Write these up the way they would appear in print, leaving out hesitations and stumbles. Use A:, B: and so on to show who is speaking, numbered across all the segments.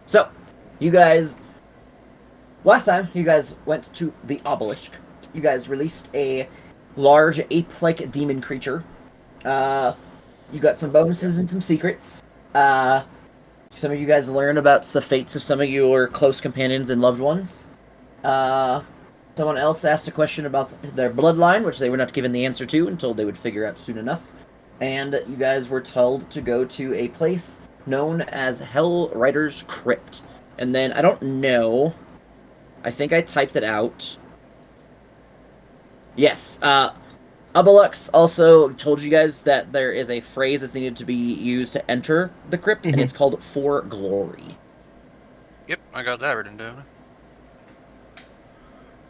A: So, you guys, last time you guys went to the obelisk, you guys released a large ape-like demon creature. You got some bonuses and some secrets. Some of you guys learn about the fates of some of your close companions and loved ones. Someone else asked a question about their bloodline, which they were not given the answer to until they would figure out soon enough. And you guys were told to go to a place known as Hellriders Crypt. And then, I don't know, I think I typed it out. Yes, Obelux also told you guys that there is a phrase that's needed to be used to enter the crypt, and it's called For Glory.
B: Yep, I got that written down.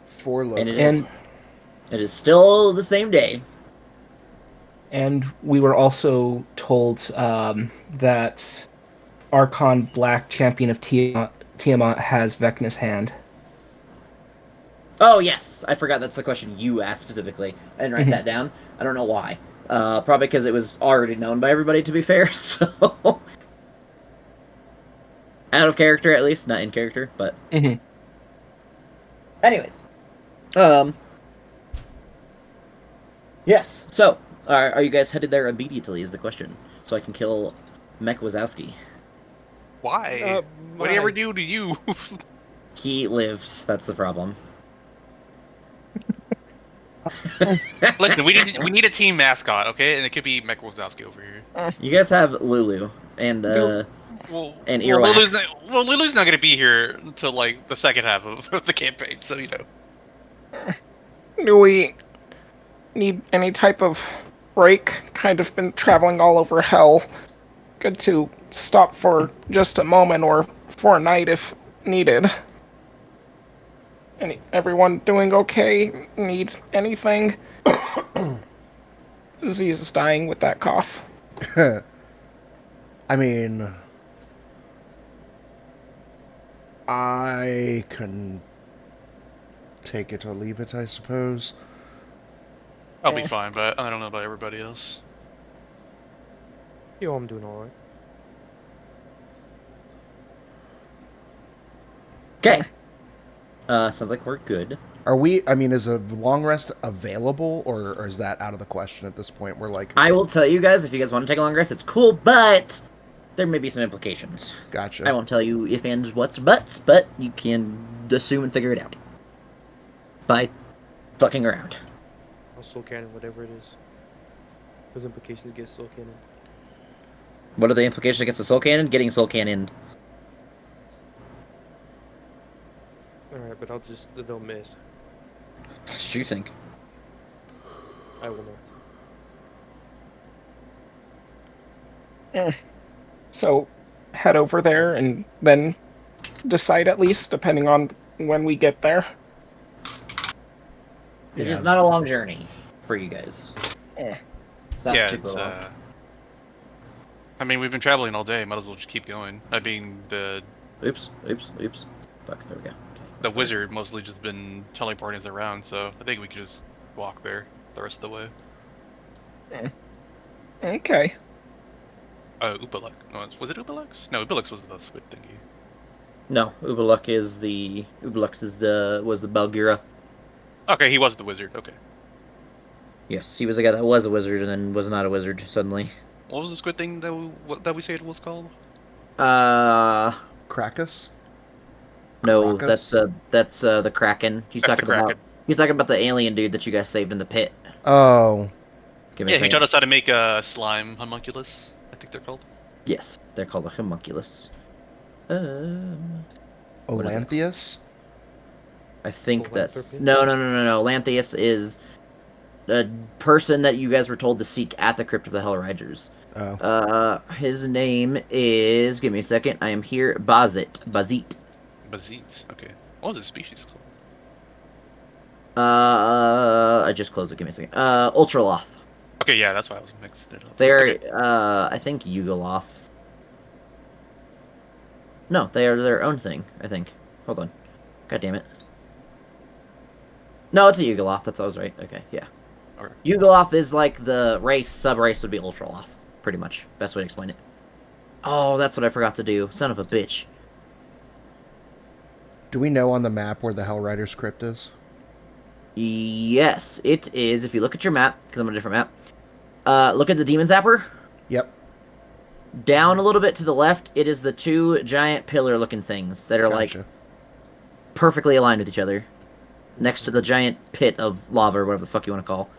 C: For locals.
A: And it is still the same day.
D: And we were also told that Archon Black, Champion of Tiamat, has Vecna's hand.
A: Oh, yes. I forgot that's the question you asked specifically. I didn't write that down. I don't know why. Probably because it was already known by everybody, to be fair, so... Out of character, at least. Not in character, but... Anyways. Yes, so... Are you guys headed there immediately, is the question. So I can kill Mech Wazowski.
B: Why? What did he ever do to you?
A: He lived. That's the problem.
B: Listen, we need a team mascot, okay? And it could be Mech Wazowski over here.
A: You guys have Lulu and and Earwax.
B: Lulu's not gonna be here until like the second half of the campaign, so you know.
D: Do we need any type of break? Kind of been traveling all over hell. Good to stop for just a moment or for a night if needed. Everyone doing okay? Need anything? Aziz is dying with that cough.
C: I mean, I can take it or leave it, I suppose.
B: I'll be fine, but I don't know about everybody else.
E: Yo, I'm doing alright.
A: Okay. Sounds like we're good.
C: Are we, I mean, is a long rest available, or is that out of the question at this point? We're like...
A: I will tell you guys, if you guys want to take a long rest, it's cool, but there may be some implications.
C: Gotcha.
A: I won't tell you if, ands, what's, buts, but you can assume and figure it out. By fucking around.
E: Soul Cannon, whatever it is. Those implications get Soul Cannon.
A: What are the implications against the Soul Cannon? Getting Soul Cannon.
E: Alright, but they'll miss.
A: That's what you think.
E: I will not.
D: So, head over there and then decide at least, depending on when we get there.
A: It is not a long journey for you guys. It's not super long.
B: I mean, we've been traveling all day. Might as well just keep going. I mean, the...
A: Oops. Fuck, there we go. Okay.
B: The wizard mostly just been teleporting us around, so I think we could just walk there the rest of the way.
D: Okay.
B: Upaluk. No, was it Upalux? No, Upalux was the squid thingy.
A: No, Ubelux was the Balgur.
B: Okay, he was the wizard. Okay.
A: Yes, he was a guy that was a wizard and then was not a wizard suddenly.
B: What was the squid thing that we said it was called?
C: Krakus?
A: No,
C: Caracas?
A: that's the Kraken. He's talking about the alien dude that you guys saved in the pit.
C: Oh.
B: Yeah, he taught us how to make a slime homunculus, I think they're called.
A: Yes, they're called a homunculus.
C: Olanthius?
A: I think that's... No. Lanthius is the person that you guys were told to seek at the Crypt of the Hellriders.
C: Oh.
A: His name is... Give me a second. I am here. Bazit.
B: Bazit, okay. What was his species called?
A: I just closed it. Give me a second. Ultraloth.
B: Okay, yeah, that's why I was mixed it up.
A: They're,
B: okay.
A: I think Yugoloth. No, they are their own thing, I think. Hold on. God damn it. No, it's a Yugoloth. I was right. Okay, yeah.
B: Okay.
A: Yugoloth is like the race, sub-race would be Ultraloth. Pretty much. Best way to explain it. Oh, that's what I forgot to do. Son of a bitch.
C: Do we know on the map where the Hellriders crypt is?
A: Yes, it is. If you look at your map, because I'm on a different map, look at the demon zapper.
C: Yep.
A: Down a little bit to the left, it is the two giant pillar-looking things that are like
C: Gotcha.
A: perfectly aligned with each other, next to the giant pit of lava or whatever the fuck you want to call,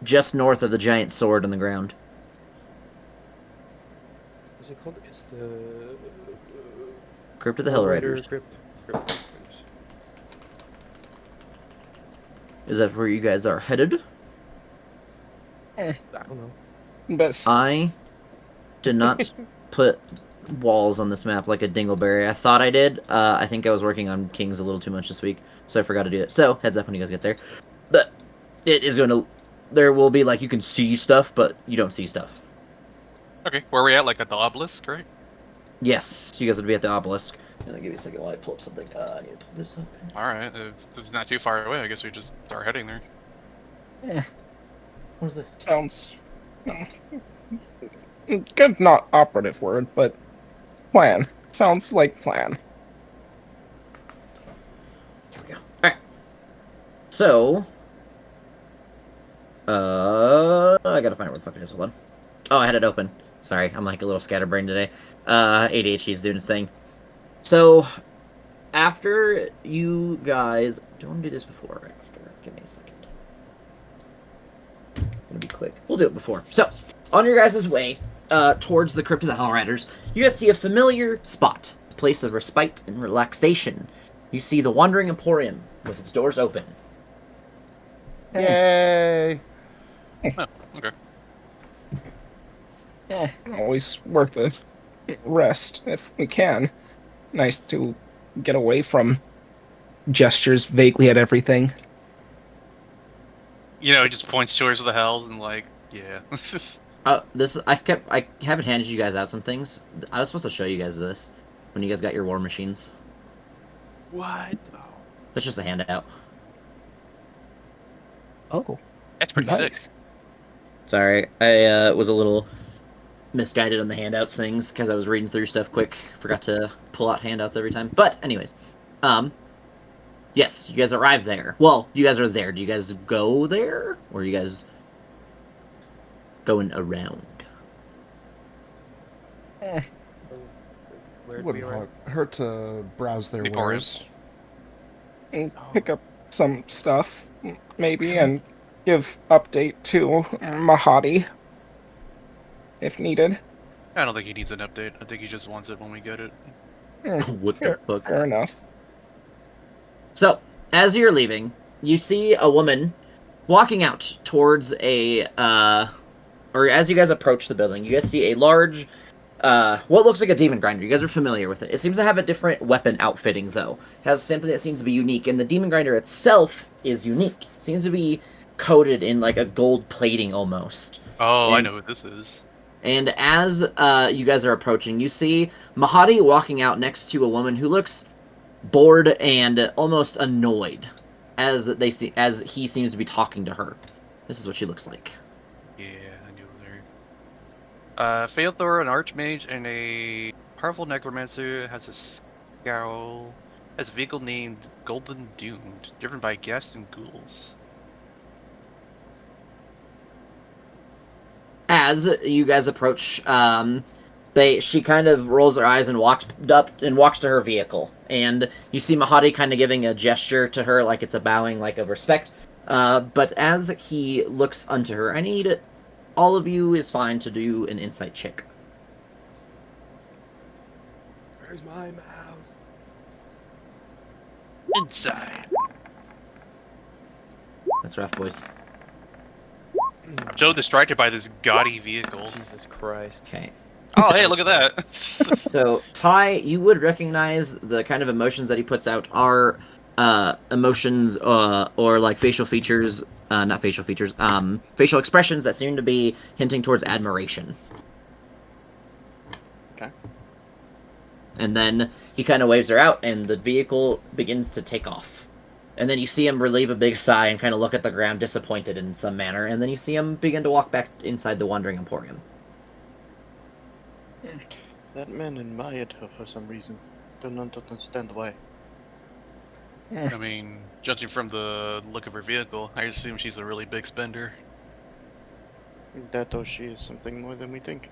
A: just north of the giant sword on the ground.
E: What's it called? It's the
A: Crypt of the Hellriders.
E: Crypt.
A: Is that where you guys are headed?
E: I don't know.
D: But
A: I did not put walls on this map like a dingleberry. I thought I did. I think I was working on Kings a little too much this week, so I forgot to do it. So, heads up when you guys get there. But it is going to... There will be, like, you can see stuff, but you don't see stuff.
B: Okay, where are we at? Like at the obelisk, right?
A: Yes, you guys would be at the obelisk. Give me a second while I pull up something. I need to pull this up.
B: Alright, it's not too far away. I guess we just start heading there.
A: What is this?
D: sounds good. Not operative word, but plan. Sounds like plan.
A: Here we go. Alright. So... I gotta find out where the fuck it is. Hold on. Oh, I had it open. Sorry, I'm like a little scatterbrained today. ADHD is doing its thing. So, after you guys... Do you want to do this before or after? Give me a second. Gonna be quick. We'll do it before. So, on your guys' way towards the Crypt of the Hellriders, you guys see a familiar spot. A place of respite and relaxation. You see the Wandering Emporium with its doors open.
C: Yay!
B: Oh, okay.
D: Always worth a rest if we can. Nice to get away from gestures vaguely at everything.
B: You know, he just points towards the hells and like, yeah.
A: I haven't handed you guys out some things. I was supposed to show you guys this when you guys got your war machines.
E: What?
A: That's just a handout.
D: Oh,
B: That's pretty
D: nice.
B: sick.
A: Sorry, I was a little misguided on the handouts things because I was reading through stuff quick. Forgot to pull out handouts every time. But anyways, yes, you guys arrived there. Well, you guys are there. Do you guys go there, or are you guys going around?
E: Where do we
C: Wouldn't
E: arrive?
C: hurt to browse their
B: Emporium.
C: wares.
D: And pick up some stuff, maybe, and give update to Mahadi if needed.
B: I don't think he needs an update. I think he just wants it when we get it.
A: What the fuck?
D: Fair enough.
A: So, as you're leaving, you see a woman walking out towards a, or as you guys approach the building, you guys see a large, what looks like a demon grinder. You guys are familiar with it. It seems to have a different weapon outfitting, though. It has something that seems to be unique, and the demon grinder itself is unique. It seems to be coated in, like, a gold plating, almost.
B: Oh, I
A: And-
B: know what this is.
A: And as you guys are approaching, you see Mahadi walking out next to a woman who looks bored and almost annoyed as he seems to be talking to her. This is what she looks like.
B: Yeah, I knew there. Feodor, an archmage, and a powerful necromancer has a scowl. Has a vehicle named Golden Doomed, driven by ghasts and ghouls.
A: As you guys approach, she kind of rolls her eyes and walks to her vehicle, and you see Mahadi kind of giving a gesture to her, like it's a bowing, like of respect. But as he looks unto her, I need all of you is fine to do an insight check.
E: Where's my mouse?
B: Inside.
A: That's rough, boys.
B: I'm so distracted by this gaudy vehicle.
E: Jesus Christ.
A: Okay.
B: Oh, hey, look at that.
A: So, Ty, you would recognize the kind of emotions that he puts out are emotions or like facial features, not facial features, facial expressions that seem to be hinting towards admiration.
F: Okay.
A: And then he kind of waves her out, and the vehicle begins to take off. And then you see him relieve a big sigh and kind of look at the ground, disappointed in some manner. And then you see him begin to walk back inside the Wandering Emporium.
F: That man admired her for some reason. Do not understand why.
B: I mean, judging from the look of her vehicle, I assume she's a really big spender.
F: That though she is something more than we think.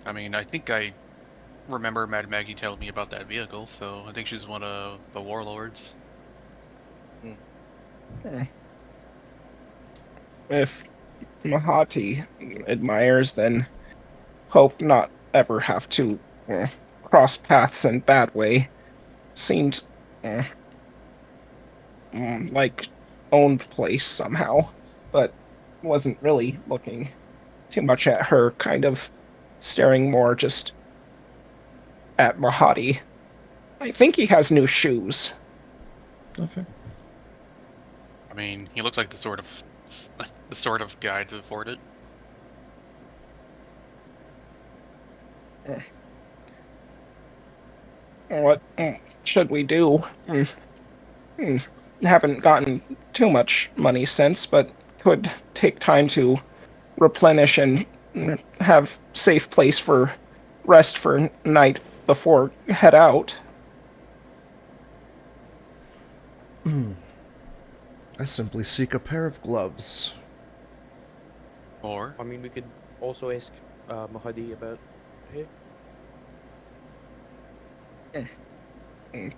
B: I mean, I think I remember Mad Maggie telling me about that vehicle, so I think she's one of the warlords.
D: If Mahati admires, then hope not ever have to cross paths in bad way. Seemed like owned place somehow, but wasn't really looking too much at her, kind of staring more just at Mahati. I think he has new shoes.
C: Okay.
B: I mean, he looks like the sort of guy to afford it.
D: What should we do? Haven't gotten too much money since, but could take time to replenish and have safe place for rest for night before head out.
C: I simply seek a pair of gloves.
B: Or
E: I mean, we could also ask Mahadi about. Hey,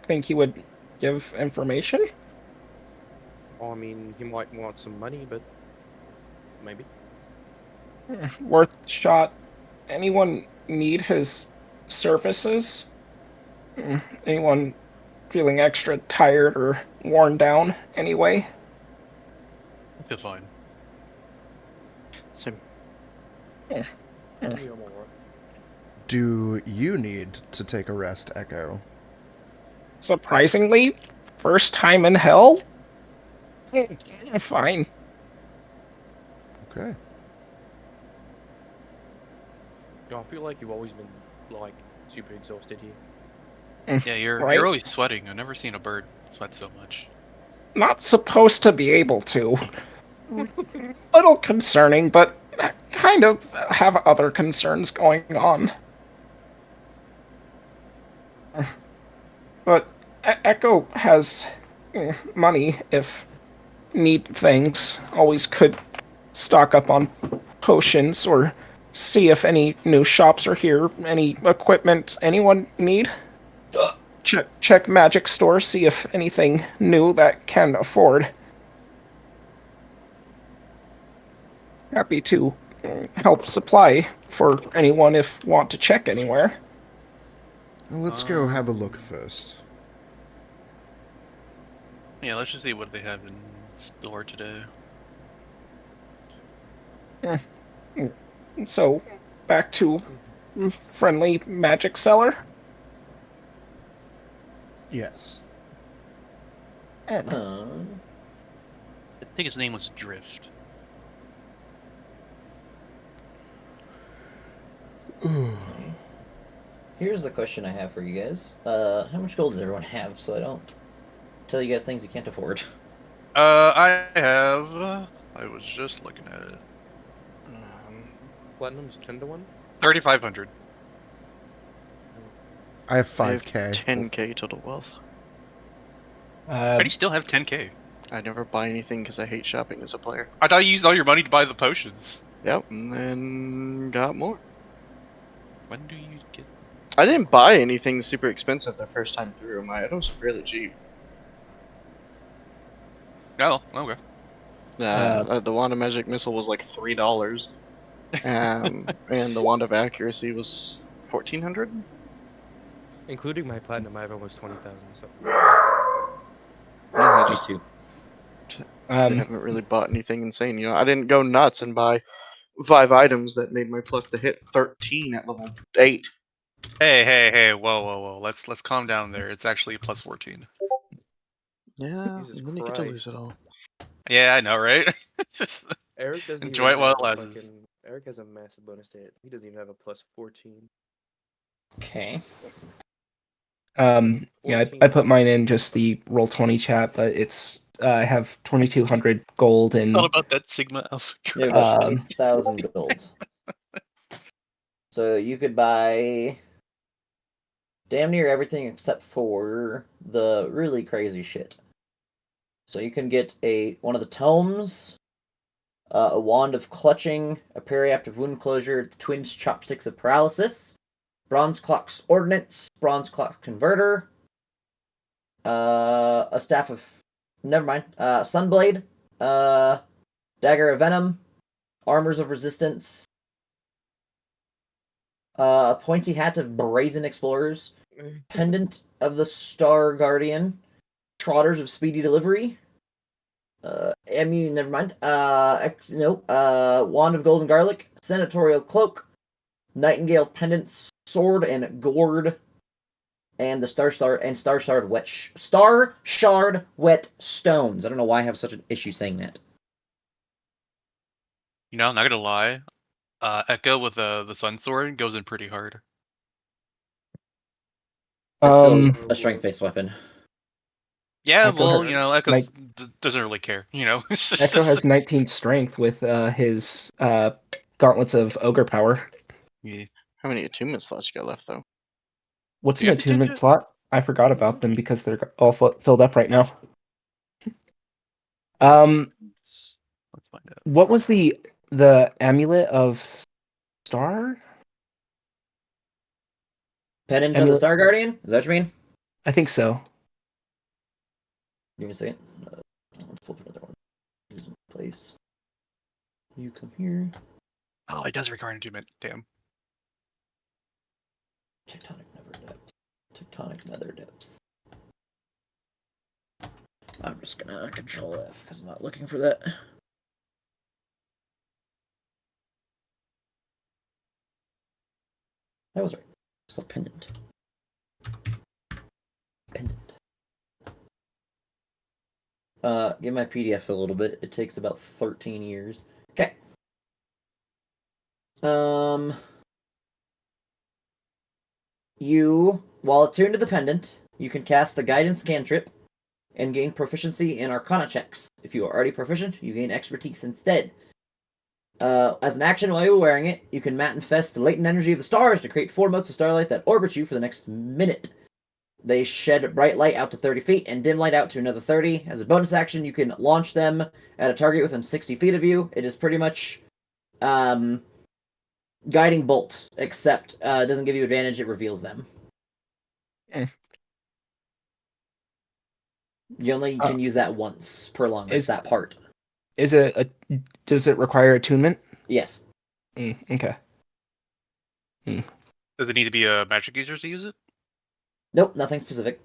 D: Think he would give information?
E: I mean, he might want some money, but maybe.
D: Worth shot. Anyone need his services? Anyone feeling extra tired or worn down anyway?
B: I feel fine.
F: Same.
E: Yeah, I'm alright.
C: Do you need to take a rest, Echo?
D: Surprisingly, first time in hell? Fine.
C: Okay.
E: I feel like you've always been like super exhausted here.
B: Yeah, you're
D: Right?
B: always sweating. I've never seen a bird sweat so much.
D: Not supposed to be able to. Little concerning, but kind of have other concerns going on. But Echo has money if need things. Always could stock up on potions or see if any new shops are here. Any equipment anyone need? Check magic store, see if anything new that can afford. Happy to help supply for anyone if want to check anywhere.
C: Well, let's go have a look first.
B: Yeah, let's just see what they have in store today.
D: So, back to friendly magic seller.
C: Yes.
B: I think his name was Drift.
A: Here's the question I have for you guys. How much gold does everyone have so I don't tell you guys things you can't afford?
B: I have. I was just looking at it.
E: Platinum's 10 to 1?
B: 3,500.
C: I have
F: I have
C: 5k.
F: 10k total wealth.
B: Why do you still have 10k?
F: I never buy anything because I hate shopping as a player.
B: I thought you used all your money to buy the potions.
F: Yep, and then got more.
B: When do you get?
F: I didn't buy anything super expensive the first time through. My items were fairly cheap.
B: Oh, okay.
F: The Wand of Magic Missile was like $3. And the Wand of Accuracy was 1,400.
E: Including my platinum, I have almost 20,000. So
F: Yeah, I just
A: too.
F: I haven't really bought anything insane. You know, I didn't go nuts and buy 5 items that made my plus to hit 13 at level 8.
B: Hey, whoa. Let's calm down there. It's actually plus 14.
F: Yeah,
E: Jesus
F: and then you get to
E: Christ.
F: lose it all.
B: Yeah, I know, right?
E: Eric doesn't
B: Enjoy
E: even
B: it while
E: have
B: it
E: a
B: lasts.
E: fucking- Eric has a massive bonus to hit. He doesn't even have a plus 14.
A: Okay.
D: Yeah, I put mine in just the Roll20 chat, but it's I have 2,200 gold and
B: All about that Sigma Alpha.
A: It was 8,000 gold. So you could buy damn near everything except for the really crazy shit. So you can get one of the tomes, a wand of clutching, a periaptive wound closure, twins chopsticks of paralysis, bronze clock's ordnance, bronze clock converter, a staff of sunblade, dagger of venom, armors of resistance, a pointy hat of brazen explorers, pendant of the Star Guardian, trotters of speedy delivery. Never mind. Wand of golden garlic, senatorial cloak, nightingale pendant, sword and gourd, and the star shard wet stones. I don't know why I have such an issue saying that.
B: You know, not gonna lie. Echo with the sun sword goes in pretty hard.
A: It's still a strength-based weapon.
B: Yeah,
D: Echo
B: well,
D: has-
B: you know, Echo doesn't really care. You know,
D: Echo has 19 strength with his gauntlets of ogre power.
B: Yeah.
F: How many attunement slots you got left, though?
D: What's
B: Yeah,
D: an attunement slot? I forgot about them because they're all filled up right now.
B: Let's find out.
D: What was the amulet of star?
A: Pendant of the Star Guardian? Is that what you mean?
D: I think so.
A: Give me a second. Let's pull up another one. Here's one place. You come here.
B: Oh, it does require an attunement. Damn.
A: Tectonic nether depths. I'm just gonna control F because I'm not looking for that. That was right. It's called pendant. Give my PDF a little bit. It takes about 13 years. Okay. While attuned to the pendant, you can cast the guidance cantrip and gain proficiency in Arcana checks. If you are already proficient, you gain expertise instead. As an action while you're wearing it, you can manifest the latent energy of the stars to create 4 motes of starlight that orbit you for the next minute. They shed bright light out to 30 feet and dim light out to another 30. As a bonus action, you can launch them at a target within 60 feet of you. It is pretty much guiding bolt, except it doesn't give you advantage, it reveals them. You only can use that once per long rest, that part.
D: Does it require attunement?
A: Yes.
D: Okay.
B: Does it need to be a magic user to use it?
A: Nope, nothing specific.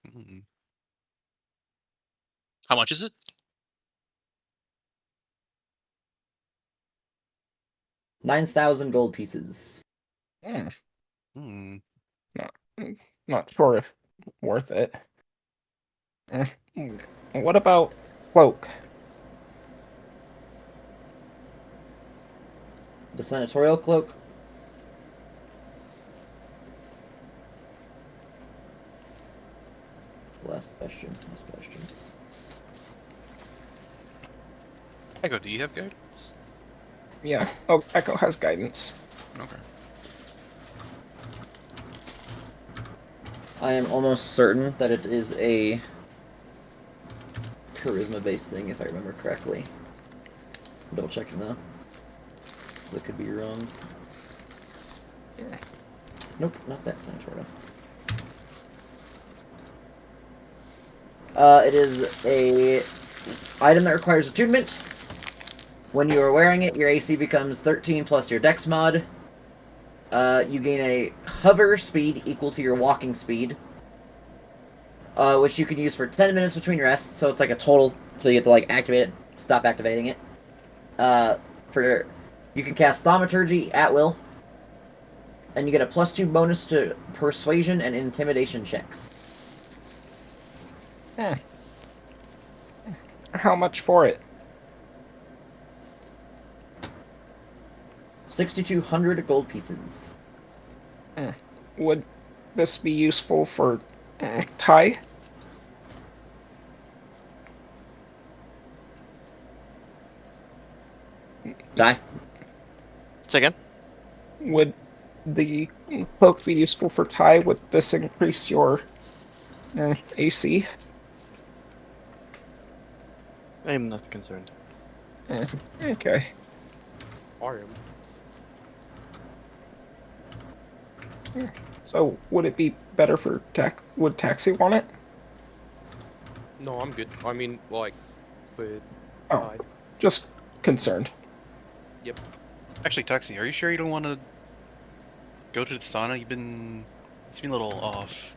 B: Mm-hmm. How much is it?
A: $9,000 gold pieces.
D: Not sure if worth it. What about cloak?
A: The senatorial cloak. Last question.
B: Echo, do you have guidance?
D: Yeah. Oh, Echo has guidance.
B: Okay.
A: I am almost certain that it is a charisma-based thing, if I remember correctly. I'm double checking though. That could be wrong. Nope, not that senatorial. It is a item that requires attunement. When you are wearing it, your AC becomes 13 plus your dex mod. You gain a hover speed equal to your walking speed, which you can use for 10 minutes between rests, so it's like a total, so you have to like activate it, stop activating it. You can cast Thaumaturgy at will, and you get a +2 bonus to persuasion and intimidation checks.
D: How much for it?
A: 6,200 gold pieces.
D: Would this be useful for Ty?
A: Die.
F: Say again?
D: Would the cloak be useful for Ty? Would this increase your AC?
F: I am not concerned.
D: Okay.
E: I am.
D: So would it be better for Would Taxi want it?
E: No, I'm good. I mean, like, with
D: Oh.
E: Ty.
D: Just concerned.
B: Actually, Taxi, are you sure you don't want to go to the sauna? You've been a little off.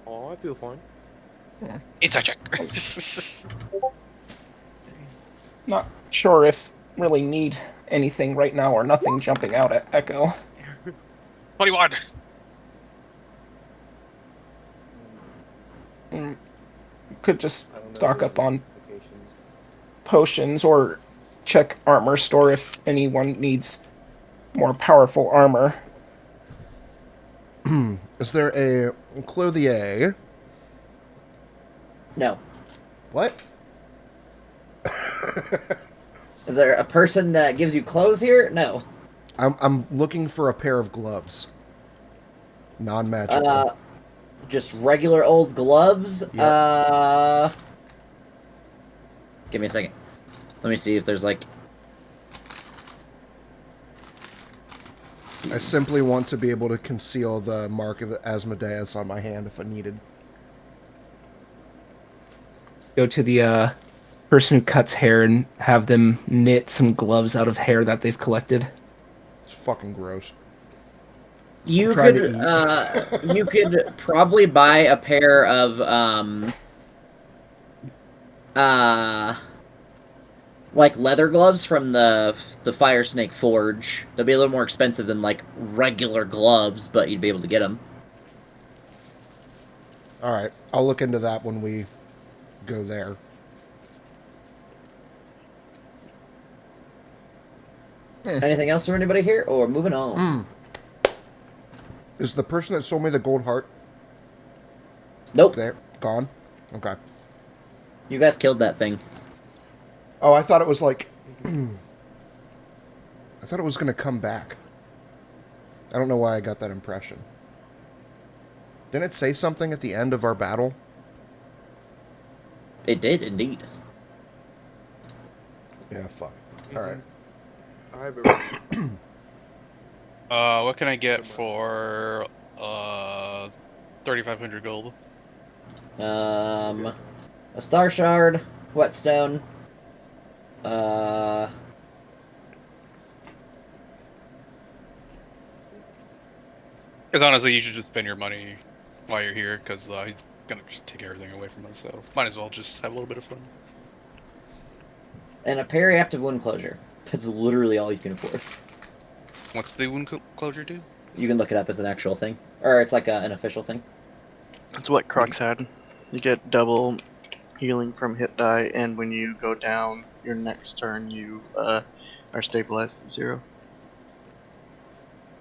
E: Oh, I feel fine.
B: Inside check.
D: Not sure if really need anything right now or nothing jumping out at Echo.
B: 21.
D: Could just
E: I don't know.
D: stock up on
E: Applications.
D: potions or check armor store if anyone needs more powerful armor.
C: Is there a clothier?
A: No.
C: What?
A: Is there a person that gives you clothes here? No.
C: I'm looking for a pair of gloves. Non-magical.
A: Just regular old gloves.
C: Yep.
A: Give me a second. Let me see if there's like.
C: I simply want to be able to conceal the mark of Asmodeus on my hand if I needed.
D: Go to the person who cuts hair and have them knit some gloves out of hair that they've collected.
C: It's fucking gross.
A: You
C: trying
A: could
C: to
A: you could probably buy a pair of like leather gloves from the Fire Snake Forge. They'll be a little more expensive than like regular gloves, but you'd be able to get them.
C: All right, I'll look into that when we go there.
A: Anything else from anybody here, or moving on?
C: Is the person that sold me the gold heart
A: Nope.
C: there gone? Okay.
A: You guys killed that thing.
C: Oh, I thought it was like... I thought it was going to come back. I don't know why I got that impression. Didn't it say something at the end of our battle?
A: It did indeed.
C: Yeah, fuck. Alright.
E: I have a
B: What can I get for 3,500 gold?
A: A star shard, whetstone.
B: Because honestly, you should just spend your money while you're here, because he's gonna just take everything away from us, so might as well just have a little bit of fun.
A: And a periactive wound closure. That's literally all you can afford.
B: What's the wound closure do?
A: You can look it up as an actual thing. Or it's like an official thing.
F: That's what Crux had. You get double healing from hit die, and when you go down your next turn, you are stabilized at 0.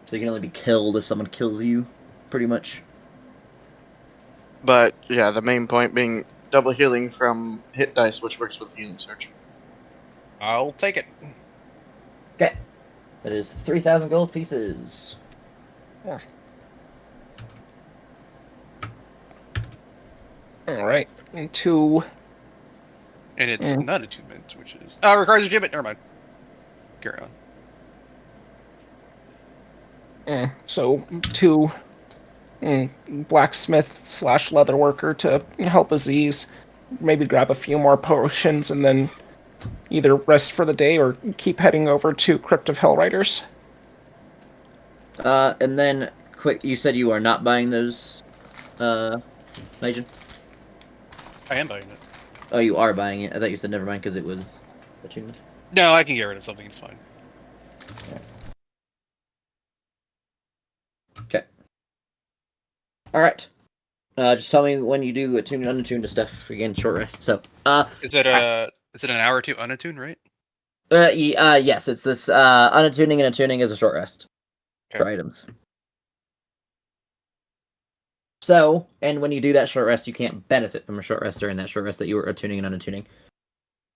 A: So you can only be killed if someone kills you, pretty much.
F: But yeah, the main point being double healing from hit dice, which works with healing surge.
B: I'll take it.
A: Okay. That is 3,000 gold pieces.
D: Yeah. Alright. Two.
B: And it's not attunement, which is... Oh, requires achievement! Never mind. Carry on.
D: So, two blacksmith / leatherworker to help Aziz. Maybe grab a few more potions and then either rest for the day or keep heading over to Crypt of Hellriders.
A: And then, quick, you said you are not buying those, Major?
B: I am buying it.
A: Oh, you are buying it. I thought you said never mind because it was attunement.
B: No, I can get rid of something, it's fine.
A: Okay. Alright. Just tell me when you do attune and unattuned to stuff. Again, short rest. So,
B: Is it an hour or two unattuned, right?
A: yes, it's this, unattuning and attuning is a short rest.
B: Okay.
A: For items. So, and when you do that short rest, you can't benefit from a short rest during that short rest that you were attuning and unattuning.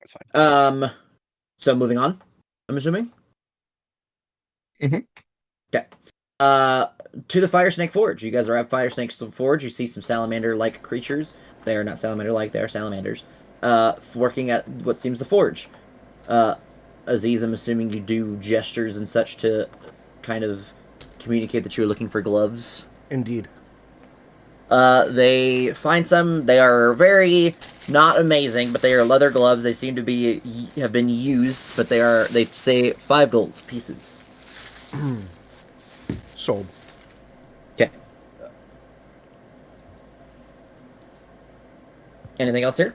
B: That's fine.
A: So moving on, I'm assuming? Okay. To the Fire Snake Forge. You guys are at Fire Snake Forge. You see some salamander-like creatures. They are not salamander-like, they are salamanders. Working at what seems the forge. Aziz, I'm assuming you do gestures and such to kind of communicate that you're looking for gloves.
C: Indeed.
A: They find some. They are very not amazing, but they are leather gloves. They seem to have been used, but they say 5 gold pieces.
C: Sold.
A: Okay. Anything else here?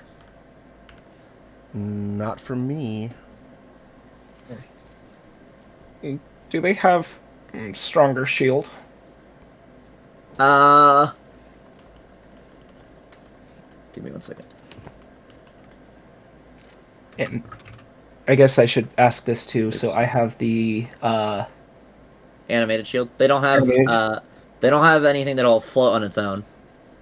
C: Not from me.
D: Do they have stronger shield?
A: Give me 1 second.
D: And I guess I should ask this too. So I have the
A: Animated shield. They don't have
D: Animated.
A: they don't have anything that'll float on its own.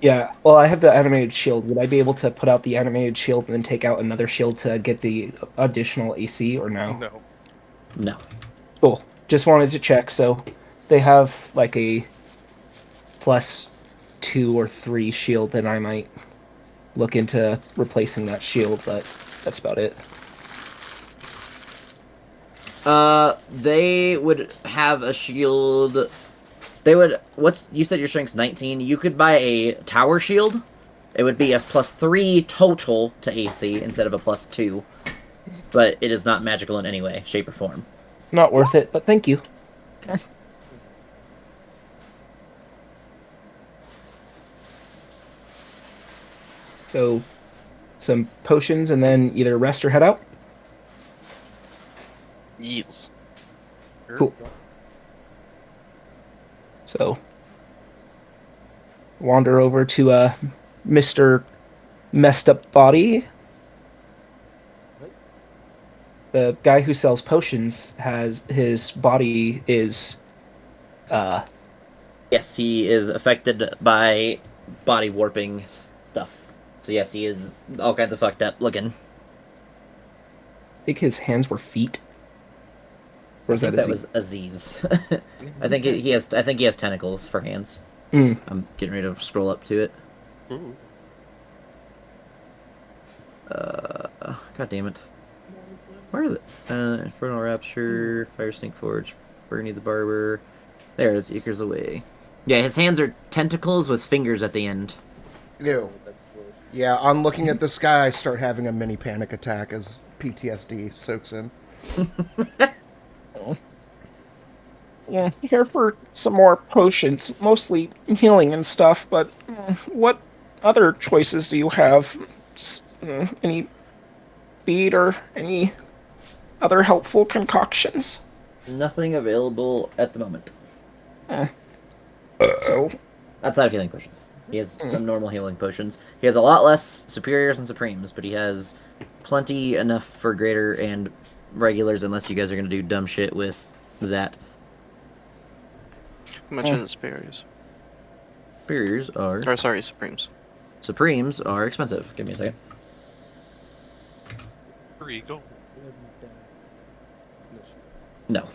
D: yeah. Well, I have the animated shield. Would I be able to put out the animated shield and then take out another shield to get the additional AC or no?
E: No.
A: No.
D: Cool. Just wanted to check. So they have like a +2 or 3 shield, then I might look into replacing that shield, but that's about it.
A: They would have a shield. You said your strength's 19. You could buy a tower shield. It would be a +3 total to AC instead of a +2. But it is not magical in any way, shape, or form.
D: Not worth it, but thank you. So, some potions and then either rest or head out?
F: Yes.
E: Sure.
D: Cool. So, wander over to Mr. Messed Up Body. The guy who sells potions has his body is
A: Yes, he is affected by body warping stuff. So yes, he is all kinds of fucked up looking.
D: I think his hands were feet. Or
A: I
D: is
A: think
D: that
A: that
D: Aziz?
A: was Aziz. I think he has tentacles for hands.
D: Mm.
A: I'm getting ready to scroll up to it.
E: Ooh.
A: God damn it. Where is it? Infernal Rapture, Fire Snake Forge, Bernie the Barber. There it is, acres away. Yeah, his hands are tentacles with fingers at the end.
C: Ew. Yeah, on looking at this guy, I start having a mini panic attack as PTSD soaks in.
D: Yeah, here for some more potions, mostly healing and stuff, but what other choices do you have? Any speed or any other helpful concoctions?
A: Nothing available at the moment.
D: So,
A: Outside of healing potions. He has some normal healing potions. He has a lot less superiors and supremes, but he has plenty enough for greater and regulars, unless you guys are going to do dumb shit with that.
F: How much is it, superiors?
A: Superiors are...
F: Or sorry, supremes.
A: Supremes are expensive. Give me a second.
B: 3 gold.
A: No.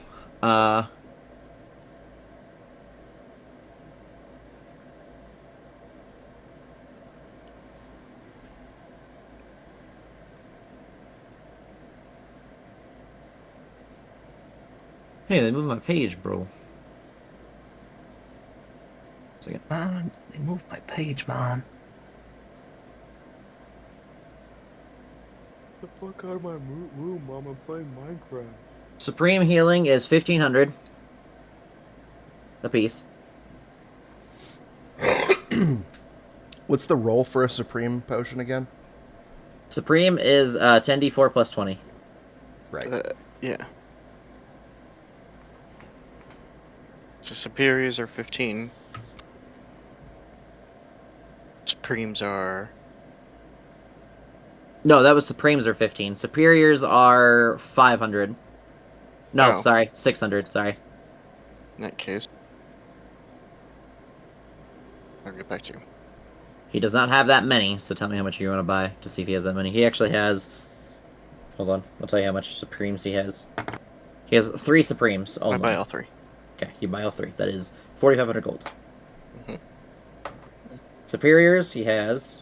A: Hey, they moved my page, bro. Second.
D: man, they moved my page, man.
E: Get the fuck out of my room, Mom. I'm playing Minecraft.
A: Supreme healing is 1,500 a piece.
C: What's the roll for a supreme potion again?
A: Supreme is 10d4 plus 20.
C: Right.
F: Yeah. So superiors are 15. Supremes are...
A: No, that was Supremes are 15. Superiors are 500. No,
F: Oh.
A: sorry, 600. Sorry.
F: In that case. I'll get back to you.
A: He does not have that many, so tell me how much you want to buy to see if he has that many. He actually has... Hold on, I'll tell you how much Supremes he has. He has 3 Supremes
F: I
A: only.
F: buy all 3.
A: Okay, you buy all 3. That is 4,500 gold.
F: Mhm.
A: Superiors, he has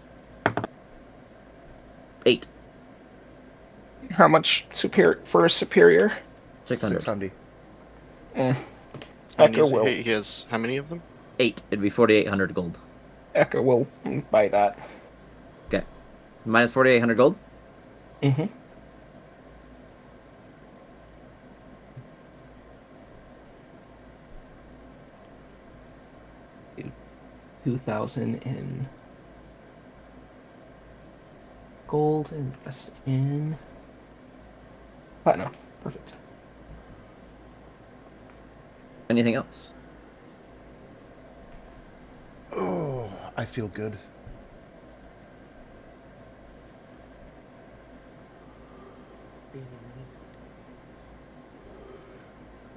A: 8.
D: How much for a superior?
A: 600.
C: 600.
F: And
D: Echo will.
F: he has how many of them?
A: 8. It'd be 4,800 gold.
D: Echo will buy that.
A: Okay. Minus 4,800 gold?
D: Mm-hmm. $2,000 in gold and the rest in platinum. Perfect.
A: Anything else?
C: Oh, I feel good.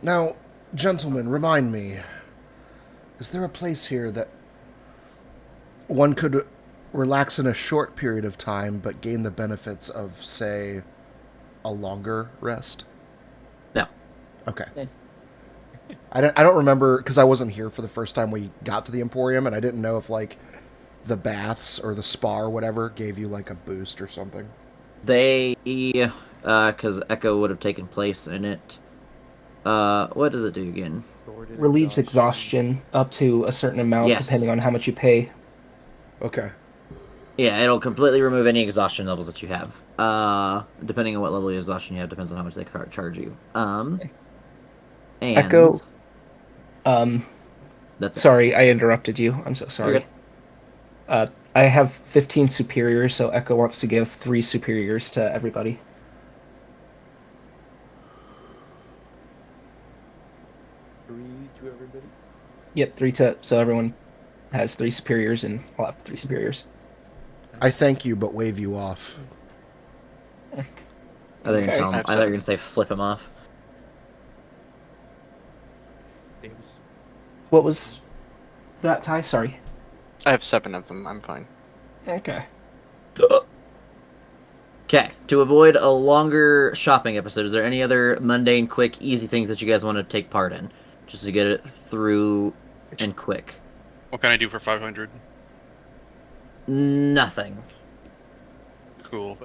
C: Now, gentlemen, remind me, is there a place here that one could relax in a short period of time but gain the benefits of, say, a longer rest?
A: No.
C: Okay. I don't remember, because I wasn't here for the first time we got to the Emporium, and I didn't know if, like, the baths or the spa or whatever gave you, like, a boost or something.
A: They, because Echo would have taken place in it. What does it do again?
D: Relieves exhaustion up to a certain amount,
A: Yes.
D: depending on how much you pay.
C: Okay.
A: Yeah, it'll completely remove any exhaustion levels that you have. Depending on what level of exhaustion you have, depends on how much they charge you. And
D: Echo.
A: That's it.
D: Sorry, I interrupted you. I'm so sorry.
A: Okay.
D: I have 15 superiors, so Echo wants to give 3 superiors to everybody.
E: To everybody.
D: Yep, 3 to... So everyone has 3 superiors, and I'll have 3 superiors.
C: I thank you, but wave you off.
A: I thought you were
D: Okay.
A: going to say flip him off.
D: What was that, Ty? Sorry.
F: I have 7 of them. I'm fine.
D: Okay.
A: Okay, to avoid a longer shopping episode, is there any other mundane, quick, easy things that you guys want to take part in? Just to get it through and quick.
B: What can I do for 500?
A: Nothing.
B: Cool.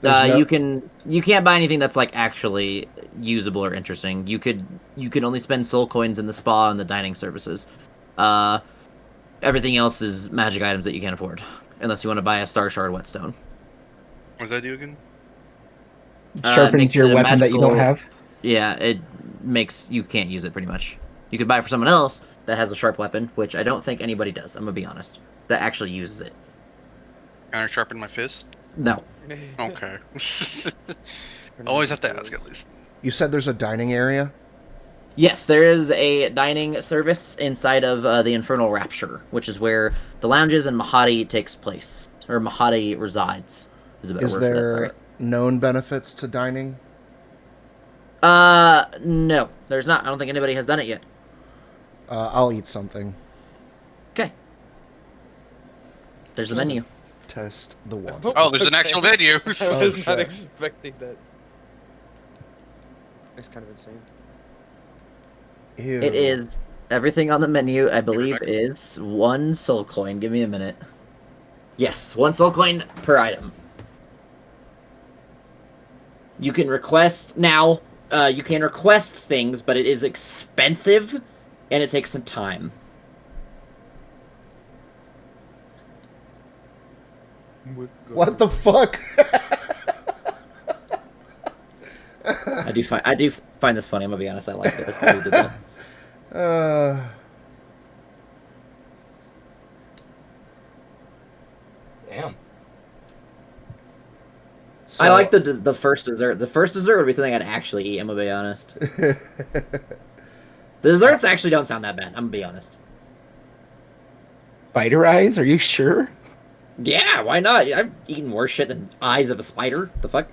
A: You can't buy anything that's like actually usable or interesting. You can only spend soul coins in the spa and the dining services. Everything else is magic items that you can't afford, unless you want to buy a star shard whetstone.
B: What does that do again?
D: Sharpens
A: makes
D: your
A: it a
D: weapon that you don't
A: magical-
D: have.
A: Yeah, it makes you can't use it pretty much. You could buy it for someone else that has a sharp weapon, which I don't think anybody does. I'm gonna be honest. That actually uses it.
B: Can I sharpen my fist?
A: No.
B: Okay. Always have to ask at least.
C: You said there's a dining area?
A: Yes, there is a dining service inside of the Infernal Rapture, which is where the lounges and Mahadi takes place, or Mahadi resides. Is a better
C: Is
A: word for that,
C: there
A: sorry.
C: known benefits to dining?
A: No, there's not. I don't think anybody has done it yet.
C: I'll eat something.
A: Okay. There's a
C: Just
A: menu.
C: Test the water.
B: Oh, there's an actual menu.
E: I was
C: Oh,
E: not
C: shit.
E: expecting that. That's kind of insane.
C: Ew.
A: It is everything on the menu, I believe,
B: Perfect.
A: is 1 soul coin. Give me a minute. Yes, 1 soul coin per item. You can request now. You can request things, but it is expensive, and it takes some time.
C: What the fuck?
A: I do find this funny. I'm gonna be honest. I like this. Who did that.
D: Damn.
A: I like the first dessert. The first dessert would be something I'd actually eat. I'm gonna be honest. The desserts actually don't sound that bad. I'm gonna be honest.
D: Spider eyes? Are you sure?
A: Yeah, why not? I've eaten worse shit than eyes of a spider. The fuck?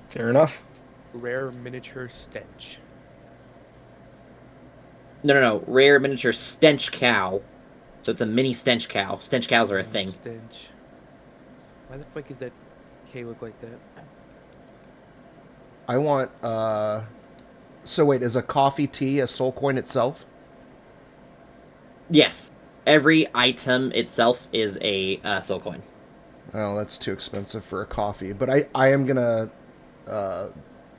D: Fair enough.
E: Rare miniature stench.
A: No. Rare miniature stench cow. So it's a mini stench cow. Stench cows are a thing.
E: Stench. Why the fuck is that K look like that?
C: I want So wait, is a coffee tea a soul coin itself?
A: Yes, every item itself is a soul coin.
C: Oh, that's too expensive for a coffee. But I am gonna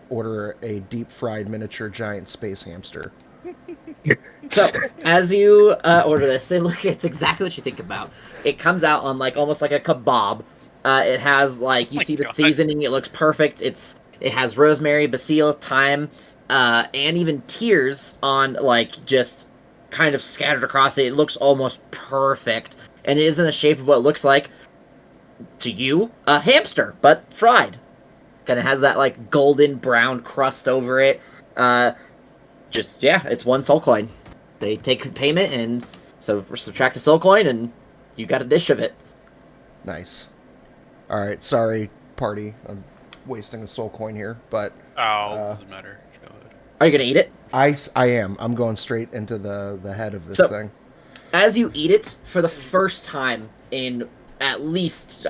C: order a deep fried miniature giant space hamster.
A: So, as you order this, it's exactly what you think about. It comes out on like almost like a kebab. It has like you see the
B: God.
A: seasoning. It looks perfect. It has rosemary, basil, thyme, and even tears on like just kind of scattered across it. It looks almost perfect, and it is in the shape of what looks like to you a hamster, but fried. Kind of has that like golden brown crust over it. Just yeah, it's one soul coin. They take payment and so subtract a soul coin and you got a dish of it.
C: Nice. All right, sorry, party. I'm wasting a soul coin here, but
B: Oh, doesn't matter. Go ahead.
A: Are you gonna eat it?
C: I am. I'm going straight into the head of this
A: So-
C: thing.
A: As you eat it for the first time in at least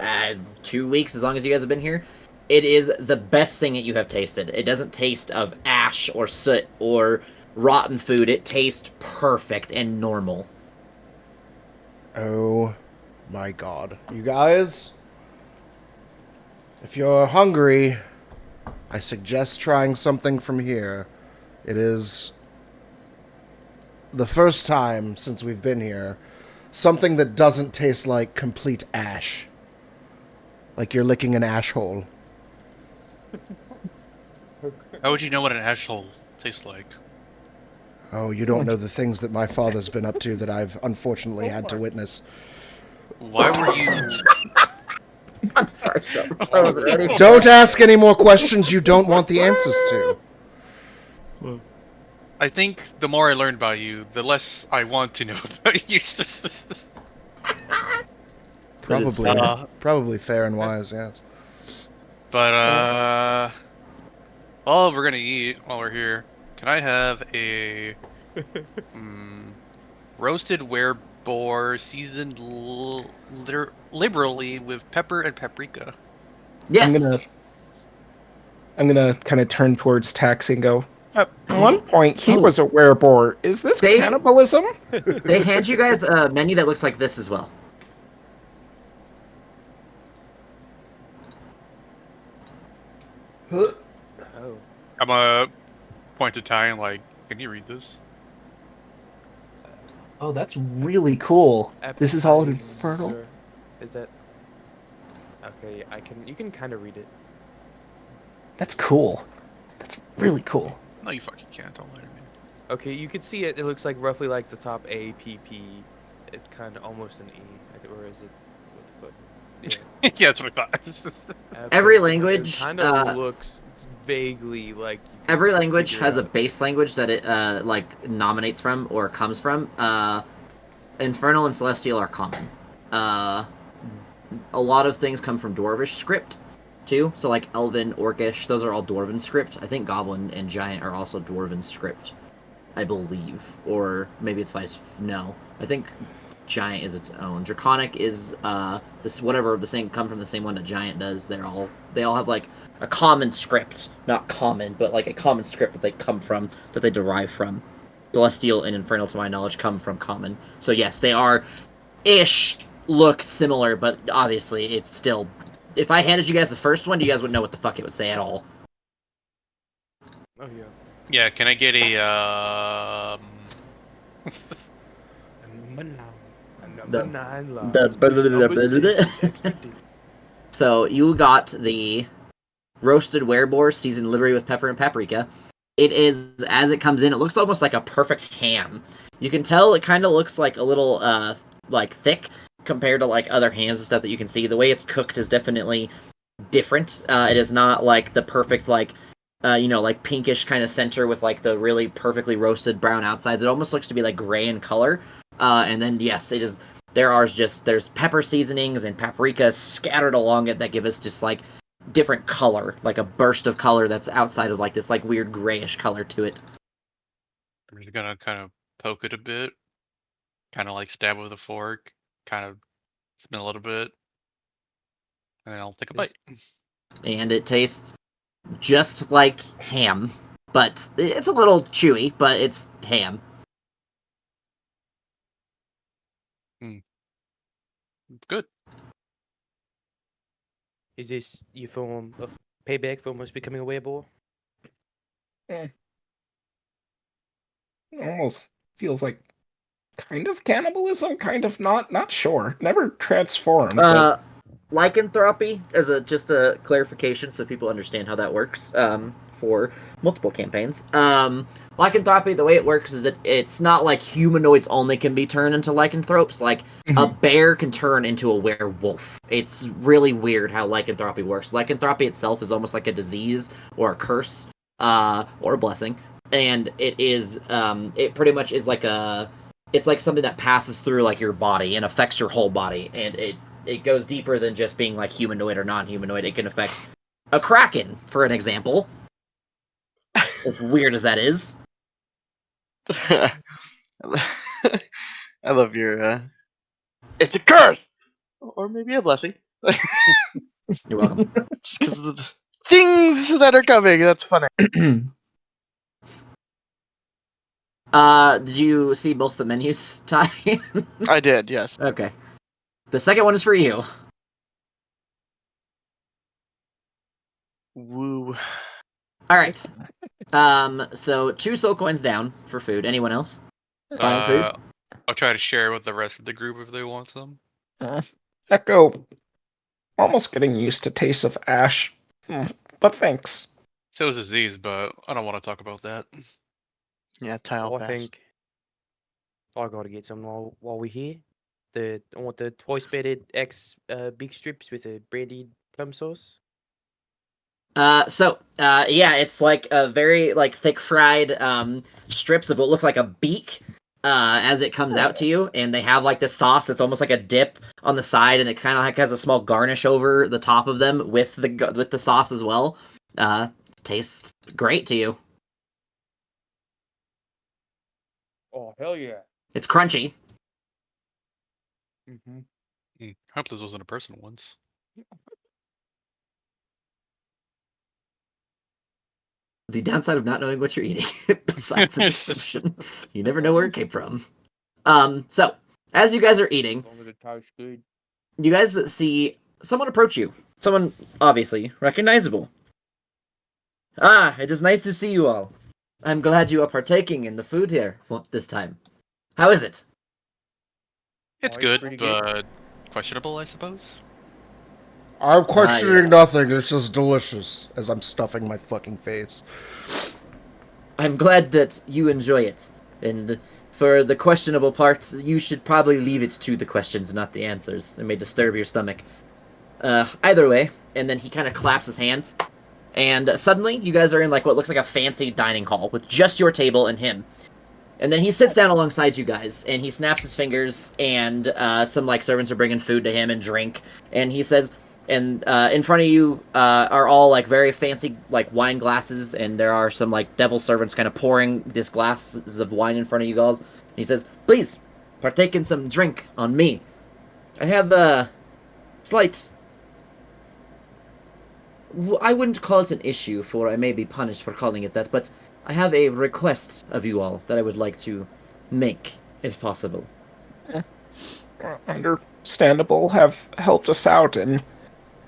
A: 2 weeks, as long as you guys have been here, it is the best thing that you have tasted. It doesn't taste of ash or soot or rotten food. It tastes perfect and normal.
C: Oh my god. You guys, if you're hungry, I suggest trying something from here. It is the first time since we've been here, something that doesn't taste like complete ash. Like you're licking an ash hole.
B: How would you know what an ash hole tastes like?
C: Oh, you don't know the things that my father's been up to that I've unfortunately had to witness.
B: Why were you?
A: I'm sorry, I wasn't ready.
C: Don't ask any more questions you don't want the answers to.
B: I think the more I learn about you, the less I want to know about you.
C: Probably,
B: Uh,
C: probably fair and wise, yes.
B: But all we're gonna eat while we're here. Can I have a roasted wereboar seasoned liberally with pepper and paprika?
A: Yes.
D: I'm gonna kind of turn towards Taxi and go. At one point, he was a werebore. Is this
A: They-
D: cannibalism?
A: They hand you guys a menu that looks like this as well.
E: Oh.
B: I'm gonna point to Ty and like, can you read this?
D: Oh, that's really cool. This is all infernal.
E: Appetizer. Is that? Okay, you can kind of read it.
D: That's cool. That's really cool.
B: No, you fucking can't. Don't lie to me.
E: Okay, you can see it. It looks like roughly like the top A, P, P. It kind of almost an E. Or is it? What the fuck? Yeah.
B: Yeah, that's what I thought.
A: Every language,
E: kind of looks vaguely like. you can
A: Every language
E: figure
A: has a
E: out.
A: base language that it like nominates from or comes from. Infernal and Celestial are common. A lot of things come from Dwarvish script, too. So like Elven, Orcish, those are all Dwarven script. I think Goblin and Giant are also Dwarven script, I believe, or maybe it's vice. No, I think Giant is its own. Draconic is this whatever the same come from the same one that Giant does. They all have like a common script, not common, but like a common script that they come from, that they derive from. Celestial and Infernal, to my knowledge, come from common. So yes, they are look similar, but obviously it's still. If I handed you guys the first one, you guys wouldn't know what the fuck it would say at all.
E: Oh yeah.
B: Yeah, can I get a
E: Number 9 line.
A: So you got the roasted wereboar seasoned literally with pepper and paprika. It is, as it comes in, it looks almost like a perfect ham. You can tell it kind of looks like a little like thick compared to like other hams and stuff that you can see. The way it's cooked is definitely different. It is not like the perfect like like pinkish kind of center with like the really perfectly roasted brown outsides. It almost looks to be like gray in color. And then yes, it is. There's pepper seasonings and paprika scattered along it that give us just like different color, like a burst of color that's outside of like this like weird grayish color to it.
B: I'm just gonna kind of poke it a bit, kind of like stab with a fork, kind of smell it a bit, and then I'll take a bite.
A: And it tastes just like ham. but it's a little chewy, but it's ham.
B: It's good.
E: Is this your form of payback for almost becoming a werewolf?
D: Almost feels like kind of cannibalism, kind of not. Not sure. Never transformed. But
A: Lycanthropy, as just a clarification so people understand how that works for multiple campaigns. Lycanthropy, the way it works is that it's not like humanoids only can be turned into lycanthropes. Like, a bear can turn into a werewolf. It's really weird how lycanthropy works. Lycanthropy itself is almost like a disease or a curse or a blessing. And it is, it pretty much is like it's like something that passes through like your body and affects your whole body. And it goes deeper than just being like humanoid or non-humanoid. It can affect a kraken, for an example. As weird as that is.
F: I love your. It's a curse, or maybe a blessing.
A: You're welcome.
F: Just because of the things that are coming. That's funny.
A: Did you see both the menus, Ty?
F: I did, yes.
A: Okay. The second one is for you.
F: Woo.
A: All right. So 2 soul coins down for food. Anyone else? Buying food?
B: I'll try to share with the rest of the group if they want some.
D: Echo, almost getting used to taste of ash. But thanks.
B: So is Aziz, but I don't want to talk about that.
F: Yeah, tile
E: I
F: pass.
E: think I gotta get some while we're here. I want the twice bedded X big strips with a brandied plum sauce.
A: Yeah, it's like a very like thick fried strips of what looks like a beak as it comes out to you, and they have like this sauce that's almost like a dip on the side, and it kind of like has a small garnish over the top of them with the sauce as well. Tastes great to you.
E: Oh hell yeah!
A: It's crunchy.
B: Hope this wasn't a personal once.
A: The downside of not knowing what you're eating, besides the description, you never know where it came from. So as you guys are eating, you guys see someone approach you. Someone obviously recognizable. Ah, it is nice to see you all. I'm glad you are partaking in the food here this time. How is it?
B: It's good, but questionable, I suppose.
C: I'm questioning
A: yeah.
C: nothing. It's just delicious as I'm stuffing my fucking face.
A: I'm glad that you enjoy it. And for the questionable parts, you should probably leave it to the questions, not the answers. It may disturb your stomach. Either way, and then he kind of claps his hands. And suddenly, you guys are in like what looks like a fancy dining hall with just your table and him. And then he sits down alongside you guys, and he snaps his fingers, and some like servants are bringing food to him and drink. And he says, and in front of you are all like very fancy like wine glasses, and there are some like devil servants kind of pouring this glasses of wine in front of you guys. And he says, "Please partake in some drink on me. I have a slight. I wouldn't call it an issue, for I may be punished for calling it that, but I have a request of you all that I would like to make, if possible."
D: Understandable. Have helped us out and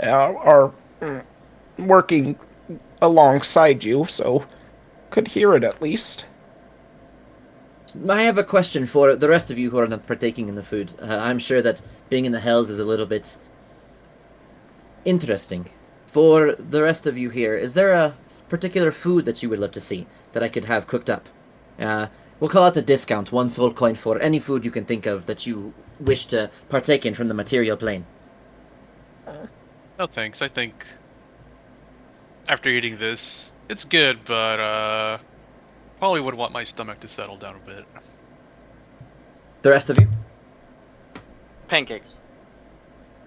D: are working alongside you, so could hear it at least.
A: I have a question for the rest of you who are not partaking in the food. I'm sure that being in the Hells is a little bit interesting. For the rest of you here, is there a particular food that you would love to see that I could have cooked up? We'll call it a discount, 1 soul coin for any food you can think of that you wish to partake in from the material plane.
B: No thanks, I think after eating this, it's good, but probably would want my stomach to settle down a bit.
A: The rest of you?
F: Pancakes.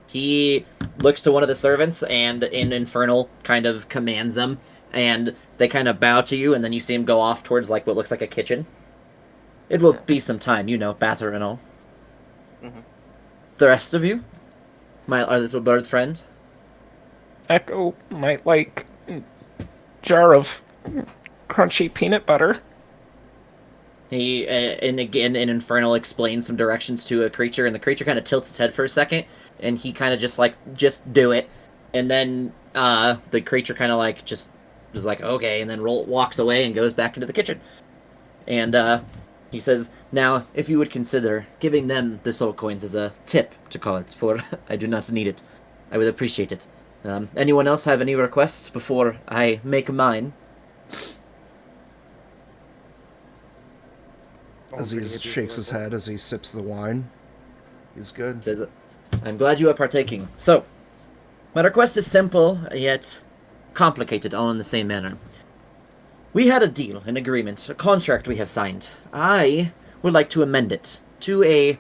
A: He looks to one of the servants and in Infernal kind of commands them, and they kind of bow to you, and then you see him go off towards like what looks like a kitchen. It will be some time, you know, bathroom and all.
F: Mm-hmm.
A: The rest of you? Our little bird friend?
D: Echo might like jar of crunchy peanut butter.
A: He and again, an infernal explains some directions to a creature, and the creature kind of tilts its head for a second, and he kind of just do it, and then the creature kind of just is like, okay, and then walks away and goes back into the kitchen, and he says, now if you would consider giving them the soul coins as a tip to call it, for I do not need it, I would appreciate it. Anyone else have any requests before I make mine?
C: Aziz shakes his head as he sips the wine. He's good.
A: Says, I'm glad you are partaking. So, my request is simple, yet complicated, all in the same manner. We had a deal, an agreement, a contract we have signed. I would like to amend it to a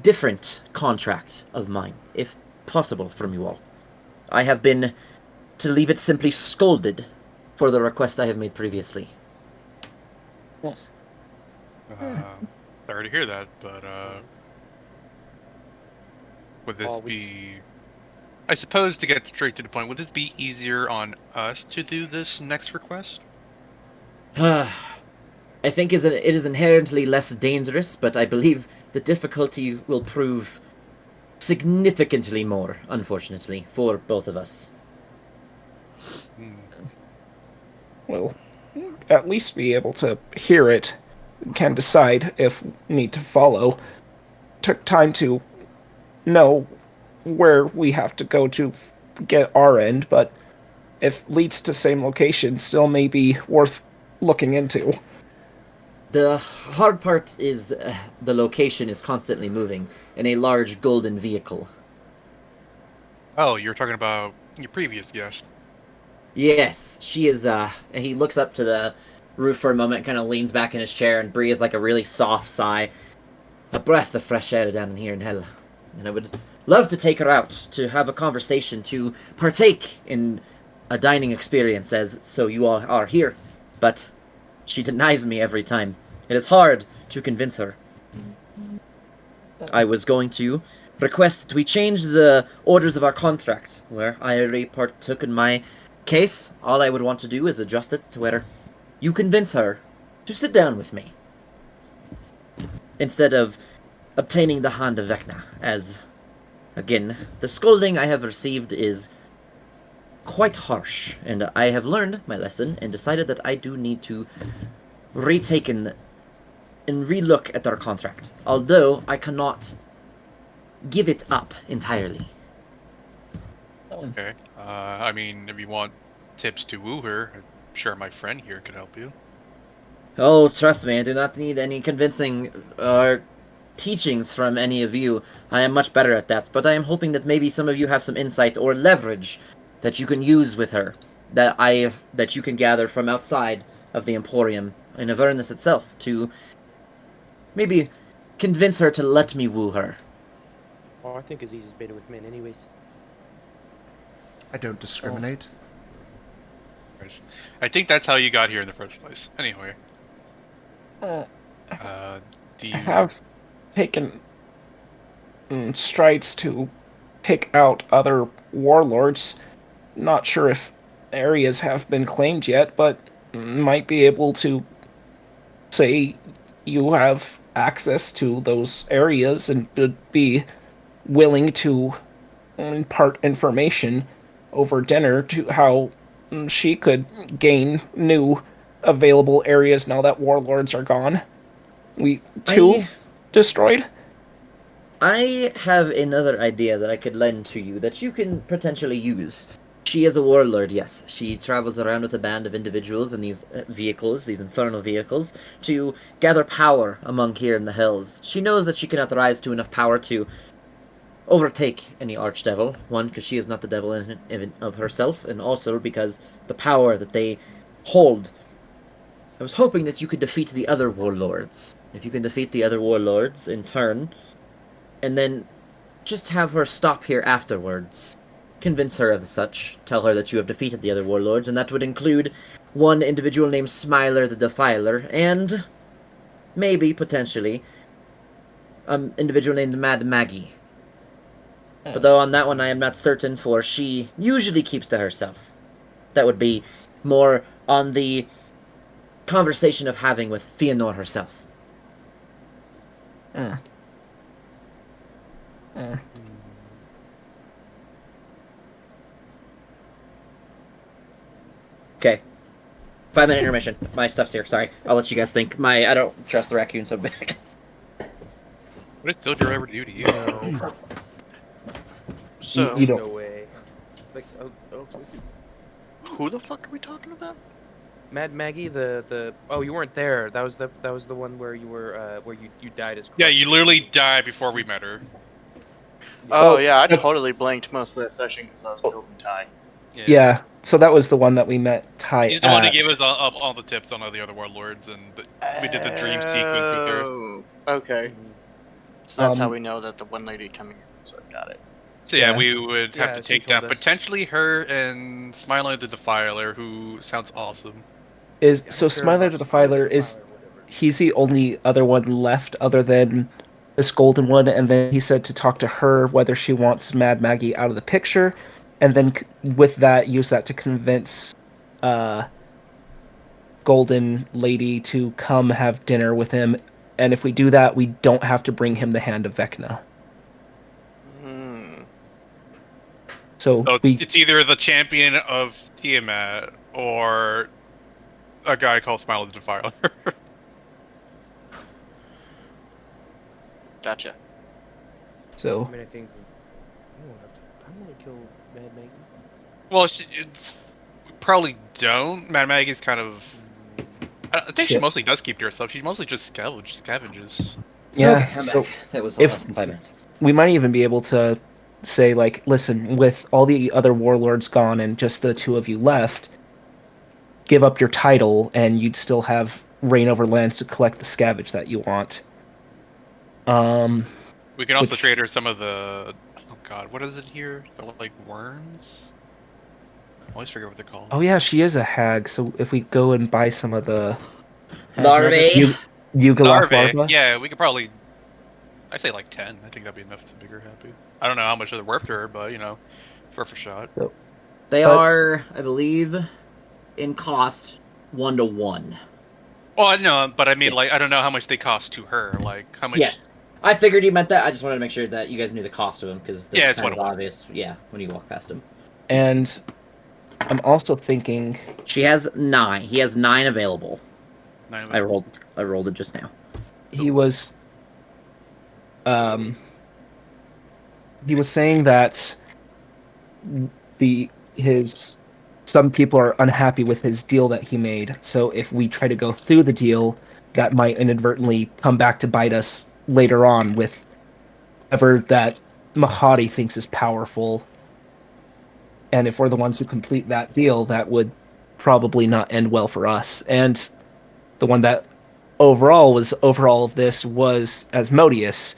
A: different contract of mine, if possible from you all. I have been, to leave it simply, scolded for the request I have made previously.
B: Sorry to hear that, but would this
E: Oh, we
B: be... I suppose, to get straight to the point, would this be easier on us to do this next request?
A: I think it is inherently less dangerous, but I believe the difficulty will prove significantly more, unfortunately, for both of us.
D: We'll at least be able to hear it, can decide if need to follow. Took time to know where we have to go to get our end, but if leads to same location, still may be worth looking into.
A: The hard part is the location is constantly moving in a large golden vehicle.
B: Oh, you're talking about your previous guest.
A: Yes, she is, and he looks up to the roof for a moment, kind of leans back in his chair, and breathes like a really soft sigh. A breath of fresh air down in here in hell. And I would love to take her out to have a conversation, to partake in a dining experience as so you all are here. But she denies me every time. It is hard to convince her. I was going to request that we change the orders of our contract, where I already partook in my case. All I would want to do is adjust it to where you convince her to sit down with me, instead of obtaining the hand of Vecna, as, again, the scolding I have received is quite harsh, and I have learned my lesson and decided that I do need to retake and relook at our contract, although I cannot give it up entirely.
B: Okay. I mean, if you want tips to woo her, I'm sure my friend here could help you.
A: Oh, trust me, I do not need any convincing teachings from any of you. I am much better at that, but I am hoping that maybe some of you have some insight or leverage that you can use with her, that you can gather from outside of the Emporium in Avernus itself, to maybe convince her to let me woo her.
E: Oh, I think Aziz is better with men anyways.
C: I don't discriminate.
B: I think that's how you got here in the first place. Anyway,
D: Uh,
B: do you...
D: I have taken strides to pick out other warlords. Not sure if areas have been claimed yet, but might be able to say you have access to those areas and would be willing to impart information over dinner to how she could gain new available areas now that warlords are gone. We destroyed.
A: I have another idea that I could lend to you that you can potentially use. She is a warlord, yes. She travels around with a band of individuals in these vehicles, these infernal vehicles, to gather power among here in the hills. She knows that she cannot rise to enough power to overtake any archdevil. One, because she is not the devil in of herself, and also because the power that they hold. I was hoping that you could defeat the other warlords. If you can defeat the other warlords in turn, and then just have her stop here afterwards. Convince her of such. Tell her that you have defeated the other warlords, and that would include one individual named Smiler the Defiler, and maybe, potentially, an individual named Mad Maggie. But though on that one I am not certain, for she usually keeps to herself. That would be more on the conversation of having with Fëanor herself. Okay. 5-minute intermission. My stuff's here. Sorry. I'll let you guys think. I don't trust the raccoon so big.
B: What did Soldier ever do to you?
F: So,
D: You don't.
E: No way. Like,
F: who the fuck are we talking about?
E: Mad Maggie, the oh, you weren't there. That was the one where you were where you died as.
B: Yeah,
E: Crux.
B: you literally died before we met her.
F: Oh
D: Well,
F: yeah, I
D: that's-
F: totally blanked most of that session because I was building Ty.
D: Yeah, so that was the one that we met Ty
B: He's the one who
D: at.
B: gave us all the tips on all the other warlords, and we did the dream sequence with her.
F: Oh, okay. So that's how
D: Um,
F: we know that the one lady coming in. So I got it.
B: So yeah,
D: Yeah.
B: we would have
E: Yeah,
B: to
E: she
B: take
E: told
B: down
E: us.
B: potentially her and Smiler the Defiler, who sounds awesome.
D: Is
E: Yeah,
D: so
E: sure,
D: Smiler the Defiler is he's the only other one left other than this golden one, and then he said to talk to her whether she wants Mad Maggie out of the picture, and then with that use that to convince Golden Lady to come have dinner with him, and if we do that, we don't have to bring him the Hand of Vecna.
F: Hmm.
D: So
B: So
D: we
B: it's either the champion of Tiamat or a guy called Smiler the Defiler.
F: Gotcha.
D: so
E: I mean, I think I don't want to kill Mad Maggie.
B: Well, we probably don't. Mad Maggie's kind of. I think she
D: Shit.
B: mostly does keep to herself. She mostly just scavenges.
D: yeah.
A: Okay, I'm
D: so
A: back. That was
D: if-
A: less than 5 minutes.
D: we might even be able to say like, listen, with all the other warlords gone and just the two of you left, give up your title and you'd still have reign over lands to collect the scavenge that you want.
B: We can also
D: Which-
B: trade her some of the. Oh god, what is it here? They're like worms? I always forget what they're called.
D: Oh yeah, she is a hag. So if we go and buy some of the
A: Larvae.
D: Yugoloth
B: Larvae.
D: larva,
B: Yeah, we could probably. I say like 10. I think that'd be enough to make her happy. I don't know how much they're worth to her, but you know, worth a shot.
A: They
D: But-
A: are, I believe, in cost 1-to-1.
B: Well, I know, but I mean,
A: Yeah.
B: like, I don't know how much they cost to her. Like, how much?
A: Yes. I figured you meant that. I just wanted to make sure that you guys knew the cost of them, because that's
B: Yeah, it's
A: kind of
B: 1-to-1.
A: obvious. Yeah, when you walk past them.
D: and I'm also thinking
A: She has 9. He has 9 available.
B: 9 of
A: I
B: them.
A: rolled it just now.
D: he was saying that some people are unhappy with his deal that he made. So if we try to go through the deal, that might inadvertently come back to bite us later on with whoever that Mahadi thinks is powerful. And if we're the ones who complete that deal, that would probably not end well for us. And the one that overall of this was Asmodeus,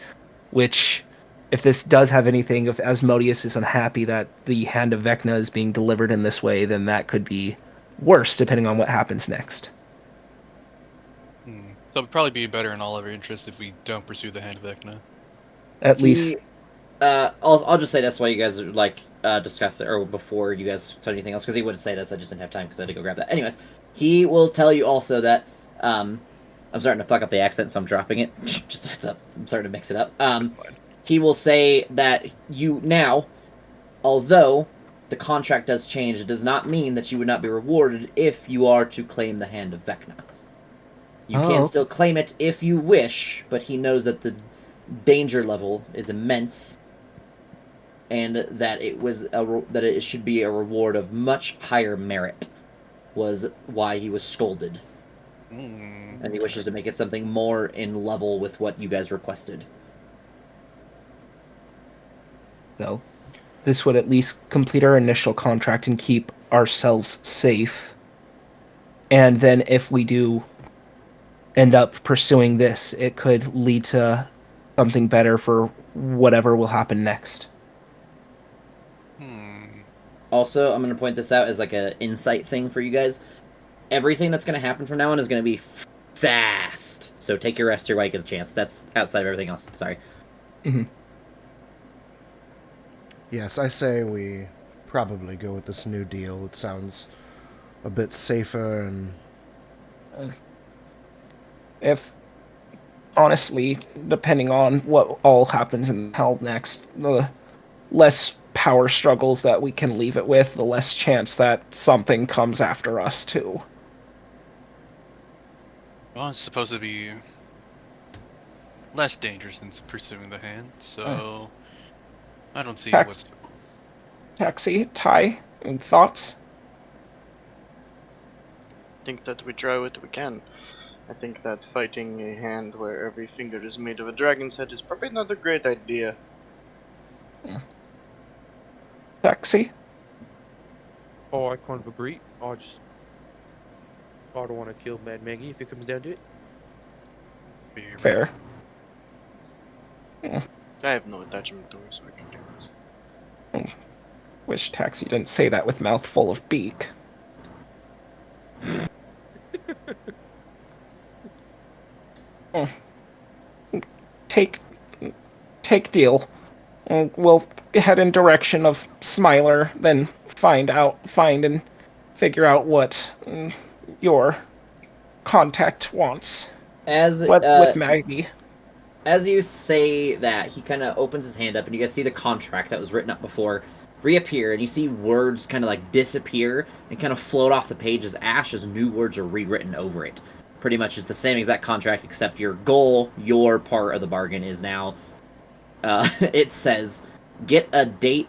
D: which, if this does have anything, if Asmodeus is unhappy that the Hand of Vecna is being delivered in this way, then that could be worse, depending on what happens next.
B: So it'd probably be better in all of our interests if we don't pursue the Hand of Vecna.
D: At least,
A: I'll just say this while you guys discuss it, or before you guys said anything else, because he would say this. I just didn't have time because I had to go grab that. Anyways, he will tell you also that I'm starting to fuck up the accent, so I'm dropping it. Just a heads up. I'm starting to mix it up. He will say that you now, although the contract does change, it does not mean that you would not be rewarded if you are to claim the Hand of Vecna. You can still claim it if you wish, but he knows that the danger level is immense, and that it should be a reward of much higher merit. Was why he was scolded, and he wishes to make it something more in level with what you guys requested.
D: so this would at least complete our initial contract and keep ourselves safe. And then if we do end up pursuing this, it could lead to something better for whatever will happen next.
A: Also, I'm going to point this out as like an insight thing for you guys. Everything that's going to happen from now on is going to be fast. So take your rest here while you get a chance. That's outside of everything else. Sorry.
C: Yes, I say we probably go with this new deal. It sounds a bit safer and
D: If, honestly, depending on what all happens in hell next, the less power struggles that we can leave it with, the less chance that something comes after us, too.
B: Well, it's supposed to be less dangerous than pursuing the hand, so I don't see what's.
D: Taxi, Ty, any thoughts?
F: Think that we try what we can. I think that fighting a hand where every finger is made of a dragon's head is probably not a great idea.
D: Taxi?
E: Oh, I kind of agree. I don't want to kill Mad Maggie if it comes down to it.
D: Fair.
F: I have no attachment to her, so I can do this.
D: Wish Taxi didn't say that with mouth full of beak. Take deal. We'll head in direction of Smiler, then find and figure out what your contact wants. With Maggie.
A: As you say that, he kind of opens his hand up, and you guys see the contract that was written up before reappear, and you see words kind of like disappear and kind of float off the page as new words are rewritten over it. Pretty much it's the same exact contract, except your goal, your part of the bargain is now, it says, get a date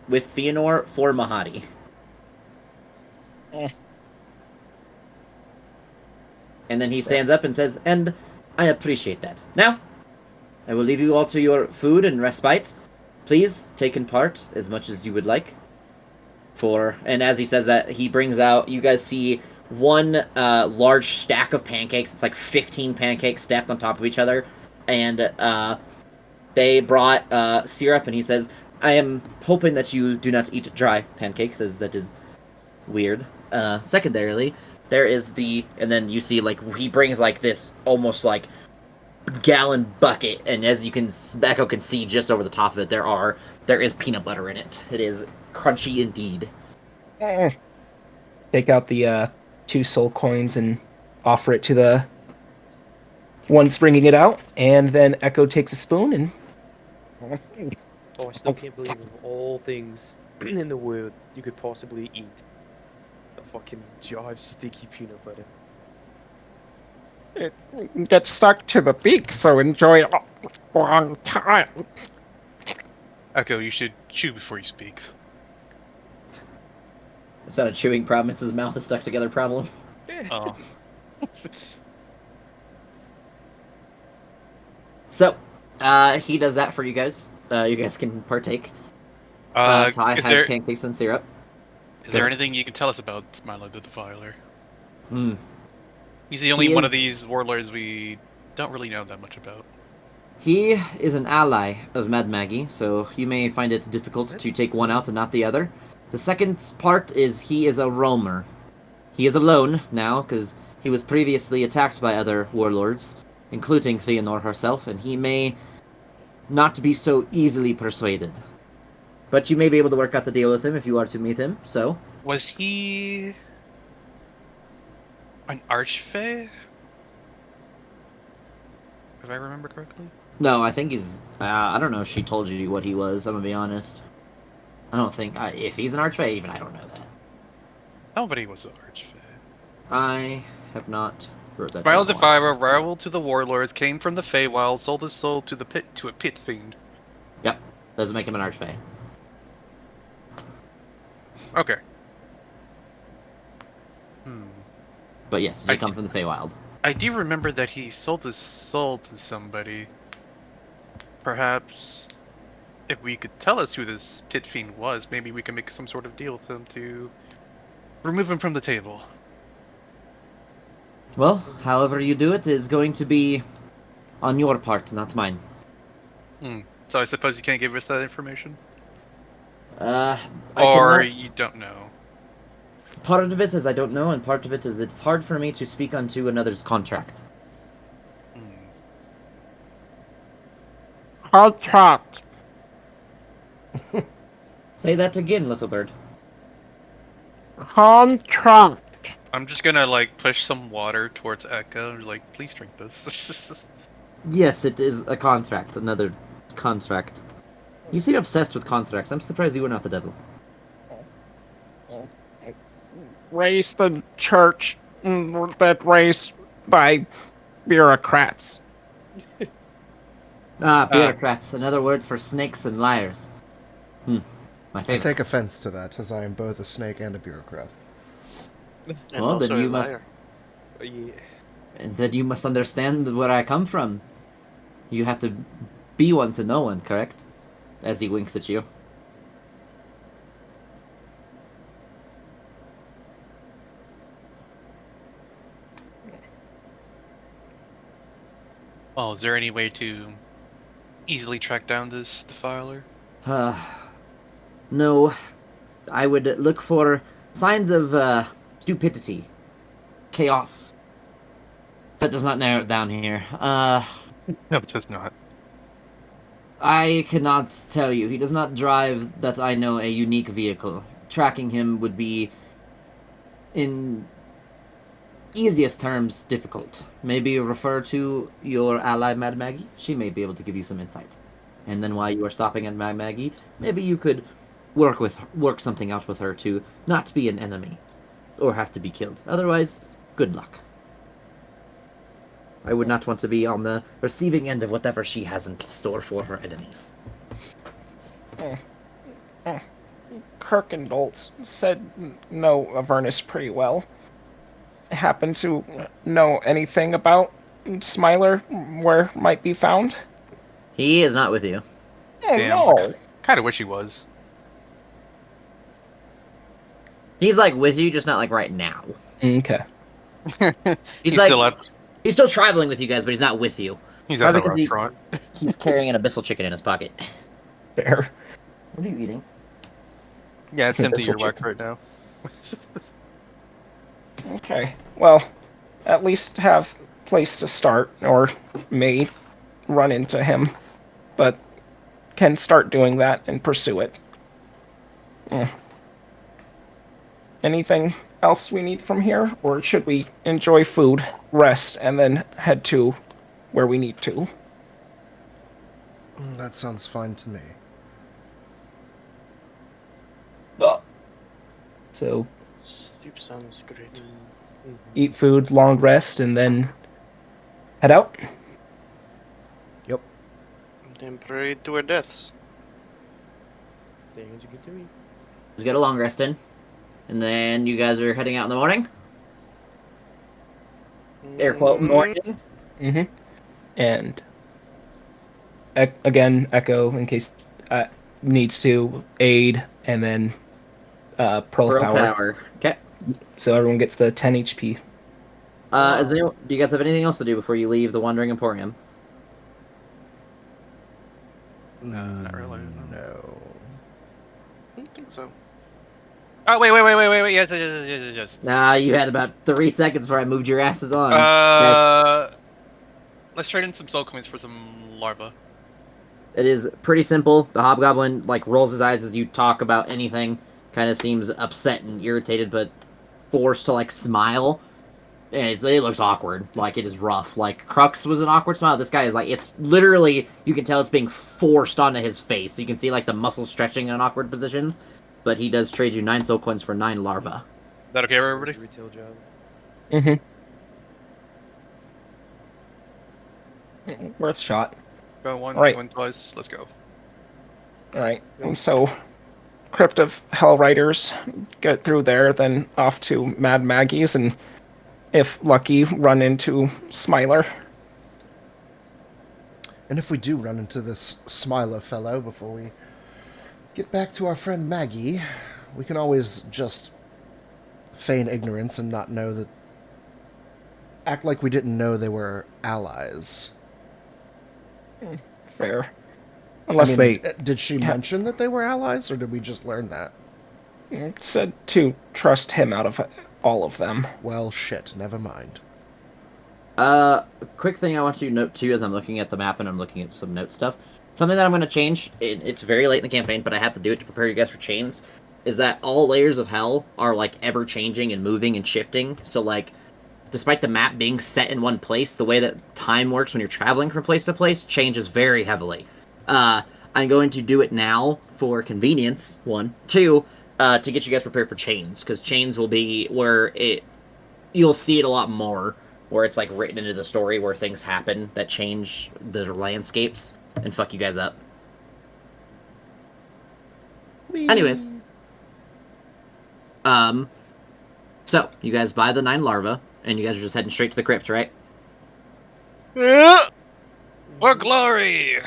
A: with Fëanor for Mahadi. And then he stands up and says, and I appreciate that. Now, I will leave you all to your food and respite. Please take in part as much as you would like. And as he says that, he brings out, you guys see one large stack of pancakes. It's like 15 pancakes stacked on top of each other. And they brought syrup, and he says, I am hoping that you do not eat dry pancakes, as that is weird. Secondarily, there is and then you see, like, he brings, like, this almost, like, gallon bucket, and as you can, Echo can see just over the top of it, there is peanut butter in it. It is crunchy indeed.
D: Take out the 2 soul coins and offer it to the one's bringing it out, and then Echo takes a spoon and...
E: Oh, I still can't believe of all things in the world you could possibly eat a fucking jar of sticky peanut butter.
D: It gets stuck to the beak, so enjoy it a long time.
B: Echo, you should chew before you speak.
A: It's not a chewing problem, it's his mouth is stuck together problem.
B: Oh.
A: So, he does that for you guys. You guys can partake. Ty has pancakes and syrup.
B: Is there anything you can tell us about Smiler the Defiler?
A: Hmm.
B: He's the only one of these warlords we don't really know that much about.
A: He is an ally of Mad Maggie, so you may find it difficult to take one out and not the other. The second part is he is a roamer. He is alone now, because he was previously attacked by other warlords, including Fëanor herself, and he may not be so easily persuaded. But you may be able to work out the deal with him if you are to meet him, so...
B: Was he... an archfey? If I remember correctly?
A: No, I think he's... I don't know if she told you what he was, I'm gonna be honest. I don't think... if he's an archfey, even I don't know that.
B: Nobody was an archfey.
A: I have not wrote that
B: Smile
A: down.
B: Defiler, rival to the warlords, came from the Feywild, sold his soul to a pit fiend.
A: Yep, doesn't make him an archfey.
B: Okay.
A: But yes, he come from the Feywild.
B: I do remember that he sold his soul to somebody. Perhaps, if we could tell us who this pit fiend was, maybe we can make some sort of deal with him to remove him from the table.
A: Well, however you do it is going to be on your part, not mine.
B: So I suppose you can't give us that information?
A: Or
B: you don't know?
A: Part of it is I don't know, and part of it is it's hard for me to speak onto another's contract.
D: Contract.
A: Say that again, little bird.
D: Contract.
B: I'm just gonna like push some water towards Echo and be like, please drink this.
A: Yes, it is a contract. Another contract. You seem obsessed with contracts. I'm surprised you were not the devil.
D: Raised the church that raised by bureaucrats.
A: Bureaucrats. Another word for snakes and liars. My
C: I
A: favorite.
C: take offense to that, as I am both a snake and a bureaucrat.
F: And
A: Well, then
F: also
A: you
F: a
A: must-
F: liar.
E: Yeah.
A: And then you must understand where I come from. You have to be one to know one, correct? As he winks at you.
B: Oh, is there any way to easily track down this defiler?
A: No. I would look for signs of stupidity. Chaos. That does not narrow it down here.
B: No, it does not.
A: I cannot tell you. He does not drive, that I know, a unique vehicle. Tracking him would be, in easiest terms, difficult. Maybe refer to your ally, Mad Maggie. She may be able to give you some insight. And then while you are stopping at Mad Maggie, maybe you could work something out with her to not be an enemy. Or have to be killed. Otherwise, good luck. I would not want to be on the receiving end of whatever she has in store for her enemies.
D: Kirkendall said know Avernus pretty well. Happen to know anything about Smiler, where might be found?
A: He is not with you.
D: Oh
B: Damn.
D: no!
B: Kind of wish he was.
A: He's like with you, just not like right now.
D: Okay.
B: He's
A: like,
B: still at
A: He's still traveling with you guys, but he's not with you.
B: he's at the
A: Probably 'cause he-
B: restaurant.
A: He's carrying an abyssal chicken in his pocket.
D: Fair.
A: What are you eating?
B: Yeah, it's
D: Yeah,
B: empty
D: that's
B: your
D: what
B: whack right now.
D: Okay. Well, at least have place to start, or may run into him, but can start doing that and pursue it. Anything else we need from here, or should we enjoy food, rest, and then head to where we need to?
C: That sounds fine to me.
D: So,
F: Sleep sounds great.
D: eat food, long rest, and then head out?
C: Yep.
F: Then pray to our deaths.
E: Sounds good to me.
A: Just get a long rest in. And then you guys are heading out in the morning. Air quote, morning.
D: Mm-hmm. And again, Echo, in case needs to aid, and then Pearl of Power.
A: Okay.
D: So everyone gets the 10 HP.
A: Do you guys have anything else to do before you leave the Wandering Emporium?
B: Not really.
C: No.
F: I don't think so.
B: Oh wait! Yes.
A: Nah, you had about 3 seconds before I moved your asses on.
B: Let's trade in some soul coins for some larva.
A: It is pretty simple. The Hobgoblin like rolls his eyes as you talk about anything. Kind of seems upset and irritated, but forced to like smile. And it looks awkward. Like it is rough. Like Crux was an awkward smile. This guy is like, it's literally, you can tell it's being forced onto his face. You can see like the muscles stretching in awkward positions. But he does trade you 9 soul coins for 9 larva.
B: Is that okay, everybody?
E: Retail job.
D: Mm-hmm. Worth shot.
B: Go once,
D: Right.
B: going twice. Let's go.
D: Alright, so Crypt of Hellriders, get through there, then off to Mad Maggie's, and if lucky, run into Smiler.
C: And if we do run into this Smiler fellow before we get back to our friend Maggie, we can always just feign ignorance and not know that... Act like we didn't know they were allies.
D: Fair. Unless
C: Did she mention that they were allies, or did we just learn that?
D: they said to trust him out of all of them.
C: Well, shit, never mind.
A: Quick thing I want you to note too, as I'm looking at the map and I'm looking at some note stuff. Something that I'm going to change. It's very late in the campaign, but I have to do it to prepare you guys for chains. is that all layers of hell are like ever changing and moving and shifting. So like, despite the map being set in one place, the way that time works when you're traveling from place to place changes very heavily. I'm going to do it now for convenience, one. Two, to get you guys prepared for chains, because chains will be where you'll see it a lot more, where it's like written into the story where things happen that change the landscapes and fuck you guys up. Anyways. So, you guys buy the 9 larvae, and you guys are just heading straight to the crypt, right?
B: Yeah! For glory!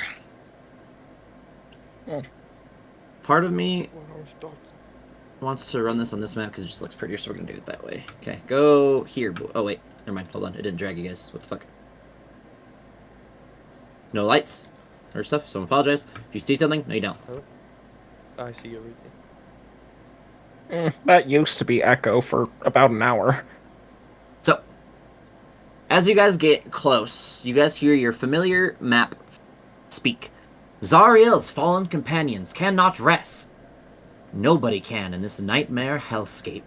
A: Part of me wants to run this on this map because it just looks prettier, so we're gonna do it that way. Okay, go here. Oh, wait. Never mind. Hold on. It didn't drag you guys. What the fuck? No lights or stuff, so I apologize. If you see something, no, you don't.
E: I see everything.
D: That used to be Echo for about an hour.
A: So, as you guys get close, you guys hear your familiar map speak. Zariel's fallen companions cannot rest. Nobody can in this nightmare hellscape.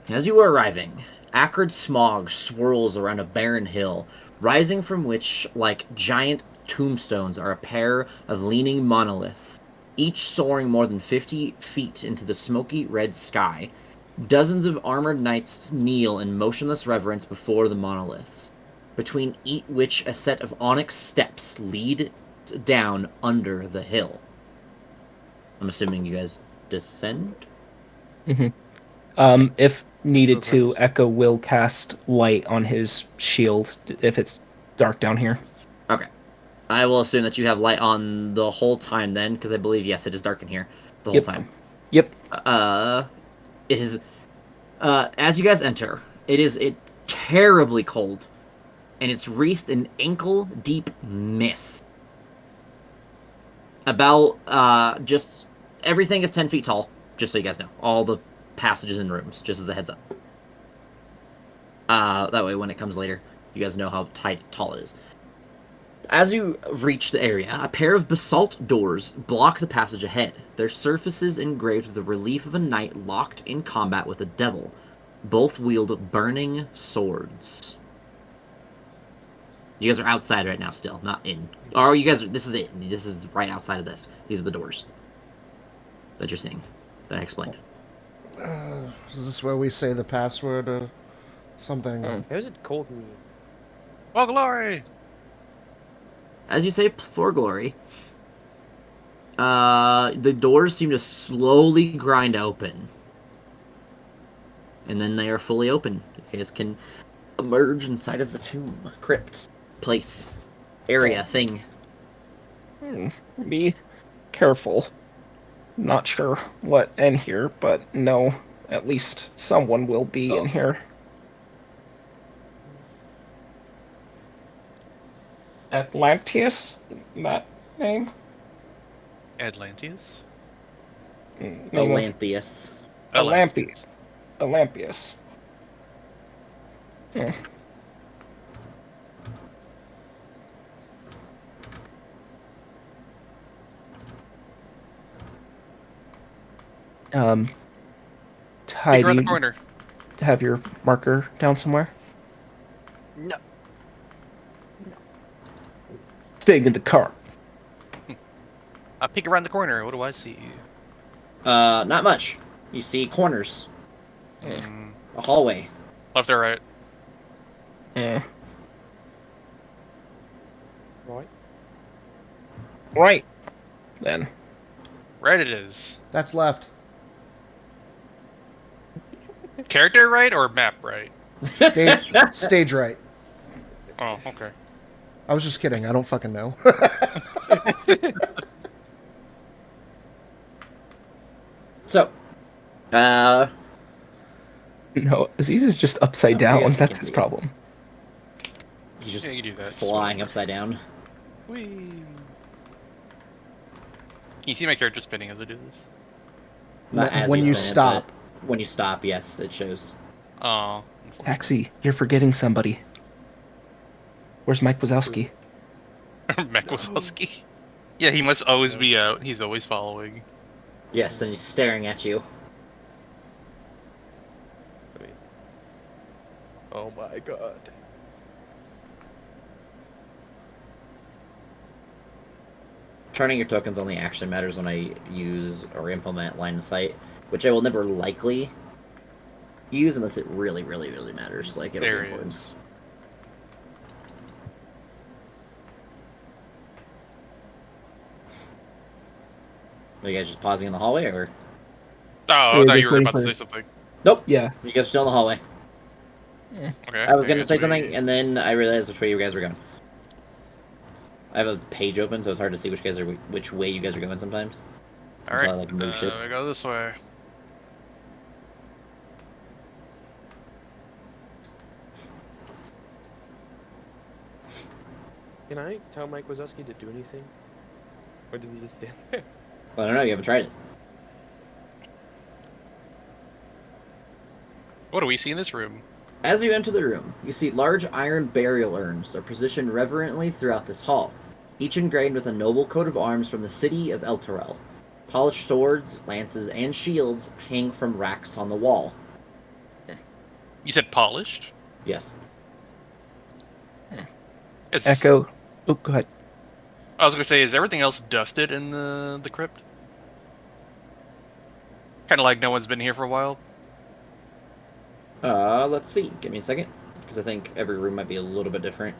A: As you are arriving, acrid smog swirls around a barren hill, rising from which, like giant tombstones, are a pair of leaning monoliths, each soaring more than 50 feet into the smoky red sky. Dozens of armored knights kneel in motionless reverence before the monoliths, between which a set of onyx steps lead down under the hill. I'm assuming you guys descend?
D: If needed to, Echo will cast light on his shield if it's dark down here.
A: Okay. I will assume that you have light on the whole time then, because I believe, yes, it is dark in here the whole time.
D: Yep.
A: It is, as you guys enter, it is terribly cold, and it's wreathed in ankle-deep mist. About, just, everything is 10 feet tall, just so you guys know. All the passages and rooms, just as a heads up. That way, when it comes later, you guys know how tall it is. As you reach the area, a pair of basalt doors block the passage ahead, their surfaces engraved with the relief of a knight locked in combat with a devil. Both wield burning swords. You guys are outside right now still, not in. Or you guys are, this is it. This is right outside of this. These are the doors that you're seeing, that I explained.
C: Is this where we say the password or something?
E: How's it called me?
B: For glory!
A: As you say, for glory, the doors seem to slowly grind open. And then they are fully open. You guys can emerge inside of the tomb, crypt, place, area, thing.
D: Be careful. Not sure what in here, but no, at least someone will be in here. Atlanteus? That name?
B: Atlanteus?
A: Atlantheus.
D: Atlanteus. Hmm. Ty,
B: Peek around
D: do
B: the
D: you
B: corner.
D: have your marker down somewhere?
F: No.
D: Staying in the car.
B: I peek around the corner. What do I see?
A: Not much. You see corners. A hallway.
B: Left or right?
D: Yeah.
E: Right?
D: Right. Then.
B: Right it is.
C: That's left.
B: Character right or map right?
C: Stage right.
B: Oh, okay.
C: I was just kidding. I don't fucking know.
A: So,
D: No, Aziz is just upside
A: Oh,
D: down.
A: yeah,
D: That's
A: can't
D: his
A: see it.
D: problem.
A: he's just
B: Yeah, you can do that.
A: flying upside down.
B: Whee. Can you see my character spinning as I do this?
A: Not as
C: When
A: you
C: you
A: spin it,
C: stop.
A: but when you stop, yes, it shows.
B: Oh.
D: Taxi, you're forgetting somebody. Where's Mike Wazowski?
B: Mac Wazowski. Yeah, he must always be out. He's always following.
A: Yes, and he's staring at you.
E: Wait. Oh my god.
A: Turning your tokens only actually matters when I use or implement line of sight, which I will never likely use unless it really, really, really matters. Like, it'll
B: There
A: be
B: he
A: important.
B: is.
A: Are you guys just pausing in the hallway, or?
B: Oh, I
D: Yeah,
B: thought you
D: just
B: were
D: waiting
B: about to
D: for-
B: say something.
A: Nope.
D: Yeah.
A: You guys are still in the hallway.
B: Okay.
A: I was
B: I
A: gonna
B: guess
A: say
B: we-
A: something, and then I realized which way you guys were going. I have a page open, so it's hard to see which way you guys are going sometimes.
B: All
A: until
B: right.
A: I, like, move shit.
B: We go this way.
E: Can I tell Mike Wazowski to do anything? Or did he just stand there?
A: Well, I don't know. You haven't tried it.
B: What do we see in this room?
A: As you enter the room, you see large iron burial urns are positioned reverently throughout this hall, each engraved with a noble coat of arms from the city of Elturel. Polished swords, lances, and shields hang from racks on the wall.
B: You said polished?
A: Yes.
B: Is,
D: Echo. Oh, go ahead.
B: I was gonna say, is everything else dusted in the crypt? Kind of like no one's been here for a while.
A: Let's see. Give me a second, because I think every room might be a little bit different.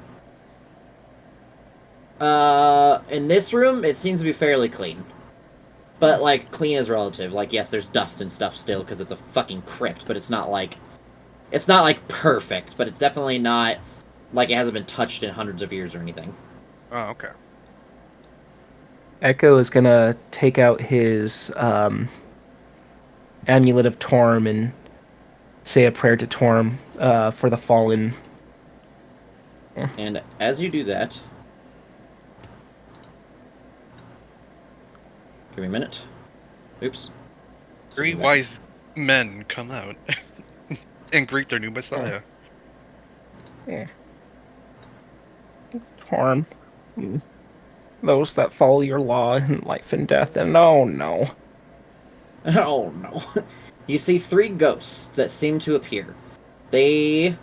A: In this room, it seems to be fairly clean. But, like, clean is relative. Like, yes, there's dust and stuff still, because it's a fucking crypt, but it's not like... It's not, like, perfect, but it's definitely not like it hasn't been touched in hundreds of years or anything.
B: Oh, okay.
D: Echo is gonna take out his amulet of Torm and say a prayer to Torm for the fallen.
A: And as you do that... Give me a minute. Oops.
B: Three wise men come out and greet their new messiah.
D: Torm. Those that follow your law in life and death, and oh no.
A: Oh no. You see three ghosts that seem to appear. They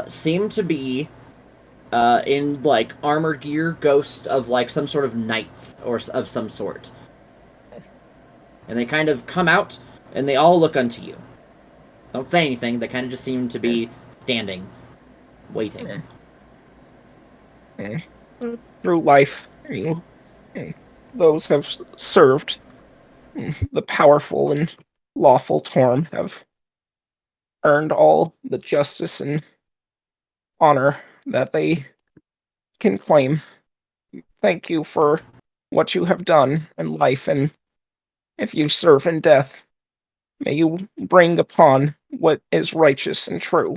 A: seem to be in like armored gear, ghosts of like some sort of knights or of some sort. And they kind of come out and they all look unto you. Don't say anything, they kind of just seem to be standing, waiting.
D: Through life, those have served the powerful and lawful Torm have earned all the justice and honor that they can claim. Thank you for what you have done in life, and if you serve in death, may you bring upon what is righteous and true.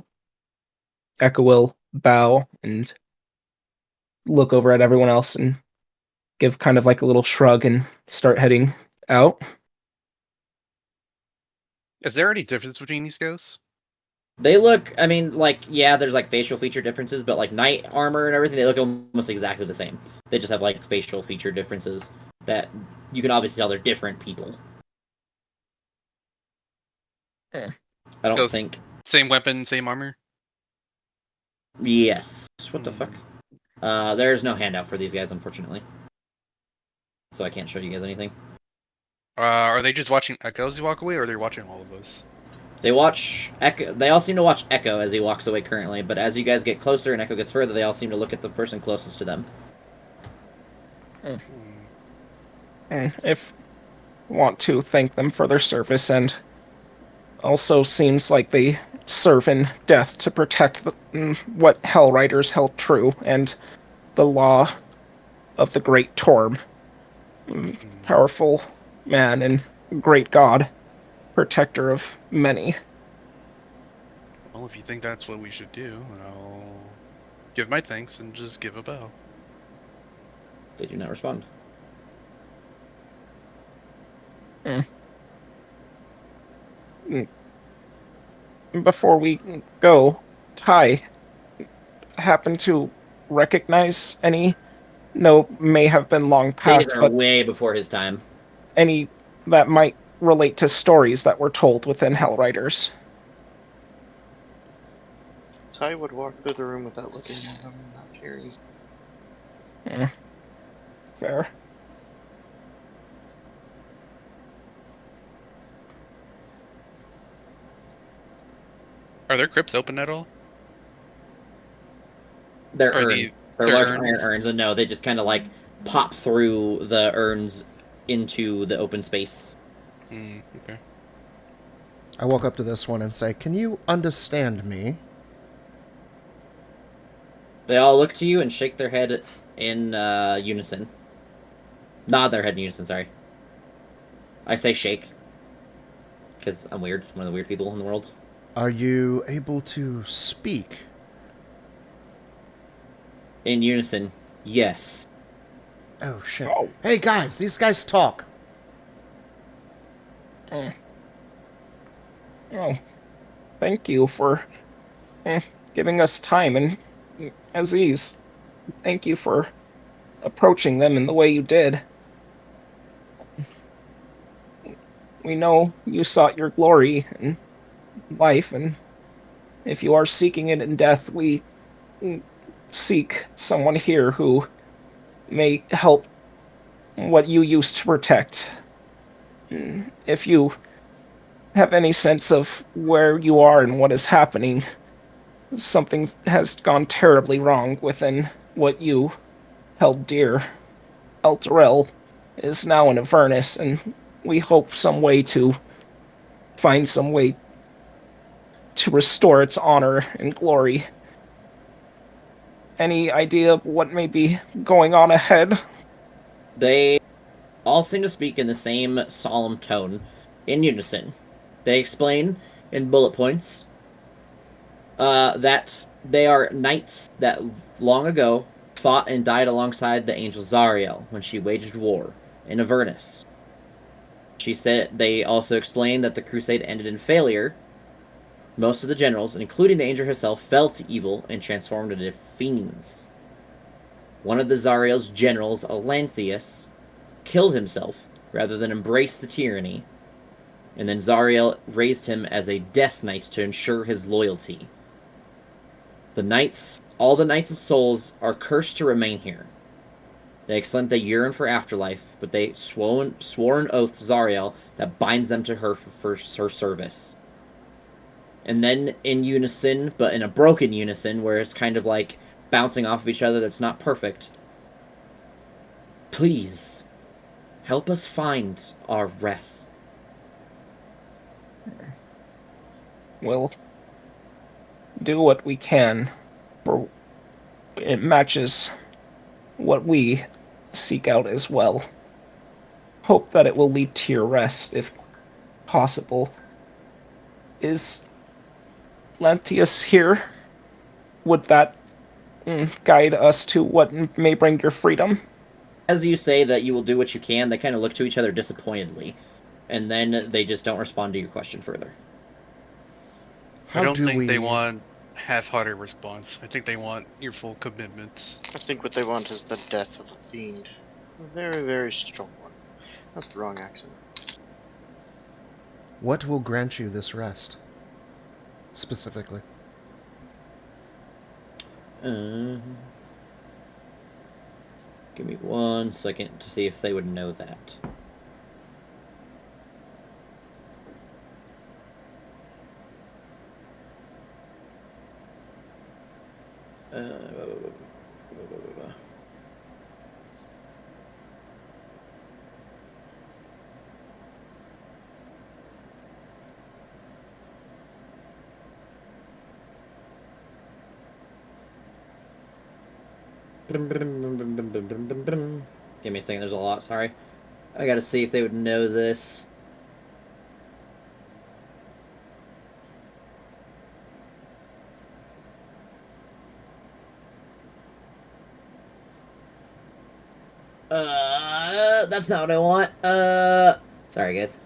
D: Echo will bow and look over at everyone else and give kind of like a little shrug and start heading out.
B: Is there any difference between these ghosts?
A: They look, I mean, like, yeah, there's like facial feature differences, but like knight armor and everything, they look almost exactly the same. They just have like facial feature differences that you can obviously tell they're different people.
D: Eh.
A: I don't
B: Those-
A: think.
B: Same weapon, same armor?
A: Yes. What the fuck? There's no handout for these guys, unfortunately. So I can't show you guys anything.
B: Are they just watching Echo as you walk away, or are they watching all of us?
A: They watch Echo. They all seem to watch Echo as he walks away currently, but as you guys get closer and Echo gets further, they all seem to look at the person closest to them.
D: If want to thank them for their service, and also seems like they serve in death to protect what Hellriders held true and the law of the great Torm. Powerful man and great god, protector of many.
B: Well, if you think that's what we should do, I'll give my thanks and just give a bow.
A: They do not respond.
D: Before we go, Ty, happen to recognize any know may have been long
A: These
D: past,
A: are
D: but
A: way before his time.
D: any that might relate to stories that were told within Hellriders.
F: Ty would walk through the room without looking at him, not caring.
D: Fair.
B: Are their crypts open at all?
A: They're
B: Are
A: urns. They're
B: they're
A: large
B: urns?
A: iron urns, and no, they just kind of like pop through the urns into the open space.
B: Okay.
C: I walk up to this one and say, "Can you understand me?"
A: They all look to you and shake their head in unison. Nod their head in unison, sorry. I say shake. Because I'm weird. One of the weird people in the world.
C: Are you able to speak?
A: In unison, yes.
C: Oh, shit.
D: Oh.
C: Hey, guys, these guys talk.
D: Oh, thank you for giving us time, and Aziz, thank you for approaching them in the way you did. We know you sought your glory in life, and if you are seeking it in death, we seek someone here who may help what you used to protect. If you have any sense of where you are and what is happening, something has gone terribly wrong within what you held dear. Elturel is now in Avernus, and we hope find some way to restore its honor and glory. Any idea of what may be going on ahead?
A: They all seem to speak in the same solemn tone, in unison. They explain, in bullet points, that they are knights that long ago fought and died alongside the angel Zariel when she waged war in Avernus. She said they also explained that the crusade ended in failure. Most of the generals, including the angel herself, fell to evil and transformed into fiends. One of the Zariel's generals, Alanthius, killed himself rather than embrace the tyranny, and then Zariel raised him as a death knight to ensure his loyalty. All the knights of souls are cursed to remain here. They explain they yearn for afterlife, but they swore an oath to Zariel that binds them to her for her service. And then in unison, but in a broken unison, where it's kind of like bouncing off of each other that's not perfect. Please, help us find our rest.
D: We'll do what we can, for it matches what we seek out as well. Hope that it will lead to your rest, if possible. Is Lantius here? Would that guide us to what may bring your freedom?
A: As you say that you will do what you can, they kind of look to each other disappointedly, and then they just don't respond to your question further.
B: I don't think they want half-hearted response. I think they want your full commitment.
F: I think what they want is the death of a fiend. A very, very strong one. That's the wrong accent.
C: What will grant you this rest? Specifically.
A: Give me 1 second to see if they would know that. Give me a second, there's a lot, sorry. I gotta see if they would know this. That's not what I want. Sorry guys.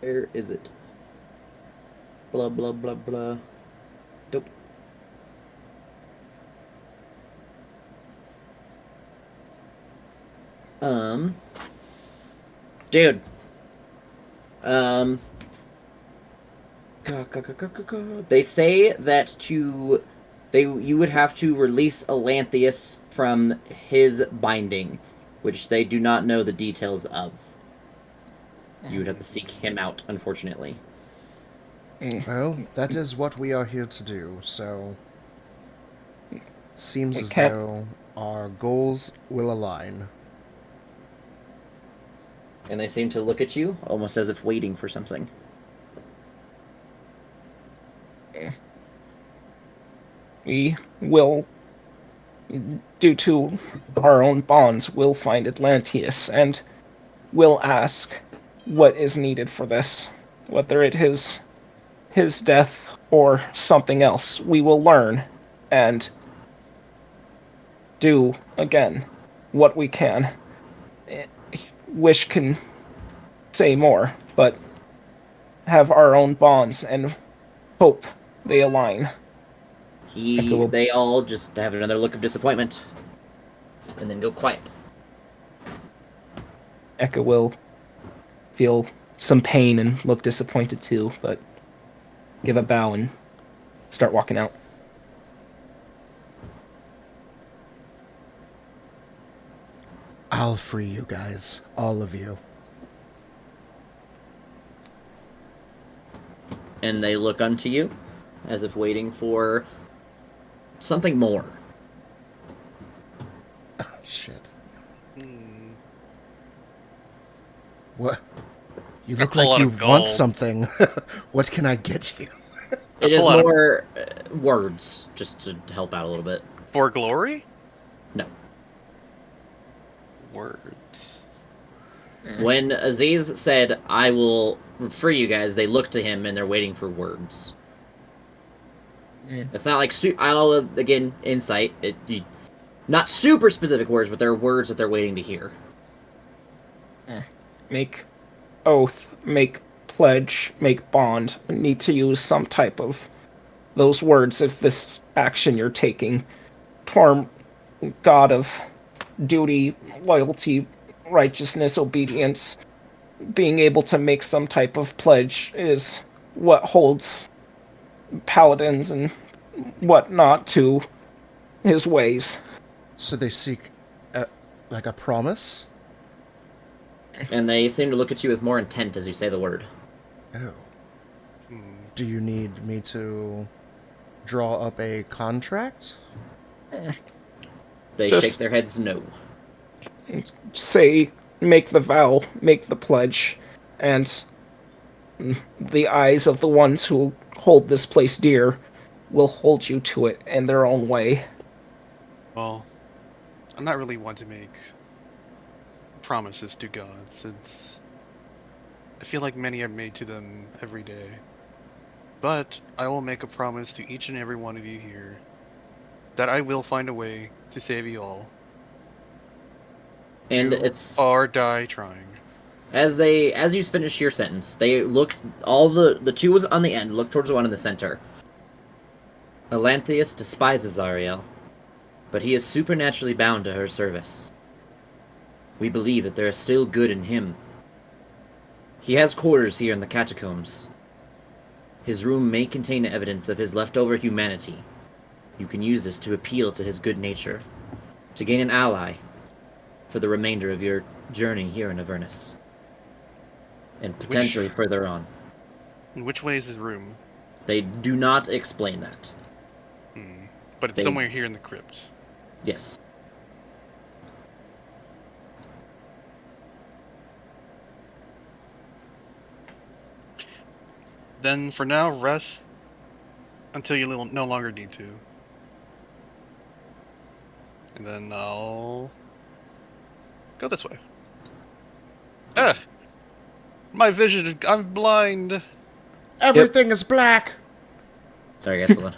A: Where is it? Blah, blah, blah, blah. Nope. Dude. They say that you would have to release Elanthius from his binding, which they do not know the details of. You would have to seek him out, unfortunately.
C: Well, that is what we are here to do, so... It seems as
D: Can't-
C: though our goals will align.
A: And they seem to look at you, almost as if waiting for something.
D: We will, due to our own bonds, will find Atlanteus, and will ask what is needed for this. Whether it is his death or something else, we will learn and do, again, what we can. Wish can say more, but have our own bonds and hope they align.
A: They all just have another look of disappointment, and then go quiet.
D: Eka will feel some pain and look disappointed too, but give a bow and start walking out.
C: I'll free you guys, all of you.
A: And they look unto you, as if waiting for something more.
C: Oh, shit.
B: Hmm.
C: What? You
B: I
C: look
B: pull
C: like
B: out
C: you
B: a
C: want
B: gold.
C: something. What can I get you?
A: It is
B: pull out a-
A: more words, just to help out a little bit.
B: For glory?
A: No.
B: Words.
A: When Aziz said, I will free you guys, they look to him and they're waiting for words. It's not like, I'll, again, insight. Not super specific words, but they're words that they're waiting to hear.
D: Make oath, make pledge, make bond. Need to use some type of those words if this action you're taking. Torm, god of duty, loyalty, righteousness, obedience, being able to make some type of pledge is what holds paladins and whatnot to his ways.
C: So they seek, like a promise?
A: And they seem to look at you with more intent as you say the word.
C: Oh.
B: Hmm.
C: Do you need me to draw up a contract?
A: They
D: Just-
A: shake their heads no.
D: Say, make the vow, make the pledge, and the eyes of the ones who hold this place dear will hold you to it in their own way.
B: Well, I'm not really one to make promises to God, since I feel like many are made to them every day. But I will make a promise to each and every one of you here that I will find a way to save you all.
A: And
B: You
A: it's
B: or die trying.
A: as you finish your sentence, they look, all the two was on the end, look towards the one in the center. Elanthius despises Ariel, but he is supernaturally bound to her service. We believe that there is still good in him. He has quarters here in the catacombs. His room may contain evidence of his leftover humanity. You can use this to appeal to his good nature, to gain an ally for the remainder of your journey here in Avernus, and potentially further on.
B: In which way is his room?
A: They do not explain that.
B: But it's
A: They-
B: somewhere here in the crypt.
A: Yes.
B: Then for now, rest until you no longer need to. And then I'll go this way. Ah! My vision, I'm blind!
C: Everything is black!
A: Sorry, guys, hold on.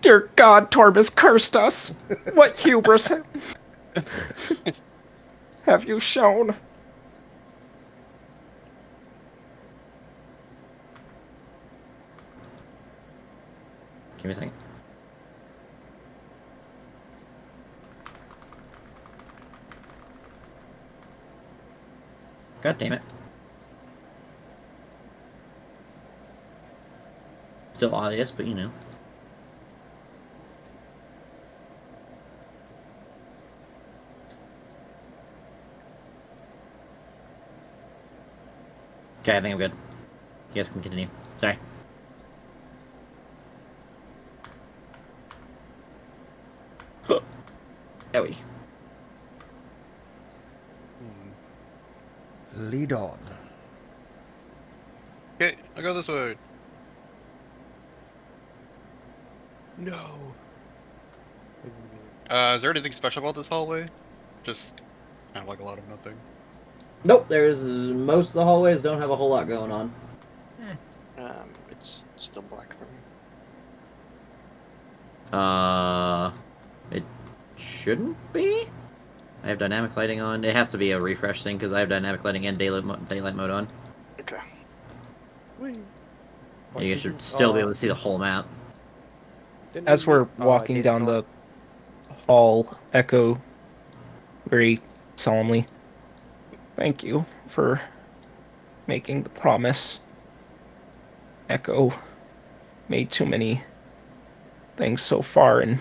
D: Dear God, Torm has cursed us. What hubris have you shown?
A: Give me a second. God damn it. Still obvious, but you know. Okay, I think I'm good. You guys can continue. Sorry. Owie.
C: Lead on.
B: Okay, I'll go this way.
E: No.
B: Is there anything special about this hallway? Just kind of like a lot of nothing.
A: Nope, there's most of the hallways don't have a whole lot going on.
F: It's still black for me.
A: It shouldn't be. I have dynamic lighting on. It has to be a refresh thing because I have dynamic lighting and daylight mode on.
F: Okay.
A: And you should still be able to see the whole map.
D: As we're walking down the hall, Echo very solemnly, thank you for making the promise. Echo made too many things so far and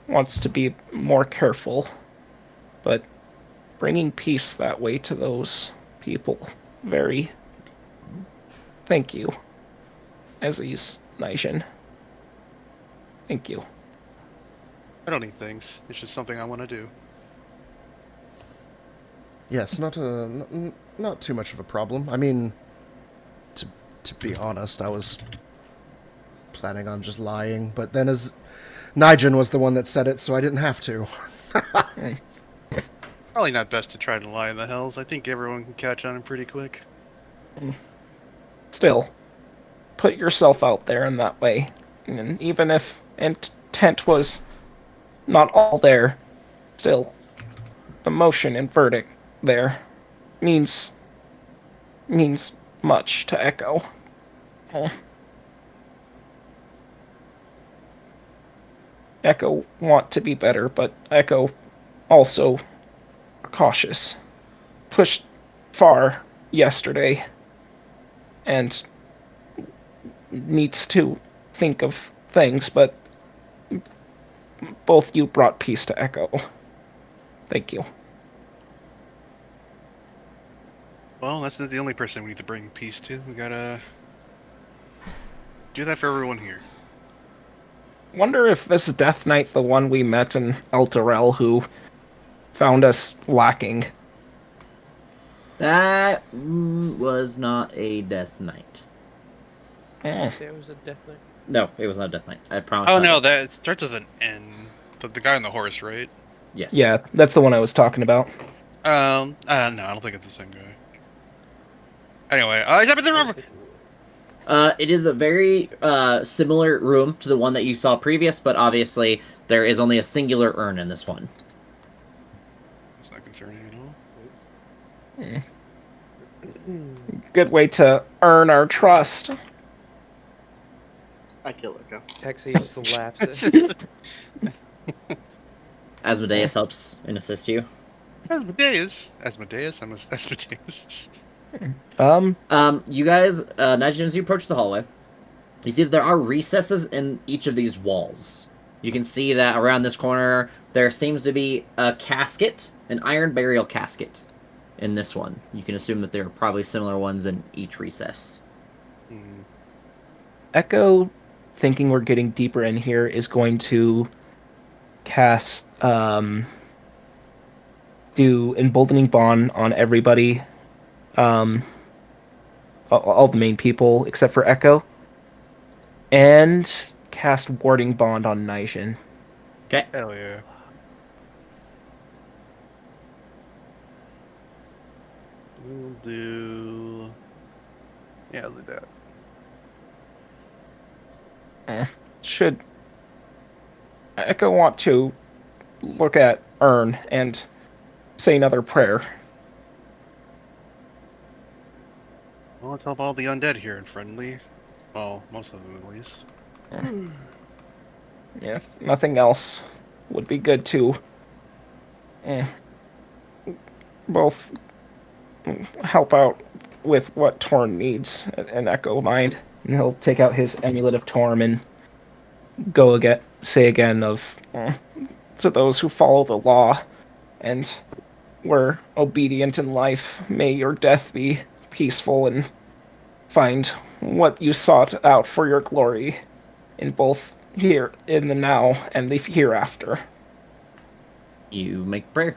D: wants to be more careful, but bringing peace that way to those people, very thank you, Aziz Nijin. Thank you.
B: I don't need things. It's just something I want to do.
C: Yes, not too much of a problem. I mean, to be honest, I was planning on just lying, but then as Nigel was the one that said it, so I didn't have to.
B: Probably not best to try to lie in the hells. I think everyone can catch on pretty quick.
D: Still, put yourself out there in that way. And even if intent was not all there, still, emotion and verdict there means much to Echo. Echo want to be better, but Echo also cautious. Pushed far yesterday and needs to think of things, but both you brought peace to Echo. Thank you.
B: Well, that's not the only person we need to bring peace to. We gotta do that for everyone here.
D: Wonder if this Death Knight the one we met in El Dorel who found us lacking.
A: That was not a Death Knight.
D: Eh.
E: There was a death knight.
A: No, it was not a Death Knight. I promise.
B: Oh no, that starts with an N. The guy on the horse, right?
A: Yes.
D: Yeah, that's the one I was talking about.
B: No, I don't think it's the same guy. Anyway, he's up in the room.
A: It is a very similar room to the one that you saw previous, but obviously there is only a singular urn in this one.
B: It's not concerning at all.
D: Good way to earn our trust.
F: I kill it, go.
E: Taxi slaps it.
A: Asmodeus helps and assists you.
B: Asmodeus.
A: You guys, Nigel, as you approach the hallway, you see that there are recesses in each of these walls. You can see that around this corner, there seems to be a casket, an iron burial casket in this one. You can assume that there are probably similar ones in each recess.
D: Echo, thinking we're getting deeper in here, is going to cast do Emboldening Bond on everybody, all the main people except for Echo, and cast Warding Bond on Nijin.
A: Okay.
B: Hell yeah. We'll do... Yeah, I'll do that.
D: Should Echo want to look at Urn and say another prayer?
B: Well, let's help all the undead here and friendly. Well, most of them at least.
D: Yeah, if nothing else, would be good to both help out with what Torm needs, and Echo mind. And he'll take out his amulet of Torm and say again of to those who follow the law and were obedient in life, may your death be peaceful and find what you sought out for your glory in both here in the now and the hereafter.
A: You make prayer.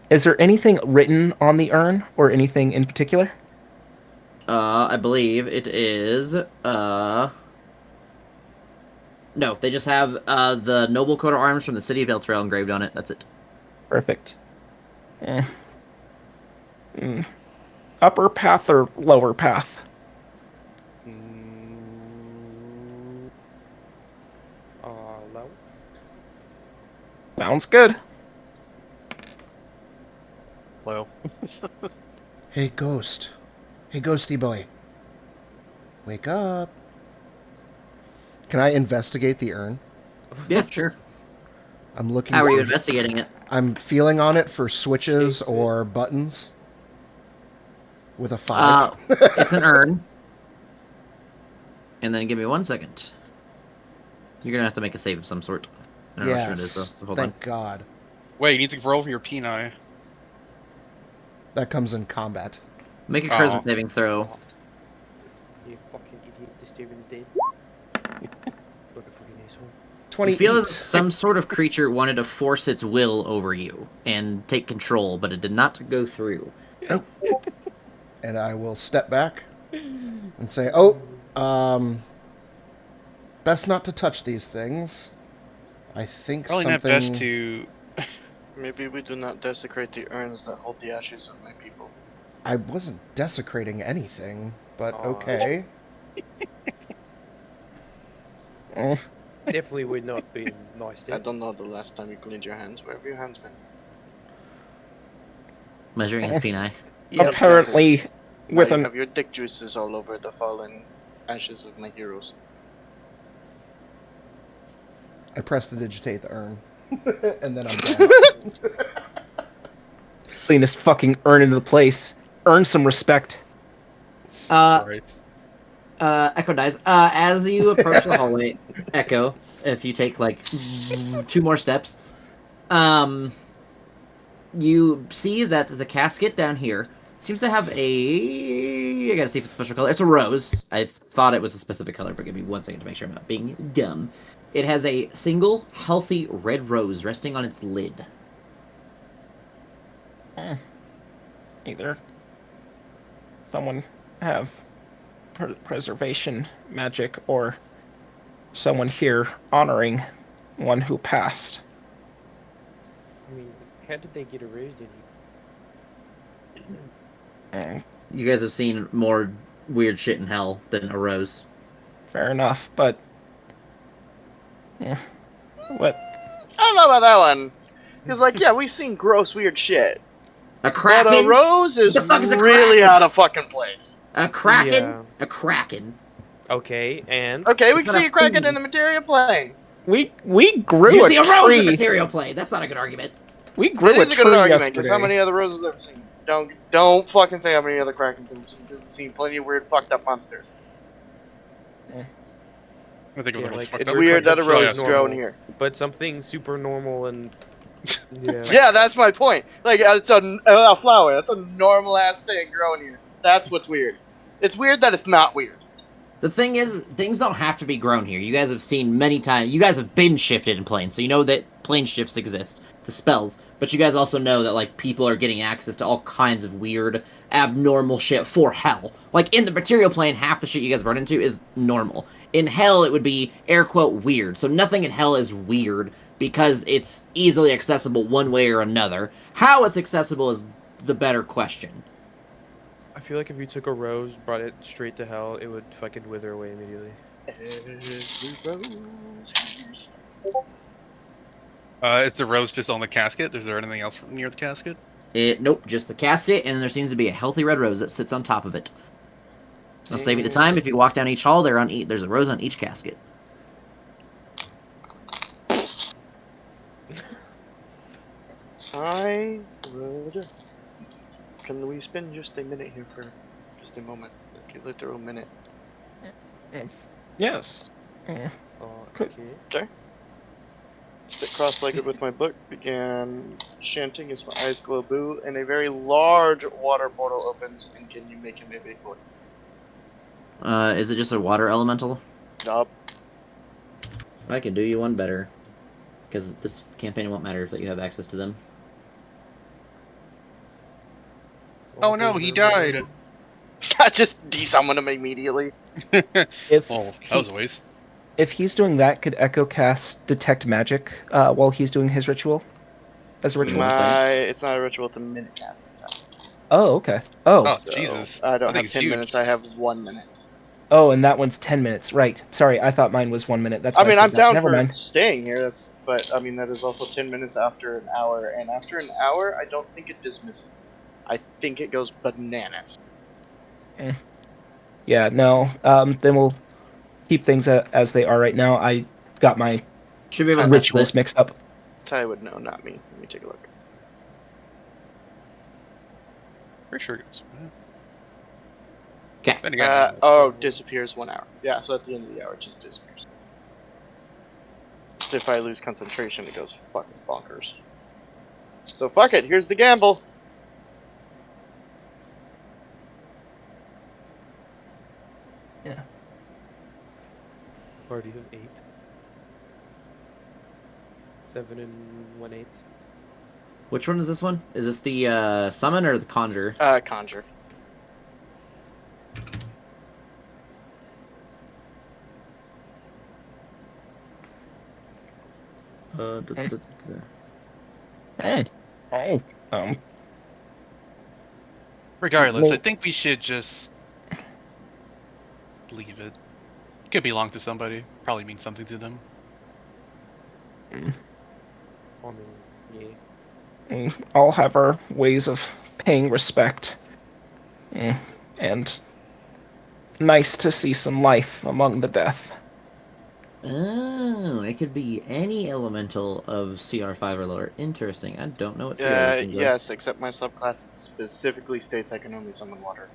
D: Is there anything written on the urn or anything in particular?
A: I believe it is, no, they just have, the noble coat of arms from the city of Eltrail engraved on it. That's it.
D: Perfect. Upper path or lower path?
E: Low.
D: Sounds good.
B: Well,
C: Hey, ghost. Hey, ghosty boy. Wake up. Can I investigate the urn?
A: Yeah, sure.
C: I'm looking
A: How are
C: for...
A: you investigating it?
C: I'm feeling on it for switches or buttons. With a 5.
A: It's an urn. And then give me 1 second. You're gonna have to make a save of some sort. I don't know which one it is,
C: Yes.
A: though. Hold
C: Thank
A: on.
C: God.
B: wait, you need to roll for your peni.
C: That comes in combat.
A: Make a charisma saving throw.
E: You fucking idiot, disturbing the dead. Look at fucking asshole.
C: 28.
A: You feel as if some sort of creature wanted to force its will over you and take control, but it did not go through.
C: And I will step back and say, best not to touch these things. I think
B: Probably
C: something...
B: not best to.
F: Maybe we do not desecrate the urns that hold the ashes of my people.
C: I wasn't desecrating anything, but
E: Aw.
C: okay.
E: Definitely would not be nice
F: I
E: then.
F: don't know the last time you cleaned your hands. Where have your hands been?
A: Measuring his peni.
C: Yep.
D: Apparently,
F: Now
D: with
F: you
D: an
F: have your dick juices all over the fallen ashes of my heroes.
C: I prestidigitate the urn. And then I'm done.
D: cleanest fucking urn into the place. Earn some respect.
B: Right.
A: Echo dies. As you approach the hallway, Echo, if you take like 2 more steps, you see that the casket down here seems to have I gotta see if it's a special color. It's a rose. I thought it was a specific color, but give me 1 second to make sure I'm not being dumb. It has a single, healthy red rose resting on its lid.
D: Either someone have preservation magic or someone here honoring one who passed.
E: I mean, how did they get erased in here?
A: You guys have seen more weird shit in hell than a rose.
D: Fair enough, but what?
F: I don't know about that one. Because, like, yeah, we've seen gross, weird shit.
A: A
F: But
A: kraken?
F: a rose is
A: The fuck is a
F: really
A: kraken?
F: out of fucking place.
A: A kraken?
E: Yeah.
A: A kraken.
E: Okay, and
F: Okay, we can
A: What
F: see
A: a
F: a kraken
A: fool.
F: in the material plane.
D: We grew
A: You
D: a
A: see a rose in the
D: tree.
A: material plane. That's not a good argument.
D: We grew
F: It
D: a
F: is a
D: tree
F: good argument, because
D: yesterday.
F: how many other roses have seen? Don't fucking say how many other krakens have seen. We've seen plenty of weird, fucked up monsters.
B: I think it was
E: Yeah,
B: the most
E: like,
B: fucked
F: It's
B: up
F: weird that a
B: kraken.
F: rose
B: Yeah.
F: is growing here.
E: but something super normal and yeah.
F: Yeah, that's my point. Like, it's a flower. That's a normal ass thing growing here. That's what's weird. It's weird that it's not weird.
A: The thing is, things don't have to be grown here. You guys have seen many times. You guys have been shifted in planes, so you know that plane shifts exist. The spells. But you guys also know that, like, people are getting access to all kinds of weird, abnormal shit for hell. Like, in the material plane, half the shit you guys run into is normal. In hell, it would be, air quote, weird. So nothing in hell is weird because it's easily accessible one way or another. How it's accessible is the better question.
E: I feel like if you took a rose, brought it straight to hell, it would fucking wither away immediately.
B: Is the rose just on the casket? Is there anything else near the casket?
A: Nope, just the casket, and there seems to be a healthy red rose that sits on top of it. I'll save you the time. If you walk down each hall, there's a rose on each casket.
F: I would Can we spend just a minute here for just a moment? Like a literal minute.
D: Yes. Mm. Could-
E: Okay.
F: Okay. Sit cross-legged with my book, began chanting as my eyes glow blue, and a very large water portal opens, and can you make him a big boy?
A: Is it just a water elemental?
F: Yup.
A: I can do you one better. Because this campaign won't matter if you have access to them.
B: Oh no, he died!
F: I just de-summon him immediately.
D: If
B: Well, that was a waste.
D: if he's doing that, could Echo cast Detect Magic while he's doing his ritual? As a ritual?
F: It's not a ritual, it's a minute casting time.
D: Oh, okay. Oh.
B: Oh,
F: So,
B: Jesus.
F: I don't
B: That
F: have
B: thing's
F: 10
B: huge.
F: minutes, I have 1 minute.
D: Oh, and that one's 10 minutes. Right. Sorry, I thought mine was 1 minute. That's why
F: I mean,
D: said
F: I'm
D: that.
F: down
D: Never
F: for
D: mind.
F: staying here, but I mean, that is also 10 minutes after an hour, and after an hour, I don't think it dismisses. I think it goes bananas.
D: Yeah, no. Then we'll keep things as they are right now. I got my
A: Should be able to mess
D: rituals
A: this.
D: mixed up.
F: Ty would know, not me. Let me take a look.
B: Pretty sure it goes.
A: Okay.
B: Then again,
F: Disappears 1 hour. Yeah, so at the end of the hour, it just disappears. If I lose concentration, it goes fucking bonkers. So fuck it, here's the gamble.
E: Party of 8. 7 and 1/8.
A: Which one is this one? Is this the summon or the conjure?
F: Conjure.
D: Oh.
B: regardless,
D: well-
B: I think we should just leave it. Could belong to somebody. Probably mean something to them.
E: I mean, yeah.
D: All have our ways of paying respect. And nice to see some life among the death.
A: Oh, it could be any elemental of CR5 or lower. Interesting. I don't know what CR things are.
F: Yes, except my subclass specifically states I can only summon water.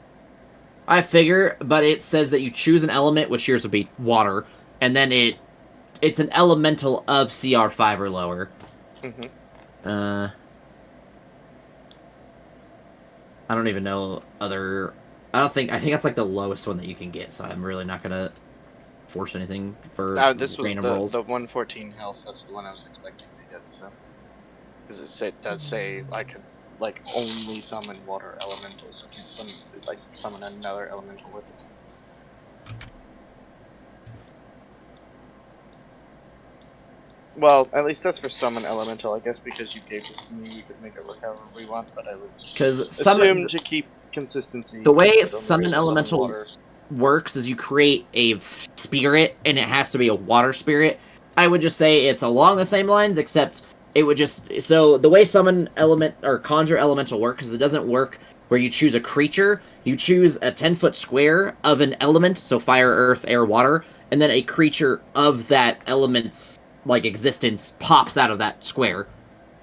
A: I figure, but it says that you choose an element, which yours would be water, and then it's an elemental of CR5 or lower.
F: Mm-hmm.
A: I don't even know other. I think that's like the lowest one that you can get. So I'm really not gonna force anything for
F: This was
A: random
F: the
A: rolls.
F: 114 health. That's the one I was expecting to get. So, because it does say I could like only summon water elementals. I can't summon another elemental with it. Well, at least that's for summon elemental. I guess because you gave this to me, we could make it look however we want. But I would
A: Because
F: assume to keep consistency.
A: the way
F: I would
A: summon
F: only
A: elemental
F: water.
A: works is you create a spirit, and it has to be a water spirit. I would just say it's along the same lines, except it would just... So the way summon element or conjure elemental works is it doesn't work where you choose a creature. You choose a 10-foot square of an element, so fire, earth, air, water, and then a creature of that element's like existence pops out of that square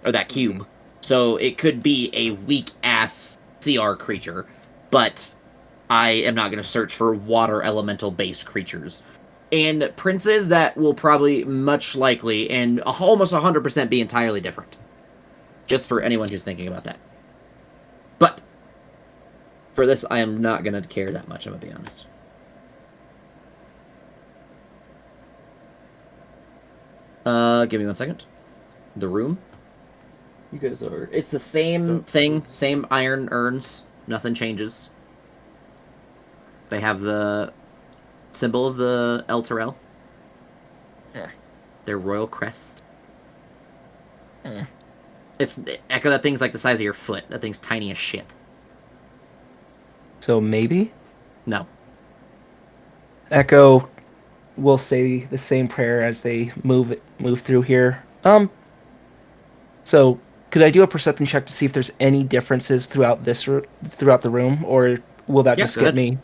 A: or that cube. So it could be a weak ass CR creature, but I am not going to search for water elemental based creatures. And princes, that will probably much likely and almost 100% be entirely different. Just for anyone who's thinking about that. But for this, I am not going to care that much, I'm going to be honest. Give me 1 second. The room. You guys are... It's the same thing, same iron urns. Nothing changes. They have the symbol of the El Terrell.
D: Yeah.
A: Their royal crest. It's... Echo, that thing's like the size of your foot. That thing's tiny as shit.
D: So maybe
A: No.
D: Echo will say the same prayer as they move through here. So could I do a perception check to see if there's any differences throughout throughout the room, or will that
A: Yeah,
D: just
A: go
D: get
A: ahead.
D: me?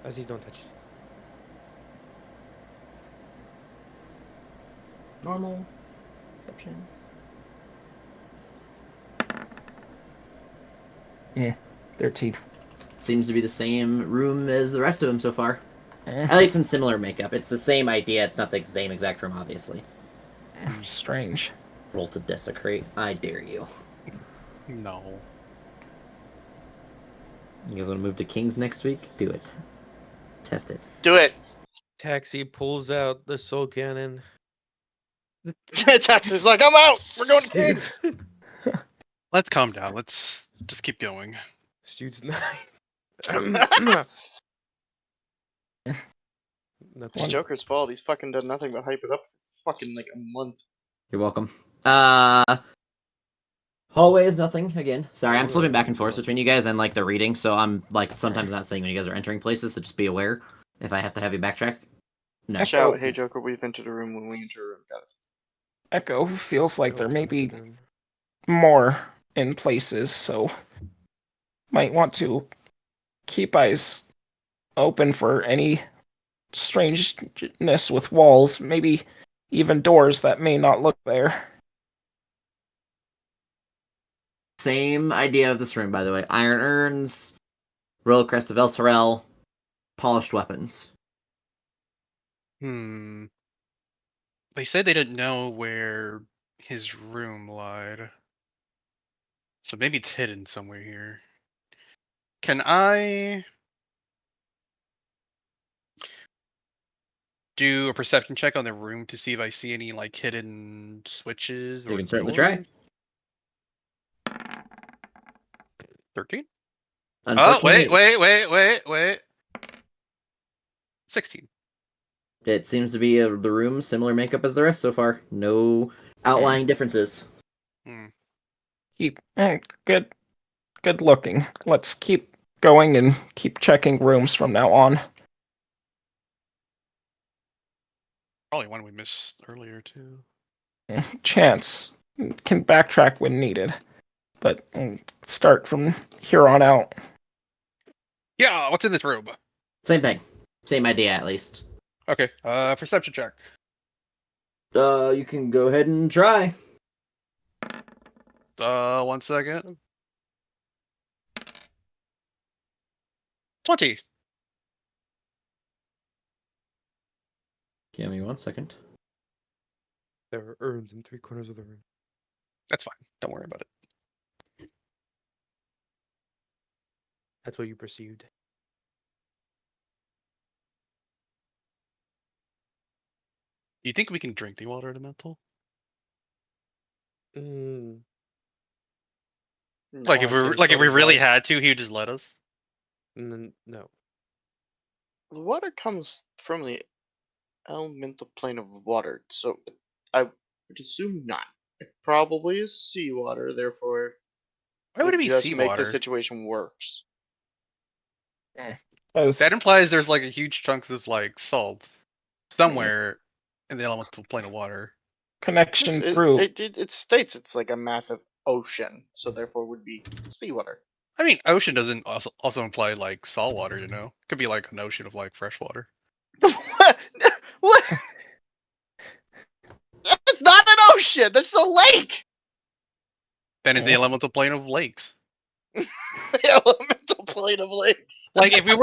E: Aziz, don't touch it.
A: Normal. Perception.
D: 13.
A: Seems to be the same room as the rest of them so far.
D: Eh,
A: At least in similar makeup. It's the same idea. It's not the same exact room, obviously.
D: strange.
A: Roll to desecrate. I dare you.
B: No.
A: You guys want to move to Kings next week? Do it. Test it.
F: Do it.
E: Taxi pulls out the soul cannon.
F: Taxi's like, I'm out. We're going to Kings.
B: Let's calm down. Let's just keep going.
E: Shoots 9.
F: It's
E: Nothing.
F: Joker's fault. He's fucking done nothing but hype it up for fucking like a month.
A: You're welcome. Hallway is nothing again. Sorry, I'm flipping back and forth between you guys and like the reading, so I'm like sometimes not saying when you guys are entering places, so just be aware if I have to have you backtrack. No.
F: Shout, hey Joker, we've entered a room when we enter a room. Got it.
D: Echo feels like there may be more in places, so might want to keep eyes open for any strangeness with walls, maybe even doors that may not look there.
A: Same idea of this room, by the way. Iron urns, royal crest of El Terrell, polished weapons.
B: They said they didn't know where his room lied. So maybe it's hidden somewhere here. Can I do a perception check on the room to see if I see any like hidden switches or
A: You can certainly try.
B: doors? 13? Oh,
A: Unfortunately,
B: wait. 16.
A: it seems to be the room similar makeup as the rest so far. No outlying differences.
D: Keep good looking. Let's keep going and keep checking rooms from now on.
B: Probably one we missed earlier too.
D: Chance can backtrack when needed, but start from here on out.
B: Yeah, what's in this room?
A: Same thing. Same idea, at least.
B: Okay, perception check.
A: You can go ahead and try.
B: 1 second. 20.
A: Give me 1 second.
E: There are urns in 3 corners of the room.
B: That's fine. Don't worry about it.
E: That's what you perceived.
B: Do you think we can drink the water elemental?
E: Mm.
B: Like if we really had to, he would just let us.
E: No.
F: The water comes from the elemental plane of water, so I would assume not. It probably is seawater, therefore
B: Why would it be
F: just
B: seawater?
F: make the situation worse.
B: That implies there's like a huge chunks of like salt somewhere in the elemental plane of water.
D: Connection
F: It,
D: through.
F: it states it's like a massive ocean, so therefore would be seawater.
B: I mean, ocean doesn't also imply like salt water, you know? It could be like an ocean of like fresh water.
F: What? That's not an ocean. That's a lake.
B: Then it's the elemental plane of lakes.
F: The elemental plane of lakes.
B: Like if we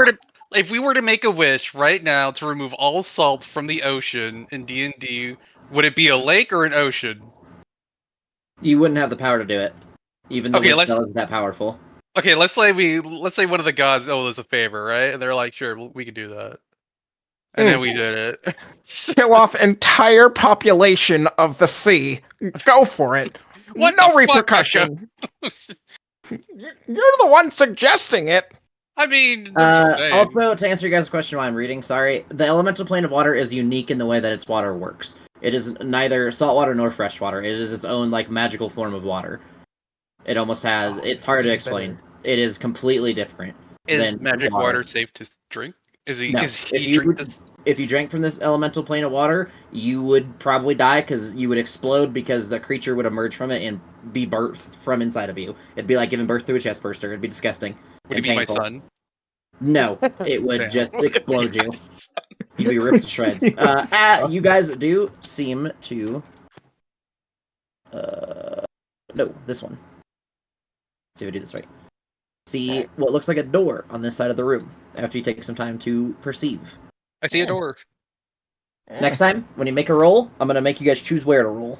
B: were to make a wish right now to remove all salt from the ocean in D&D, would it be a lake or an ocean?
A: You wouldn't have the power to do it, even though the spell isn't that powerful.
B: Okay, let's say one of the gods owes us a favor, right? And they're like, sure, we can do that. And then we did it.
D: Kill off entire population of the sea. Go for it.
B: What
D: no
B: the
D: repercussion. You're the one suggesting it.
B: I mean, I'm just saying.
A: Also, to answer your guys' question while I'm reading, sorry, the elemental plane of water is unique in the way that its water works. It is neither saltwater nor freshwater. It is its own, like, magical form of water. It almost has... It's hard to explain. It is completely different.
B: Is magic water safe to drink? Is he drink this?
A: If you drank from this elemental plane of water, you would probably die because you would explode because the creature would emerge from it and be birthed from inside of you. It'd be like giving birth to a chest burster. It'd be disgusting.
B: Would he be my son?
A: No, it would just explode you. You'd be ripped to shreds. You guys do seem to... No, this one. Let's see if I do this right. see what looks like a door on this side of the room after you take some time to perceive.
B: I see a door.
A: Next time, when you make a roll, I'm going to make you guys choose where to roll.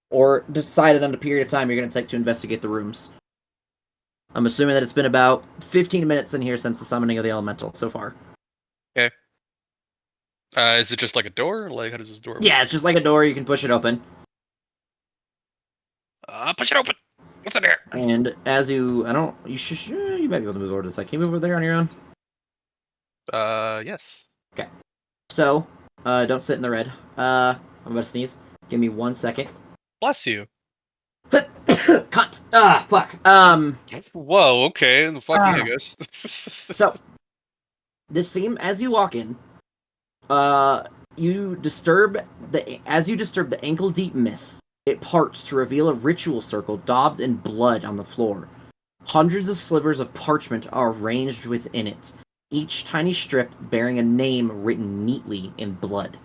A: Or decide it on the period of time you're going to take to investigate the rooms. I'm assuming that it's been about 15 minutes in here since the summoning of the elemental so far.
B: Okay. Is it just like a door? Like, how does this door work?
A: Yeah, it's just like a door. You can push it open.
B: Push it open. What's in there?
A: And as you... you might be able to move over to the side. Can you move over there on your own?
B: Yes.
A: Okay. So, don't sit in the red. I'm about to sneeze. Give me 1 second.
B: Bless you.
A: Cut! Ah, fuck.
B: Whoa, okay. Fuck you, I guess.
A: So, this seam, as you walk in, as you disturb the ankle-deep mist, it parts to reveal a ritual circle daubed in blood on the floor. Hundreds of slivers of parchment are arranged within it, each tiny strip bearing a name written neatly in blood.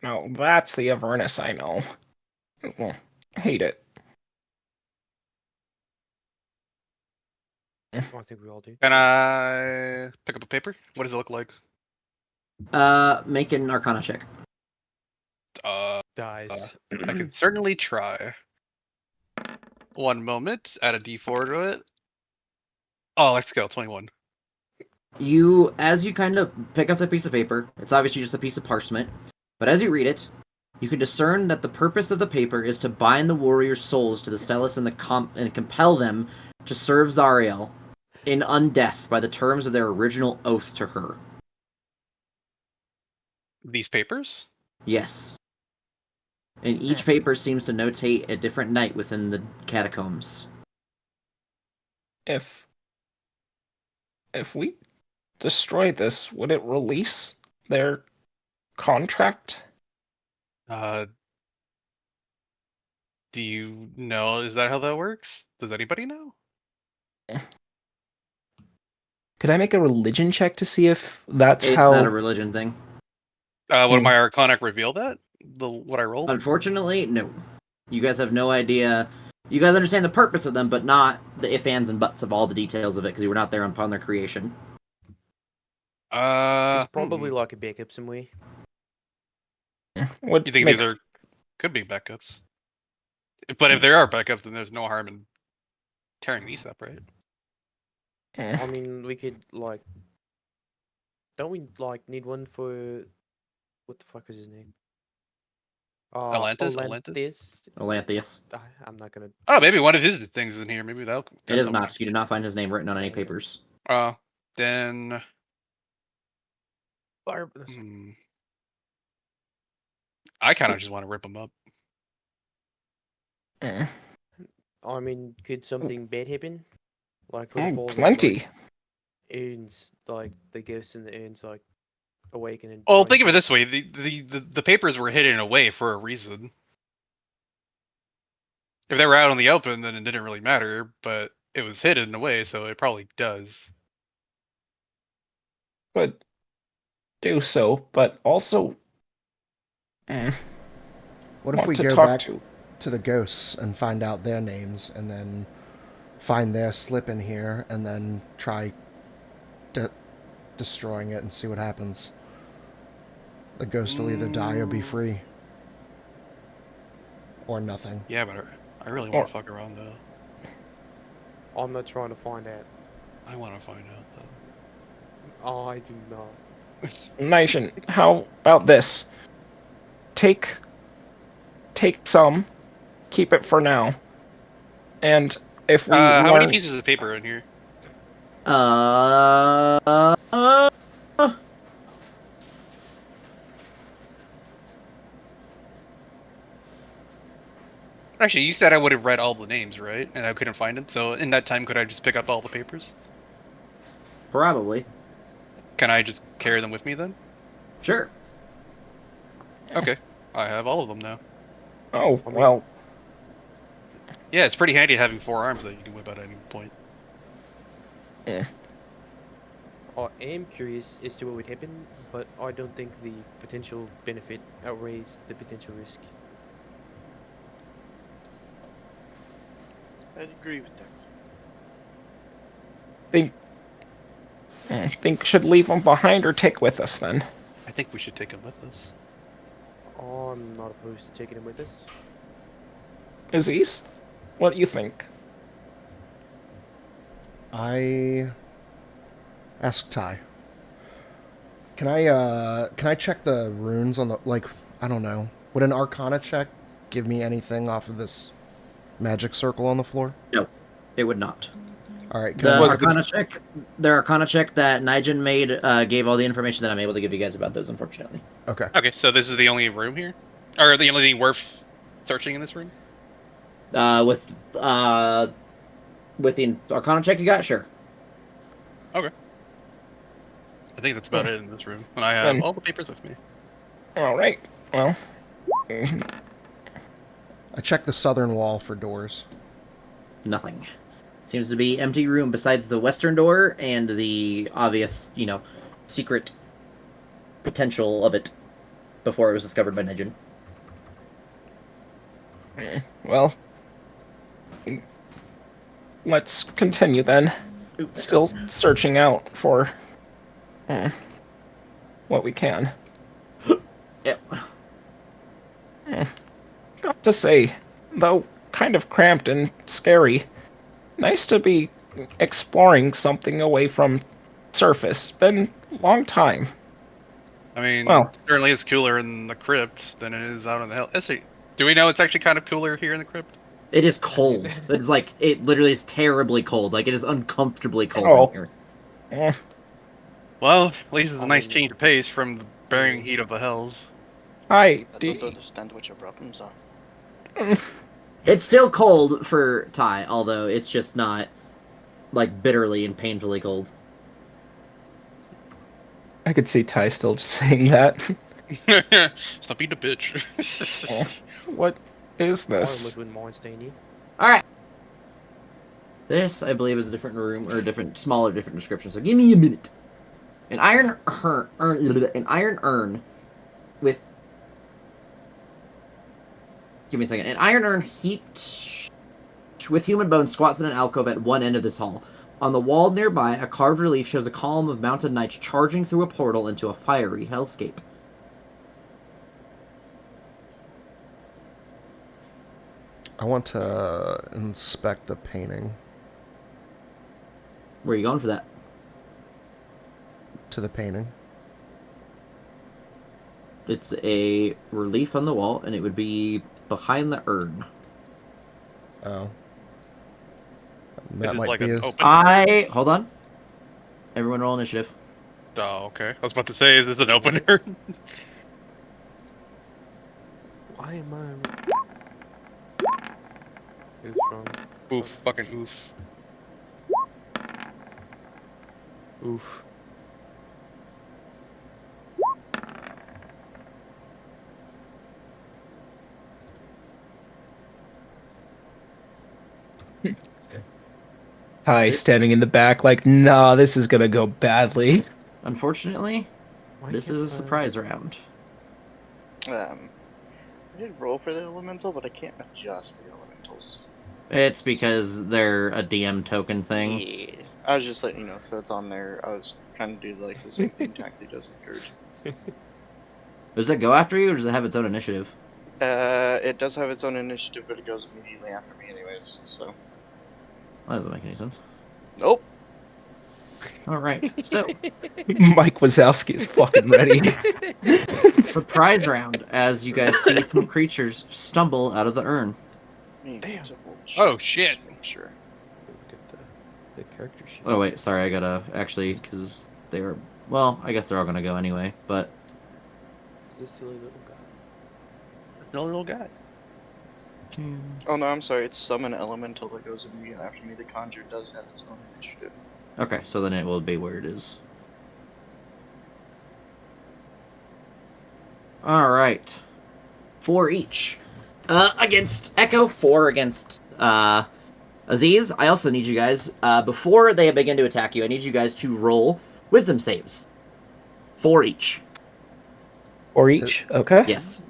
D: No, that's the Avernus I know. Hate it.
E: I think we all do.
B: Can I pick up a paper? What does it look like?
A: Make an Arcana check.
E: Dies.
B: I can certainly try. 1 moment. Add a D4 to it. Oh, let's go. 21.
A: As you kind of pick up the piece of paper, it's obviously just a piece of parchment, but as you read it, you can discern that the purpose of the paper is to bind the warriors' souls to the Stellus and compel them to serve Zariel in undeath by the terms of their original oath to her.
B: These papers?
A: Yes. And each paper seems to notate a different night within the catacombs.
D: If we destroy this, would it release their contract?
B: Do you know? Is that how that works? Does anybody know?
D: Could I make a religion check to see if that's
A: It's
D: how...
A: not a religion thing.
B: Would my Arcanic reveal that? What I rolled?
A: Unfortunately, no. You guys have no idea. You guys understand the purpose of them, but not the ifs, ands, and buts of all the details of it, because you were not there upon their creation.
E: There's probably like a backup somewhere.
D: Would
B: You think
D: make-
B: these could be backups? But if there are backups, then there's no harm in tearing these up, right?
D: Eh.
E: I mean, we could like. Don't we like need one for? What the fuck is his name?
B: Atlantis?
A: Olanthius.
E: I'm not gonna.
B: Oh, maybe one of his things is in here. Maybe that'll.
A: It is not. You did not find his name written on any papers.
B: Then. I kind of just want to rip them up.
E: I mean, could something bad happen? Like could it fall,
D: plenty.
E: Like, urns, like the ghosts in the urns, like awaken and.
B: Well,
E: try
B: think of it
E: to-
B: this way: the papers were hidden away for a reason. If they were out in the open, then it didn't really matter. But it was hidden away, so it probably does.
D: Could do so, but also
C: What if
D: want
C: we
D: to
C: go
D: talk
C: back
D: to...
C: to the ghosts and find out their names and then find their slip in here and then try destroying it and see what happens? The ghost will either die or be free. Or nothing.
B: Yeah, but I really want to fuck around though.
E: I'm not trying to find out.
B: I want to find out though.
E: Oh, I do not.
D: Nation, how about this? Take some, keep it for now, and if we
B: how many
D: learn-
B: pieces of paper are in here? Actually, you said I would have read all the names, right? And I couldn't find it. So in that time, could I just pick up all the papers?
A: Probably.
B: Can I just carry them with me then?
A: Sure.
B: Okay, I have all of them now.
D: Oh, well,
B: Yeah, it's pretty handy having 4 arms that you can whip out at any point.
E: I am curious as to what would happen, but I don't think the potential benefit outweighs the potential risk.
F: I'd agree with Dex.
D: think should leave them behind or take with us then.
B: I think we should take him with us.
E: I'm not opposed to taking him with us.
D: Aziz, what do you think?
C: I ask Ty. Can I check the runes on the, like, I don't know. Would an Arcana check give me anything off of this magic circle on the floor?
A: No, it would not.
C: All right.
A: The
C: I-
A: Arcana check that Nigel made gave all the information that I'm able to give you guys about those, unfortunately.
C: Okay.
B: Okay, so this is the only room here? Or the only thing worth searching in this room?
A: With the Arcana check you got, sure.
B: Okay. I think that's about it in this room. And I have all the papers with me.
D: All right. Well,
C: I check the southern wall for doors.
A: Nothing. Seems to be empty room besides the western door and the obvious, secret potential of it before it was discovered by Nigel.
D: well, let's continue then. Still searching out for what we can.
A: Yep.
D: Got to say, though kind of cramped and scary, nice to be exploring something away from surface. Been a long time.
B: I mean,
D: Well-
B: it certainly is cooler in the crypt than it is out in the hell. Actually, do we know it's actually kind of cooler here in the crypt?
A: It is cold. It's like, it literally is terribly cold. Like, it is uncomfortably cold
D: Oh.
A: in here.
D: Eh,
B: Well, at least it's a
E: I
B: nice
E: mean-
B: change of pace from the bearing heat of the hells.
D: Hi,
F: I don't
D: do,
F: understand what your problems are.
A: It's still cold for Ty, although it's just not, like, bitterly and painfully cold.
D: I could see Ty still just saying that.
B: Stop being a bitch.
D: What is
E: I
D: this?
E: wouldn't mind staying here.
A: Alright. This, I believe, is a different room, or a different, smaller, different description, so give me a minute. An iron urn with... Give me a second. An iron urn heaped with human bones squats in an alcove at one end of this hall. On the wall nearby, a carved relief shows a column of mounted knights charging through a portal into a fiery hellscape.
C: I want to inspect the painting.
A: Where are you going for that?
C: To the painting.
A: It's a relief on the wall, and it would be behind the urn.
C: Oh.
B: Is
C: That
B: it
C: might
B: like
C: be
B: an
C: a...
B: open?
A: Hold on. Everyone roll initiative.
B: Oh, okay. I was about to say, is this an opener?
E: Why am I... Oops, wrong.
B: Oof, fucking oof.
E: Oof.
D: Ty standing in the back like, nah, this is gonna go badly.
A: Unfortunately,
E: Why
A: this
E: can't
A: is a
E: I-
A: surprise round.
F: I did roll for the elemental, but I can't adjust the elementals.
A: It's because they're a DM token thing.
F: Yeah. I was just letting you know, so it's on there. I was trying to do like the same thing Taxi does with Courage.
A: Does it go after you, or does it have its own initiative?
F: It does have its own initiative, but it goes immediately after me anyways, so.
A: That doesn't make any sense.
F: Nope.
A: Alright, so,
D: Mike Wazowski is fucking ready.
A: surprise round as you guys see some creatures stumble out of the urn.
E: Damn.
B: Oh, shit.
F: Sure.
E: Look at the character sheet.
A: Oh wait, sorry, I gotta, actually, because they're, well, I guess they're all gonna go anyway, but...
E: It's this silly little guy.
B: No little guy.
F: Oh no, I'm sorry. It's summon elemental that goes immediately after me. The conjure does have its own initiative.
A: Okay, so then it will be where it is. Alright. 4 each. Against Echo, 4 against Aziz. I also need you guys, before they begin to attack you, I need you guys to roll wisdom saves. 4 each.
D: Or each, okay?
A: Yes.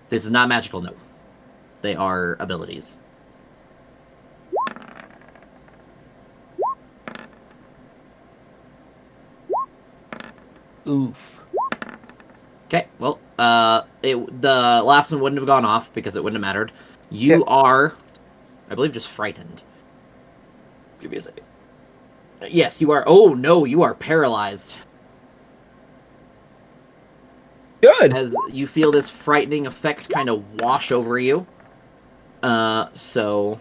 A: This is not magical, no. They are abilities.
D: Oof.
A: Okay, well, the last one wouldn't have gone off because it wouldn't have mattered. You are, I believe, just frightened. Give me a second. Yes, you are. Oh, no, you are paralyzed.
D: Good.
A: As you feel this frightening effect kind of wash over you. So,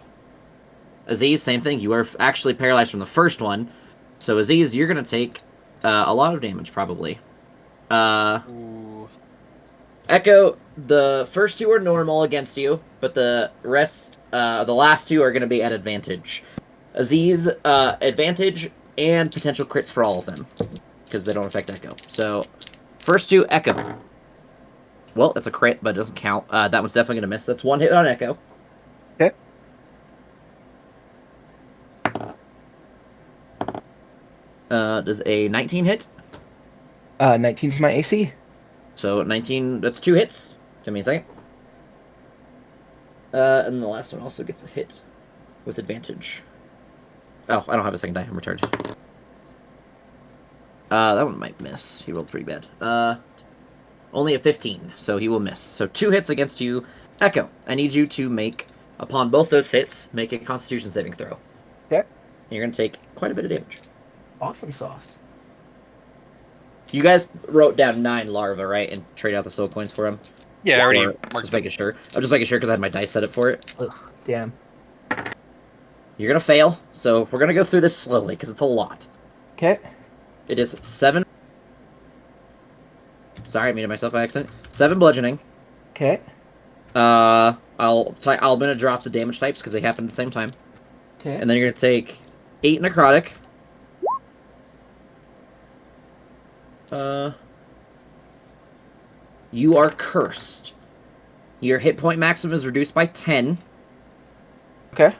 A: Aziz, same thing. You are actually paralyzed from the first one. So, Aziz, you're going to take a lot of damage, probably.
B: Ooh.
A: Echo, the first two are normal against you, but the rest, the last two are going to be at advantage. Aziz, advantage and potential crits for all of them, because they don't affect Echo. So, first two, Echo. Well, it's a crit, but it doesn't count. That one's definitely going to miss. That's one hit on Echo.
D: Okay.
A: Does a 19 hit?
D: 19's my AC.
A: So 19, that's 2 hits. Give me a second. And the last one also gets a hit with advantage. Oh, I don't have a second die. I'm retarded. That one might miss. He rolled pretty bad. Only a 15, so he will miss. So 2 hits against you. Echo, I need you to make, upon both those hits, make a Constitution saving throw.
D: Okay.
A: You're going to take quite a bit of damage.
D: Awesome sauce.
A: You guys wrote down 9 larvae, right? And traded out the soul coins for them?
B: Yeah, I already
A: Or-
B: marked
A: Just making sure. I'm just making sure because I had my dice set up for it.
D: Ugh, damn.
A: You're going to fail, so we're going to go through this slowly because it's a lot.
D: Okay.
A: It is 7... Sorry, I muted myself by accident. 7 bludgeoning.
D: Okay.
A: I'm gonna drop the damage types because they happen at the same time.
D: Okay.
A: And then you're gonna take 8 necrotic. You are cursed. Your hit point maximum is reduced by 10,
D: Okay.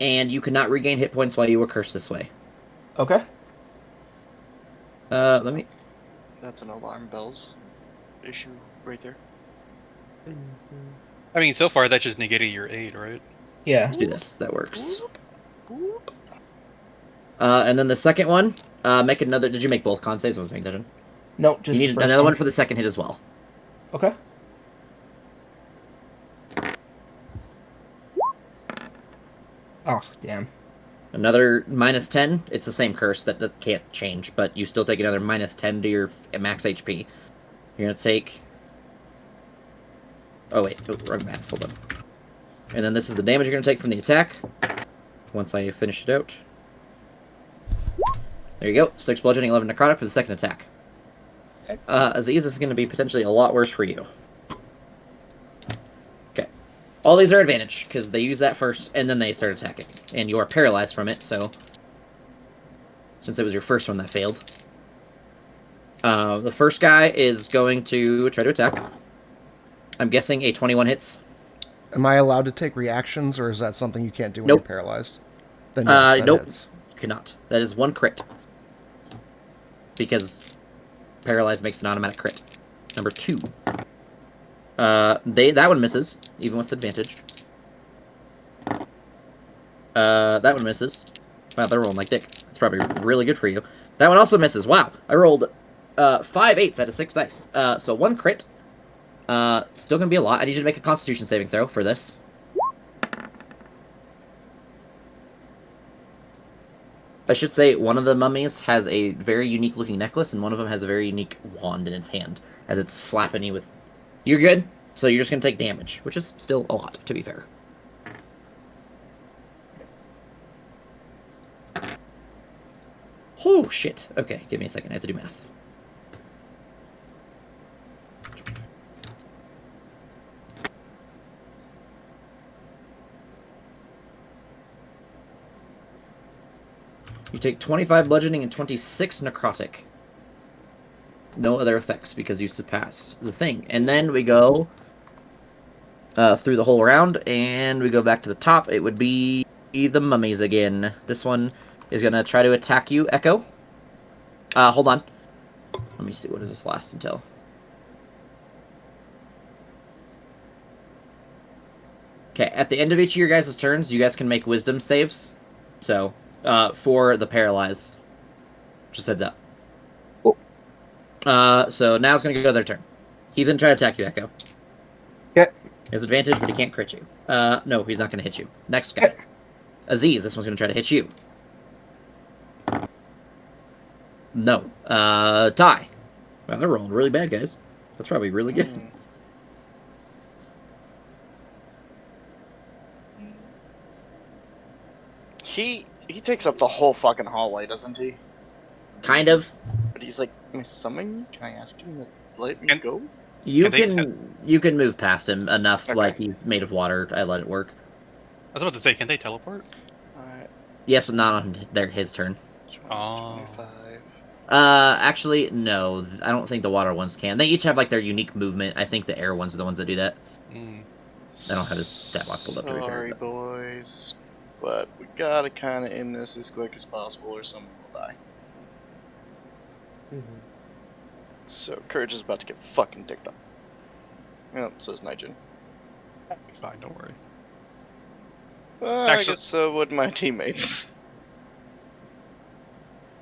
A: and you cannot regain hit points while you were cursed this way.
D: Okay.
A: Let me.
F: That's an alarm bells issue right there.
B: I mean, so far that just negated your 8, right?
D: Yeah.
A: Let's do this. That works. And then the second one, make another. Did you make both con saves? I was paying attention.
D: No,
A: You
D: just
A: need
D: the first
A: another one for the second hit as well.
D: Okay. Oh, damn.
A: Another minus 10. It's the same curse that can't change, but you still take another minus 10 to your max HP. You're going to take... Oh, wait. Oh, wrong math. Hold on. And then this is the damage you're going to take from the attack. Once I finish it out. There you go. 6 bludgeoning, 11 necrotic for the second attack.
D: Okay.
A: Aziz, this is going to be potentially a lot worse for you. Okay. All these are advantage, because they use that first, and then they start attacking. And you are paralyzed from it, so... Since it was your first one that failed. The first guy is going to try to attack. I'm guessing a 21 hits.
C: Am I allowed to take reactions, or is that something you can't do when
A: Nope.
C: you're paralyzed? Then yes, that
A: nope.
C: hits.
A: You cannot. That is 1 crit. Because paralyzed makes an automatic crit. Number 2. That one misses, even with advantage. That one misses. Wow, they're rolling like dick. It's probably really good for you. That one also misses. Wow, I rolled 5 8s out of 6 dice. So 1 crit. Still gonna be a lot. I need you to make a Constitution saving throw for this. I should say one of the mummies has a very unique looking necklace, and one of them has a very unique wand in its hand, as it's slapping you with... You're good, so you're just gonna take damage, which is still a lot, to be fair. Oh, shit. Okay, give me a second. I have to do math. You take 25 bludgeoning and 26 necrotic. No other effects because you surpassed the thing. And then we go through the whole round, and we go back to the top. It would be the mummies again. This one is going to try to attack you, Echo. Hold on. Let me see. What does this last until? Okay, at the end of each of your guys' turns, you guys can make wisdom saves. So... for the paralyze. Just heads up. So now it's gonna go their turn. He's gonna try to attack you, Echo.
D: Okay.
A: He has advantage, but he can't crit you. No, he's not gonna hit you. Next guy. Aziz, this one's gonna try to hit you. No. Ty. Wow, they're rolling really bad, guys. That's probably really good.
F: He takes up the whole fucking hallway, doesn't he?
A: Kind of.
F: But he's like, "Miss Summon, can I ask him to let me go?"
A: You
B: Can they
A: you can move past him enough,
F: Okay.
A: like he's made of water. I let it work.
B: I was about to say, can they teleport?
A: Yes, but not on his turn.
F: 20,
B: Oh.
F: 25.
A: Actually, no. I don't think the water ones can. They each have like their unique movement. I think the air ones are the ones that do that.
B: Mm.
A: I don't have his stat block pulled up to be fair,
F: Sorry,
A: but-
F: boys, but we gotta kind of end this as quick as possible, or someone will die.
E: Mhm.
F: So Courage is about to get fucking dicked up. Oh, so is Nigel.
B: It's fine, don't worry.
F: I
B: Actually-
F: guess so would my teammates.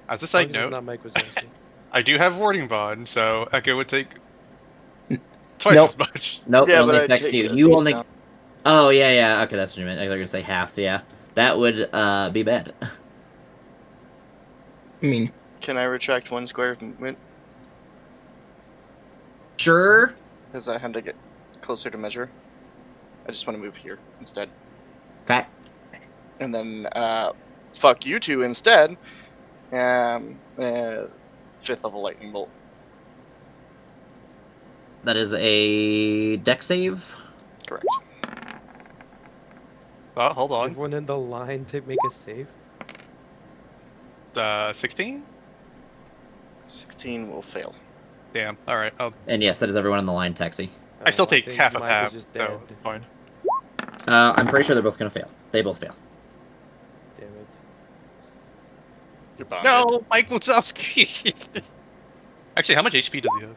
B: As a
E: As
B: side
E: long as it's
B: note,
E: not Mike Wazowski.
B: I do have warding bond, so Echo would take twice
A: Nope.
B: as much.
A: Nope,
F: Yeah,
A: it only
F: but I'd
A: affects
F: take
A: you.
F: Aziz
A: You only.
F: down.
A: Oh yeah. Okay, that's what you meant. I thought you were gonna say half. Yeah, that would be bad.
D: I mean,
F: Can I retract one square of movement?
A: Sure.
F: Because I had to get closer to measure. I just want to move here instead.
A: Okay.
F: And then, fuck you two instead. 5th level lightning bolt.
A: That is a deck save.
F: Correct.
B: Well, hold
E: Is
B: on.
E: everyone in the line to make a save?
B: 16?
F: 16 will fail.
B: Damn. All right.
A: And yes, that is everyone on the line, Taxi.
B: I still take
E: think
B: half of
E: Mike
B: half,
E: is just
B: so
E: dead.
B: it's fine.
A: I'm pretty sure they're both gonna fail. They both fail.
E: Damn it.
F: You're bound.
B: No, Mike Wazowski. Actually, how much HP does he have?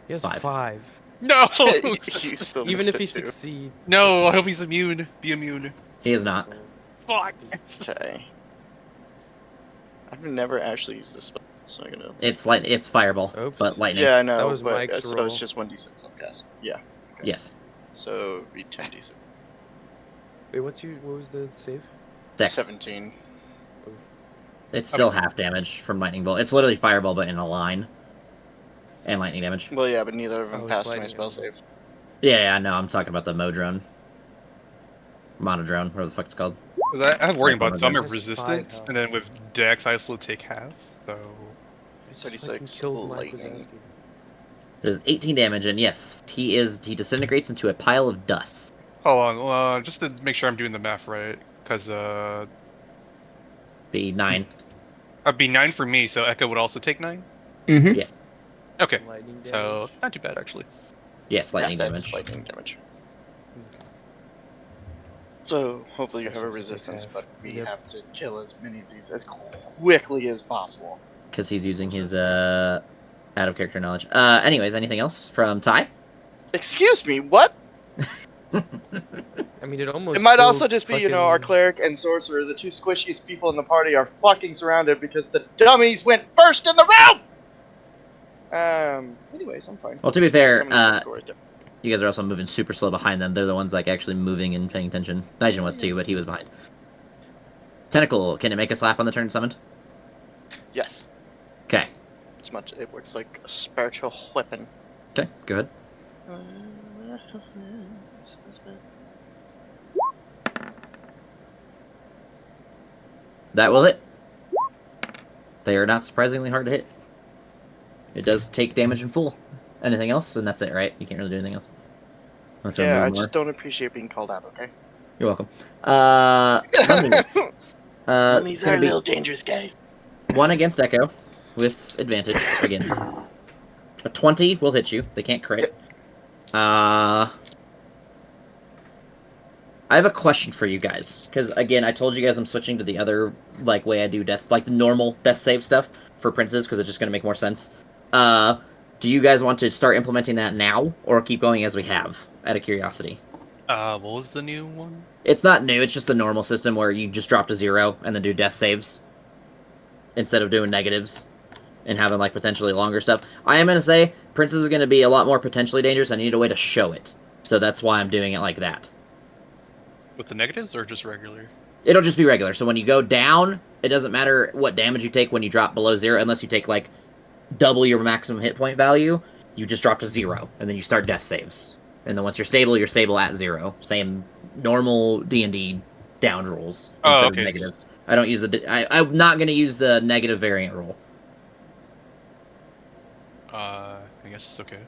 E: He has
A: 5.
E: 5.
B: No.
F: You still
E: Even
F: missed
E: if
F: it
E: he
F: too.
E: succeeds.
B: No, I hope he's immune. Be immune.
A: He is not.
B: Fuck.
F: Okay. I've never actually used this spell, so I'm gonna.
A: It's fireball,
E: Oops.
A: but lightning.
F: Yeah, I know.
E: That was
F: but,
E: Mike's
F: so
E: roll.
F: it's just 1d6 I'll cast. Yeah.
A: Yes.
F: So be 10d6.
E: Wait, what was the save?
A: Dex.
F: 17.
A: It's still half damage from lightning bolt. It's literally fireball, but in a line. And lightning damage.
F: Well, yeah, but neither of them
E: Oh, it's
F: passed my
E: lightning
F: spell
E: damage.
F: save.
A: Yeah, no, I'm talking about the Modrone. Monodrone, whatever the fuck it's called.
B: 'Cause I have warding
A: Like
B: bond, so I'm
A: one
B: at
E: of them. That's
B: resistance,
E: fine,
B: and then with Dex, I also take half. So
E: I just
F: 36
E: fucking killed Mike
F: lightning.
E: Wazowski.
A: There's 18 damage, and yes, he disintegrates into a pile of dust.
B: hold on, just to make sure I'm doing the math right, because
A: Be 9.
B: it'd be 9 for me, so Echo would also take 9.
D: mm-hmm.
A: Yes.
B: Okay,
E: Lightning
B: so
E: damage.
B: not too bad actually.
A: Yes, lightning
F: Yeah, that's
A: damage.
F: lightning damage.
E: Okay.
F: So hopefully you
E: Guess
F: have a
E: we'll just take
F: resistance,
E: half.
F: but we
E: Yep.
F: have to kill as many of these as quickly as possible.
A: Because he's using his out of character knowledge. Anyways, anything else from Ty?
F: Excuse me, what?
E: I mean, it almost.
F: It might
E: killed
F: also just be, you know, our
E: fucking-
F: cleric and sorcerer, the two squishiest people in the party, are fucking surrounded because the dummies went first in the room! Anyways, I'm fine.
A: Well, to be fair,
F: Someone needs to go right there.
A: you guys are also moving super slow behind them. They're the ones like actually moving and paying attention. Nigel was too, but he was behind. Tentacle, can it make a slap on the turn summoned?
F: Yes.
A: Okay.
F: It's much. It works like a spiritual weapon.
A: Okay, go ahead. That was it. They are not surprisingly hard to hit. It does take damage in full. Anything else? And that's it, right? You can't really do anything else. Unless you wanna
F: Yeah, I
A: move more.
F: just don't appreciate being called out, okay?
A: You're welcome. Mummies. It's
F: These
A: gonna
F: are
A: be
F: little dangerous guys.
A: 1 against Echo with advantage again. A 20 will hit you. They can't crit. I have a question for you guys, because again, I told you guys I'm switching to the other like way I do death, like the normal death save stuff for princes, because it's just gonna make more sense. Do you guys want to start implementing that now, or keep going as we have? Out of curiosity,
B: What was the new one?
A: it's not new. It's just the normal system where you just drop to 0 and then do death saves instead of doing negatives. and having like potentially longer stuff. I am gonna say Princess is gonna be a lot more potentially dangerous. I need a way to show it, so that's why I'm doing it like that.
B: With the negatives or just regular?
A: It'll just be regular. So when you go down, it doesn't matter what damage you take when you drop below 0, unless you take like double your maximum hit point value. You just drop to 0, and then you start death saves. And then once you're stable at 0. Same normal D&D down rules instead of negatives. I don't use I'm not going to use the negative variant rule.
B: I guess it's okay.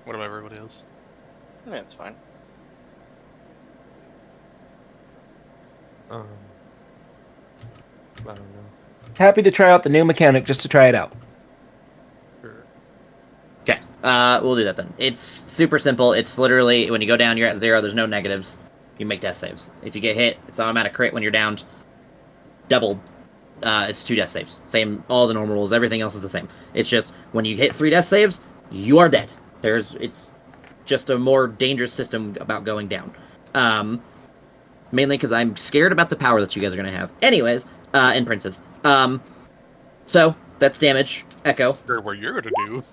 B: What about everybody else?
F: Yeah, it's fine.
E: I don't know.
G: Happy to try out the new mechanic just to try it out.
E: Sure.
A: Okay, we'll do that then. It's super simple. It's literally, when you go down, you're at 0. There's no negatives. You make death saves. If you get hit, it's automatic crit when you're downed. Doubled. It's 2 death saves. Same, all the normal rules. Everything else is the same. It's just, when you hit 3 death saves, you are dead. It's just a more dangerous system about going down. Mainly because I'm scared about the power that you guys are going to have. Anyways, in Princess. So, that's damage. Echo.
B: Or what you're gonna do?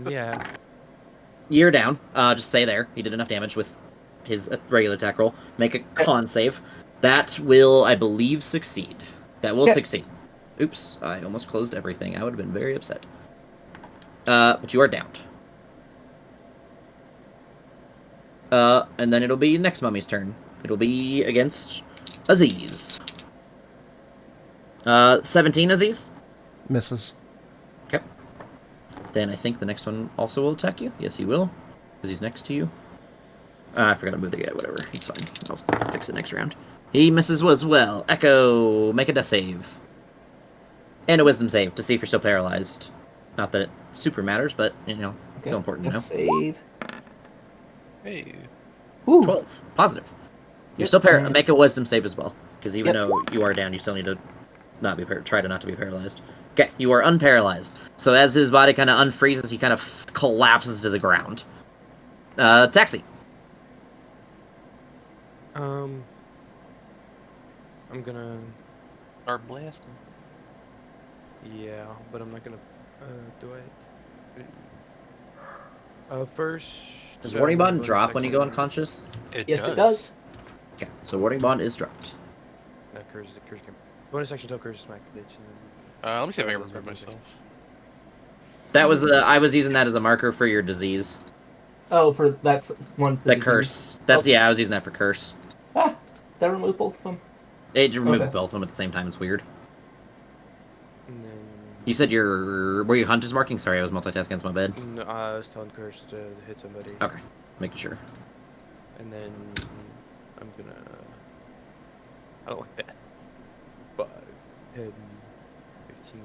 E: Yeah.
A: You're down. Just stay there. He did enough damage with his regular attack roll. Make a con save. That will, I believe, succeed. That will succeed. Oops, I almost closed everything. I would have been very upset. But you are downed. And then it'll be next mummy's turn. It'll be against Aziz. 17, Aziz?
C: Misses.
A: Okay. Then I think the next one also will attack you. Yes, he will. Because he's next to you. I forgot to move the guy. Whatever. It's fine. I'll fix it next round. He misses as well. Echo, make a death save. And a wisdom save to see if you're still paralyzed. Not that it super matters, but, you know, it's still important to know.
G: Save.
B: Hey.
G: Ooh.
A: 12. Positive. You're
G: Yep.
A: still make a wisdom save as well. Because even
G: Yep.
A: though you are down, you still need to try to not to be paralyzed. Okay, you are unparalyzed. So as his body kind of unfreezes, he kind of collapses to the ground. Taxi.
E: I'm gonna.
B: Start blasting.
E: Yeah, but I'm not gonna. Do I? First.
A: Does
E: so
A: warding
E: I'm gonna
A: bond
E: bonus
A: drop when you go
E: action-
A: unconscious?
G: Yes, it does.
A: Okay, so warding bond is dropped.
E: No, curse can. Bonus action till curse smack, bitch. And
B: Let me see if I can
E: That's
B: remove
E: what I'm
B: myself.
A: That was I was using that as a marker for your disease.
G: Oh, that's one's the
A: The
G: disease.
A: curse. That's
G: Okay.
A: Yeah, I was using that for curse.
G: Ah, that removed both of them.
A: It removed
G: Okay.
A: both of them at the same time. It's weird.
E: then.
A: You said were you hunters marking? Sorry, I was multitasking. It's my bad.
E: No, I was telling curse to hit somebody.
A: Okay, making sure.
E: And then I'm gonna. I don't like that. 5, 10, 15,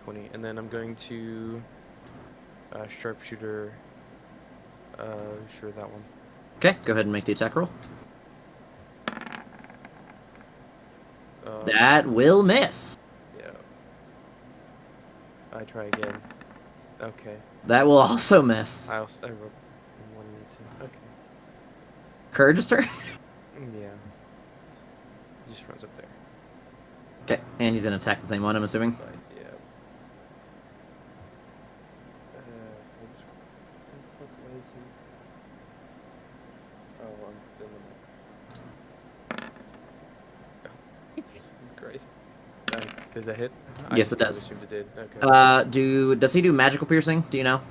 E: 20, and then I'm going to sharpshooter. Sure, that one.
A: Okay, go ahead and make the attack roll. That will miss.
E: Yeah. I try again. Okay.
A: That will also miss.
E: I rolled 1 and 2. Okay.
A: Courage's turn.
E: Yeah. He just runs up there.
A: Okay, and he's gonna attack the same one, I'm assuming.
E: But yeah. What the fuck, why is he? Oh, I'm feeling it. Christ. Does that hit?
A: Yes, it
E: I
A: does.
E: assumed it did. Okay.
A: Does he do magical piercing? Do you know?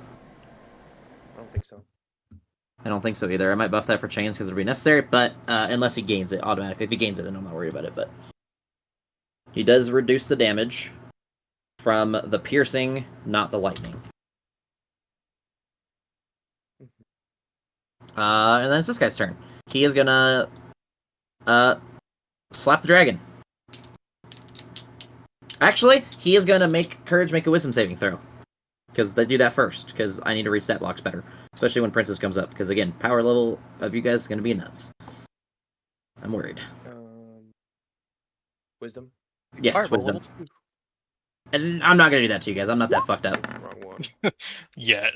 E: I don't think so.
A: I don't think so either. I might buff that for chains because it'll be necessary, but unless he gains it automatically. If he gains it, then I'm not worried about it, but he does reduce the damage from the piercing, not the lightning. And then it's this guy's turn. He is gonna slap the dragon. Actually, he is gonna make Courage make a wisdom saving throw. Because they do that first, because I need to read stat blocks better. Especially when Princess comes up, because again, power level of you guys is gonna be nuts. I'm worried.
E: Wisdom?
A: Yes,
B: Fireball
A: wisdom.
B: level 2.
A: And I'm not gonna do that to you guys. I'm not that fucked up.
E: Wrong one.
B: Yeah.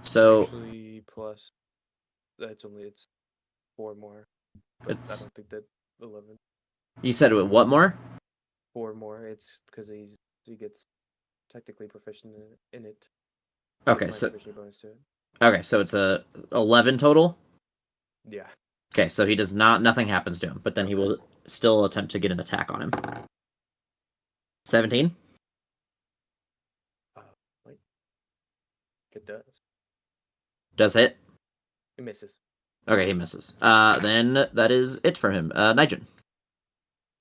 A: So
E: Actually, plus. It's 4 more. But I
A: It's-
E: don't think that 11.
A: You said what more?
E: 4 more. It's because he gets technically proficient in it.
A: Okay,
E: There's my
A: so
E: proficiency bonus to it.
A: okay, so it's a 11 total.
E: Yeah.
A: Okay, so he does not. Nothing happens to him, but then he will still attempt to get an attack on him. 17.
E: Wait. It does.
A: Does hit.
E: It misses.
A: Okay, he misses. Then that is it for him. Nigel.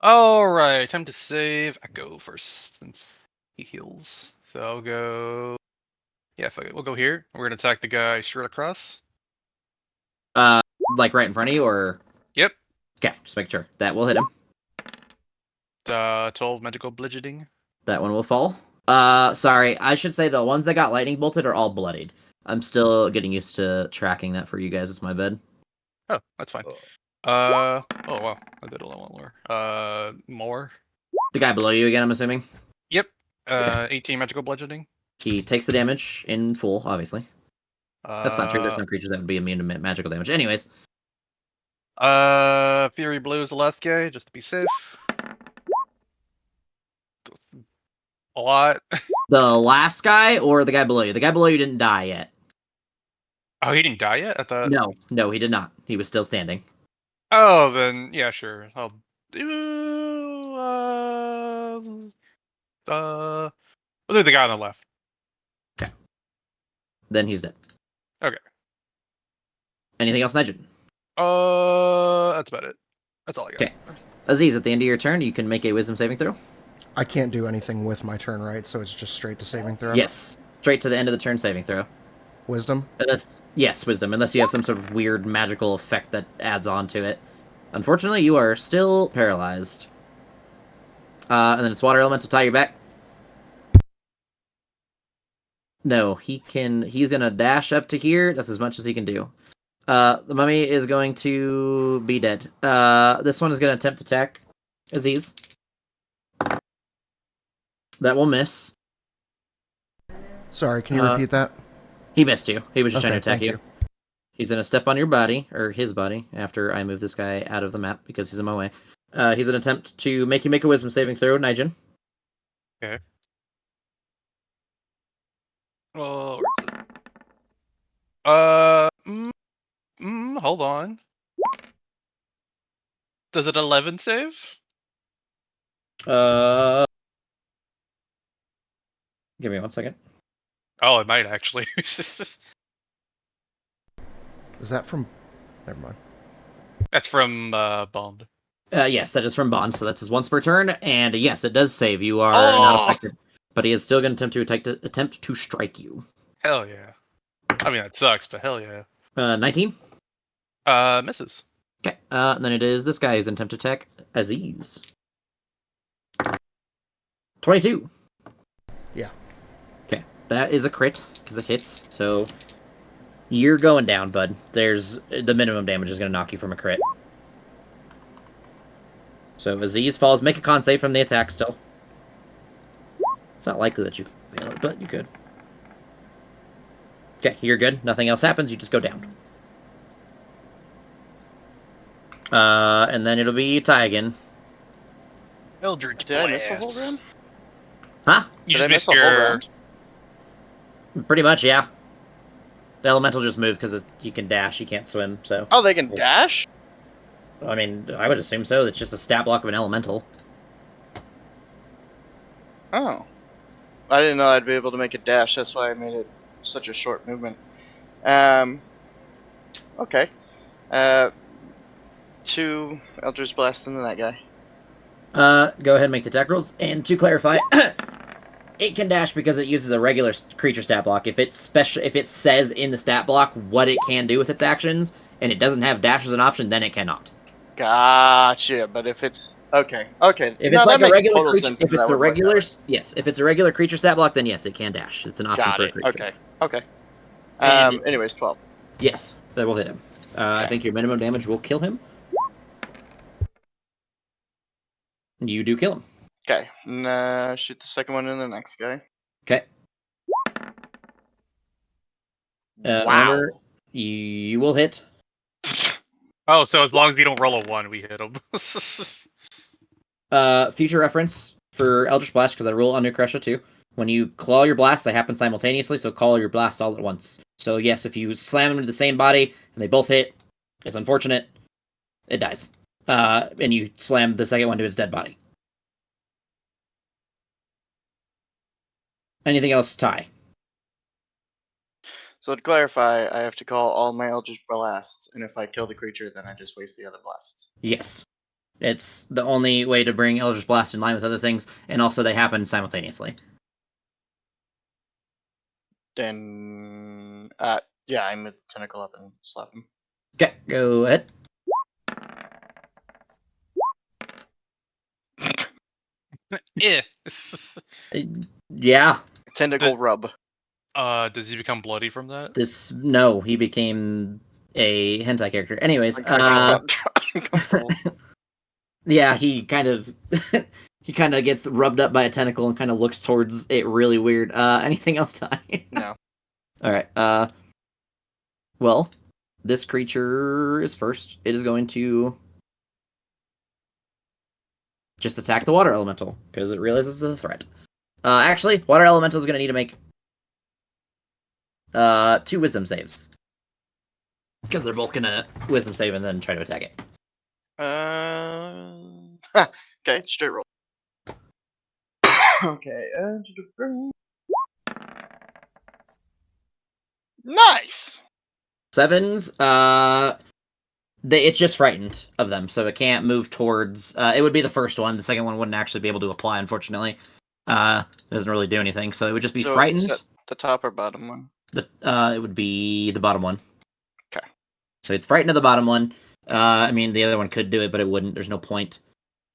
B: Alright, time to save. I go first since he heals. So I'll go. Yeah, fuck it. We'll go here. We're gonna attack the guy straight across.
A: Like right in front of you, or
B: Yep.
A: okay, just make sure that will hit him.
B: 12 magical bludgeoning.
A: That one will fall. Sorry, I should say the ones that got lightning bolted are all bloodied. I'm still getting used to tracking that for you guys. It's my bad.
B: Oh, that's fine. Oh wow, I did a lot more. More.
A: The guy below you again, I'm assuming.
B: Yep. 18 magical bludgeoning.
A: He takes the damage in full, obviously. That's not true. There's no creatures that would be immune to magical damage. Anyways.
B: Fury Blue is the last guy, just to be safe. A lot.
A: The last guy or the guy below you? The guy below you didn't die yet.
B: Oh, he didn't die yet? I thought.
A: No, he did not. He was still standing.
B: Oh, then yeah, sure. I'll do. We'll do the guy on the left.
A: Okay. Then he's dead.
B: Okay.
A: Anything else, Nigel?
B: That's about it. That's all I got.
A: Okay. Aziz, at the end of your turn, you can make a wisdom saving throw.
C: I can't do anything with my turn, right? So it's just straight to saving throw?
A: Yes. Straight to the end of the turn saving throw.
C: Wisdom?
A: Yes, wisdom, unless you have some sort of weird magical effect that adds on to it. Unfortunately, you are still paralyzed. And then it's water elemental, tie you back. No, he's gonna dash up to here. That's as much as he can do. The mummy is going to be dead. This one is gonna attempt to attack Aziz. That will miss.
C: Sorry, can you repeat that?
A: He missed you. He was just trying to attack
C: thank
A: you. He's gonna step on your body, or his body, after I move this guy out of the map because he's in my way. He's an attempt to make you make a wisdom saving throw, Nigel.
B: Okay. Well, hold on. Does it 11 save?
A: Give me 1 second.
B: Oh, it might actually.
C: Is that from... Never mind.
B: That's from Bond.
A: Yes, that is from Bond, so that's his once per turn, and yes, it does save. You are not affected, but he is still going to attempt to strike you.
B: Hell yeah. I mean, that sucks, but hell yeah.
A: 19?
B: Misses.
A: Okay, then it is this guy who's attempt to attack Aziz. 22.
C: Yeah.
A: Okay, that is a crit, because it hits, so you're going down, bud. There's the minimum damage is going to knock you from a crit. So if Aziz falls, make a con save from the attack still. It's not likely that you fail it, but you could. Okay, you're good. Nothing else happens, you just go down. And then it'll be Ty again.
B: Eldritch
F: Did I miss a whole round?
A: Huh?
B: You
F: Did I
B: just
F: miss
B: missed
F: a whole
B: your...
F: round?
A: Pretty much, yeah. The elemental just moved because you can dash, you can't swim, so...
F: Oh, they can dash?
A: I mean, I would assume so. It's just a stat block of an elemental.
F: Oh. I didn't know I'd be able to make a dash, that's why I made it such a short movement. Okay. 2 Eldritch Blast into that guy.
A: Go ahead and make the attack rolls. And to clarify, it can dash because it uses a regular creature stat block. If it says in the stat block what it can do with its actions, and it doesn't have dash as an option, then it cannot.
F: Gotcha, but if it's... Okay.
A: If it's
F: No,
A: like
F: that
A: a
F: makes
A: regular
F: total
A: creature,
F: sense
A: if
F: that
A: it's
F: that
A: a
F: would work
A: regular,
F: out.
A: yes, if it's a regular creature stat block, then yes, it can dash. It's an option
F: Got
A: for a
F: it.
A: creature.
F: Okay.
A: And-
F: Anyways, 12.
A: Yes, that will hit him. I think your minimum damage will kill him. You do kill him.
F: Okay. Shoot the second one in the next guy.
A: Okay.
F: Wow.
A: Remember, you will hit.
B: Oh, so as long as we don't roll a 1, we hit him.
A: Future reference for Eldritch Blast, because I rule Under Crusher too. When you claw your blasts, they happen simultaneously, so call your blasts all at once. So yes, if you slam them into the same body and they both hit, it's unfortunate. It dies. And you slam the second one to its dead body. Anything else, Ty?
F: So to clarify, I have to call all my Eldritch Blasts, and if I kill the creature, then I just waste the other blasts.
A: Yes. It's the only way to bring Eldritch Blast in line with other things, and also they happen simultaneously.
F: Then, yeah, I move the tentacle up and slap him.
A: Okay, go ahead.
B: Yeah.
A: Yeah.
F: Tentacle rub.
B: Does he become bloody from that?
A: No, he became a hentai character. Anyways, yeah, he kind of gets rubbed up by a tentacle and kind of looks towards it really weird. Anything else, Ty?
F: No.
A: All right. Well, this creature is first. It is going to just attack the water elemental because it realizes it's a threat. Actually, water elemental is going to need to make 2 wisdom saves because they're both going to wisdom save and then try to attack it.
F: Okay, straight roll. Okay. Nice.
A: 7s. It's just frightened of them, so it can't move towards. It would be the first one. The second one wouldn't actually be able to apply, unfortunately. It doesn't really do anything, so it would just be frightened.
F: Is that the top or bottom one?
A: It would be the bottom one.
F: Okay.
A: So it's frightened of the bottom one. I mean, the other one could do it, but it wouldn't. There's no point.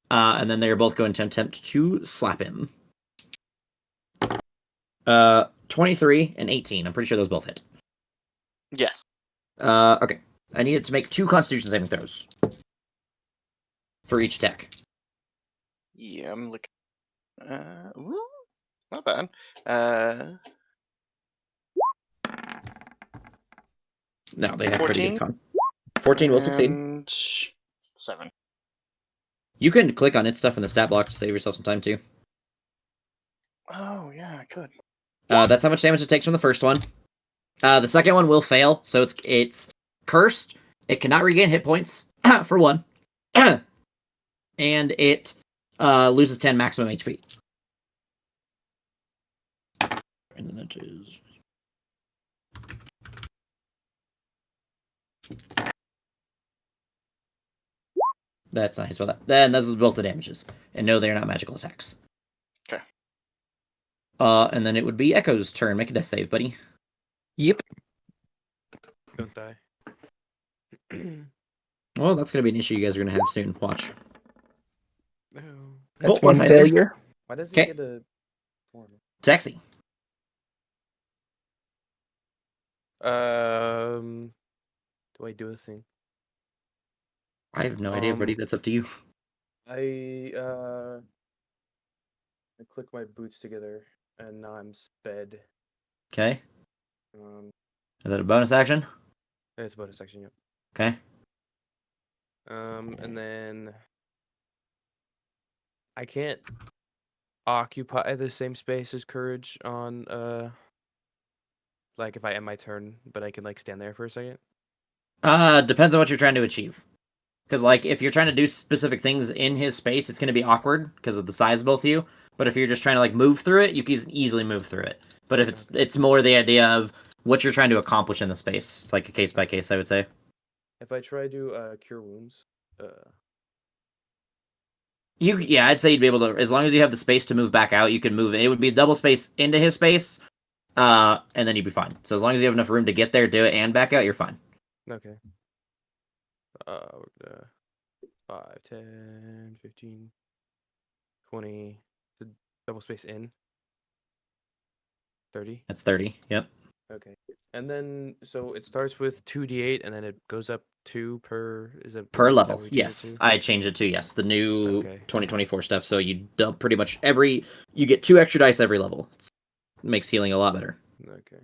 A: And then they're both going to attempt to slap him. 23 and 18. I'm pretty sure those both hit.
F: Yes.
A: Okay. I need it to make 2 Constitution saving throws for each attack.
F: Yeah, I'm looking. Ooh, not bad.
A: No, they have pretty
F: 14?
A: good con. 14 will succeed.
F: And 7.
A: You can click on its stuff in the stat block to save yourself some time too.
F: Oh yeah, I could.
A: That's how much damage it takes from the first one. The second one will fail, so it's cursed. It cannot regain hit points for 1, and it loses 10 maximum HP. And then that is. That's nice about that. Then those are both the damages. And no, they are not magical attacks.
F: Okay.
A: And then it would be Echo's turn. Make a death save, buddy.
D: Yep.
E: Don't die.
A: Well, that's going to be an issue you guys are going to have soon. Watch.
E: No.
D: That's
A: one
D: one
A: failure.
D: failure.
E: Why does he
A: Okay.
E: get a form?
A: Taxi.
E: Do I do a thing?
A: I have no idea, buddy. That's up to you.
E: I click my boots together, and now I'm sped.
A: Okay.
E: Um,
A: Is that a bonus action?
E: it's a bonus section, yep.
A: Okay.
E: And then I can't occupy the same space as courage on like if I end my turn, but I can like stand there for a second.
A: Depends on what you're trying to achieve. Because, like, if you're trying to do specific things in his space, it's going to be awkward because of the size of both of you. But if you're just trying to, like, move through it, you can easily move through it. But if it's more the idea of what you're trying to accomplish in the space. It's like a case by case, I would say.
E: If I try to cure wounds,
A: I'd say you'd be able to, as long as you have the space to move back out, you can move it. It would be double space into his space, and then you'd be fine. So as long as you have enough room to get there, do it, and back out, you're fine.
E: okay. We're gonna 5, 10, 15, 20. The double space in. 30.
A: That's 30. Yep.
E: Okay. And then so it starts with 2d8 and then it goes up 2 per
A: Per
E: that
A: level.
E: we change it
A: Yes.
E: to?
A: I changed it to yes. The new
E: Okay.
A: 2024 stuff. So you pretty much you get 2 extra dice every level. It makes healing a lot better.
E: Okay.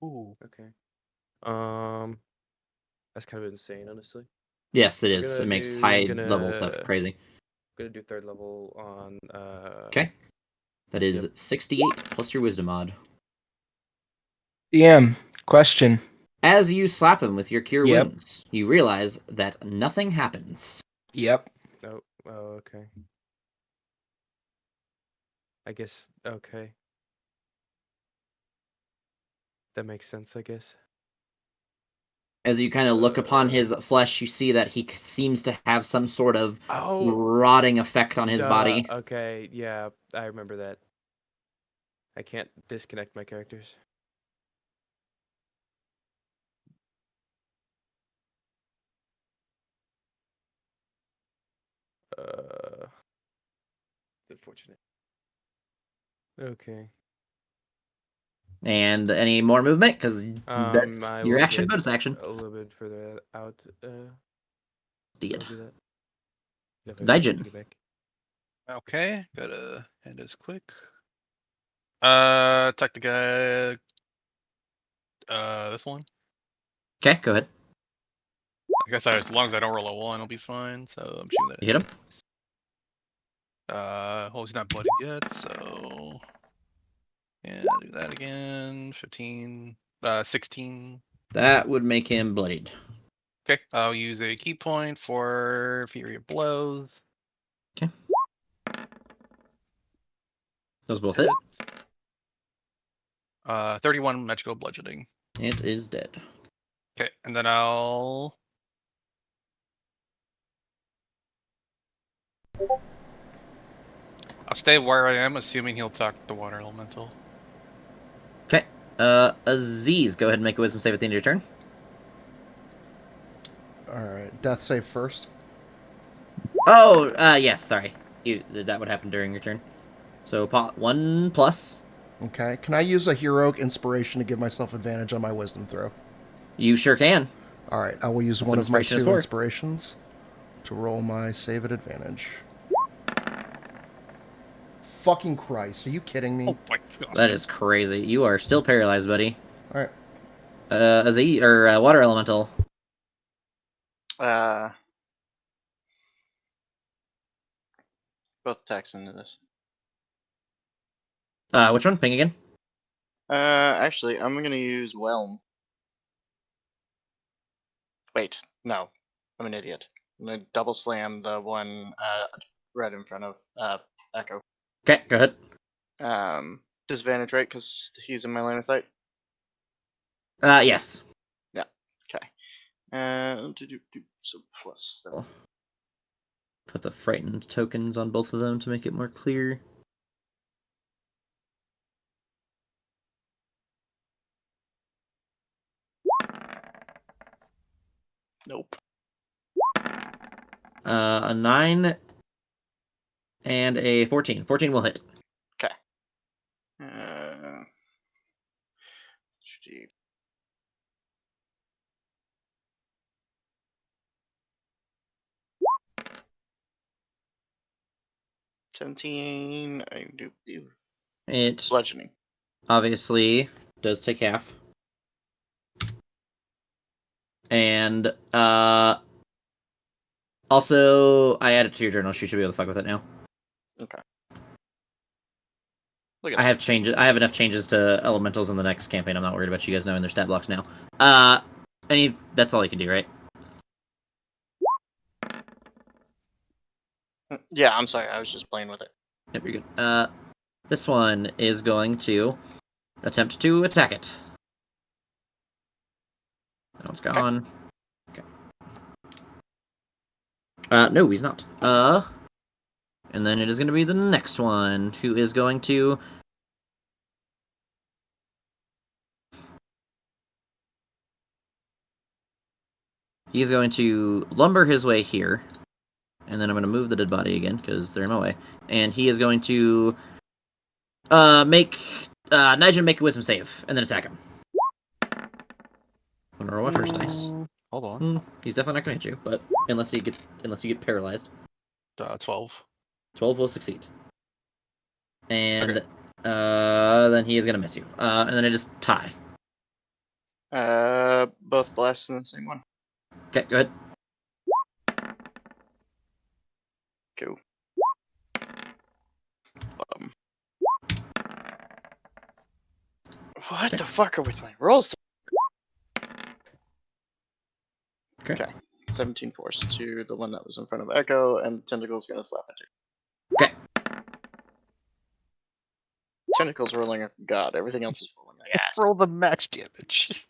B: Ooh.
E: Okay. That's kind of insane, honestly.
A: Yes, it is.
E: gonna
A: It makes
E: do-
A: high
E: gonna-
A: level stuff crazy.
E: I'm gonna do 3rd level on.
A: Okay. That is
E: Yep.
A: 68 plus your wisdom mod.
D: DM, question.
A: As you slap him with your cure
D: Yep.
A: wounds, you realize that nothing happens.
D: Yep.
E: Oh, okay. I guess. Okay. That makes sense, I guess.
A: As you kind of look upon his flesh, you see that he seems to have some sort of
E: Oh,
A: rotting effect on his body.
E: Okay, yeah, I remember that. I can't disconnect my characters. Unfortunate. Okay.
A: And any more movement? Because that's
E: I
A: your
E: will
A: action,
E: get
A: bonus action.
E: a little bit further out.
A: Did.
E: I'll do that. If I
A: Daijin.
E: can get back.
B: Okay, gotta end this quick. Attack the guy. This one.
A: Okay, go ahead.
B: I guess as long as I don't roll a 1, I'll be fine. So I'm shooting that.
A: You hit him.
B: Well, he's not bloodied yet, so yeah, do that again. 15, 16.
A: That would make him bloodied.
B: Okay, I'll use a key point for Fury of Blows.
A: Those both hit.
B: 31 magical bludgeoning.
A: It is dead.
B: Okay, and then I'll stay where I am, assuming he'll attack the water elemental.
A: Okay. Aziz, go ahead and make a wisdom save at the end of your turn.
C: Alright, death save first.
A: Oh, yes, sorry. That would happen during your turn. So, pot 1 plus.
C: Okay, can I use a heroic inspiration to give myself advantage on my wisdom throw?
A: You sure can.
C: Alright, I will use
A: That's
C: one
A: what
C: of my
A: inspiration is
C: 2
A: for.
C: inspirations to roll my save at advantage. Fucking Christ, are you kidding me?
B: Oh my god.
A: That is crazy. You are still paralyzed, buddy.
C: Alright.
A: Aziz, or water elemental.
F: Both attacks into this.
A: Which one? Ping again?
F: Actually, I'm gonna use Whelm. Wait, no. I'm an idiot. I'm gonna double slam the one right in front of Echo.
A: Okay, go ahead.
F: Disadvantage, right? Because he's in my line of sight.
A: Yes.
F: Yeah. Okay. So plus.
A: Put the frightened tokens on both of them to make it more clear.
F: Nope.
A: A 9 and a 14. 14 will hit.
F: Okay. Gee. $17. I do
A: It
F: bludgeoning.
A: obviously does take half. And also I added to your journal, so you should be able to fuck with it now.
F: Okay. Look at
A: I
F: that.
A: have changes. I have enough changes to elementals in the next campaign. I'm not worried about you guys knowing their stat blocks now. That's all you can do, right?
F: Yeah, I'm sorry. I was just playing with it.
A: Yep, you're good. This one is going to attempt to attack it. That one's gone. Okay. No, he's not. And then it is going to be the next one, who is going to... He's going to lumber his way here. And then I'm going to move the dead body again, because they're in my way. And he is going to make Nigel make a wisdom save, and then attack him. I'm going to roll my first dice.
B: Hold on.
A: He's definitely not going to hit you, but unless you get paralyzed.
B: 12.
A: 12 will succeed. And
B: Okay.
A: then he is going to miss you. And then it is tie.
F: Both blasts in the same one.
A: Okay, go ahead.
F: Go. What the fuck are with my rolls?
A: Okay.
F: 17 force to the one that was in front of Echo, and Tentacle's gonna slap it.
A: Okay.
F: Tentacle's rolling a god. Everything else is rolling like ass.
B: Roll the max damage.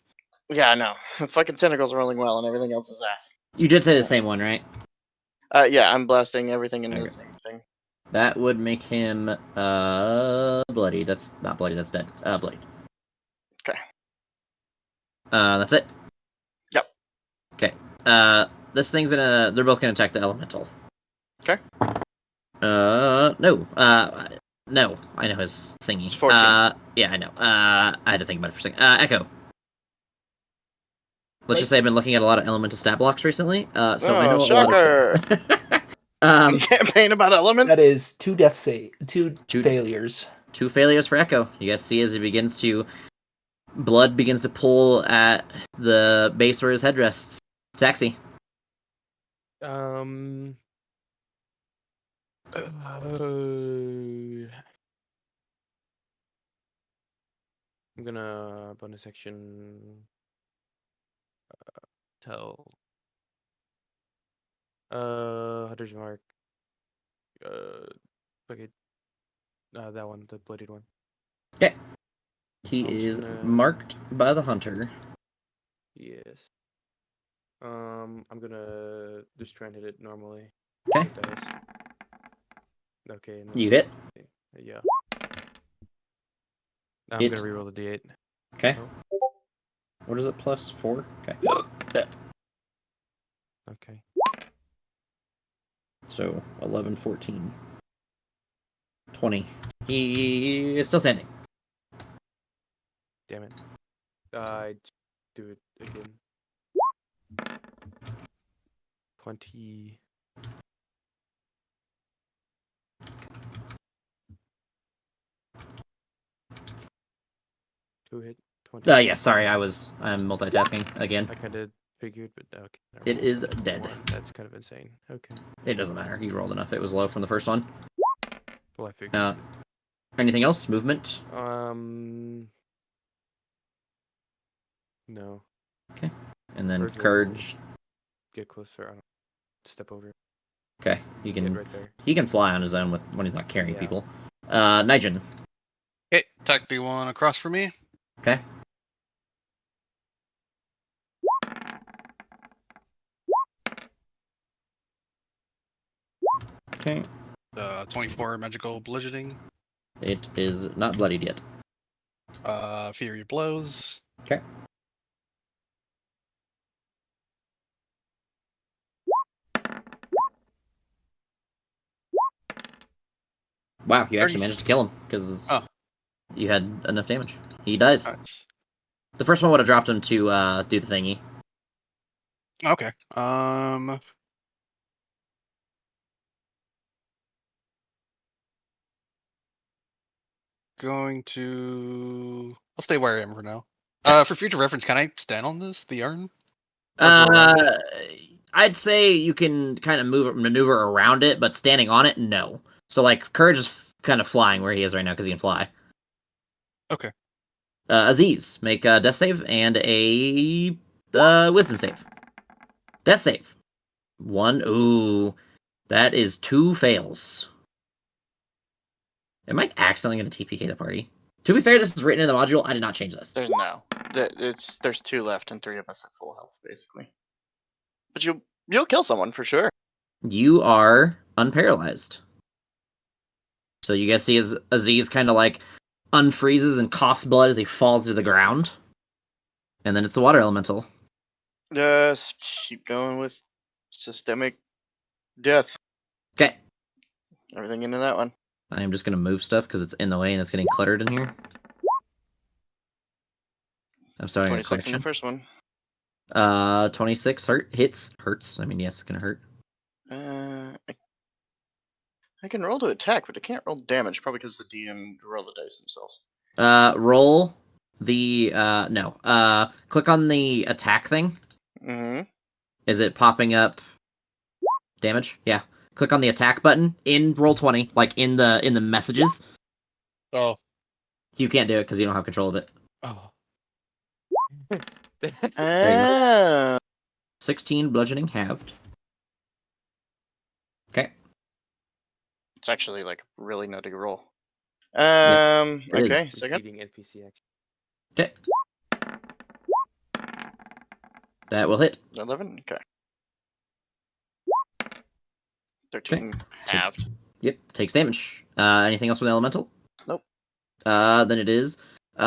F: Yeah, I know. Fucking Tentacle's rolling well, and everything else is ass.
A: You did say the same one, right?
F: Yeah, I'm blasting everything into
A: Okay.
F: the same thing.
A: That would make him bloody. That's not bloody. That's dead. Bloody.
F: Okay.
A: That's it.
F: Yep.
A: Okay. This thing's gonna. They're both gonna attack the elemental.
F: Okay.
A: No. No. I know his thingy.
F: It's 14.
A: Yeah, I know. I had to think about it for a second. Echo. Let's just say I've been looking at a lot of elemental stat blocks recently. So I know a
F: shocker!
A: lot of stuff.
F: Campaign about elements.
G: That is 2 failures.
A: 2 failures for Echo. You guys see as he begins to... Blood begins to pull at the base where his head rests. Taxi.
E: I'm gonna bonus action tell Hunter's Mark okay, that one, the bloodied one.
A: Okay. He
E: I'm just
A: is
E: gonna-
A: marked by the hunter.
E: Yes. I'm gonna just try and hit it normally.
A: Okay.
E: It does. Okay.
A: You hit.
E: Yeah. I'm
A: It-
E: gonna reroll the d8.
A: Okay.
E: Oh,
A: What is it? Plus 4? Okay.
E: okay.
A: So 11, 14, 20. He is still standing.
E: Damn it. I do it again. 20. Two hit. 20.
A: Yeah, sorry, I'm multitasking again.
E: I kind of figured, but okay. never
A: It
E: mind.
A: is dead.
E: One. That's kind of insane. Okay.
A: It doesn't matter. He rolled enough. It was low from the first one.
E: Well, I figured.
A: Anything else? Movement?
E: No.
A: And then
E: Courage will-
A: courage.
E: Get closer. I don't step over.
A: Okay, he
E: Get
A: can
E: right there.
A: he can fly on his own when he's not carrying
E: Yeah.
A: people. Nigel.
B: Okay, attack the one across from me.
A: Okay. Okay.
B: 24 magical bludgeoning.
A: It is not bloodied yet.
B: Fury blows.
A: Okay. Wow, you actually
B: 30.
A: managed to kill him because
B: Oh.
A: you had enough damage. He dies.
B: Nice.
A: The first one would have dropped him to do the thingy.
B: Okay. Going to. I'll stay where I am for now. For future reference, can I stand on this? The urn?
A: I'd say you can kind of maneuver around it, but standing on it, no. So like, courage is kind of flying where he is right now because he can fly.
B: Okay.
A: Aziz, make a death save and a wisdom save. Death save. 1. Ooh, that is 2 fails. Am I accidentally going to TPK the party? To be fair, this is written in the module. I did not change this.
F: There's 2 left and 3 of us at full health, basically. But you'll kill someone for sure.
A: You are unparalyzed. So you guys see as Aziz kind of like unfreezes and coughs blood as he falls to the ground. And then it's the water elemental.
F: Just keep going with systemic death.
A: Okay.
F: Everything into that one.
A: I am just going to move stuff because it's in the way and it's getting cluttered in here. I'm starting a
F: 26 in
A: collection.
F: the first one.
A: 26 hurts. I mean, yes, it's going to hurt.
F: I can roll to attack, but I can't roll damage, probably because the DM roll the dice themselves.
A: Roll the, no. Click on the attack thing.
F: Mm-hmm.
A: Is it popping up damage? Yeah. click on the attack button in Roll20, like in the messages.
B: Oh.
A: You can't do it because you don't have control of it.
B: Oh.
F: Ah.
A: 16 bludgeoning halved. Okay.
F: It's actually like a really nutty roll.
A: it is.
F: Okay, second.
E: Repeating NPC action.
A: Okay. That will hit.
F: 11. Okay. 13 halved.
A: Yep, takes damage. Anything else with elemental?
F: Nope.
A: Then it is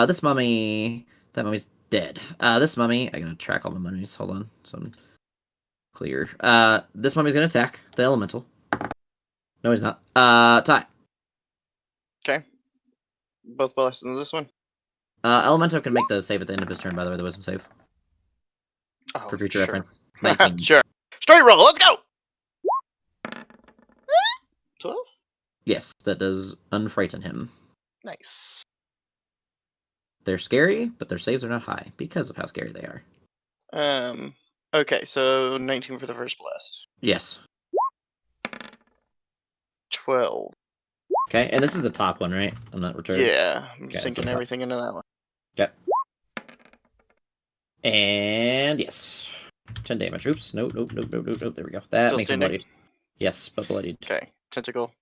A: this mummy. That mummy's dead. This mummy. I gotta track all my mummies. Hold on. So I'm clear. This mummy's gonna attack the elemental. No, he's not. Ty.
F: Okay. Both less than this one.
A: Elemental can make the save at the end of his turn. By the way, the wisdom save
F: Oh,
A: for future
F: sure.
A: reference. 19.
F: Sure. Straight roll. Let's go. 12.
A: Yes, that does unfrighten him.
F: Nice.
A: They're scary, but their saves are not high because of how scary they are.
F: Okay, so 19 for the first blast.
A: Yes.
F: 12.
A: Okay, and this is the top one, right? I'm not returning.
F: Yeah, I'm
A: Okay,
F: sinking
A: so
F: everything into that one.
A: Okay. And yes. 10 damage. Oops. Nope. There we go. That
F: Still
A: makes him
F: standing?
A: bloodied. Yes, but bloodied.
F: Okay, tentacle.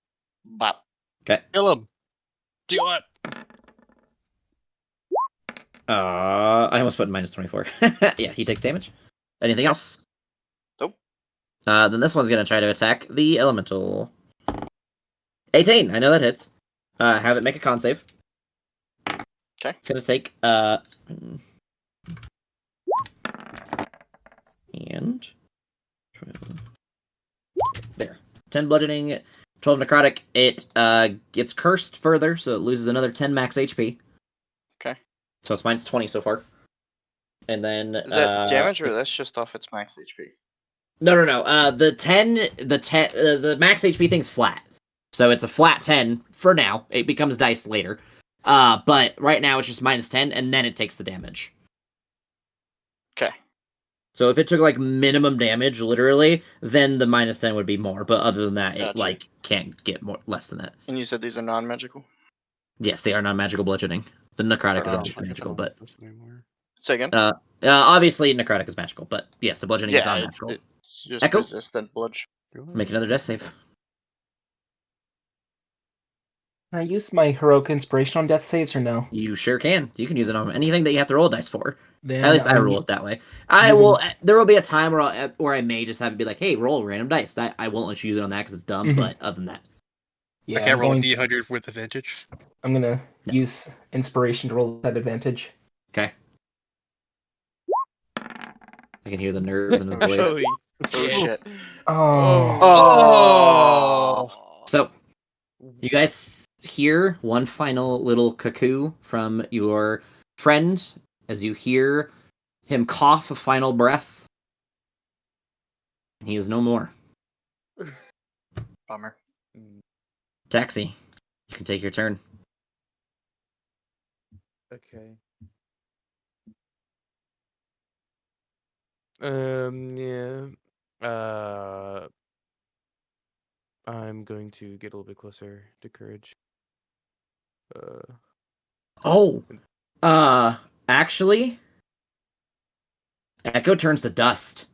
F: Bop.
A: Okay.
B: Kill him. Do it.
A: I almost put minus 24. Yeah, he takes damage. Anything else?
F: Nope.
A: Then this one's gonna try to attack the elemental. 18. I know that hits. Have it make a con save.
F: Okay.
A: It's gonna take and 12. There. 10 bludgeoning, 12 necrotic. It gets cursed further, so it loses another 10 max HP.
F: Okay.
A: So it's minus 20 so far. And then
F: Is that damage or that's just off its max HP?
A: No. The max HP thing's flat. So it's a flat 10 for now. It becomes dice later. But right now it's just minus 10 and then it takes the damage.
F: Okay.
A: So if it took like minimum damage, literally, then the minus 10 would be more. But other than that, it
F: Gotcha.
A: like can't get more less than that.
F: And you said these are non-magical?
A: Yes, they are non-magical bludgeoning. The necrotic is
F: Oh,
A: obviously magical, but
F: Say again?
A: obviously necrotic is magical. But yes, the bludgeoning is
F: Yeah,
A: non-magical.
F: it's just
A: Echo?
F: resistant bludge.
A: Make another death save.
G: Can I use my heroic inspiration on death saves or no?
A: You sure can. You can use it on anything that you have to roll dice for.
G: Then
A: At least I
G: I'm
A: roll it that way. I
G: using-
A: will. There will be a time where I may just have to be like, "Hey, roll random dice." That I won't let you use it on that because it's dumb.
G: Mhm.
A: But other than that,
G: Yeah,
B: I can't
G: I'm
B: roll a
G: going-
B: D100 with advantage.
G: I'm gonna
A: No.
G: use inspiration to roll that advantage.
A: okay. I can hear the nerves in his voice.
E: Holy
F: Oh shit.
G: Oh.
F: Oh.
A: So, you guys hear one final little cuckoo from your friend as you hear him cough a final breath, and he is no more.
F: Bummer.
A: Taxi, you can take your turn.
E: Okay. Yeah. I'm going to get a little bit closer to courage.
A: Actually, Echo turns to dust.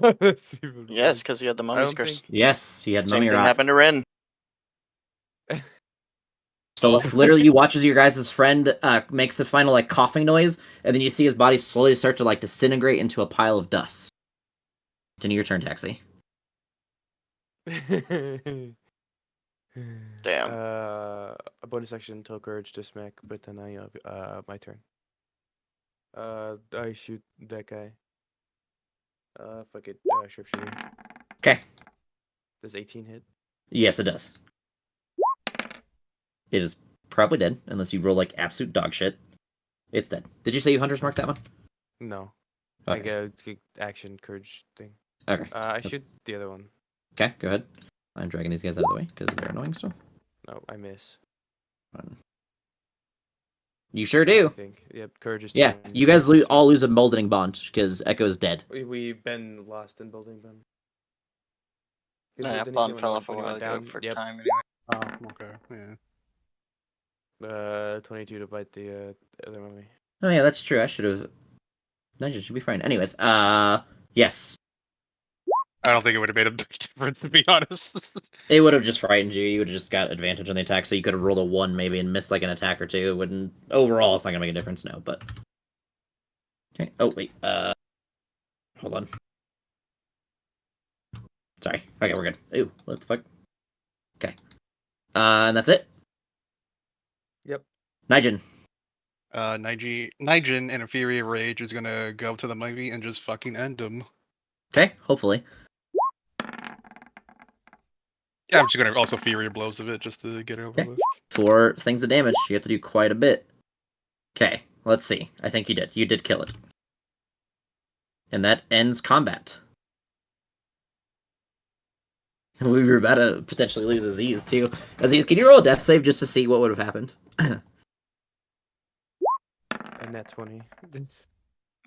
E: That's even
F: Yes,
E: worse.
F: because he had the
E: I
F: mummy's
E: don't
F: curse.
E: think-
A: Yes, he had
F: Same
A: mummy
F: thing
A: rot.
F: happened to Ren.
A: So literally, you watch as your guys' friend makes a final like coughing noise, and then you see his body slowly start to like disintegrate into a pile of dust. Continue your turn, Taxi.
F: Damn.
E: A bonus action until courage to smack, but then my turn. I shoot that guy. Fuck it. Sharpshooter.
A: Okay.
E: Does 18 hit?
A: Yes, it does. It is probably dead unless you roll like absolute dog shit. It's dead. Did you say you Hunter's Mark that one?
E: No.
A: Okay.
E: Like a action courage thing.
A: Okay.
E: I shoot the other one.
A: Okay. Go ahead. I'm dragging these guys out of the way because they're annoying still.
E: No, I miss.
A: Fine. You sure
E: I
A: do.
E: think. Yep, courage is
A: Yeah.
E: 10,
A: You guys
E: courage is
A: all lose a moldering bond because Echo's dead.
E: We've been lost in building them.
F: Yeah,
E: Didn't he
F: Bond
E: say
F: fell off a
E: when he
F: while
E: went
F: ago
E: down?
F: for
E: Yep.
F: time anyway.
B: Oh, okay. Yeah.
E: 22 to bite the other mummy.
A: Oh yeah, that's true. I should have. That should be fine. Anyways, yes,
B: I don't think it would have made a big difference, to be honest.
A: it would have just frightened you. You would have just got advantage on the attack, so you could have rolled a 1 maybe and missed like an attack or two. It wouldn't. Overall, it's not gonna make a difference. No, but. Okay. Oh wait. Hold on. Sorry. Okay, we're good. Ooh, what the fuck? Okay. And that's it.
E: Yep.
A: Nigel.
B: Nigel in a fury of rage is gonna go to the mummy and just fucking end him.
A: Okay, hopefully.
B: Yeah, I'm just gonna also fury blows of it just to get it over
A: Okay.
B: with.
A: 4 things of damage. You have to do quite a bit. Okay, let's see. I think you did. You did kill it. And that ends combat. We were about to potentially lose Aziz, too. Aziz, can you roll a death save just to see what would have happened?
E: And that 20.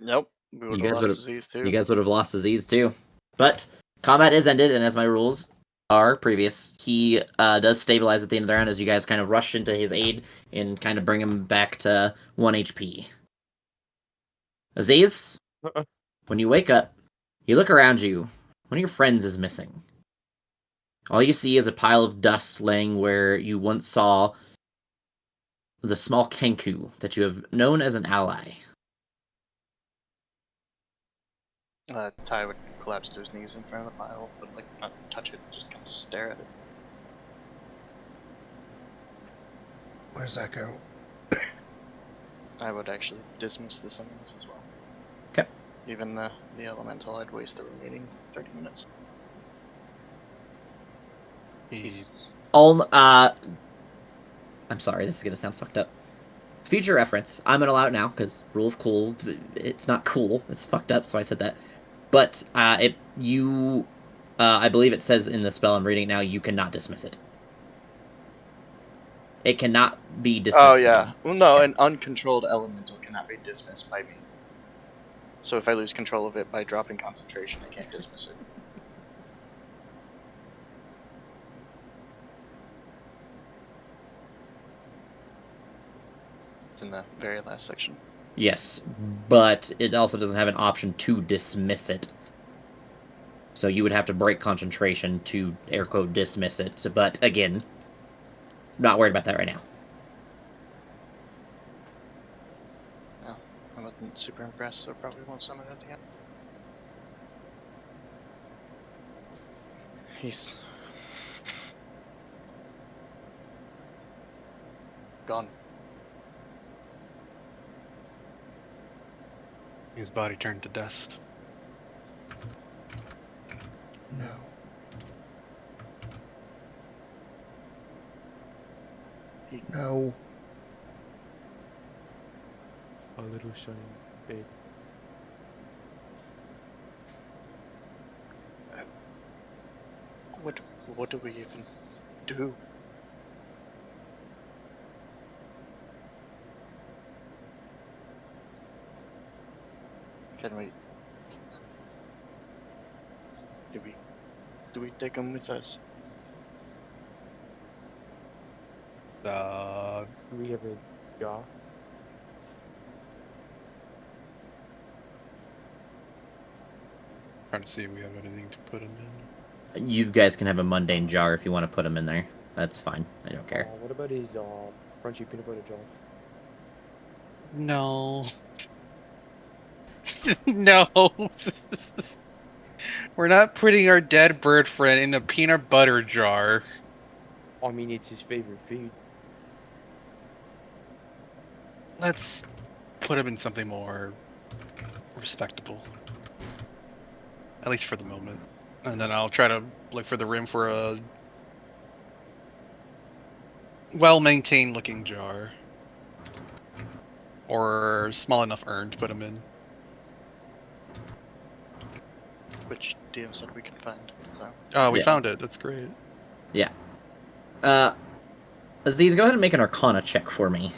F: Nope. We would
A: guys
F: have lost
A: would've-
F: disease too.
A: You guys would have lost Aziz, too. But combat is ended, and as my rules are previous, he does stabilize at the end of the round as you guys kind of rush into his aid and kind of bring him back to 1 HP. Aziz, when you wake up, you look around you. One of your friends is missing. All you see is a pile of dust laying where you once saw the small Kenku that you have known as an ally.
F: Ty would collapse to his knees in front of the pile, but like not touch it, just kind of stare at it.
C: Where's that go?
F: I would actually dismiss the summons as well.
A: Okay.
F: Even the elemental, I'd waste the remaining 30 minutes. He's
A: I'm sorry, this is gonna sound fucked up. Future reference, I'm gonna allow it now, because rule of cool, it's not cool, it's fucked up, so I said that. But, I believe it says in the spell I'm reading now, you cannot dismiss it. It cannot be dismissed.
F: Oh yeah.
A: again.
F: Well, no,
A: Okay.
F: an uncontrolled elemental cannot be dismissed by me. So if I lose control of it by dropping concentration, I can't dismiss it. It's in the very last section.
A: Yes, but it also doesn't have an option to dismiss it. So you would have to break concentration to air quote dismiss it. But again, not worried about that right now.
F: No, I wasn't super impressed, so probably won't summon it again. He's gone.
B: His body turned to dust.
C: No. No.
E: A little shining bit.
F: What do we even do? Can we? Do we take him with us?
E: Do we have a jar?
B: Trying to see if we have anything to put him in.
A: You guys can have a mundane jar if you want to put them in there. That's fine. I don't care.
E: What about his crunchy peanut butter jar?
B: No. No. We're not putting our dead bird friend in a peanut butter jar.
E: I mean, it's his favorite food.
B: Let's put him in something more respectable. At least for the moment. And then I'll try to look for the room for a well-maintained looking jar. Or small enough urn to put him in.
F: Which DM said we can find. So
B: Oh, we
A: Yeah.
B: found it. That's great.
A: Yeah. Aziz, go ahead and make an Arcana check for me.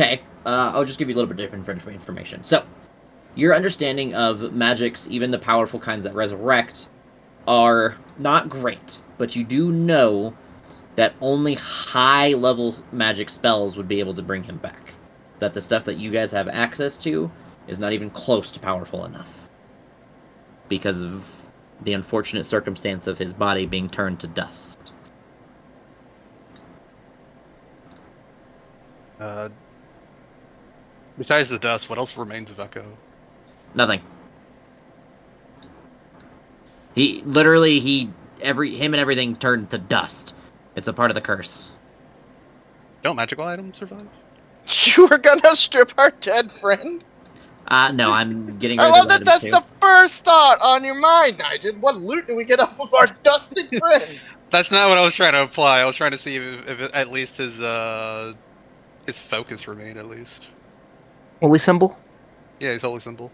A: Okay, I'll just give you a little bit different information. So, your understanding of magics, even the powerful kinds that resurrect, are not great, but you do know that only high-level magic spells would be able to bring him back. That the stuff that you guys have access to is not even close to powerful enough. Because of the unfortunate circumstance of his body being turned to dust.
B: Besides the dust, what else remains of Echo?
A: Nothing. He literally him and everything turned to dust. It's a part of the curse.
B: Don't magical items survive?
F: You were gonna strip our dead friend?
A: No, I'm getting
F: I
A: rid
F: love
A: of
F: that
A: items
F: that's
A: too.
F: the first thought on your mind, Nigel. What loot do we get off of our dusted friend?
B: That's not what I was trying to imply. I was trying to see if at least his focus remained, at least.
G: Holy symbol?
B: Yeah, he's holy symbol.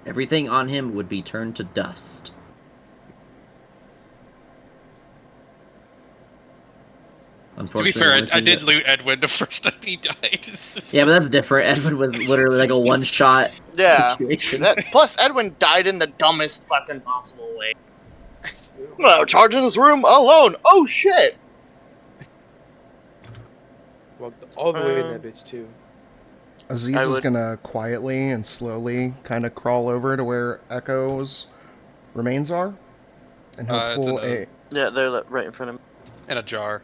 A: Everything on him would be turned to dust.
B: To be fair, I did loot Edwin the first time he died.
A: Yeah, but that's different. Edwin was literally like a one-shot situation.
F: Plus, Edwin died in the dumbest fucking possible way. No, charging this room alone. Oh shit!
E: Walked all the way in that bitch too.
C: Aziz is gonna quietly and slowly kind of crawl over to where Echo's remains are, and he'll pull a.
F: Yeah, they're right in front of me.
B: In a jar.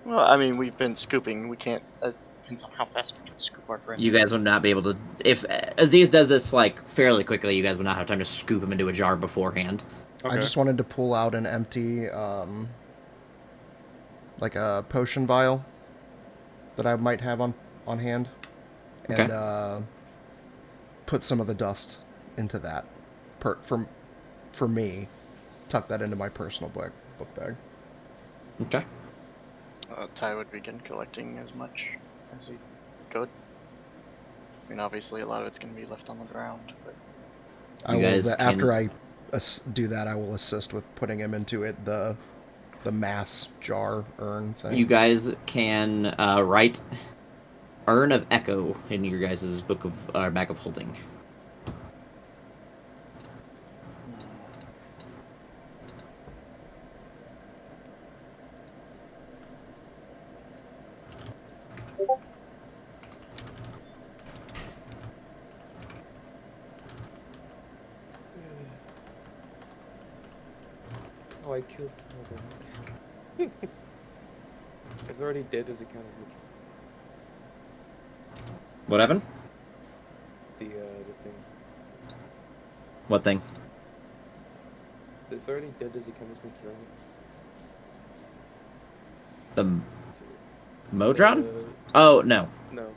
F: Well, I mean, we've been scooping. We can't. Depends on how fast we can scoop our friend.
A: You guys would not be able to. If Aziz does this like fairly quickly, you guys would not have time to scoop him into a jar beforehand.
C: Okay. I just wanted to pull out an empty, like a potion vial that I might have on hand, and put some of the dust into that. For me, tuck that into my personal book bag.
A: Okay.
F: Ty would begin collecting as much as he could. I mean, obviously, a lot of it's going to be left on the ground, but
C: after I do that, I will assist with putting him into it the mass jar urn thing.
A: You guys can write Urn of Echo in your guys' book of bag of holding.
E: Oh, I killed. Okay. If they're already dead, does it count as much?
A: What happened?
E: The thing.
A: What thing?
E: If they're already dead, does it count as much?
A: The Modron? Oh, no.
E: No.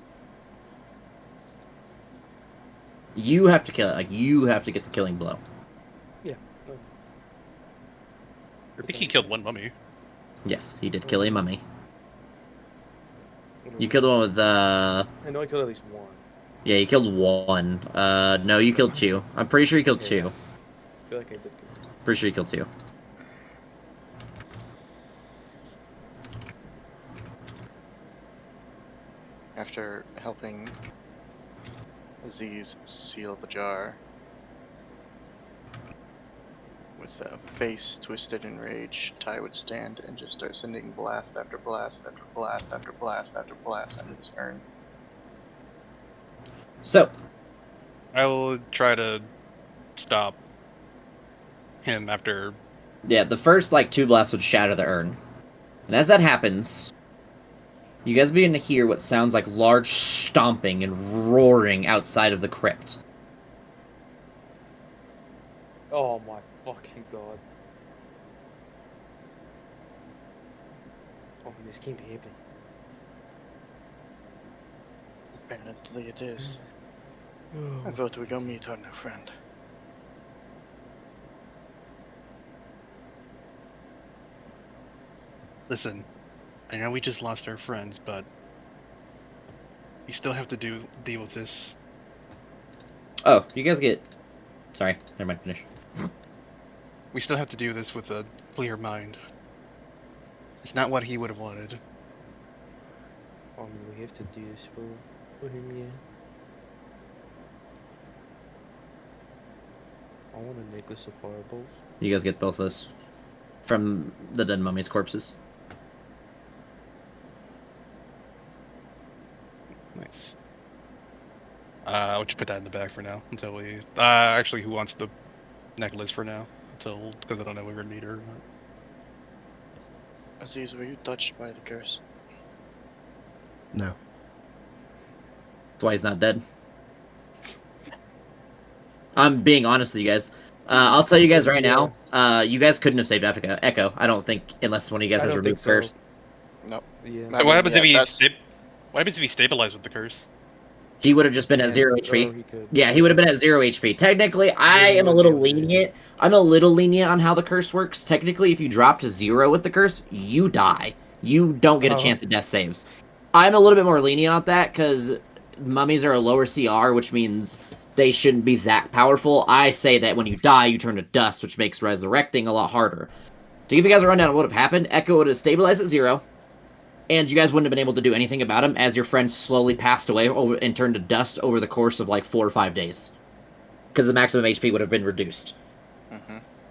A: You have to kill it. Like, you have to get the killing blow.
E: Yeah. No.
B: I think he killed one mummy.
A: Yes, he did kill a mummy. You killed the one with
E: I know I killed at least one.
A: Yeah, you killed one. No, you killed two. I'm pretty sure you killed two.
E: I feel like I did kill two.
A: Pretty sure you killed two.
F: After helping Aziz seal the jar, with a face twisted in rage, Ty would stand and just start sending blast after blast after blast after blast after blast into this urn.
A: So,
B: I will try to stop him after.
A: Yeah, the first like 2 blasts would shatter the urn. And as that happens, you guys begin to hear what sounds like large stomping and roaring outside of the crypt.
E: Oh my fucking god. Oh, this can't be happening.
F: Apparently it is. I vote we go meet our new friend.
B: Listen, I know we just lost our friends, but you still have to deal with this.
A: Oh, you guys get... Sorry, never mind, finish.
B: We still have to do this with a clear mind. It's not what he would have wanted.
E: Oh, I mean, we have to do this for... For him, yeah. I want a necklace of fireballs.
A: You guys get both those from the dead mummy's corpses.
B: Nice. I'll just put that in the bag for now until we. Actually, who wants the necklace for now? Because I don't know if we're gonna need her or not.
F: Aziz, were you touched by the curse?
C: No.
A: That's why he's not dead. I'm being honest with you guys. I'll tell you guys right now. You guys couldn't have saved Echo. I don't think, unless one of you guys
E: I
A: has
E: don't
A: removed
E: think so.
A: curse.
F: No.
E: Yeah.
F: I
B: What
F: mean,
B: happens
F: yeah,
B: if he
F: that's-
B: What happens if he stabilized with the curse?
A: He would have just been at
E: Yeah,
A: 0
E: or
A: HP.
E: he could-
A: Yeah, he would have been at 0 HP. Technically, I
E: he
A: am a
E: would
A: little
E: be able to.
A: lenient. I'm a little lenient on how the curse works. Technically, if you drop to 0 with the curse, you die. You don't get a
E: Oh.
A: chance at death saves. I'm a little bit more lenient on that because mummies are a lower CR, which means they shouldn't be that powerful. I say that when you die, you turn to dust, which makes resurrecting a lot harder. To give you guys a rundown of what would have happened, Echo would have stabilized at 0, and you guys wouldn't have been able to do anything about him as your friend slowly passed away and turned to dust over the course of like 4 or 5 days. Because the maximum HP would have been reduced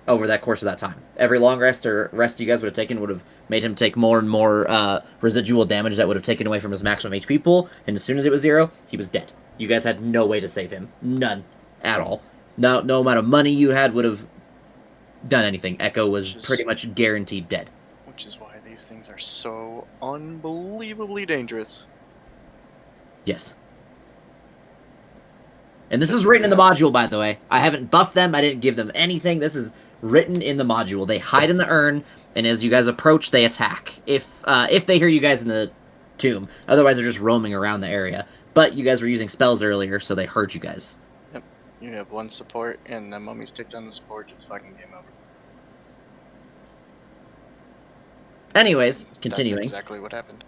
A: over that course of that time. Every long rest or rest you guys would have taken would have made him take more and more residual damage that would have taken away from his maximum HP pool, and as soon as it was 0, he was dead. You guys had no way to save him. None. At all. No amount of money you had would have done anything. Echo was pretty much guaranteed dead.
F: Which is why these things are so unbelievably dangerous.
A: Yes. And this is written in the module, by the way. I haven't buffed them. I didn't give them anything. This is written in the module. They hide in the urn, and as you guys approach, they attack. If they hear you guys in the tomb. Otherwise, they're just roaming around the area. But you guys were using spells earlier, so they heard you guys.
F: Yep. You have one support, and the mummy's ticked on the support. It's fucking game over.
A: Anyways, continuing.
F: That's exactly what happened.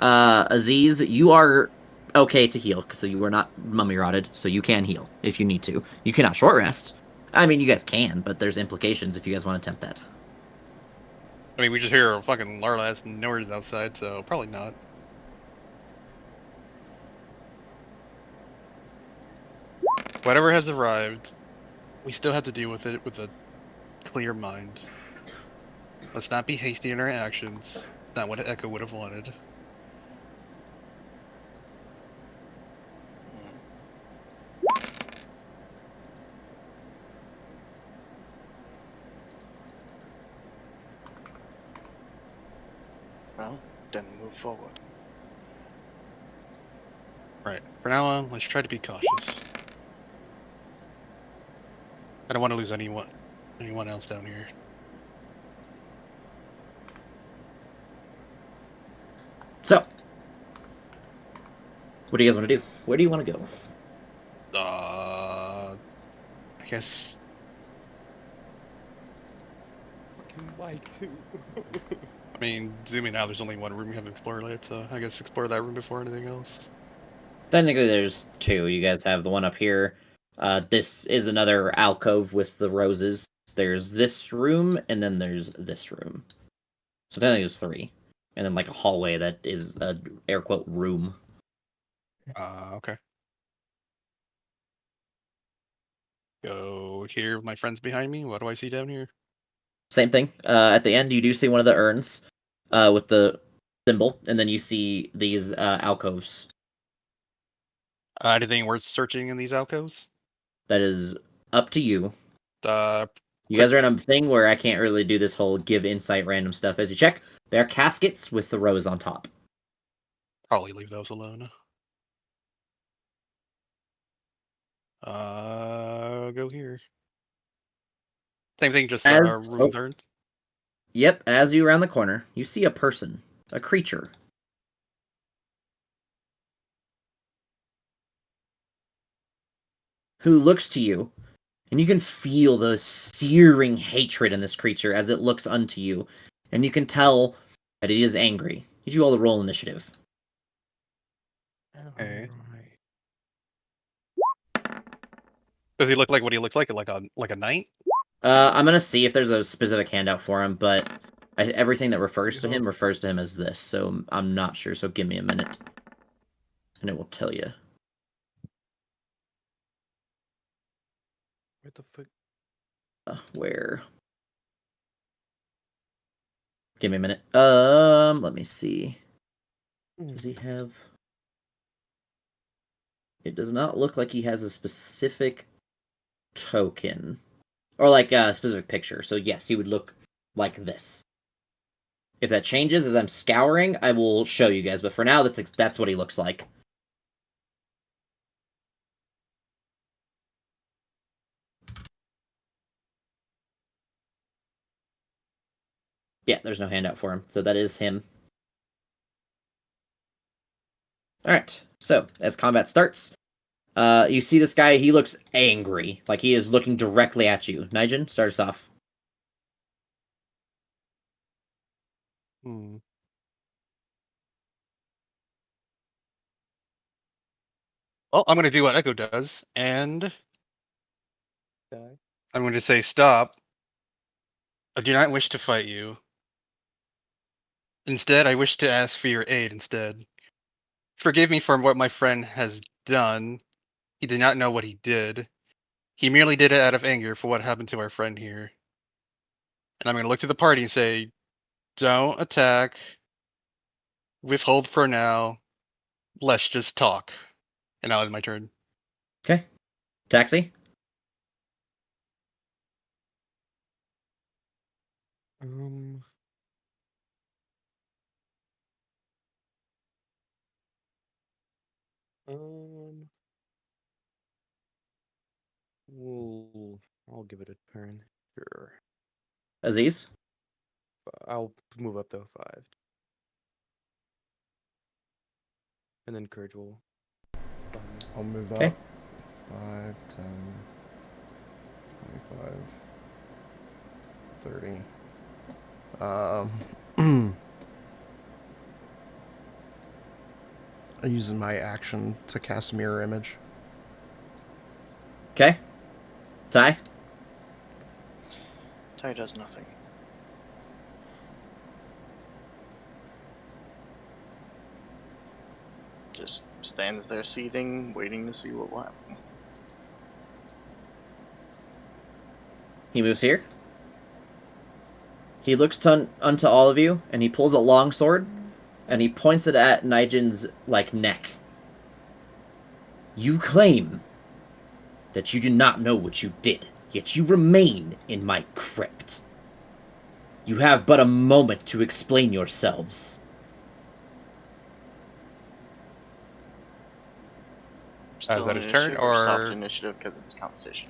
A: Aziz, you are okay to heal, because you were not mummy rotted, so you can heal if you need to. You cannot short rest. I mean, you guys can, but there's implications if you guys want to attempt that.
B: I mean, we just hear a fucking Larlass noise outside, so probably not. Whatever has arrived, we still have to deal with it with a clear mind. Let's not be hasty in our actions. Not what Echo would have wanted.
F: Well, then move forward.
B: Right. For now on, let's try to be cautious. I don't want to lose anyone else down here.
A: So, what do you guys want to do? Where do you want to go?
B: I guess.
E: Fucking Mike too.
B: I mean, zooming out, there's only one room we haven't explored yet, so I guess explore that room before anything else.
A: Technically, there's 2. You guys have the one up here. This is another alcove with the roses. There's this room, and then there's this room. So technically, there's 3. And then, like, a hallway that is a air quote room.
B: Okay. Go here with my friends behind me. What do I see down here?
A: Same thing. At the end, you do see one of the urns with the symbol, and then you see these alcoves.
B: Anything worth searching in these alcoves?
A: That is up to you.
B: Uh,
A: You guys are in a thing where I can't really do this whole give insight random stuff. As you check, there are caskets with the rose on top.
B: probably leave those alone. Go here. Same thing, just
A: As-
B: room with urns.
A: Yep, as you round the corner, you see a person, a creature. Who looks to you, and you can feel the searing hatred in this creature as it looks unto you, and you can tell that it is angry. Need you all to roll initiative.
B: Okay. Does he look like what he looks like a knight?
A: I'm gonna see if there's a specific handout for him, but everything that refers to him as this, so I'm not sure. So give me a minute. and it will tell you.
E: What the fuck?
A: Where? Give me a minute. Let me see. Does he have? It does not look like he has a specific token or like a specific picture. So yes, he would look like this. If that changes as I'm scouring, I will show you guys. But for now, that's what he looks like. Yeah, there's no handout for him. So that is him. Alright, so as combat starts, you see this guy, he looks angry. Like he is looking directly at you. Nigel, start us off.
B: Hmm. Well, I'm going to do what Echo does, and
E: Die.
B: I'm going to say stop. I do not wish to fight you. Instead, I wish to ask for your aid instead. Forgive me for what my friend has done. He did not know what he did. He merely did it out of anger for what happened to our friend here. And I'm going to look to the party and say, don't attack. Withhold for now. Let's just talk. And I'll end my turn.
A: Okay. Taxi?
E: Um. I'll give it a turn. Sure.
A: Aziz?
E: I'll move up though 5. And then Courage will.
C: I'll move
A: Okay.
C: up. 5, 10, 25, 30. I'm using my action to cast Mirror Image.
A: Okay. Ty?
F: Ty does nothing. Just stands there seething, waiting to see what will happen.
A: He moves here. He looks unto all of you, and he pulls a long sword, and he points it at Nigen's, neck. You claim that you do not know what you did, yet you remain in my crypt. You have but a moment to explain yourselves.
F: Still
B: that
F: in
B: his turn,
F: initiative or soft
B: or-
F: initiative because it's conversation?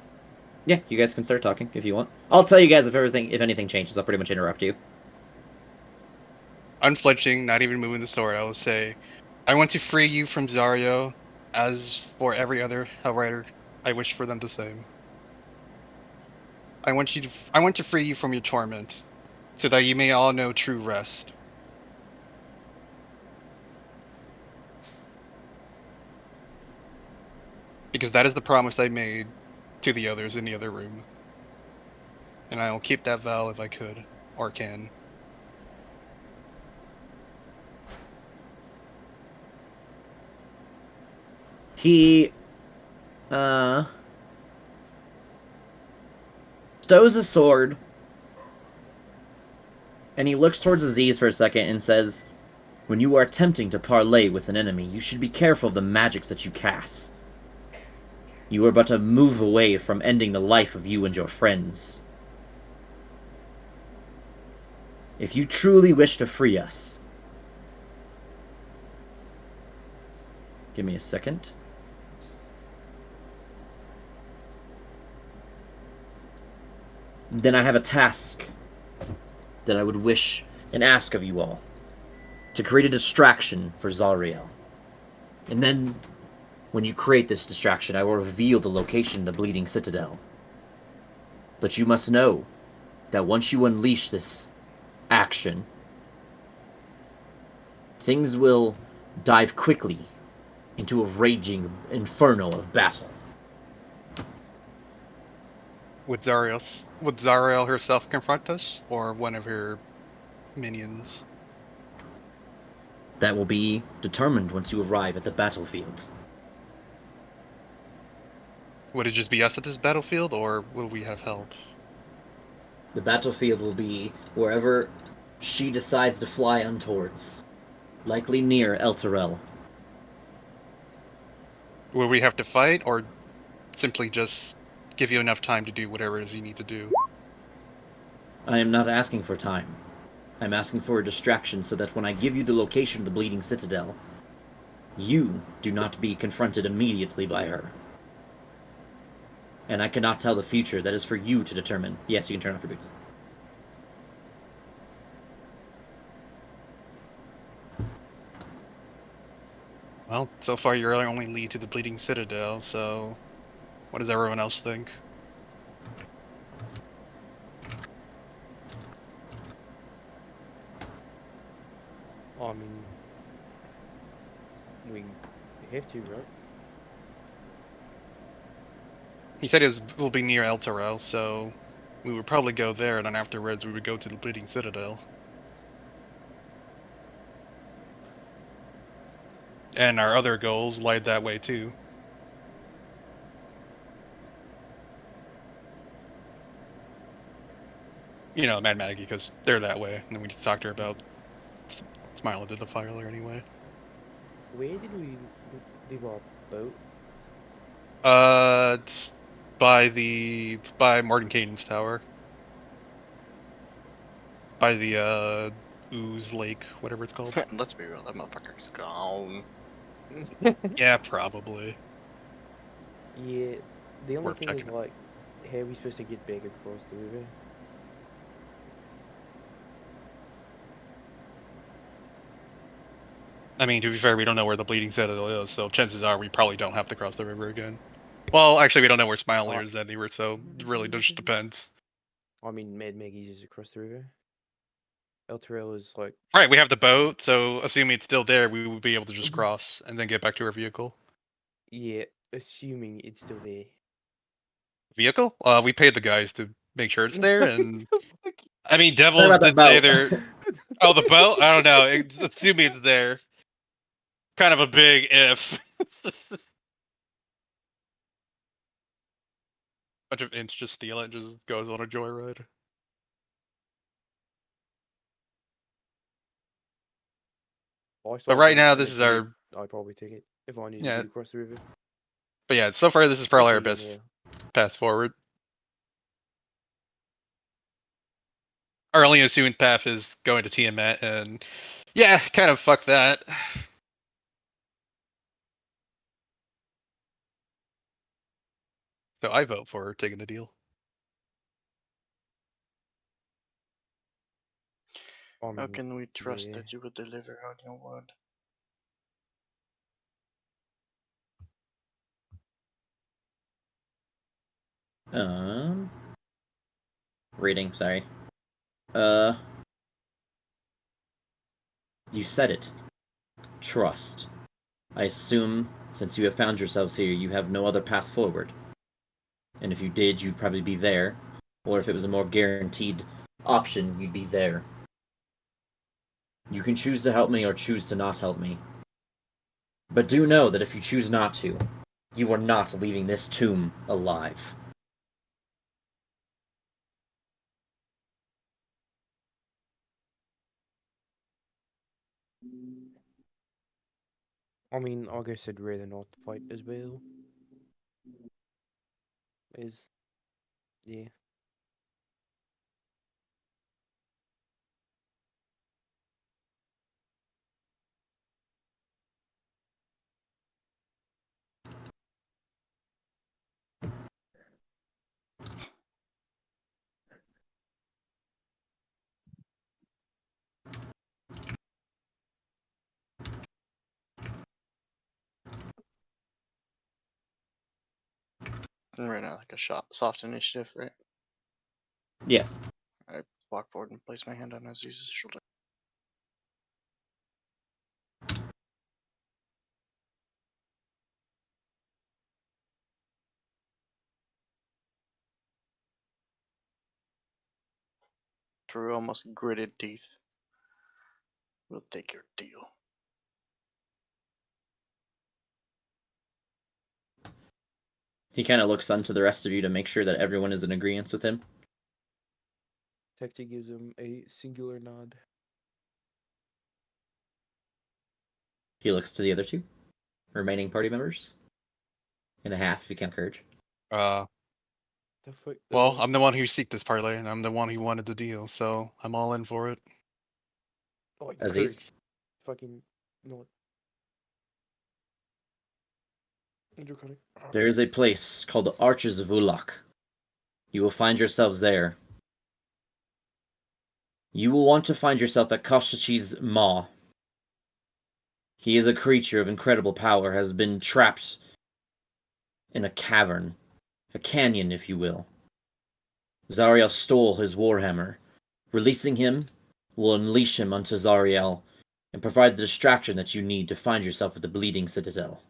A: Yeah, you guys can start talking if you want. I'll tell you guys if anything changes. I'll pretty much interrupt you.
B: Unflinching, not even moving the sword, I will say, I want to free you from Zario. As for every other Hellrider, I wish for them the same. I want to free you from your torment, so that you may all know true rest. Because that is the promise I made to the others in the other room. And I will keep that vow if I could, or can.
A: He, stows his sword, and he looks towards Aziz for a second and says, when you are attempting to parley with an enemy, you should be careful of the magics that you cast. You are but a move away from ending the life of you and your friends. If you truly wish to free us... Give me a second. Then I have a task that I would wish and ask of you all. To create a distraction for Zariel. And then, when you create this distraction, I will reveal the location of the Bleeding Citadel. But you must know that once you unleash this action, things will dive quickly into a raging inferno of battle.
B: Would Zariel herself confront us, or one of her minions?
A: That will be determined once you arrive at the battlefield.
B: Would it just be us at this battlefield, or will we have help?
A: The battlefield will be wherever she decides to fly untowards. Likely near Elturel.
B: Will we have to fight, or simply just give you enough time to do whatever it is you need to do?
A: I am not asking for time. I'm asking for a distraction so that when I give you the location of the Bleeding Citadel, you do not be confronted immediately by her. And I cannot tell the future. That is for you to determine. Yes, you can turn off your boots.
B: Well, so far you're only lead to the Bleeding Citadel, so what does everyone else think?
E: I mean, we have to, right?
B: He said it will be near Elturel, so we would probably go there, and then afterwards we would go to the Bleeding Citadel. And our other goals lied that way too. You know, Mad Maggie, because they're that way, and then we need to talk to her about Smile into the Filer anyway.
E: Where did we leave our boat?
B: It's by Martin Caden's tower. By the Ooze Lake, whatever it's called.
F: Let's be real, that motherfucker's gone.
B: Yeah, probably.
E: Yeah, the only
B: Worth
E: thing is,
B: checking.
E: like, how are we supposed to get back across the river?
B: I mean, to be fair, we don't know where the Bleeding Citadel is, so chances are we probably don't have to cross the river again. Well, actually, we don't know where Smile
E: Oh.
B: is anywhere, so it really just depends.
E: I mean, Mad Maggie's is across the river. Elturel is like,
B: Right, we have the boat, so assuming it's still there, we would be able to just cross and then get back to our vehicle.
E: yeah, assuming it's still there.
B: Vehicle? We paid the guys to make sure it's there, and I mean,
A: What
B: Devils
A: about that
B: did say
A: boat?
B: they're. Oh, the boat? I don't know. Assuming it's there. Kind of a big if. Bunch of imps just steal it, just goes on a joyride.
E: I saw
B: But
E: it
B: right
E: on
B: now,
E: the
B: this is
E: internet,
B: our.
E: I'd probably take it if I needed to
B: Yeah,
E: get across the river.
B: but yeah, so far this is probably our
E: Especially
B: best
E: now.
B: path forward. Our only assuming path is going to Tiamat, and yeah, kind of fuck that. So I vote for taking the deal.
F: How can we trust
E: yeah.
F: that you will deliver on your word?
A: Um, reading, sorry. You said it. Trust. I assume, since you have found yourselves here, you have no other path forward. And if you did, you'd probably be there. Or if it was a more guaranteed option, you'd be there. You can choose to help me or choose to not help me. But do know that if you choose not to, you are not leaving this tomb alive.
E: I mean, I guess I'd rather not fight as well. Is yeah.
F: And right now, like a soft initiative, right?
A: Yes.
F: I walk forward and place my hand on Aziz's shoulder. Through almost gritted teeth. We'll take your deal.
A: He kind of looks onto the rest of you to make sure that everyone is in agreement with him.
E: Tecti gives him a singular nod.
A: He looks to the other two remaining party members. In a half, if you count courage.
B: Uh,
E: The fuck?
B: well, I'm the one who seeked this parlay, and I'm the one who wanted the deal, so I'm all in for it.
E: Oh,
A: Aziz?
E: courage. Fucking no. Angel Cunning.
A: There is a place called the Arches of Ulak. You will find yourselves there. You will want to find yourself at Kostachi's maw. He is a creature of incredible power, has been trapped in a cavern. A canyon, if you will. Zariel stole his warhammer. Releasing him will unleash him onto Zariel and provide the distraction that you need to find yourself at the Bleeding Citadel.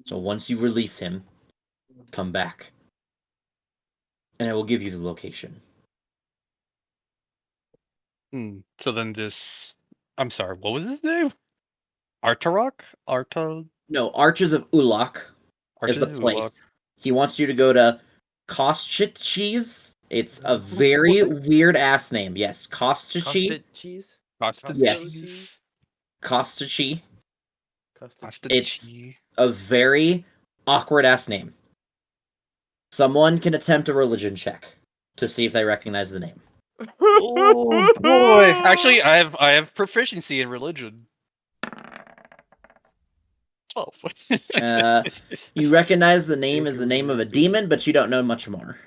A: So once you release him, come back. And I will give you the location.
B: So then this... I'm sorry, what was his name? Artarok?
A: No, Arches of Ulak is the place. He wants you to go to Kostachi's. It's a very weird ass name. Yes, Kostachi.
E: Custard cheese?
A: Yes.
E: Cheese?
A: Kostachi.
E: Custard
A: It's a very awkward ass name. Someone can attempt a religion check to see if they recognize the name.
B: Oh boy! Actually, I have proficiency in religion. 12.
A: You recognize the name as the name of a demon, but you don't know much more.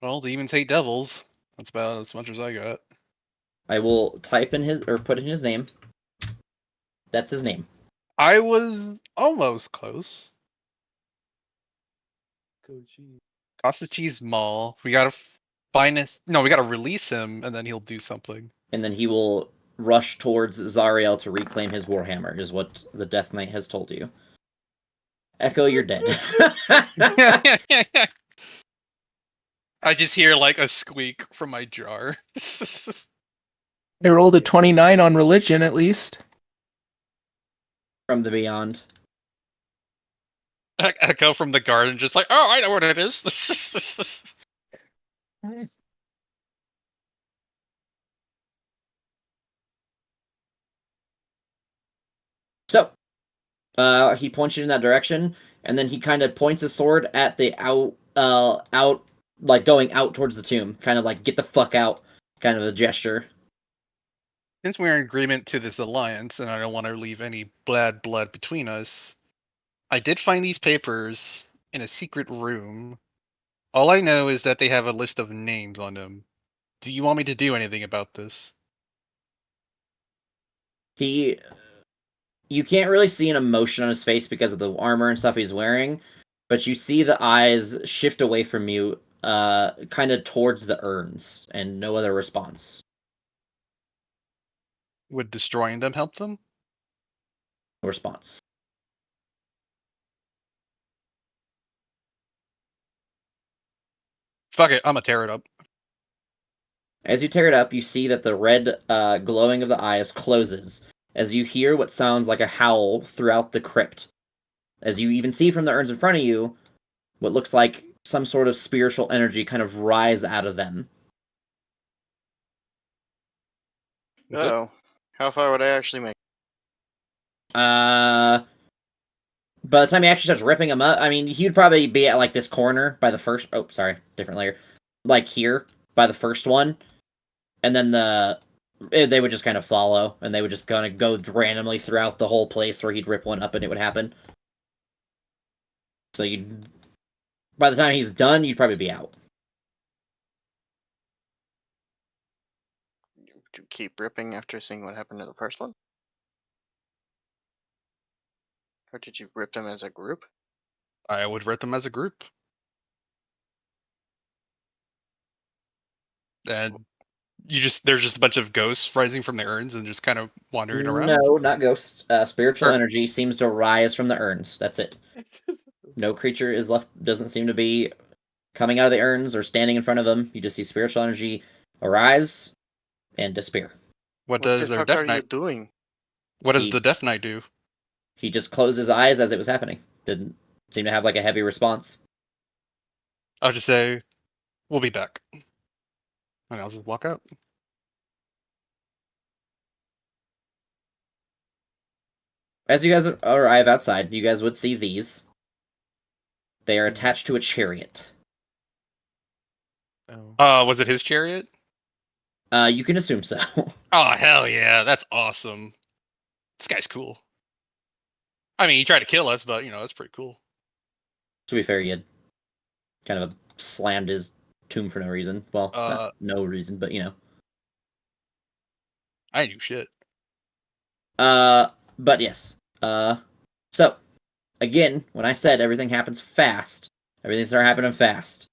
B: Well, demons hate devils. That's about as much as I got.
A: I will type in his, or put in his name. That's his name.
B: I was almost close. Kostachi's Mall. We gotta find us. No, we gotta release him, and then he'll do something.
A: And then he will rush towards Zariel to reclaim his warhammer, is what the Death Knight has told you. Echo, you're dead.
B: I just hear like a squeak from my jar.
D: I rolled a 29 on religion, at least.
A: From the beyond.
B: Echo from the garden, just like, oh, I know what it is.
A: So, he points you in that direction, and then he kind of points his sword at the out, like going out towards the tomb, kind of like get the fuck out, kind of a gesture.
B: Since we're in agreement to this alliance, and I don't want to leave any bad blood between us, I did find these papers in a secret room. All I know is that they have a list of names on them. Do you want me to do anything about this?
A: You can't really see an emotion on his face because of the armor and stuff he's wearing, but you see the eyes shift away from you, kind of towards the urns, and no other response.
B: Would destroying them help them?
A: No response.
B: Fuck it, I'm gonna tear it up.
A: As you tear it up, you see that the red glowing of the eyes closes, as you hear what sounds like a howl throughout the crypt. As you even see from the urns in front of you, what looks like some sort of spiritual energy kind of rise out of them.
F: Uh-oh. How far would I actually make?
A: By the time he actually starts ripping them up, I mean, he'd probably be at, like, this corner by the first... Oh, sorry, different layer. Like, here, by the first one. And then they would just kind of follow, and they would just kind of go randomly throughout the whole place where he'd rip one up and it would happen. So by the time he's done, you'd probably be out.
F: Would you keep ripping after seeing what happened to the first one? Or did you rip them as a group?
B: I would rip them as a group. And there's just a bunch of ghosts rising from the urns and just kind of wandering around?
A: No, not ghosts. Spiritual
B: Or-
A: energy seems to rise from the urns. That's it. No creature is left, doesn't seem to be coming out of the urns or standing in front of them. You just see spiritual energy arise and disappear.
B: What does
F: the
B: their
F: fuck
B: Death
F: are you
B: Knight
F: doing?
B: What does
A: He-
B: the Death Knight do?
A: He just closed his eyes as it was happening. Didn't seem to have like a heavy response.
B: I'll just say, we'll be back. And I'll just walk out.
A: As you guys arrive outside, you guys would see these. They are attached to a chariot.
E: Oh.
B: Was it his chariot?
A: You can assume so.
B: Oh, hell yeah. That's awesome. This guy's cool. I mean, he tried to kill us, but, that's pretty cool.
A: To be fair, he had kind of slammed his tomb for no reason. Well, not no reason, but
B: I knew shit.
A: But yes. So, again, when I said everything happens fast, everything started happening fast.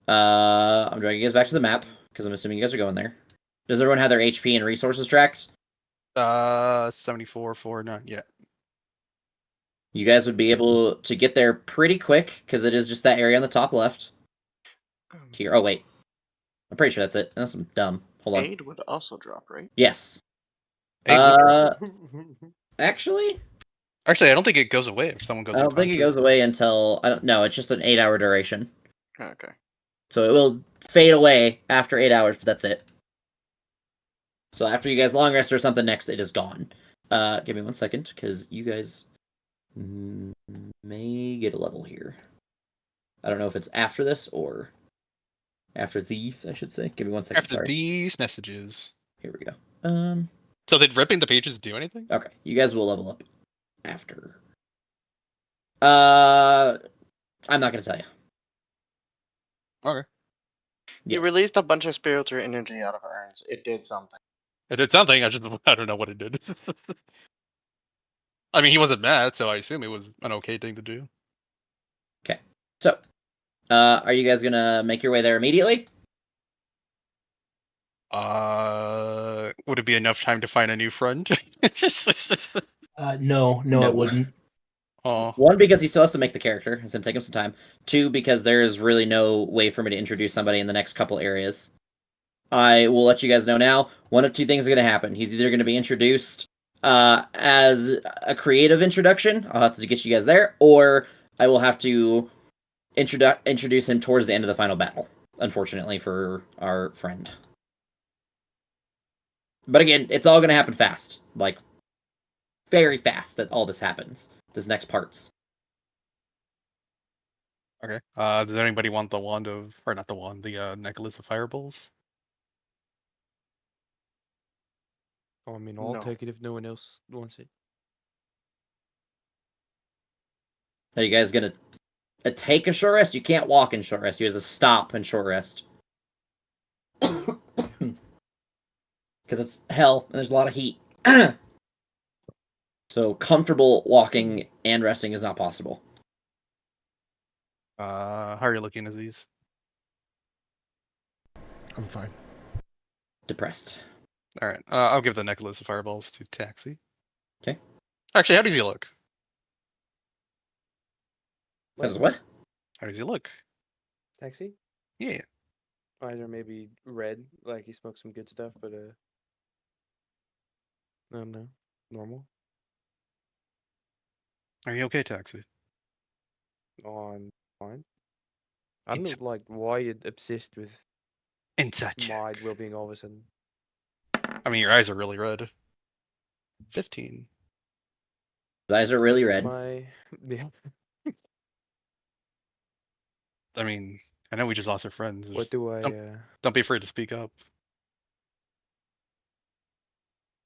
A: I'm dragging you guys back to the map, because I'm assuming you guys are going there. Does everyone have their HP and resources tracked?
B: 74 for not yet.
A: You guys would be able to get there pretty quick, because it is just that area on the top left. Here. Oh, wait. I'm pretty sure that's it. That's dumb. Hold on.
F: Aid would also drop, right?
A: Yes.
B: Aid would drop.
A: Actually,
B: I don't think it goes away if someone goes.
A: I don't think it goes away until I don't know. It's just an 8-hour duration,
F: Okay.
A: so it will fade away after 8 hours. But that's it. So after you guys long rest or something next, it is gone. Give me 1 second, because you guys may get a level here. I don't know if it's after this or after these, I should say. Give me 1 second.
B: After these messages.
A: Here we go.
B: So did ripping the pages do anything?
A: Okay, you guys will level up after. I'm not gonna tell you.
B: Okay.
F: You released a bunch of spiritual energy out of urns. It did something.
B: It did something. I don't know what it did. I mean, he wasn't mad, so I assume it was an okay thing to do.
A: Okay. So, are you guys gonna make your way there immediately?
B: Would it be enough time to find a new friend?
G: No,
A: No.
G: it wouldn't.
B: Oh.
A: 1, because he still has to make the character. It's gonna take him some time. 2, because there's really no way for me to introduce somebody in the next couple areas. I will let you guys know now. One of 2 things is gonna happen. He's either gonna be introduced as a creative introduction. I'll have to get you guys there, or I will have to introduce him towards the end of the final battle. Unfortunately for our friend. But again, it's all gonna happen fast. Like, very fast that all this happens. This next part's.
B: Okay. Does anybody want the wand of, or not the wand, the necklace of fireballs?
E: Oh, I mean, I'll
F: No.
E: take it if no one else wants it.
A: Are you guys gonna take a short rest? You can't walk in short rest. You have to stop in short rest. Because it's hell and there's a lot of heat. So comfortable walking and resting is not possible.
B: How are you looking at these?
C: I'm fine.
A: Depressed.
B: All right. I'll give the necklace of fireballs to Taxi.
A: Okay.
B: Actually, how does he look?
A: That is what?
B: How does he look?
E: Taxi?
B: Yeah.
E: Eyes are maybe red, like he smoked some good stuff, but no, normal.
B: Are you okay, Taxi?
E: Oh, I'm fine. I don't
B: It's-
E: know, like, why you're obsessed with
B: Inside
E: my
B: check.
E: well-being all of a sudden.
B: I mean, your eyes are really red. 15.
A: His eyes are really
E: That's
A: red.
E: Yeah.
B: I mean, I know we just lost our friends.
E: What do I?
B: Don't be afraid to speak up.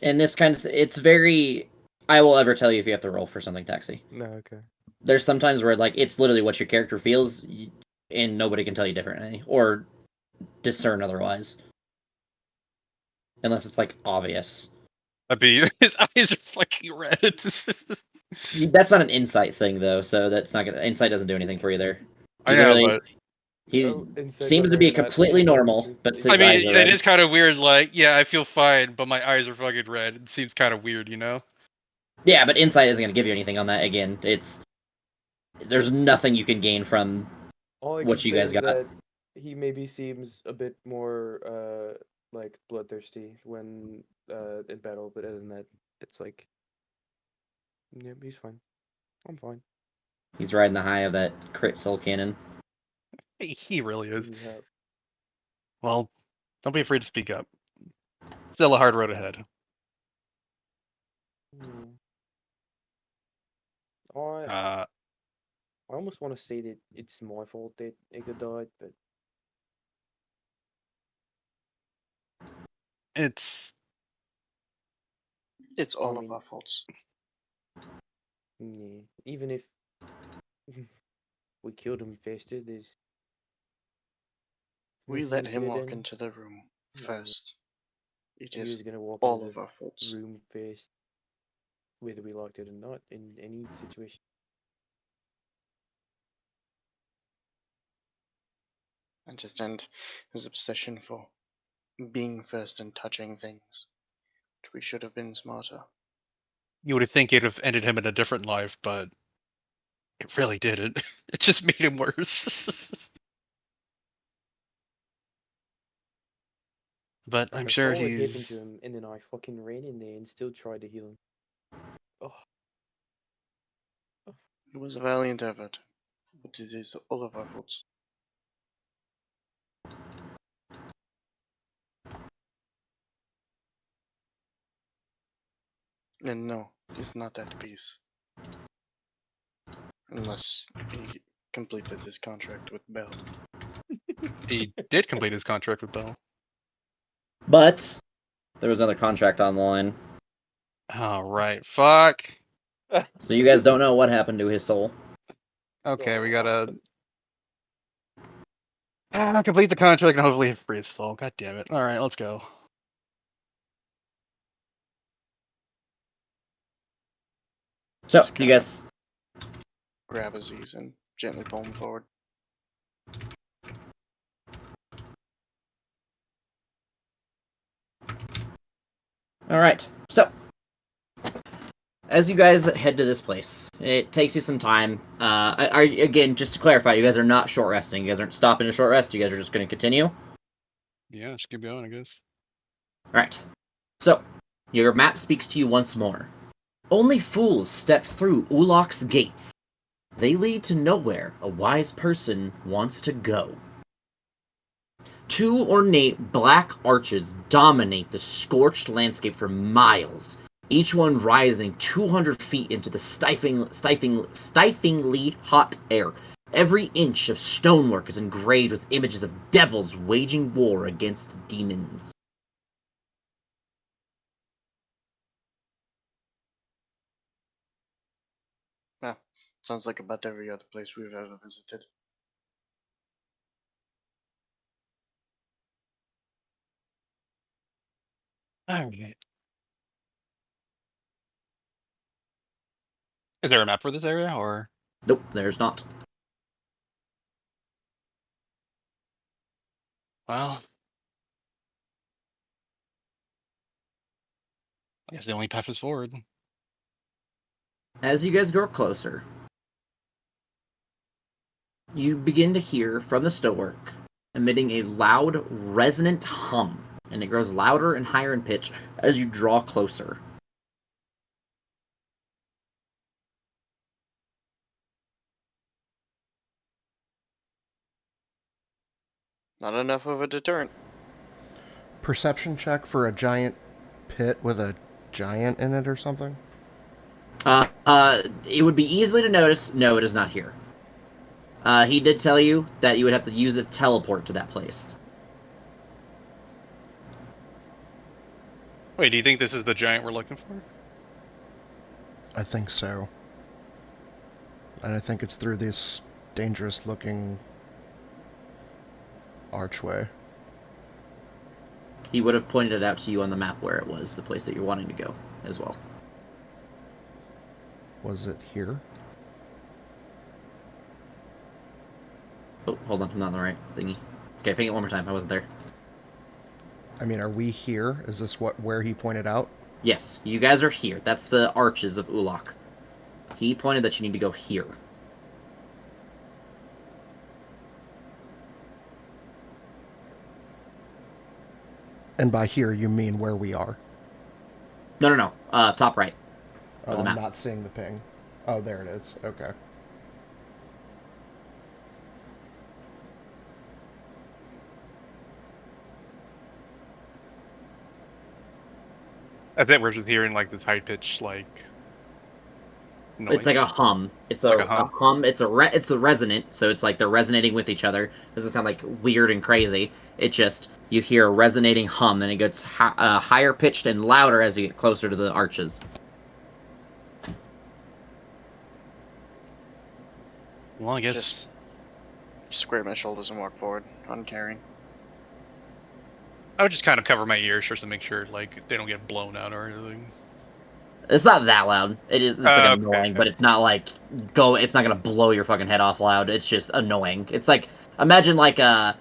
A: And this kind of, it's very, I will ever tell you if you have to roll for something, Taxi.
E: No, okay.
A: There's sometimes where, like, it's literally what your character feels, and nobody can tell you differently, or discern otherwise. Unless it's, like, obvious.
B: That'd be, his eyes are fucking red.
A: That's not an insight thing, though, so that's not gonna, insight doesn't do anything for you there.
B: I know,
A: Literally,
B: but
A: he
E: Insight
A: seems
E: on
A: to be
E: there, not
A: completely
E: insight on
A: normal,
E: truth.
A: but his
B: I
A: eyes
B: mean,
A: are
B: it
A: red.
B: is kind of weird. Like, yeah, I feel fine, but my eyes are fucking red. It seems kind of weird, you know?
A: Yeah, but insight isn't gonna give you anything on that. Again, there's nothing you can gain from
E: All I
A: what
E: can
A: you
E: say
A: guys
E: is
A: got.
E: that he maybe seems a bit more like bloodthirsty when in battle, but other than that, it's like Yeah, he's fine. I'm fine.
A: He's riding the high of that crit soul cannon.
B: He really is.
E: Yeah.
B: Well, don't be afraid to speak up. Still a hard road ahead.
E: Hmm.
B: Uh,
E: I almost want to say that it's my fault that Ega died, but
B: it's
F: It's all of
E: mean-
F: our faults.
E: yeah, even if we killed him faster,
F: We
E: nothing
F: let
E: we
F: him
E: could've
F: walk
E: done.
F: into the room
E: Yeah.
F: first. It
E: He
F: is
E: was gonna walk
F: all
E: into
F: of
E: the
F: our faults.
E: room first, whether we liked it or not, in any situation.
F: And his obsession for being first and touching things. We should have been smarter.
B: you would think it'd have ended him in a different life, but it really didn't. It just made him worse. But I'm
E: I
B: sure
E: saw what happened to
B: he's.
E: him, and then I fucking ran in there and still tried to heal him. Oh,
F: It was a valiant effort, but it is all of our faults. And no, he's not at peace. Unless he completed his contract with Bell.
B: He did complete his contract with Bell.
A: But there was another contract on the line.
B: Oh, right. Fuck.
A: So you guys don't know what happened to his soul.
B: Okay, we gotta complete the contract and hopefully free his soul. God damn it. Alright, let's go.
A: So
F: Just
A: you
F: gotta
A: guys,
F: grab Aziz and gently pull him forward.
A: all right. So as you guys head to this place, it takes you some time. Again, just to clarify, you guys are not short resting. You guys aren't stopping to short rest. You guys are just going to continue. All
B: Yeah, just keep going, I guess.
A: right. So your map speaks to you once more. Only fools step through Ulok's gates. They lead to nowhere a wise person wants to go. Two ornate black arches dominate the scorched landscape for miles, each one rising 200 feet into the stiflingly hot air. Every inch of stonework is engraved with images of devils waging war against demons.
F: Ah, sounds like about every other place we've ever visited.
B: Alright. Is there a map for this area, or?
A: Nope, there's not.
B: Well, I guess the only path is forward.
A: As you guys grow closer, you begin to hear from the stonework emitting a loud, resonant hum, and it grows louder and higher in pitch as you draw closer.
F: Not enough of a deterrent.
C: Perception check for a giant pit with a giant in it or something?
A: It would be easily to notice. No, it is not here. He did tell you that you would have to use the teleport to that place.
B: Wait, do you think this is the giant we're looking for?
C: I think so. And I think it's through this dangerous looking archway.
A: He would have pointed it out to you on the map where it was, the place that you're wanting to go as well.
C: Was it here?
A: Oh, hold on, I'm not on the right thingy. Okay, ping it one more time. I wasn't there.
C: I mean, are we here? Is this where he pointed out?
A: Yes, you guys are here. That's the arches of Ulok. He pointed that you need to go here.
C: And by here, you mean where we are?
A: No, top right.
C: Oh,
A: the
C: I'm
A: map.
C: not seeing the ping. Oh, there it is. Okay.
H: I bet we're just hearing like this high pitched like noise.
A: It's like a hum. It's
H: Like
A: a
H: a hum?
A: hum. It's the resonant. So it's like they're resonating with each other. Doesn't sound like weird and crazy. It just you hear a resonating hum, and it gets higher pitched and louder as you get closer to the arches.
B: Well, I guess
F: Just square my shoulders and walk forward, uncarrying.
B: I would just kind of cover my ears just to make sure like they don't get blown out or anything.
A: It's not that loud. It's like
H: Okay.
A: annoying, but it's not like it's not gonna blow your fucking head off loud. It's just annoying. It's like imagine like fuck.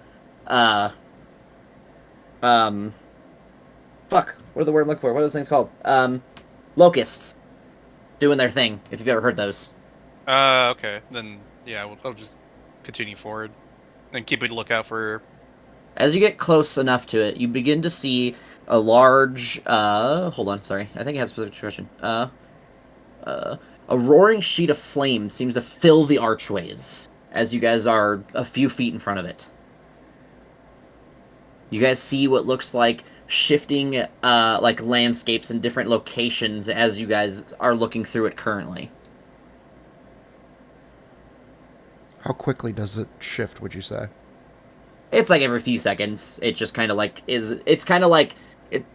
A: What are the word I'm looking for? What are those things called? Locusts doing their thing. If you've ever heard those.
B: Okay. Then yeah, I'll just continue forward and keep a lookout for.
A: As you get close enough to it, you begin to see a large hold on, sorry. I think it has a specific expression. A roaring sheet of flame seems to fill the archways as you guys are a few feet in front of it. You guys see what looks like shifting like landscapes in different locations as you guys are looking through it currently.
C: How quickly does it shift, would you say?
A: It's like every few seconds. It just kind of like it's kind of like it.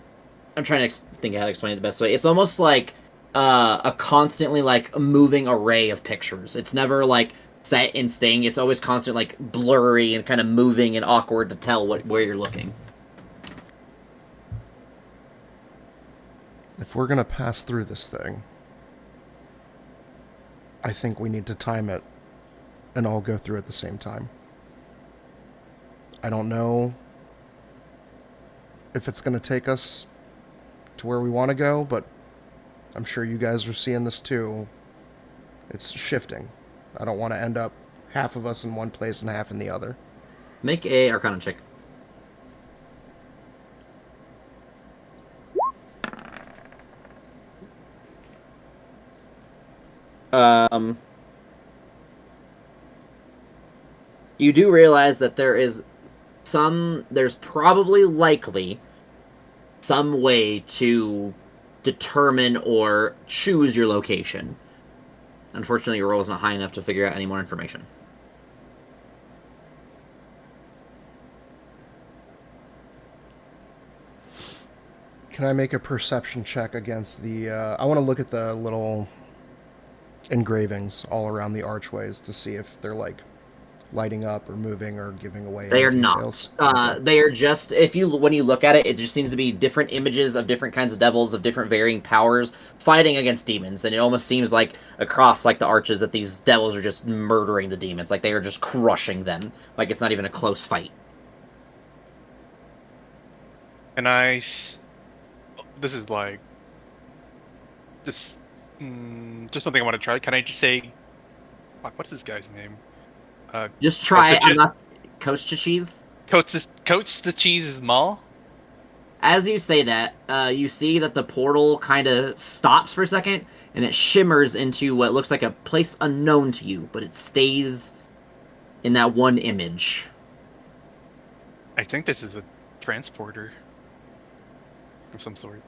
A: I'm trying to think of how to explain it the best way. It's almost like a constantly like moving array of pictures. It's never like set and staying. It's always constant like blurry and kind of moving and awkward to tell where you're looking.
C: If we're gonna pass through this thing, I think we need to time it and all go through at the same time. I don't know if it's going to take us to where we want to go, but I'm sure you guys are seeing this too. It's shifting. I don't want to end up half of us in one place and half in the other.
A: Make a Arcana check. You do realize that there's probably likely some way to determine or choose your location. Unfortunately, your roll is not high enough to figure out any more information.
C: Can I make a perception check against the... I want to look at the little engravings all around the archways to see if they're, like, lighting up or moving or giving away
A: They are
C: any
A: not.
C: details.
A: They are just, when you look at it, it just seems to be different images of different kinds of devils of different varying powers fighting against demons, and it almost seems like across like the arches that these devils are just murdering the demons, like they are just crushing them, like it's not even a close fight.
H: And this is like just something I want to try. Can I just say, fuck, what's this guy's name?
A: Just try it.
H: Coach
A: I'm not Coach to cheese.
H: Coach the Cheese's Mall.
A: As you say that, you see that the portal kind of stops for a second, and it shimmers into what looks like a place unknown to you, but it stays in that one image.
H: I think this is a transporter of some sort.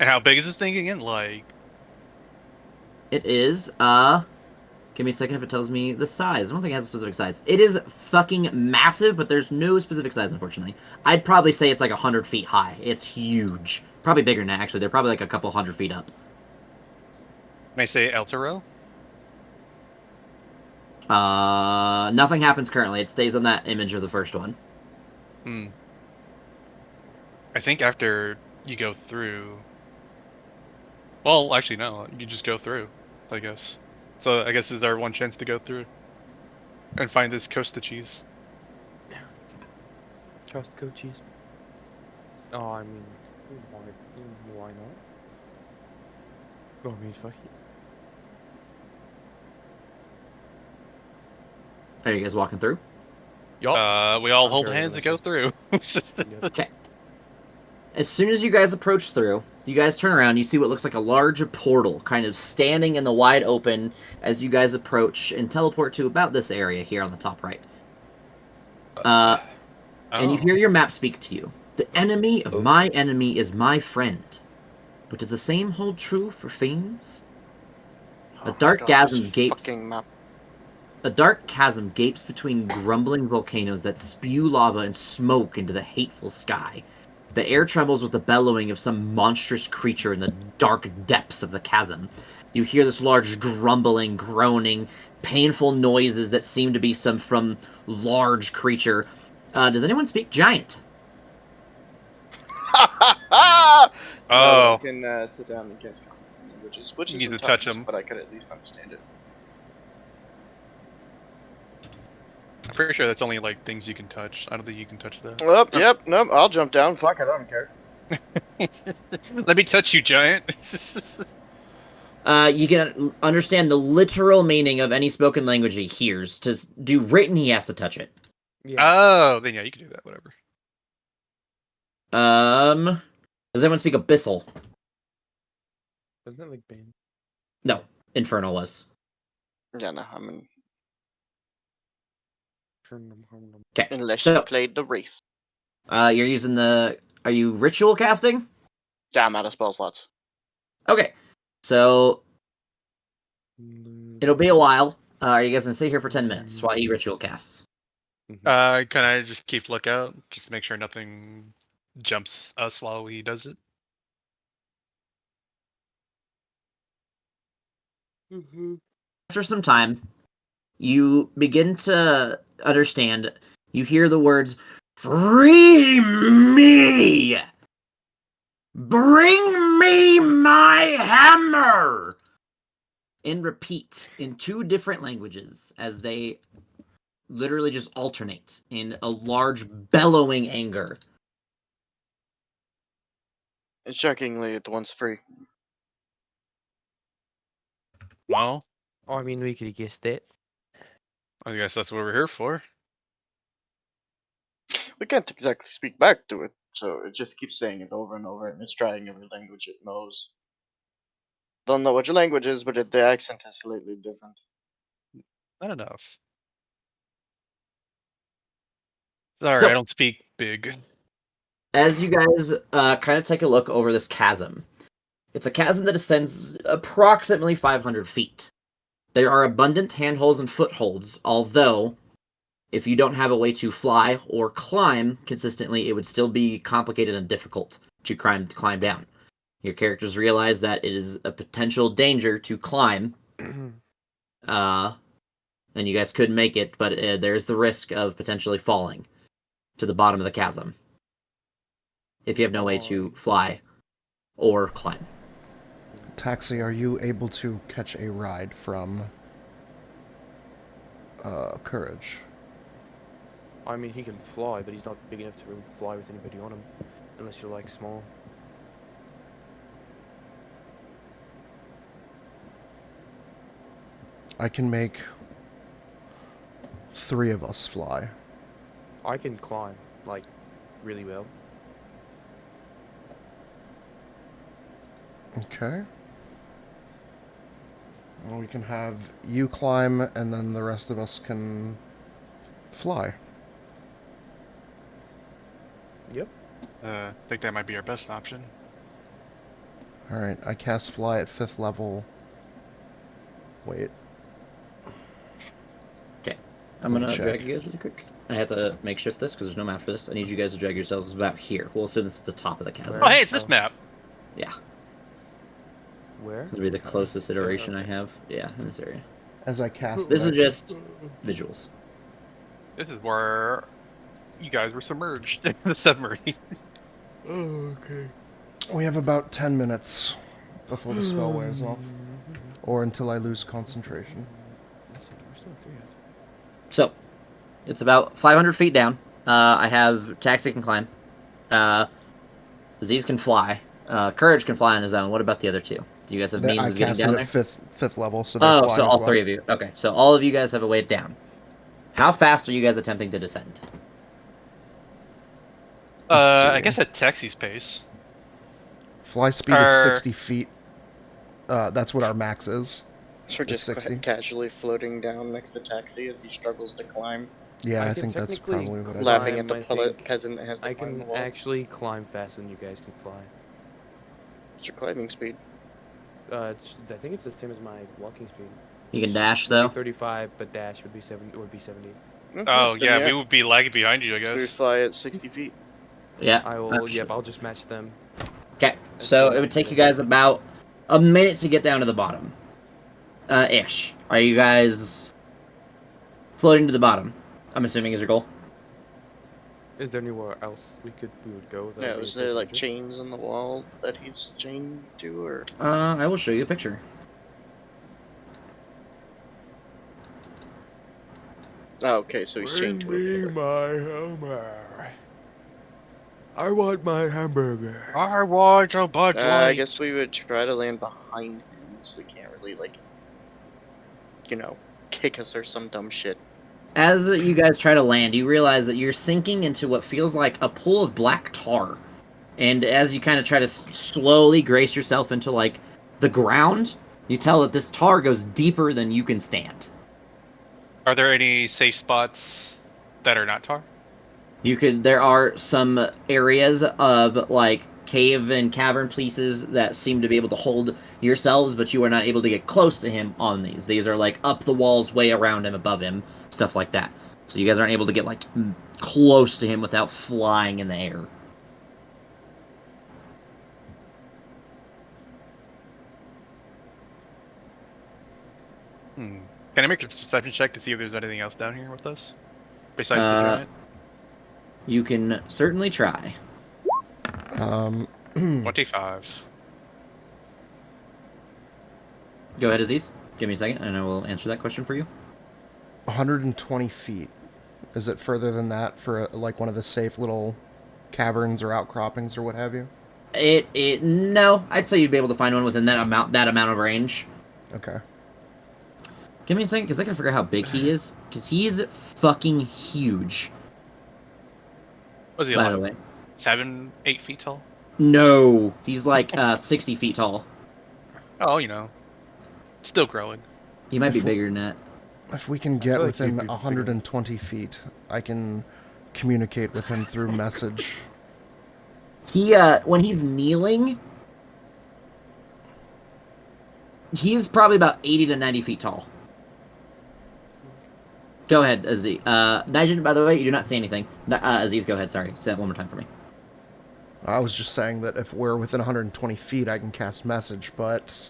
H: And how big is this thing again? Like,
A: It is, give me a second if it tells me the size. I don't think it has a specific size. It is fucking massive, but there's no specific size, unfortunately. I'd probably say it's like 100 feet high. It's huge. Probably bigger than that, actually. They're probably like a couple 100 feet up.
H: can I say Eltero?
A: Nothing happens currently. It stays on that image of the first one.
B: I think after you go through. Well, actually, no. You just go through, I guess. So I guess this is our one chance to go through and find this Costa cheese.
E: Costco cheese. Oh, I mean, why not? I mean, fuck it.
A: Are you guys walking through?
B: We all
E: I'm
B: hold
E: very
B: hands and go through.
E: Yep.
A: Okay. As soon as you guys approach through, You guys turn around, you see what looks like a large portal kind of standing in the wide open as you guys approach and teleport to about this area here on the top right. And you hear your map speak to you. The enemy of my enemy is my friend. But does the same hold true for fiends? A dark chasm gapes. A dark chasm gapes between grumbling volcanoes that spew lava and smoke into the hateful sky. The air trembles with the bellowing of some monstrous creature in the dark depths of the chasm. You hear this large grumbling, groaning, painful noises that seem to be some from large creature. Does anyone speak giant?
F: No, I can sit down and cast languages, which
H: You
F: is
H: need to touch
F: intelligence,
H: them.
F: but I could at least understand it.
H: I'm pretty sure that's only like things you can touch. I don't think you can touch that.
F: Oh, yep, nope, I'll jump down. Fuck, I don't care.
H: Let me touch you, giant.
A: You can understand the literal meaning of any spoken language he hears. To do written, he has to touch it.
E: Yeah.
H: Oh, then yeah, you can do that. Whatever.
A: Does anyone speak Abyssal?
E: Wasn't that like band?
A: No, Infernal was.
F: Yeah, no, I mean,
A: Okay,
F: unless you
A: so
F: played the race.
A: you're using the. Are you ritual casting?
F: Yeah, I'm out of spell slots.
A: Okay, so it'll be a while. Are you guys gonna sit here for 10 minutes while he ritual casts?
H: Can I just keep lookout, just to make sure nothing jumps us while he does it?
A: After some time, you begin to understand. You hear the words, "Free me! Bring me my hammer!" And repeat in two different languages as they literally just alternate in a large bellowing anger.
F: And shockingly, the one's free.
H: Well,
E: I mean, we could have guessed that.
H: I guess that's what we're here for.
F: We can't exactly speak back to it, so it just keeps saying it over and over, and it's trying every language it knows. Don't know what your language is, but the accent is slightly different.
H: Not enough. Sorry,
A: So-
H: I don't speak big.
A: As you guys kind of take a look over this chasm, it's a chasm that ascends approximately 500 feet. There are abundant handholds and footholds, although if you don't have a way to fly or climb consistently, it would still be complicated and difficult to climb down. Your characters realize that it is a potential danger to climb, and you guys could make it, but there's the risk of potentially falling to the bottom of the chasm if you have no way to fly or climb.
C: Taxi, are you able to catch a ride from Courage?
E: I mean, he can fly, but he's not big enough to really fly with anybody on him, unless you're like small.
C: I can make 3 of us fly.
E: I can climb, like, really well.
C: Okay. Well, we can have you climb, and then the rest of us can fly.
E: Yep.
H: I think that might be our best option.
C: Alright, I cast fly at 5th level. Wait.
A: Okay, I'm
C: Let me
A: gonna
C: check.
A: drag you guys really quick. I have to make shift this because there's no map for this. I need you guys to drag yourselves about here. We'll assume this is the top of the chasm.
H: Oh, hey, it's this map.
A: Yeah,
E: Where?
A: this will be the closest iteration I have. Yeah, in this area.
C: As I cast
A: This
C: that,
A: is just visuals.
H: This is where you guys were submerged in the submarine.
E: Oh, okay.
C: we have about 10 minutes before the spell wears off. Or until I lose concentration.
E: Let's see, we're still at 3 hours.
A: So, it's about 500 feet down. I have Taxi can climb. Aziz can fly. Courage can fly on his own. What about the other two? Do you guys have means
C: I
A: of getting
C: cast it
A: down
C: at
A: there?
C: fifth level, so they're
A: Oh,
C: flying
A: so
C: as
A: all
C: well.
A: 3 of you. Okay, so all of you guys have a way down. How fast are you guys attempting to descend?
C: Let's
H: I
C: see.
H: guess at taxi's pace.
C: Fly speed is 60 feet. That's what our max is.
F: So we're just
C: 60.
F: casually floating down next to Taxi as he struggles to climb,
C: Yeah, I
E: can
C: think that's
E: technically
C: probably what I
F: laughing
E: climb,
F: at the
E: I think.
F: peasant that has to
E: I
F: climb the
E: can
F: wall.
E: actually climb faster than you guys can fly.
F: What's your climbing speed?
E: I think it's the same as my walking speed.
A: You can dash
E: Would be
A: though.
E: 35, but dash would be 70. Would be 70.
H: Oh,
F: Then
H: yeah, we would be lagging behind you, I
F: we
H: guess.
F: fly at 60 feet.
A: Yeah.
E: I will. Yep, I'll just match them.
A: Okay. So it would take you guys about a minute to get down to the bottom. Ish. Are you guys floating to the bottom? I'm assuming is your goal.
E: Is there anywhere else we would go? That
F: Yeah,
E: would be
F: was
E: a
F: there
E: place of
F: like
E: interest?
F: chains on the wall that he's chained to, or?
A: I will show you a picture.
F: Oh, okay, so he's chained to a pillar.
E: my hammer. I want my hamburger.
H: I want a Bud
F: I
H: Light.
F: guess we would try to land behind him, so he can't really, like, you know, kick us or some dumb shit.
A: As you guys try to land, you realize that you're sinking into what feels like a pool of black tar. And as you kind of try to slowly grace yourself into, like, the ground, you tell that this tar goes deeper than you can stand.
H: Are there any safe spots that are not tar?
A: There are some areas of, like, cave and cavern pieces that seem to be able to hold yourselves, but you are not able to get close to him on these. These are, like, up the walls, way around him, above him, stuff like that. So you guys aren't able to get, like, close to him without flying in the air.
H: Can I make a perception check to see if there's anything else down here with us? Besides the giant?
A: You can certainly try.
H: 25.
A: Go ahead, Aziz. Give me a second, and I will answer that question for you.
C: 120 feet. Is it further than that for like one of the safe little caverns or outcroppings or what have you?
A: No, I'd say you'd be able to find one within that amount of range.
C: Okay.
A: Give me a second, because I can figure out how big he is. Because he is fucking huge.
H: Was he
A: By
H: like
A: the way.
H: 7, 8 feet tall?
A: No, he's like 60 feet tall.
H: Oh, you know. Still growing.
A: He might be bigger than that.
C: If we can get
E: feel like
C: within
E: you'd be
C: 120 feet, I can communicate with him through message.
A: He, when he's kneeling, he's probably about 80 to 90 feet tall. Go ahead, Aziz. Nigel, by the way, you do not say anything. Aziz, go ahead, sorry. Say that one more time for me.
C: I was just saying that if we're within 120 feet, I can cast message, but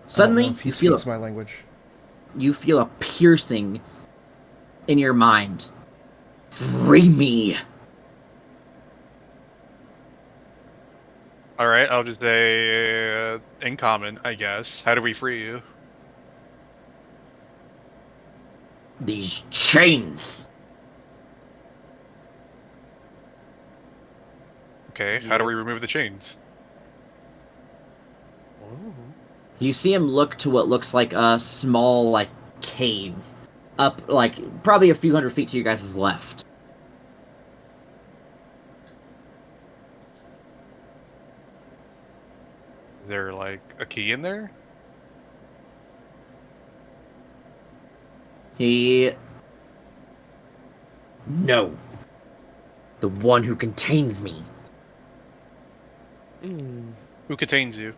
A: Suddenly,
C: I don't know if he
A: you feel
C: speaks my language.
A: You feel a piercing in your mind. Free me!
H: Alright, I'll just say in common, I guess. How do we free you?
A: These chains!
H: Okay, how do we remove the chains?
A: You see him look to what looks like a small, like, cave. Up, like, probably a few hundred feet to your guys' left.
H: Is there, like, a key in there?
A: No. The one who contains me.
H: Who contains you?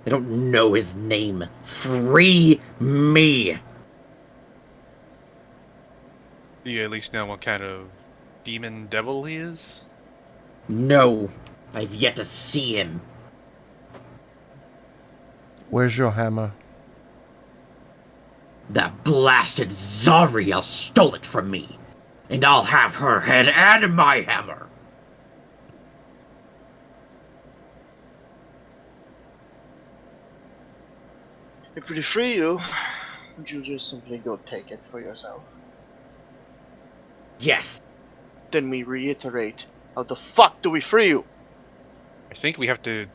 A: I don't know his name. Free me!
H: Do you at least know what kind of demon devil he is?
A: No. I've yet to see him.
C: Where's your hammer?
A: That blasted Zariel stole it from me. And I'll have her head and my hammer.
F: If we free you, would you just simply go take it for yourself?
A: Yes.
F: Then we reiterate, how the fuck do we free you?
H: I think we have to...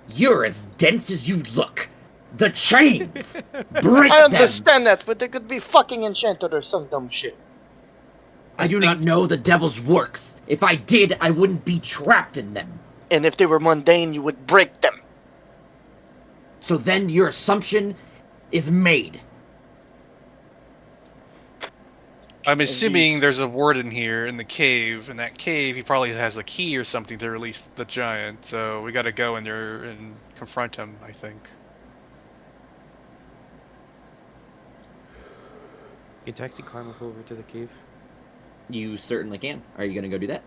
A: You're as dense as you look. The chains! Break
F: I
A: them!
F: understand that, but they could be fucking enchanted or some dumb shit.
A: I do not know the devil's works. If I did, I wouldn't be trapped in them.
F: And if they were mundane, you would break them.
A: So then your assumption is made.
H: I'm assuming
F: Aziz.
H: there's a warden here in the cave. In that cave, he probably has a key or something to release the giant. So we gotta go in there and confront him, I think.
E: Can taxi climb up over to the cave?
A: You certainly can. Are you gonna go do that?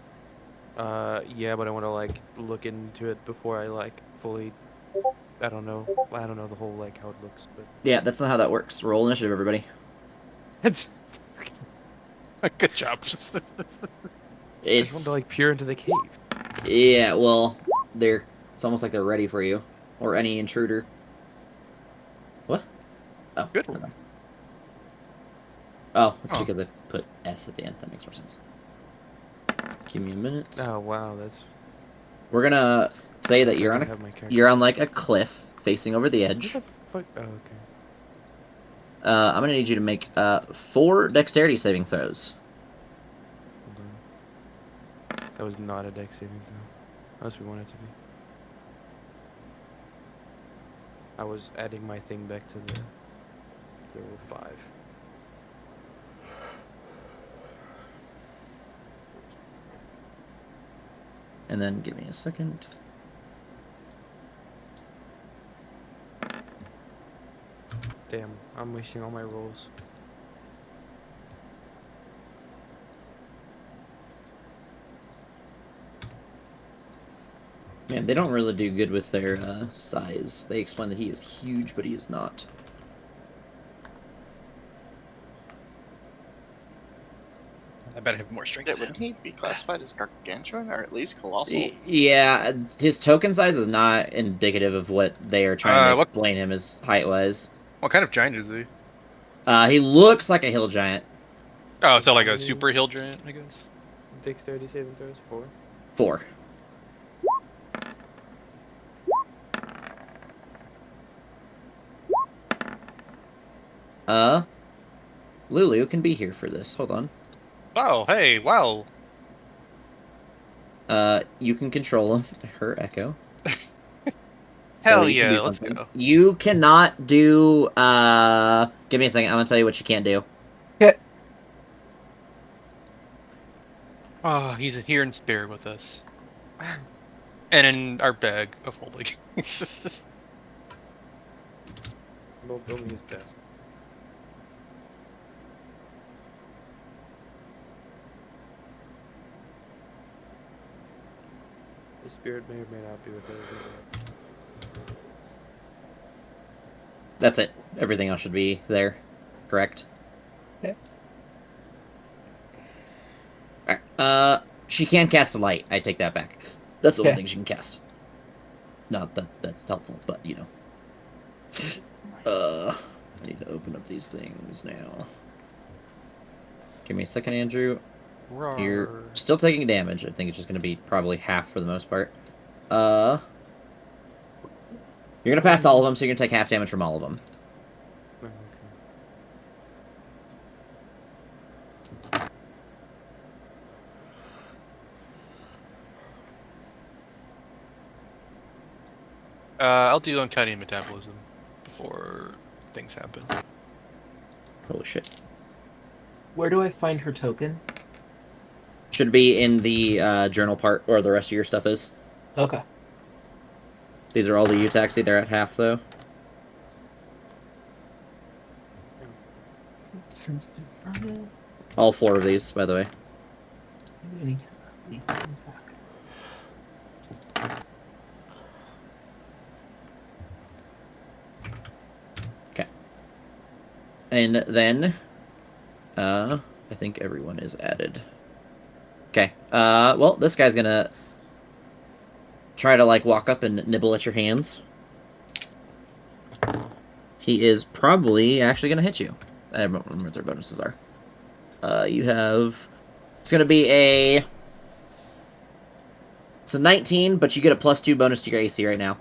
E: Yeah, but I want to like look into it before I like fully. I don't know the whole like how it looks, but
A: Yeah, that's not how that works. Roll initiative, everybody.
E: it's.
H: Good job.
E: I just want
A: It's
E: to like peer into the cave.
A: yeah. Well, it's almost like they're ready for you or any intruder. What? Oh,
H: Good.
A: never mind. Oh, it's
H: Oh.
A: because I put S at the end. That makes more sense. Give me a minute.
E: Oh wow, that's.
A: We're gonna say that you're
E: I
A: on
E: have my character.
A: you're on like a cliff facing over the edge.
E: What the fuck? Oh, okay.
A: I'm gonna need you to make 4 dexterity saving throws.
E: Hold on. That was not a dex saving throw, unless we want it to be. I was adding my thing back to the level 5.
A: And then give me a second.
E: Damn, I'm wasting all my rolls.
A: Man, they don't really do good with their size. They explain that he is huge, but he is not.
H: I better have more strength.
F: Yeah, wouldn't he be classified as gargantuan or at least colossal?
A: Yeah, his token size is not indicative of what they are trying to
H: what-
A: explain him as height-wise.
H: What kind of giant is he?
A: He looks like a hill giant.
H: Oh, so like a super hill giant, I guess.
E: Dexterity saving throws 4.
A: 4. Lulu can be here for this. Hold on.
H: Oh, hey, wow.
A: You can control her echo.
H: Hell
A: Lily, you can
H: yeah,
A: do
H: let's
A: something.
H: go.
A: You cannot do, give me a second. I'm gonna tell you what you can't do.
H: Oh, he's here in spirit with us. And in our bag of holding.
E: Well, building his desk. The spirit may or may not be with everything.
A: That's it. Everything else should be there. Correct?
G: Yeah.
A: Alright. She can cast a light. I take that back. That's the only
G: Okay.
A: thing she can cast. Not that that's helpful, but you know. I need to open up these things now. Give me a second, Andrew. You're
H: Roar.
A: still taking damage. I think it's just going to be probably half for the most part. You're going to pass all of them, so you're going to take half damage from all of them.
E: Oh, okay.
H: I'll do uncanny metabolism before things happen.
A: Holy shit.
G: Where do I find her token?
A: Should be in the journal part, or the rest of your stuff is.
G: Okay.
A: These are all the U-Taxi. They're at half, though. All 4 of these, by the way. Okay. And then, I think everyone is added. Okay. Well, this guy's gonna try to, like, walk up and nibble at your hands. He is probably actually gonna hit you. I don't remember what their bonuses are. You have... It's gonna be it's a 19, but you get a +2 bonus to your AC right now.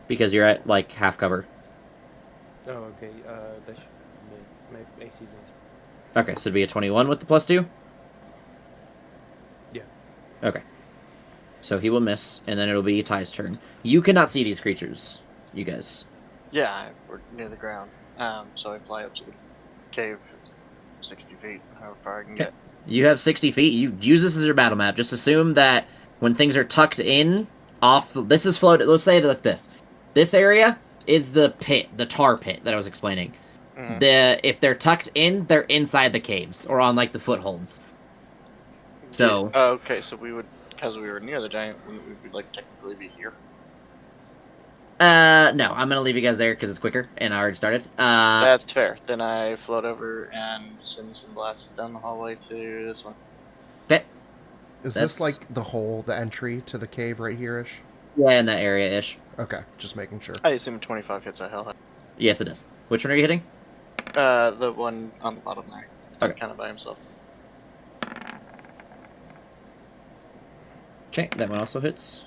A: Because you're at, like, half cover.
E: Oh, okay. That should my AC's not.
A: Okay, so it'd be a 21 with the +2? Okay. So he will miss, and then it'll be Ty's turn. You cannot see these creatures, you guys.
F: Yeah, we're near the ground. So I fly up to the cave 60 feet, however far I can get.
A: You have 60 feet. You use this as your battle map. Just assume that when things are tucked in, this is floated. Let's say it like this. This area is the pit, the tar pit that I was explaining.
F: Mhm.
A: If they're tucked in, they're inside the caves or on like the footholds. So
F: okay, so we would, because we were near the giant, wouldn't we like technically be here?
A: no, I'm gonna leave you guys there because it's quicker, and I already started.
F: That's fair. Then I float over and send some blasts down the hallway to this one.
A: Okay.
C: Is
A: That's-
C: this like the hole, the entry to the cave right here-ish?
A: Yeah, in that area-ish.
C: Okay, just making sure.
F: I assume 25 hits a hell.
A: Yes, it is. Which one are you hitting?
F: The one on the bottom there.
A: Okay.
F: Kind of by himself.
A: Okay, that one also hits.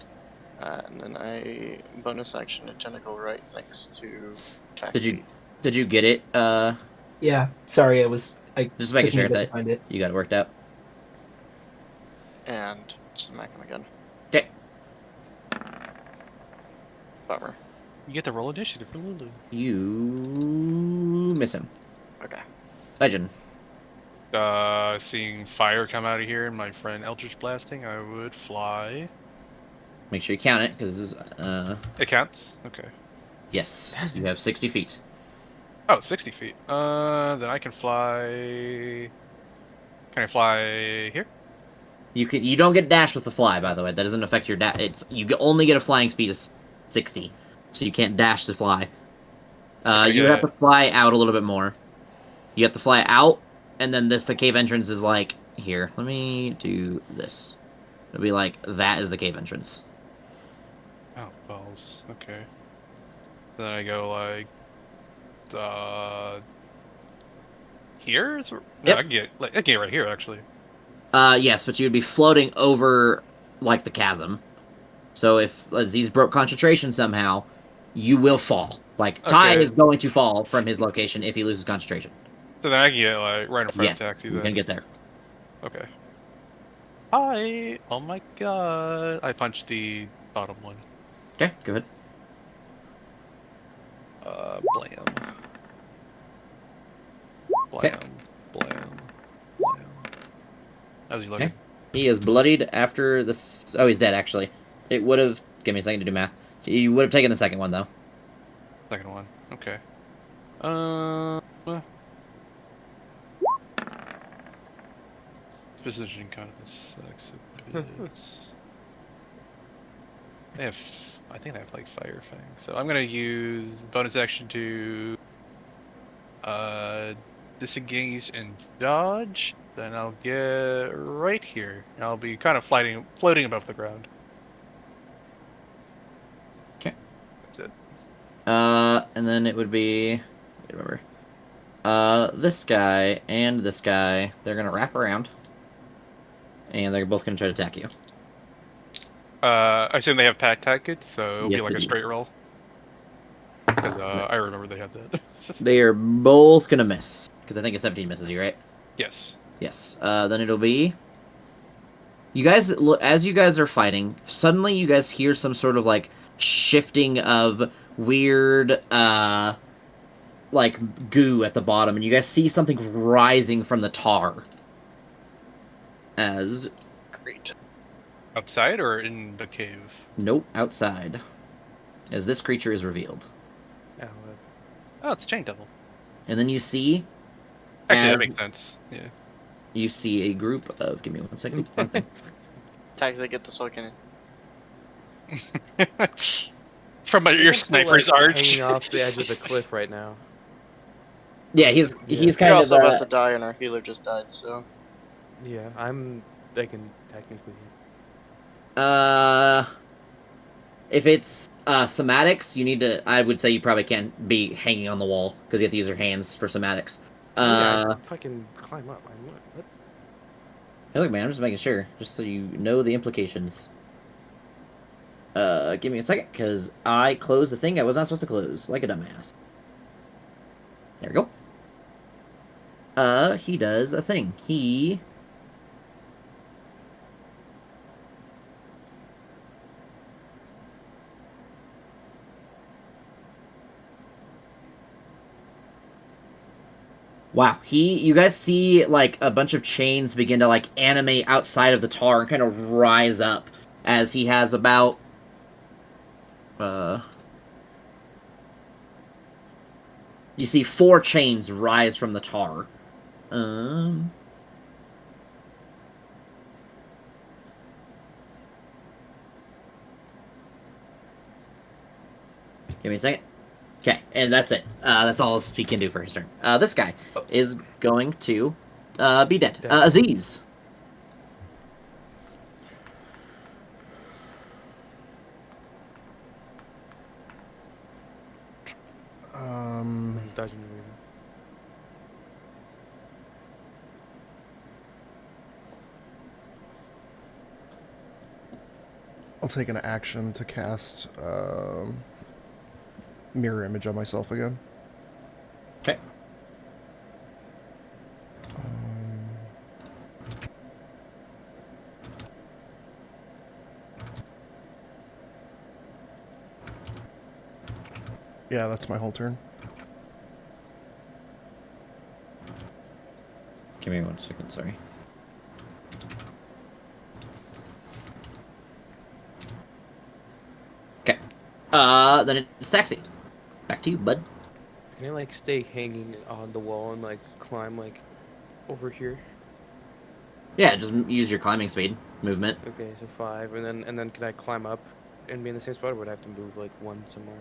F: And then I bonus action a tentacle right next to attack.
A: Did you get it?
G: Yeah, sorry, I
A: Just making
G: took me
A: sure
G: a bit to
A: that
G: find it.
A: you got it worked out.
F: And smack him again.
A: Okay.
F: Bummer.
H: You get to roll initiative for Lulu.
A: You miss him.
F: Okay.
A: Legend.
H: Seeing fire come out of here and my friend Eldritch blasting, I would fly.
A: Make sure you count it, because,
H: It counts? Okay.
A: yes, you have 60 feet.
H: Oh, 60 feet. Then I can fly... Can I fly here?
A: You don't get dash with the fly, by the way. That doesn't affect your dash. Only get a flying speed of 60, so you can't dash to fly. You have to fly out a little bit more. You have to fly out, and then the cave entrance is like, here, let me do this. It'll be like, that is the cave entrance.
H: Oh, balls. Okay. Then I go like... Here? No,
A: Yep.
H: I can get right here, actually.
A: Yes, but you would be floating over, like, the chasm. So if Aziz broke concentration somehow, you will fall. Like, Ty
H: Okay.
A: is going to fall from his location if he loses concentration.
H: So then I can get like right in front
A: Yes,
H: of taxi
A: you
H: then.
A: can get there.
H: Okay. Hi! Oh my god. I punched the bottom one.
A: Okay, go ahead.
H: Blam. Blam. Blam. Blam. How's he looking?
A: Okay. He is bloodied after this. Oh, he's dead, actually. It would have... Give me a second to do math. He would have taken the second one, though.
H: Second one. Okay. This position kind of sucks a bit. I think I have like Fire Fang. So I'm gonna use bonus action to disengage and dodge. Then I'll get right here. And I'll be kind of floating above the ground.
A: Okay.
H: That's it.
A: And then it would be... I remember. This guy and this guy, they're gonna wrap around. And they're both gonna try to attack you.
H: I assume they have pack tactics, so it'll
A: Yes,
H: be like
A: they
H: a
A: do.
H: straight roll. Because I remember they had that.
A: They are both gonna miss. Because I think a 17 misses you, right?
H: Yes.
A: Yes. Then it'll be... You guys, as you guys are fighting, suddenly you guys hear some sort of, like, shifting of weird, like, goo at the bottom, and you guys see something rising from the tar. As...
F: Great.
H: Outside or in the cave?
A: Nope, outside. As this creature is revealed.
H: Oh, it's Chain Devil.
A: And then you see...
H: Actually,
A: as
H: that makes sense. Yeah.
A: You see a group of... Give me 1 second.
F: Tags, I get the soul cannon.
H: From your
E: Looks
H: sniper's
E: like
H: arch.
E: hanging off the edge of the cliff right now.
A: Yeah, he's
F: We're
A: kind of...
F: also about to die, and our healer just died, so...
E: Yeah, I can technically.
A: If it's somatics, you need to... I would say you probably can't be hanging on the wall, because you have to use your hands for somatics.
E: Yeah, I fucking climb up. What?
A: Hey, look, man, I'm just making sure, just so you know the implications. Give me a second, because I closed the thing I was not supposed to close, like a dumbass. There we go. He does a thing. He... Wow. You guys see like a bunch of chains begin to like animate outside of the tar and kind of rise up as he has about you see 4 chains rise from the tar. Give me a second. Okay, and that's it. That's all he can do for his turn. This guy is going to be dead. Aziz.
E: He's dodging the movement.
C: I'll take an action to cast mirror image on myself again.
A: Okay.
C: Yeah, that's my whole turn.
A: Give me 1 second, sorry. Okay. Then it's Taxi. Back to you, bud.
E: Can I like stay hanging on the wall and like climb like over here?
A: Yeah, just use your climbing speed, movement.
E: Okay, so 5, and then can I climb up and be in the same spot, or would I have to move like 1 somewhere?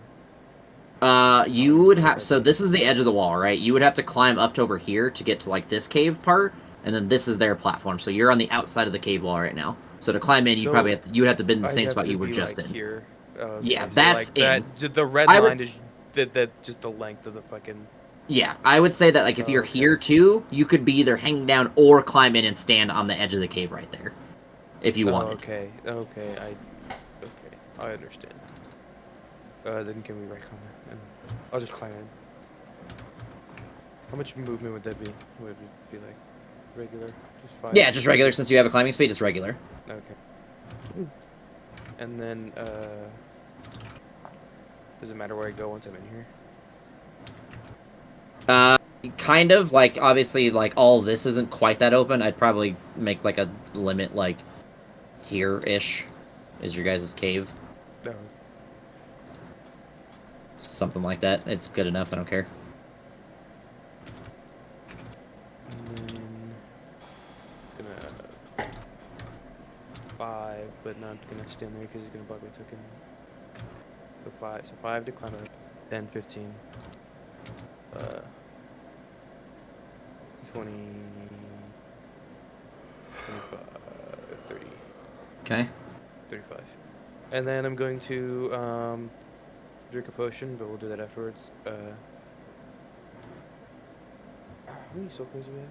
A: You would have, so this is the edge of the wall, right? You would have to climb up to over here to get to like this cave part, and then this is their platform. So you're on the outside of the cave wall right now. So to climb in, you
E: So
A: probably you would have to be in the
E: I'd
A: same
E: have
A: spot
E: to
A: you were
E: be,
A: just
E: like,
A: in.
E: Here.
A: Yeah,
E: so,
A: that's
E: like, that,
A: in.
E: the red
A: I would-
E: line is that just the length of the fucking.
A: Yeah, I would say that like if you're
E: Okay.
A: here too, you could be either hanging down or climb in and stand on the edge of the cave right there, if you wanted.
E: Okay, I understand. Then can we right on there? And I'll just climb in. How much movement would that be? Would it be like regular? Just 5?
A: Yeah, just regular. Since you have a climbing speed, it's regular.
E: Okay. And then, does it matter where I go once I'm in here?
A: Kind of, like, obviously, like, all this isn't quite that open. I'd probably make, like, a limit, like, here-ish is your guys' cave.
E: No.
A: Something like that. It's good enough, I don't care.
E: And then, gonna 5, but not gonna stand there because he's gonna bug my token. So 5 to climb up, 10, 15, 20, 25, 30,
A: Okay.
E: 35. And then I'm going to drink a potion, but we'll do that afterwards. How many soul coins do we have?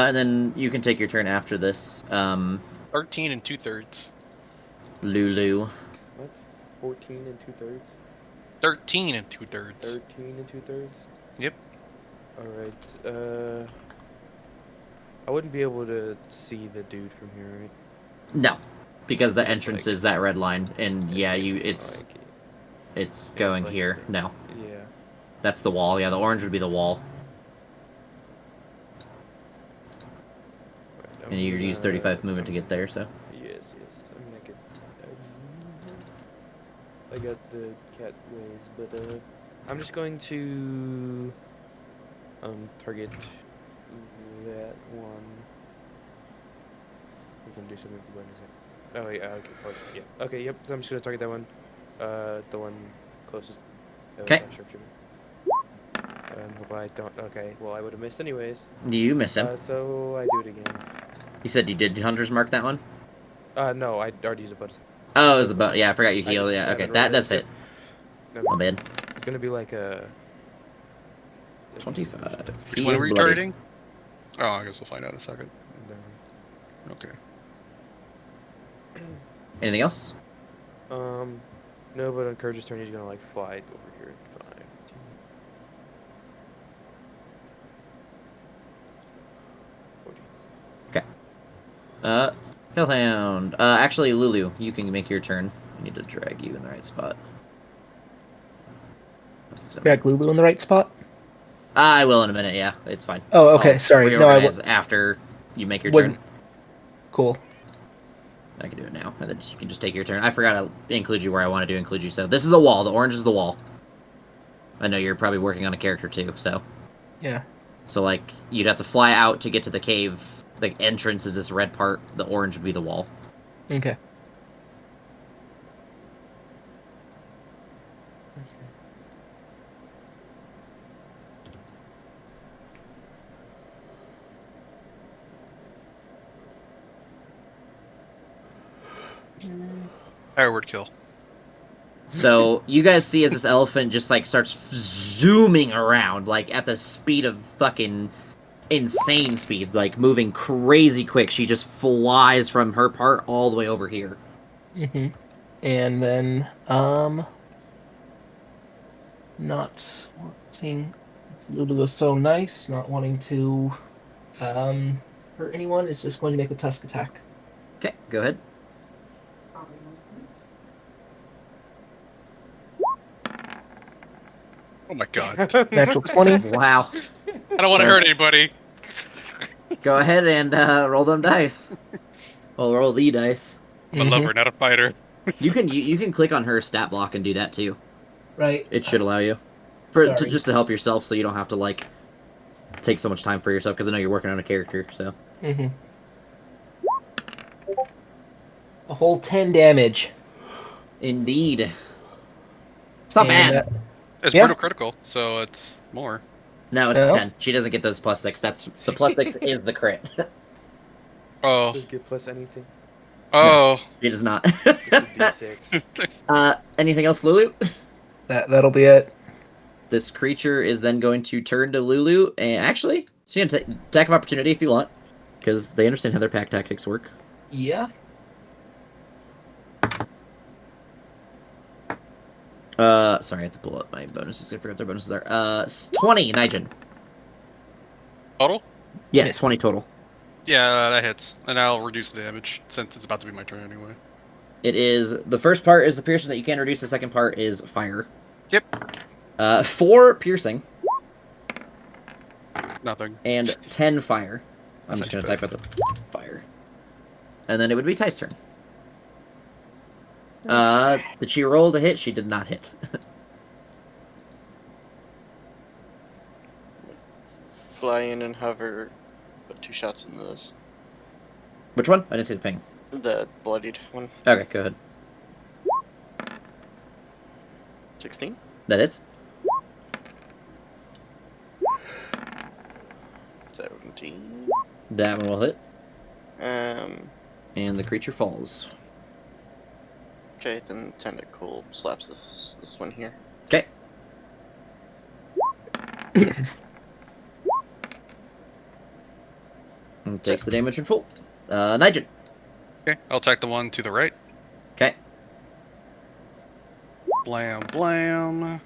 A: And then you can take your turn after this.
B: 13 and 2/3.
A: Lulu.
E: What? 14 and 2/3?
B: 13 and 2/3.
E: 13 and 2/3?
B: Yep.
E: Alright, I wouldn't be able to see the dude from here, right?
A: No, because the
E: It's
A: entrance
E: like-
A: is that red line, and yeah, it's
E: like-
A: it's
E: it's
A: going
E: like
A: here.
E: the-
A: No,
E: Yeah.
A: that's the wall. Yeah, the orange would be the wall,
E: Right,
A: and you use 35 movement to get there. So
E: Yes. I mean, I could. I got the cat ways, but I'm just going to target that one. We can do something with the button. Oh yeah, okay. Oh, yeah. Okay, yep. So I'm just gonna target that one. The one closest.
A: Okay.
E: Sharpshooter. Hope I don't. Okay. Well, I would have missed anyways.
A: you miss him.
E: So I do it again.
A: You said you did Hunter's Mark that one.
E: No, I already used a button.
A: Oh, it was about yeah. I forgot you
E: I
A: heal.
E: just
A: Yeah, okay,
E: haven't
A: that
E: rolled it.
A: does hit.
E: No,
A: My bad.
E: it's gonna be like a
A: 25.
B: Which
A: He
B: one
A: is
B: were you
A: bloody.
B: targeting? Oh, I guess we'll find out in a second. Okay.
A: Anything else?
E: No, but on Courage's turn, he's gonna like fly over here. 5, 10, 40.
A: Hellhound. Actually, Lulu, you can make your turn. I need to drag you in the right spot.
G: Drag Lulu in the right spot.
A: I will in a minute. Yeah, it's fine.
G: Oh, okay.
A: I'll
G: Sorry. No, I
A: reorganize after you make your
G: wasn't.
A: turn.
G: Cool.
A: I can do it now, and then you can just take your turn. I forgot to include you where I want to include you. So this is a wall. The orange is the wall. I know you're probably working on a character too. So
G: Yeah.
A: like you'd have to fly out to get to the cave. The entrance is this red part. The orange would be the wall.
G: Okay.
H: Fireword kill.
A: So you guys see as this elephant just like starts zooming around, like at the speed of fucking insane speeds, like moving crazy quick. She just flies from her part all the way over here.
G: Mm-hmm. And then, not wanting. Lulu was so nice, not wanting to, hurt anyone. It's just going to make a tusk attack.
A: Okay, go ahead.
H: Oh my god.
G: Natural 20.
A: Wow.
H: I don't want to hurt anybody.
A: Go ahead and roll them dice. Well, roll the dice.
H: I'm a lover, not a fighter.
A: You can click on her stat block and do that too.
G: Right.
A: It should allow you just to help yourself, so you don't have to like take so much time for yourself. Because I know you're working on a character, so.
G: Mm-hmm. A whole 10 damage.
A: Indeed. It's not
G: And
A: bad.
H: It's
G: Yeah.
H: brutal critical, so it's more.
A: No, it's
G: No?
A: 10. She doesn't get those +6. That's the +6 is the crit.
H: Oh.
E: Does it get plus anything?
H: Oh.
A: She does not.
E: Just a D6.
A: Anything else, Lulu?
G: That'll be it.
A: This creature is then going to turn to Lulu, and actually, she can attack of opportunity if you want, because they understand how their pack tactics work.
G: Yeah.
A: Sorry, I have to pull up my bonuses. I forgot what their bonuses are. 20, Nigel.
H: Total?
A: Yes, 20 total.
H: Yeah, that hits. And I'll reduce the damage, since it's about to be my turn anyway.
A: It is, the first part is the piercing that you can reduce, the second part is fire.
H: Yep.
A: 4 piercing.
H: Nothing.
A: And 10 fire. I'm
H: That's
A: just going to
H: not
A: type out the fire. And then it would be Ty's turn. Did she roll to hit? She did not hit.
F: Fly in and hover. Put 2 shots into this.
A: Which one? I didn't see the ping.
F: The bloodied one.
A: Okay, go ahead.
F: 16.
A: That hits.
F: 17.
A: That one will hit.
F: Um.
A: And the creature falls.
F: Okay, then tentacle slaps this one here.
A: Okay. And takes the damage in full. Nigel.
H: Okay, I'll attack the one to the right.
A: Okay.
H: Blam, blam.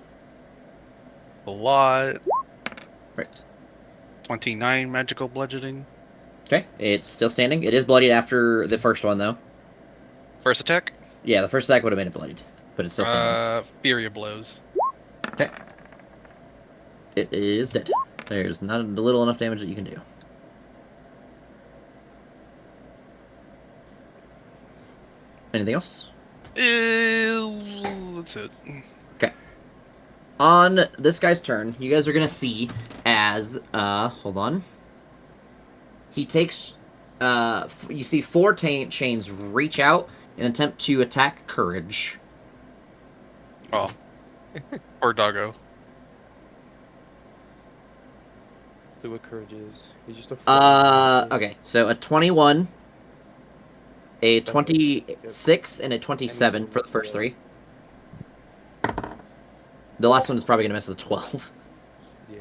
H: A lot.
A: Right.
H: 29 magical bludgeoning.
A: Okay. It's still standing. It is bloodied after the first one, though.
H: First attack.
A: Yeah, the first attack would have made it bloodied. But it's still standing.
H: Fury of blows.
A: Okay. It is dead. There's not a little enough damage that you can do. Anything else?
H: That's it.
A: Okay. On this guy's turn, you guys are gonna see as hold on. He takes you see 4 chains reach out and attempt to attack Courage.
H: Oh. Or doggo.
E: So what courage is? He's just a
A: Okay, so a 21, a 26, and a 27 for the first 3. The last one is probably gonna miss the 12.
E: Yeah.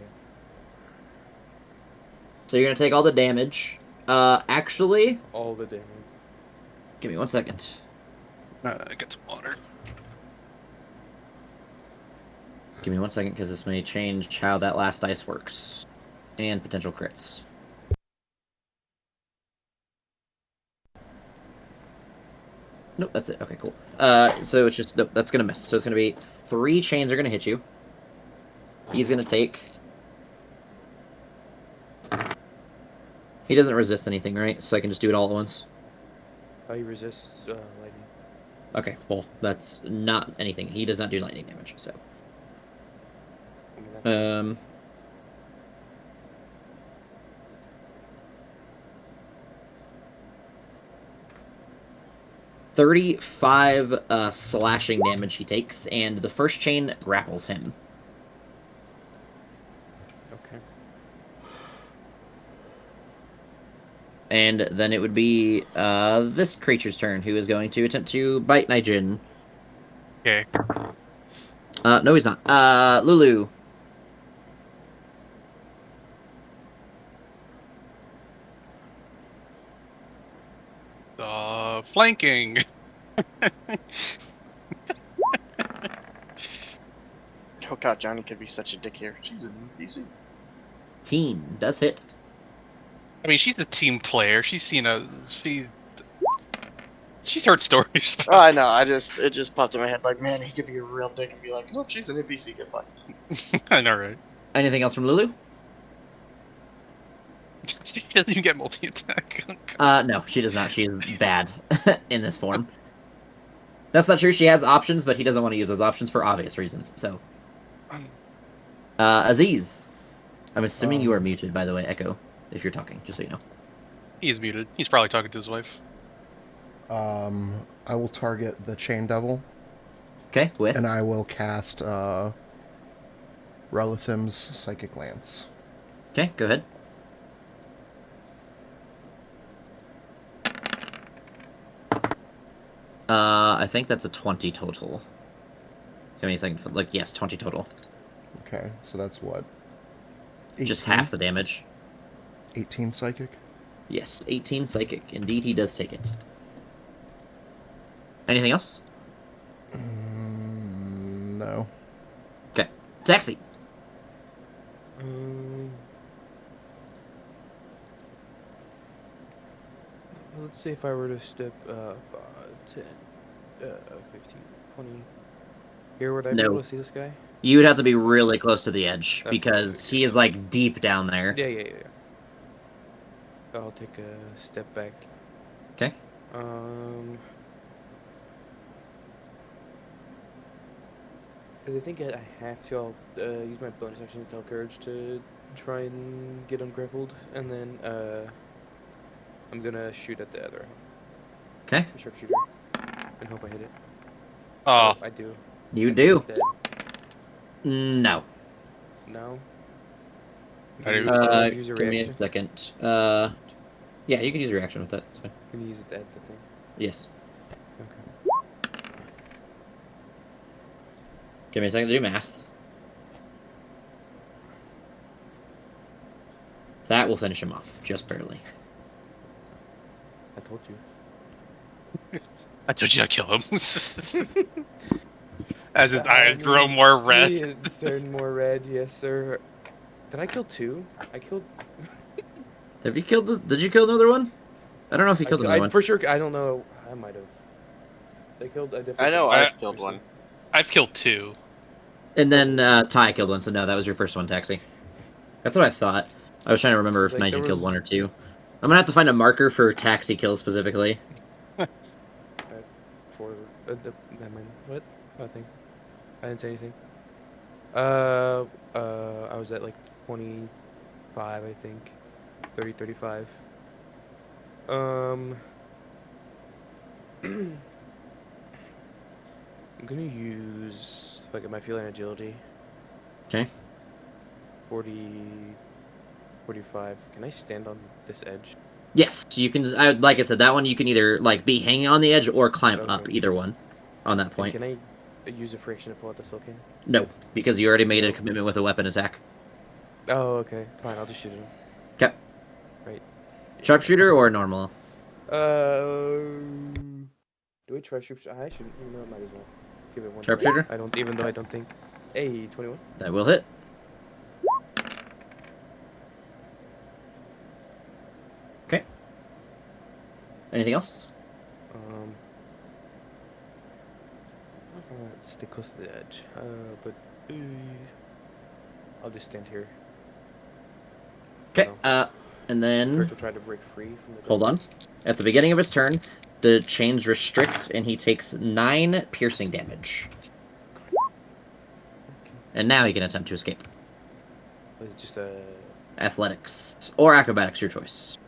A: So you're gonna take all the damage. Actually,
E: All the damage.
A: give me 1 second.
H: Get some water.
A: Give me 1 second, because this may change how that last dice works. And potential crits. Nope, that's it. Okay, cool. So it's just, nope, that's gonna miss. So it's gonna be 3 chains are gonna hit you. He's gonna take He doesn't resist anything, right? So I can just do it all at once.
E: He resists lightning.
A: Okay, well, that's not anything. He does not do lightning damage, so.
E: I mean, that's
A: 35 slashing damage he takes, and the first chain grapples him.
E: okay.
A: And then it would be this creature's turn, who is going to attempt to bite Nijin.
H: Okay.
A: No, he's not. Lulu.
H: Flanking.
F: Oh god, Johnny could be such a dick here. She's an NPC.
A: Teen does hit.
H: I mean, she's a team player. She's heard stories.
F: Oh, I know. It just popped in my head. Like, man, he could be a real dick and be like, "Oh, she's an NPC. Get fucked."
H: I know, right?
A: Anything else from Lulu?
H: She doesn't even get multi-attack.
A: No, she does not. She is bad in this form. That's not true. She has options, but he doesn't want to use those options for obvious reasons. So, Aziz, I'm assuming you are muted, by the way, Echo, if you're talking, just so you know.
H: He's muted. He's probably talking to his wife.
C: I will target the Chain Devil,
A: Okay, with?
C: and I will cast Relithim's Psychic Lance.
A: Okay, go ahead. I think that's a 20 total. Give me a second. Like, yes, 20 total.
C: Okay, so that's what? 18?
A: Just half the damage.
C: 18 Psychic?
A: Yes, 18 psychic. Indeed, he does take it. Anything else?
C: No.
A: Okay. Taxi.
E: Let's say if I were to step 5, 10, 15, 20. Here, would I be
A: No.
E: able to see this guy?
A: You would have to be really close to the edge,
E: Okay.
A: because he is, like, deep down there.
E: Yeah. I'll take a step back.
A: Okay.
E: Because I think I have to. I'll use my bonus action to tell Courage to try and get ungrappled, and then I'm gonna shoot at the other
A: Okay.
E: sharpshooter and hope I hit it.
H: Oh,
E: I do.
A: You
E: I think
A: do.
E: it's dead.
A: No.
E: No.
H: I do.
E: Use a
A: Give me a
E: reaction.
A: second. Yeah, you can use a reaction with that. It's fine.
E: Can you use it at the thing?
A: Yes.
E: Okay.
A: Give me a second to do math. That will finish him off, just barely.
E: I told you.
H: I told you I'd kill him. As his eyes grow more red.
E: He turned more red, yes, sir. Did I kill 2? I killed.
A: Have you killed this? Did you kill another one? I don't know if you killed another one.
E: For sure, I don't know. I might have. They killed a different.
F: I know I've killed one.
H: I've killed 2.
A: And then Ty killed one, so no, that was your first one, Taxi. That's what I thought. I was trying to remember if
E: Like,
A: Nigel
E: there
A: killed
E: was-
A: 1 or 2. I'm gonna have to find a marker for Taxi kills specifically.
E: 4. Never mind. What? Nothing. I didn't say anything. I was at like 25, I think. 30, 35. I'm gonna use, if I get my feeling, agility.
A: Okay.
E: 40, 45. Can I stand on this edge?
A: Yes, you can. Like I said, that one you can either like be hanging on the edge or climb up.
E: Okay.
A: Either one, on that
E: And
A: point.
E: can I use a friction to pull out the soul cane?
A: No, because you already made a commitment with a weapon attack.
E: Oh, okay. Fine, I'll just shoot him.
A: Okay.
E: Right.
A: Sharpshooter or normal?
E: Do we try sharpshooter? I should. You know, I might as well give it one. try.
A: Sharpshooter?
E: I don't, even though I don't think. Hey, 21.
A: That will hit. Okay. Anything else?
E: Stick close to the edge. But I'll just stand here.
A: Okay.
E: No.
A: And then,
E: Kurt will try to break free from the.
A: hold on. At the beginning of his turn, the chains restrict, and he takes 9 piercing damage. And now he can attempt to escape.
E: It's just a.
A: Athletics or acrobatics, your choice.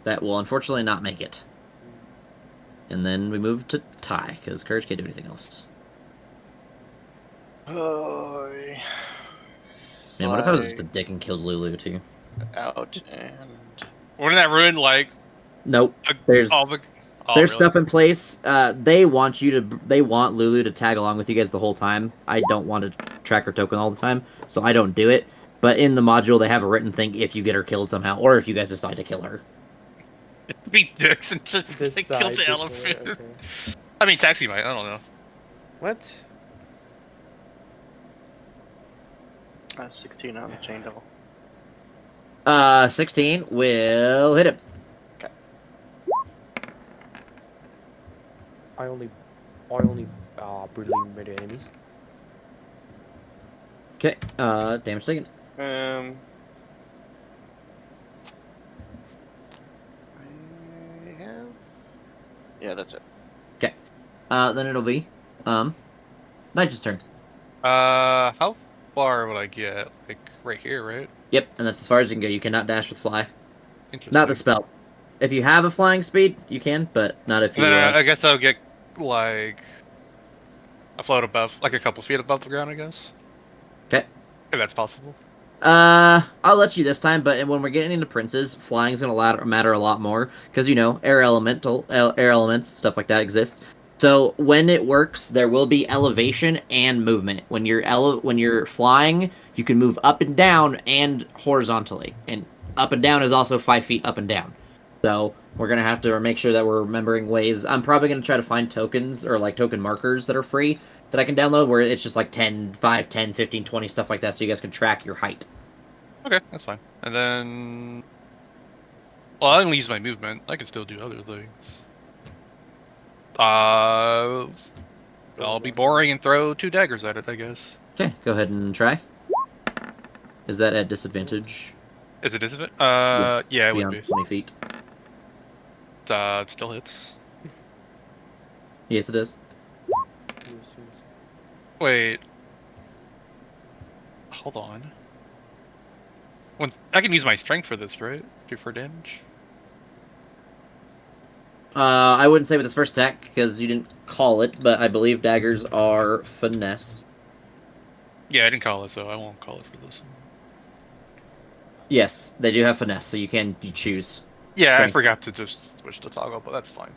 A: That will unfortunately not make it. And then we move to Ty, because Courage can't do anything else.
F: Oh.
A: Man, what if I was just a dick and killed Lulu, too?
F: Out and
H: Wouldn't that ruin like
A: Nope.
H: a,
A: There's
H: all the? Oh,
A: there's
H: really?
A: stuff in place. They want Lulu to tag along with you guys the whole time. I don't want to track her token all the time, so I don't do it. But in the module, they have a written thing if you get her killed somehow, or if you guys decide to kill her.
H: Be dicks and just
E: This
H: kill
E: side
H: the
E: people,
H: elephant.
E: okay.
H: I mean, taxi might. I don't know.
E: What?
F: 16 on the chain devil.
A: 16 will hit him.
E: I only brutally murder enemies.
A: Okay, damage taken.
F: I have. Yeah, that's it.
A: Okay. Then it'll be, Nigel's turn.
H: How far would I get? Like right here, right?
A: Yep, and that's as far as you can go. You cannot dash with fly.
H: Interesting.
A: Not the spell. If you have a flying speed, you can, but not if you...
H: Then I guess I'll get like a float above, like a couple feet above the ground. I guess.
A: Okay.
H: If that's possible.
A: I'll let you this time, but when we're getting into princes, flying's gonna matter a lot more, because, you know, air elements, stuff like that exists. So when it works, there will be elevation and movement. When you're flying, you can move up and down and horizontally, and up and down is also 5 feet up and down. So we're gonna have to make sure that we're remembering ways. I'm probably gonna try to find tokens or like token markers that are free that I can download, where it's just like 10, 5, 10, 15, 20, stuff like that, so you guys can track your height.
H: Okay, that's fine. And then, well, I can use my movement. I can still do other things. I'll be boring and throw 2 daggers at it, I guess.
A: Okay, go ahead and try. Is that at disadvantage?
H: Is it disadvantage?
A: Yes,
H: Yeah, it would
A: beyond
H: be.
A: 20 feet.
H: It still hits.
A: Yes, it is.
H: Wait. Hold on. When I can use my strength for this, right? For damage.
A: I wouldn't say with this first attack, because you didn't call it, but I believe daggers are finesse.
H: Yeah, I didn't call it, so I won't call it for this.
A: Yes, they do have finesse, so you choose.
H: Yeah,
A: Strength.
H: I forgot to just switch the toggle, but that's fine.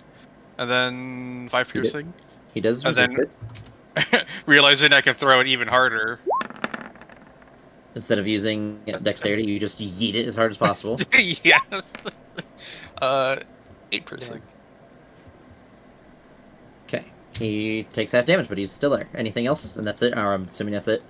H: And then 5
A: He did.
H: piercing.
A: He does
H: And
A: resist
H: then-
A: it.
H: Realizing I can throw it even harder.
A: Instead of using dexterity, you just yeet it as hard as possible.
H: Yes. 8 piercing.
A: Okay. He takes half damage, but he's still there. Anything else? And that's it? Or I'm assuming that's it.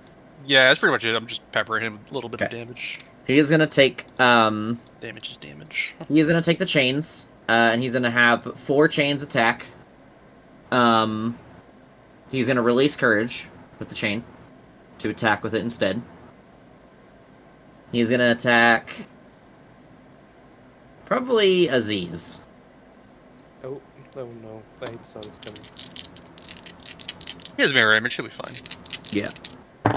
H: Yeah, that's pretty much it. I'm just peppering him with a little bit of
A: Okay.
H: damage.
A: He is gonna take,
H: Damage is damage.
A: he is gonna take the chains, and he's gonna have 4 chains attack. He's gonna release courage with the chain to attack with it instead. He's gonna attack probably Aziz.
E: Oh no! I saw this coming.
H: He has mirror image. He'll be fine.
A: Yeah.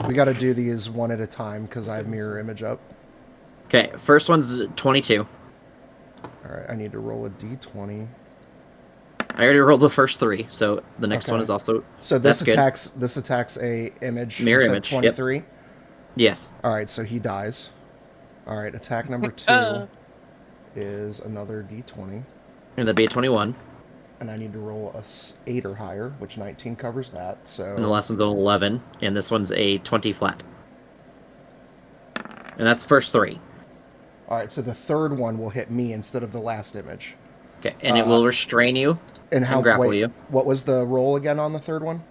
C: We got to do these one at a time because I have mirror image up.
A: Okay, first one's 22.
C: All right, I need to roll a d20.
A: I already rolled the first 3, so the next
C: Okay.
A: one is also...
C: So this
A: That's good.
C: attacks a image.
A: Mirror
C: You said
A: image, yep.
C: 23.
A: Yes.
C: All right, so he dies. All right, attack number 2 is another d20,
A: And that'd be a 21.
C: and I need to roll a 8 or higher, which 19 covers that. So
A: And the last one's an 11, and this one's a 20 flat. And that's the first 3.
C: all right, so the third one will hit me instead of the last image.
A: Okay, and it will restrain you.
C: And how?
A: grapple
C: Wait,
A: you.
C: what was the roll again on the third one?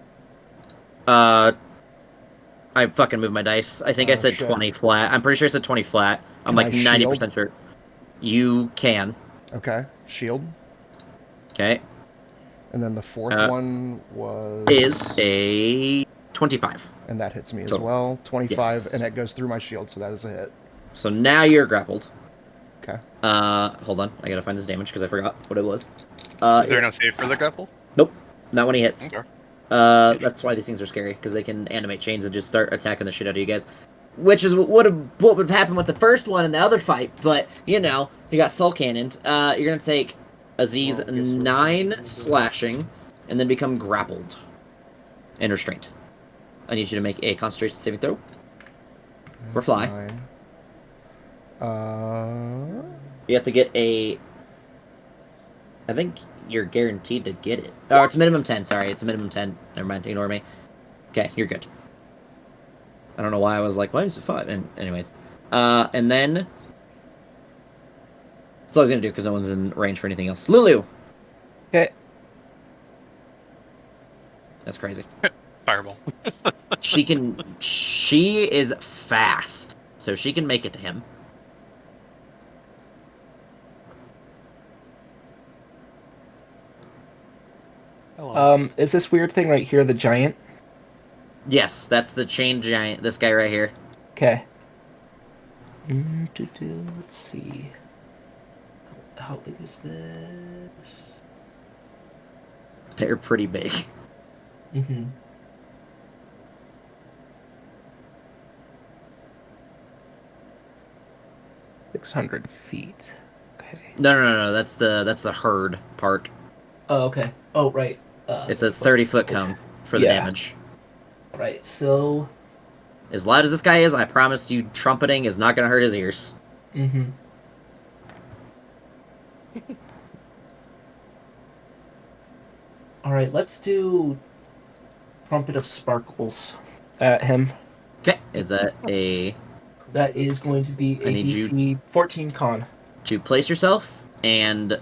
A: I fucking moved my dice. I think I
C: Oh,
A: said
C: shit.
A: 20 flat. I'm pretty sure I said 20 flat. I'm
C: Can
A: like
C: I
A: 90% sure. You can.
C: Okay, shield.
A: Okay.
C: And then the fourth one was...
A: Is a 25.
C: And that hits me as
A: Total.
C: well. 25,
A: Yes.
C: and it goes through my shield, so that is a hit.
A: So now you're grappled.
C: Okay.
A: Hold on. I gotta find this damage because I forgot what it was.
H: Is there no save for the grapple?
A: Nope. Not when he hits.
H: Okay.
A: That's why these things are scary, because they can animate chains and just start attacking the shit out of you guys. Which is what would have happened with the first one in the other fight, but, you know, you got Soul Cannoned. You're gonna take Aziz
E: Well, I guess we're
A: 9
E: gonna do-
A: slashing, and then become grappled. And restrained. I need you to make a concentration saving throw. For
C: That's
A: fly.
C: 9.
A: You have to get a... I think you're guaranteed to get it. Oh, it's minimum 10, sorry. It's a minimum 10. Never mind, ignore me. Okay, you're good. I don't know why I was like, why is it 5? And anyways. And then... That's all I was going to do, because no one's in range for anything else. Lulu!
D: Okay.
A: That's crazy.
H: Fireball.
A: She is fast. So she can make it to him.
H: Hello.
D: Is this weird thing right here the giant?
A: Yes, that's the chain giant. This guy right here.
D: Okay. Let's see. How big is this?
A: They're pretty big.
D: Mm-hmm. $600 feet. Okay.
A: No. That's the herd part.
G: Oh, okay. Oh, right.
A: It's a 30-foot cone for the
D: Yeah.
A: damage.
G: Right, so...
A: As loud as this guy is, I promise you trumpeting is not going to hurt his ears.
G: Mm-hmm. Alright, let's do... Trumpet of Sparkles.
D: At him.
A: Okay, is that a...
G: That is going to be
A: I
G: a
A: need you-
G: DC 14 con.
A: To place yourself and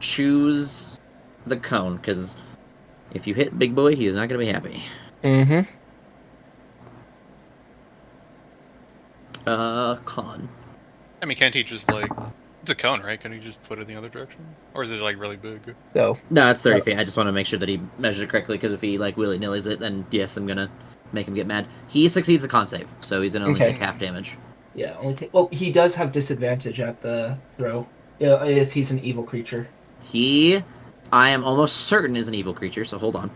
A: choose the cone, because if you hit Big Boy, he is not going to be happy.
D: Mm-hmm.
A: Con.
H: I mean, can't he just like... It's a cone, right? Can he just put it in the other direction? Or is it like really big?
D: So,
A: No, it's 30 feet. I just want to make sure that he measured it correctly, because if he like willy-nillys it, then yes, I'm going to make him get mad. He succeeds the con save, so he's going to only
G: Okay.
A: take half damage.
G: Yeah, only take... Well, he does have disadvantage at the throw. If he's an evil creature.
A: He, I am almost certain, is an evil creature, so hold on.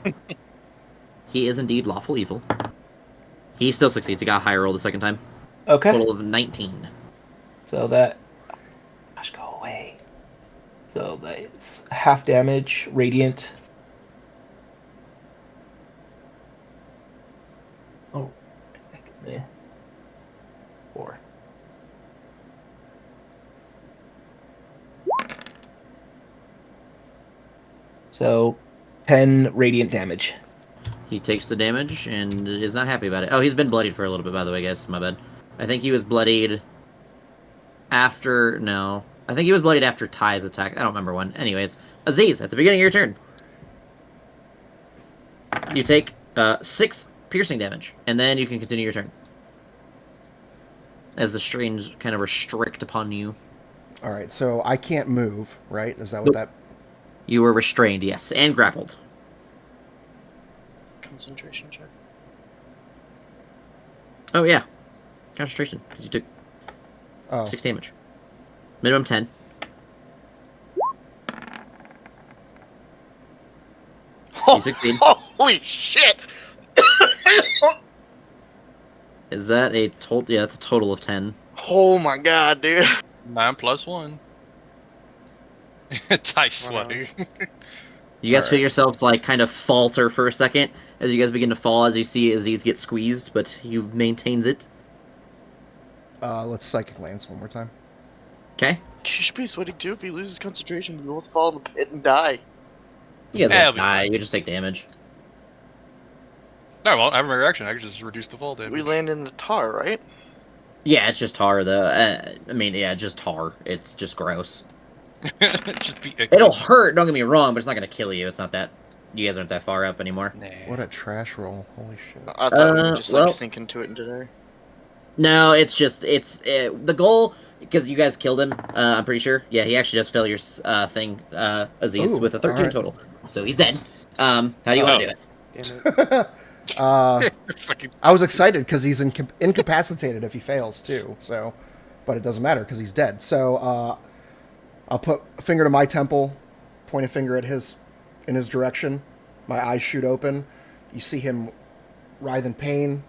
A: He is indeed lawful evil. He still succeeds. He got a higher roll the second time.
D: okay.
A: Total of 19.
D: So that... Gosh, go away. So that's half damage, radiant.
G: Oh. Yeah.
D: 4. So, 10 radiant damage.
A: He takes the damage and is not happy about it. Oh, he's been bloodied for a little bit, by the way, guys. My bad. I think he was bloodied after... No. I think he was bloodied after Ty's attack. I don't remember when. Anyways, Aziz, at the beginning of your turn, you take 6 piercing damage, and then you can continue your turn. As the strains kind of restrict upon you.
C: All right, so I can't move, right? Is that what
A: Nope.
C: that...
A: You were restrained, yes, and grappled.
F: Concentration check.
A: Oh, yeah. Concentration, because you took
C: Oh,
A: 6 damage. Minimum 10. You succeed.
F: Holy shit!
A: Is that a total? Yeah, that's a total of 10.
F: Oh my god, dude.
B: 9 plus 1.
H: Ty sweaty.
A: You guys
C: Alright.
A: feel yourself like kind of falter for a second as you guys begin to fall as you see Aziz get squeezed, but he maintains it.
C: let's Psychic Lance one more time.
A: Okay.
F: You should be sweating too if he loses concentration. We both fall in the pit and die.
A: You guys
H: Yeah,
A: won't
H: it'll be
A: die.
H: fine.
A: You just take damage.
H: No, I won't have my reaction. I can just reduce the fall damage.
F: We land in the tar, right?
A: Yeah, it's just tar though. I mean, yeah, just tar. It's just gross.
H: Just be
A: It'll hurt. Don't get me wrong, but it's not gonna kill you. It's not that. You guys aren't that far up anymore.
H: Nah.
C: What a trash roll. Holy shit.
F: I thought we
A: Uh,
F: could just
A: well-
F: like sink into it today.
A: No, it's just the goal because you guys killed him. I'm pretty sure. Yeah, he actually does fail your thing, Aziz,
C: Ooh,
A: with a 13
C: alright.
A: total. So he's dead. How do you want to do it?
E: Damn it.
H: Fucking-
C: I was excited because he's incapacitated if he fails too. So, but it doesn't matter because he's dead. So I'll put a finger to my temple, point a finger at in his direction. My eyes shoot open. You see him writhe in pain,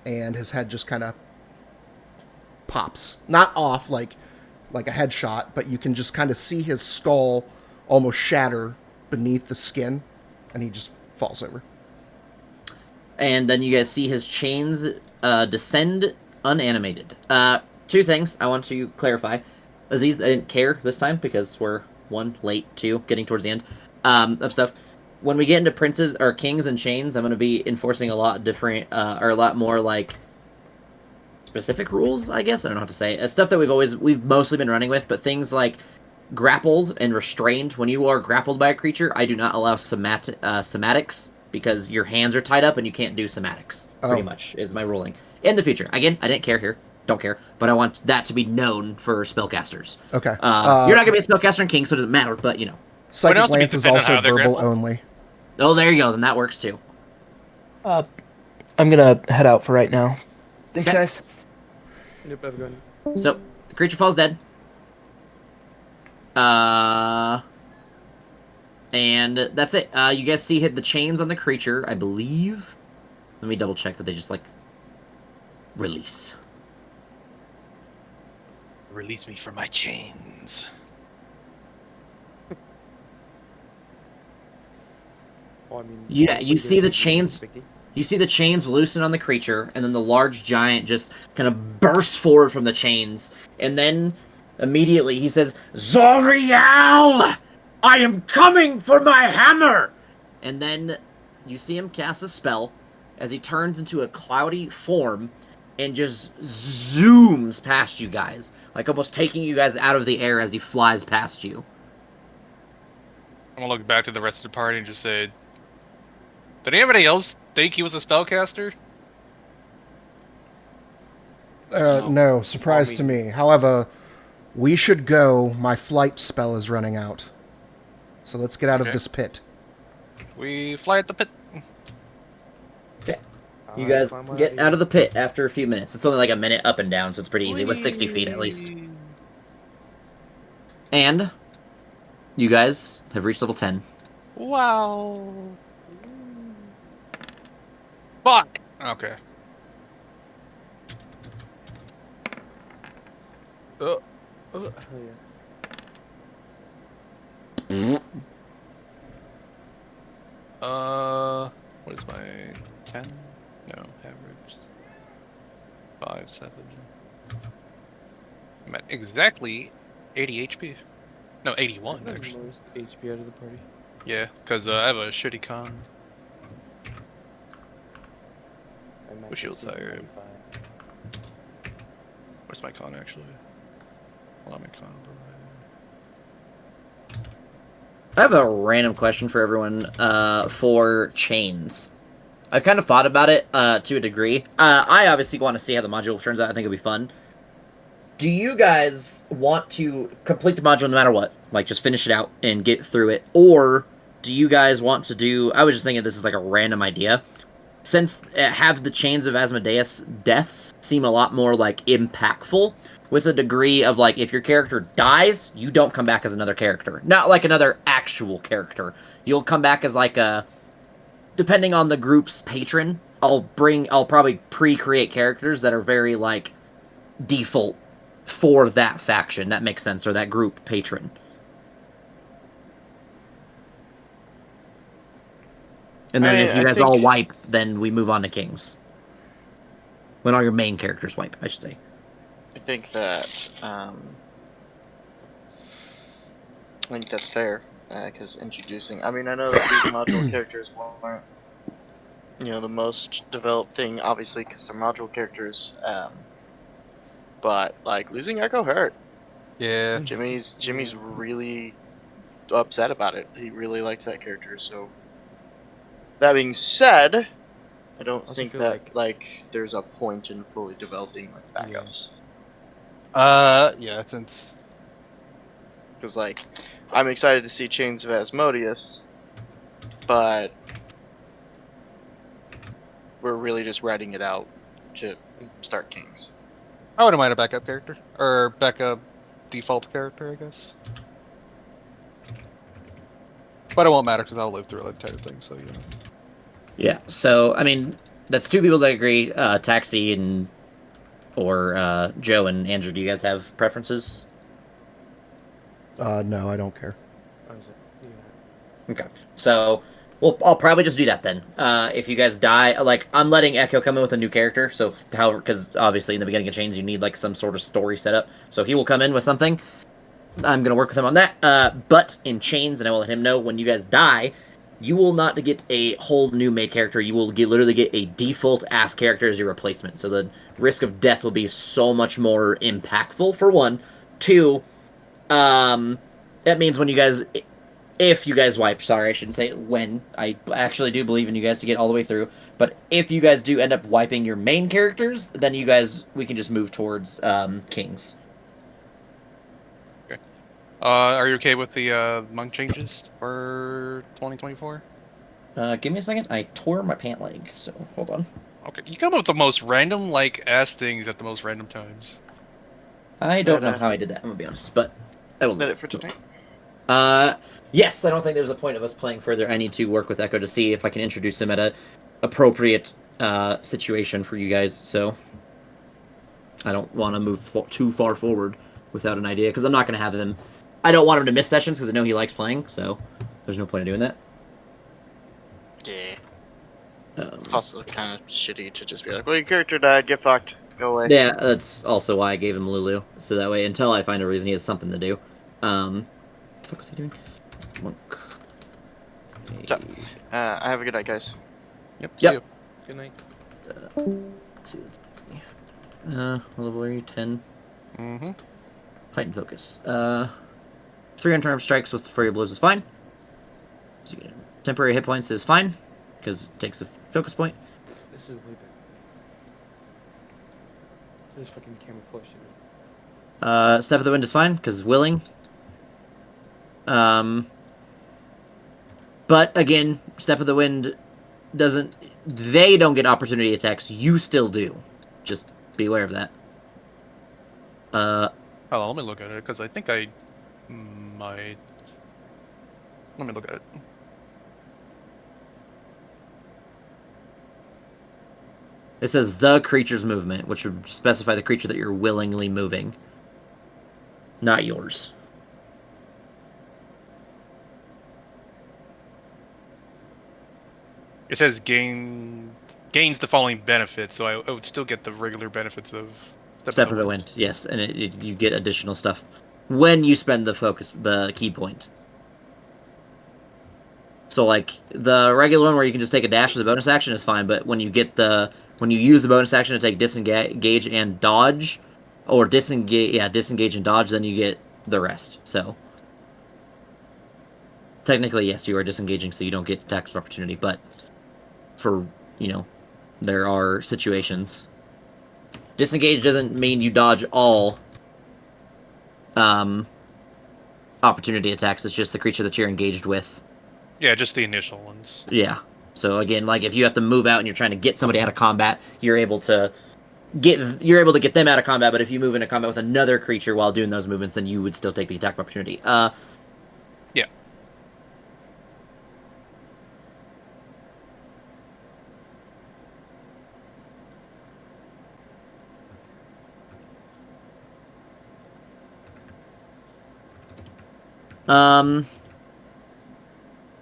C: and his head just kind of pops, not off like a headshot, but you can just kind of see his skull almost shatter beneath the skin, and he just falls over.
A: And then you guys see his chains descend unanimated. Two things I want to clarify. Aziz, I didn't care this time because we're 1, late, 2, getting towards the end of stuff. When we get into princes or kings and chains, I'm going to be enforcing a lot different, or a lot more like specific rules, I guess. I don't know how to say. Stuff that we've mostly been running with, but things like grappled and restrained. When you are grappled by a creature, I do not allow somatics because your hands are tied up and you can't do somatics. Pretty much is my ruling. In the future, again, I didn't care here, don't care, but I want that to be known for spellcasters.
C: Okay.
A: You're not gonna be a spellcaster in King, so it doesn't matter. But you know,
C: Psychic
H: else would be
C: Lance is
H: dependent on
C: also
H: how they're
C: verbal
H: grappled?
C: only.
A: oh, there you go. Then that works too.
G: I'm gonna head out for right now. Thanks,
A: Okay.
G: guys.
E: Yep, I've gone.
A: So the creature falls dead. And that's it. You guys see hit the chains on the creature, I believe. Let me double check that they just like release.
H: Release me from my chains.
E: Oh, I mean,
A: Yeah,
E: honestly,
A: you see the
E: there's no
A: chains.
E: expecting.
A: You see the chains loosen on the creature, and then the large giant just kind of bursts forward from the chains. And then, immediately, he says, Zoriel! I am coming for my hammer! And then, you see him cast a spell as he turns into a cloudy form and just zooms past you guys. Like, almost taking you guys out of the air as he flies past you.
H: I'm gonna look back to the rest of the party and just say, did anybody else think he was a spellcaster?
C: No, surprise to me. However, we should go. My flight spell is running out. So let's get out of
H: Okay.
C: this pit.
H: We fly at the pit.
A: Okay. You
E: I
A: guys
E: climb on
A: get
E: it.
A: out of the pit after a few minutes. It's only like a minute up and down, so it's pretty easy. It was 60 feet at least. And you guys have reached level 10.
H: Wow. Fuck. Okay.
E: Oh yeah.
H: What is my 10? No, average 5, 7. I'm at exactly 80 HP. No, 81
E: I have the
H: actually.
E: most HP out of the party.
H: Yeah, because I have a shitty con.
E: I'm at
H: Wish you was
E: 60,
H: higher.
E: 95.
H: Where's my con actually? Hold on, my con.
A: I have a random question for everyone for chains. I've kind of thought about it to a degree. I obviously want to see how the module turns out. I think it'll be fun. Do you guys want to complete the module no matter what? Like, just finish it out and get through it? Or do you guys want to do... I was just thinking this is like a random idea. Since have the Chains of Asmodeus deaths seem a lot more, like, impactful, with a degree of, like, if your character dies, you don't come back as another character. Not like another actual character. You'll come back as, like, a... Depending on the group's patron, I'll probably pre-create characters that are very, like, default for that faction. That makes sense, or that group patron. And then if you guys all wipe, then we move on to kings. When all your main characters wipe, I should say.
F: I think that that's fair, because introducing. I mean, I know that these module characters weren't, the most developed thing, obviously, because they're module characters. But like losing Echo hurt.
B: Yeah.
F: Jimmy's really upset about it. He really liked that character. So that being said, I don't
E: Also
F: think
E: feel
F: that like there's a point in fully developing like backups.
H: Yeah, since
F: Because like I'm excited to see Chains of Asmodeus, but we're really just writing it out to start Kings.
H: I wouldn't mind a backup character. Or backup default character, I guess. But it won't matter because I'll live through the entire thing, so you know.
I: Yeah, so, I mean, that's two people that agree. Taxi and... Or Joe and Andrew, do you guys have preferences?
C: No, I don't care.
E: I was like, yeah.
I: Okay. So, well, I'll probably just do that then. If you guys die, like, I'm letting Echo come in with a new character, so, however, because obviously in the beginning of Chains you need, like, some sort of story setup. So he will come in with something. I'm going to work with him on that. But in Chains, and I will let him know, when you guys die, you will not get a whole new main character. You will literally get a default-ass character as your replacement. So the risk of death will be so much more impactful, for one. Two, that means when you guys... If you guys wipe, sorry, I shouldn't say when. I actually do believe in you guys to get all the way through. But if you guys do end up wiping your main characters, then we can just move towards Kings.
H: Are you okay with the monk changes for 2024?
I: Give me a second. I tore my pant leg, so hold on.
H: Okay, you come up with the most random, ass things at the most random times.
I: I don't know how I did that, I'm gonna be honest, but I will.
F: Is that it for tonight?
I: Yes, I don't think there's a point of us playing further. I need to work with Echo to see if I can introduce him at a appropriate situation for you guys, so I don't want to move too far forward without an idea, because I'm not going to have him... I don't want him to miss sessions, because I know he likes playing, so there's no point in doing that.
F: Yeah. It's also kind of shitty to just be like, well, your character died, get fucked, go away.
I: Yeah, that's also why I gave him Lulu, so that way, until I find a reason, he has something to do. What the fuck was he doing? Monk.
F: So, have a good night, guys.
H: Yep.
I: Yep.
H: See ya.
E: Good night.
I: Let's see. What level are you? 10?
H: Mm-hmm.
I: Height and focus. 3 unarmed strikes with Flurry of Blows is fine. So you get temporary hit points is fine, because it takes a focus point.
E: This is way better. This is fucking camouflage shit.
I: Step of the Wind is fine, because willing. But again, Step of the Wind doesn't... They don't get opportunity attacks. You still do. Just be aware of that.
H: Oh, let me look at it, because I think I might... Let me look at it.
I: It says the creature's movement, which would specify the creature that you're willingly moving. Not yours.
H: It says gains the following benefits, so I would still get the regular benefits of
I: Step of the Wind, yes, and you get additional stuff when you spend the key point. So, like, the regular one where you can just take a dash as a bonus action is fine, but when you use the bonus action to take disengage and dodge, or disengage and dodge, then you get the rest. So, technically, yes, you are disengaging, so you don't get attacks of opportunity, but for, there are situations. Disengage doesn't mean you dodge all opportunity attacks. It's just the creature that you're engaged with.
H: Yeah, just the initial ones.
I: Yeah. So again, like if you have to move out and you're trying to get somebody out of combat, you're able to get them out of combat. But if you move into combat with another creature while doing those movements, then you would still take the attack of opportunity.
H: Yeah.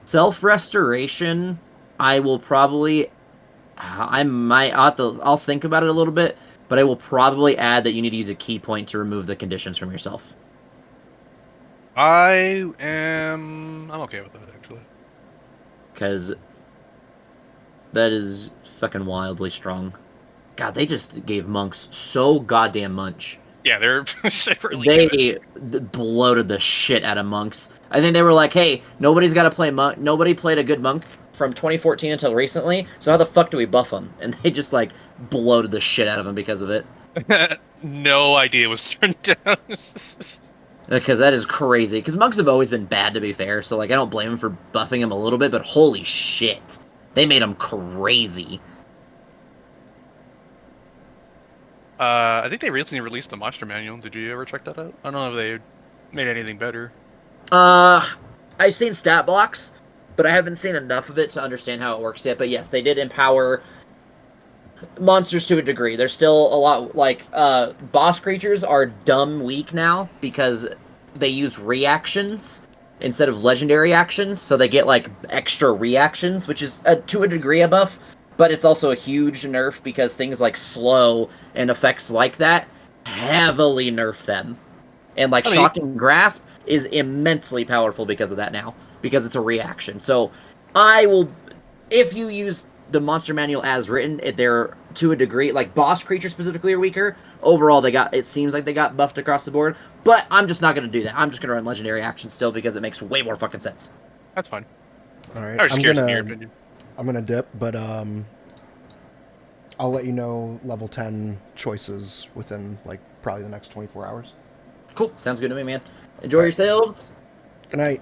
I: Self-restoration, I will probably... I'll think about it a little bit, but I will probably add that you need to use a key point to remove the conditions from yourself.
H: I'm okay with that, actually.
I: Because that is fucking wildly strong. God, they just gave monks so goddamn much.
H: Yeah, they're really good.
I: Bloated the shit out of monks. I think they were like, hey, nobody's got to play monk. Nobody played a good monk from 2014 until recently, so how the fuck do we buff them? And they just, like, bloated the shit out of them because of it.
H: No idea was turned down.
I: Because that is crazy. Because monks have always been bad, to be fair, so, like, I don't blame them for buffing them a little bit, but holy shit. They made them crazy.
H: I think they recently released the monster manual. Did you ever check that out? I don't know if they made anything better.
I: I've seen stat blocks, but I haven't seen enough of it to understand how it works yet. But yes, they did empower monsters to a degree. There's still a lot, like, boss creatures are dumb weak now because they use reactions instead of legendary actions, so they get, like, extra reactions, which is, to a degree, a buff, but it's also a huge nerf because things like slow and effects like that heavily nerf them. And, like, Shocking Grasp is immensely powerful because of that now, because it's a reaction. So, I will, if you use the monster manual as written, they're, to a degree, like, boss creatures specifically are weaker. Overall, it seems like they got buffed across the board, but I'm just not going to do that. I'm just going to run legendary action still because it makes way more fucking sense.
H: That's fine.
C: All right,
H: I was curious in your opinion.
C: I'm gonna dip, but I'll let you know level 10 choices within, like, probably the next 24 hours.
I: Cool. Sounds good to me, man. Enjoy yourselves.
C: Good night.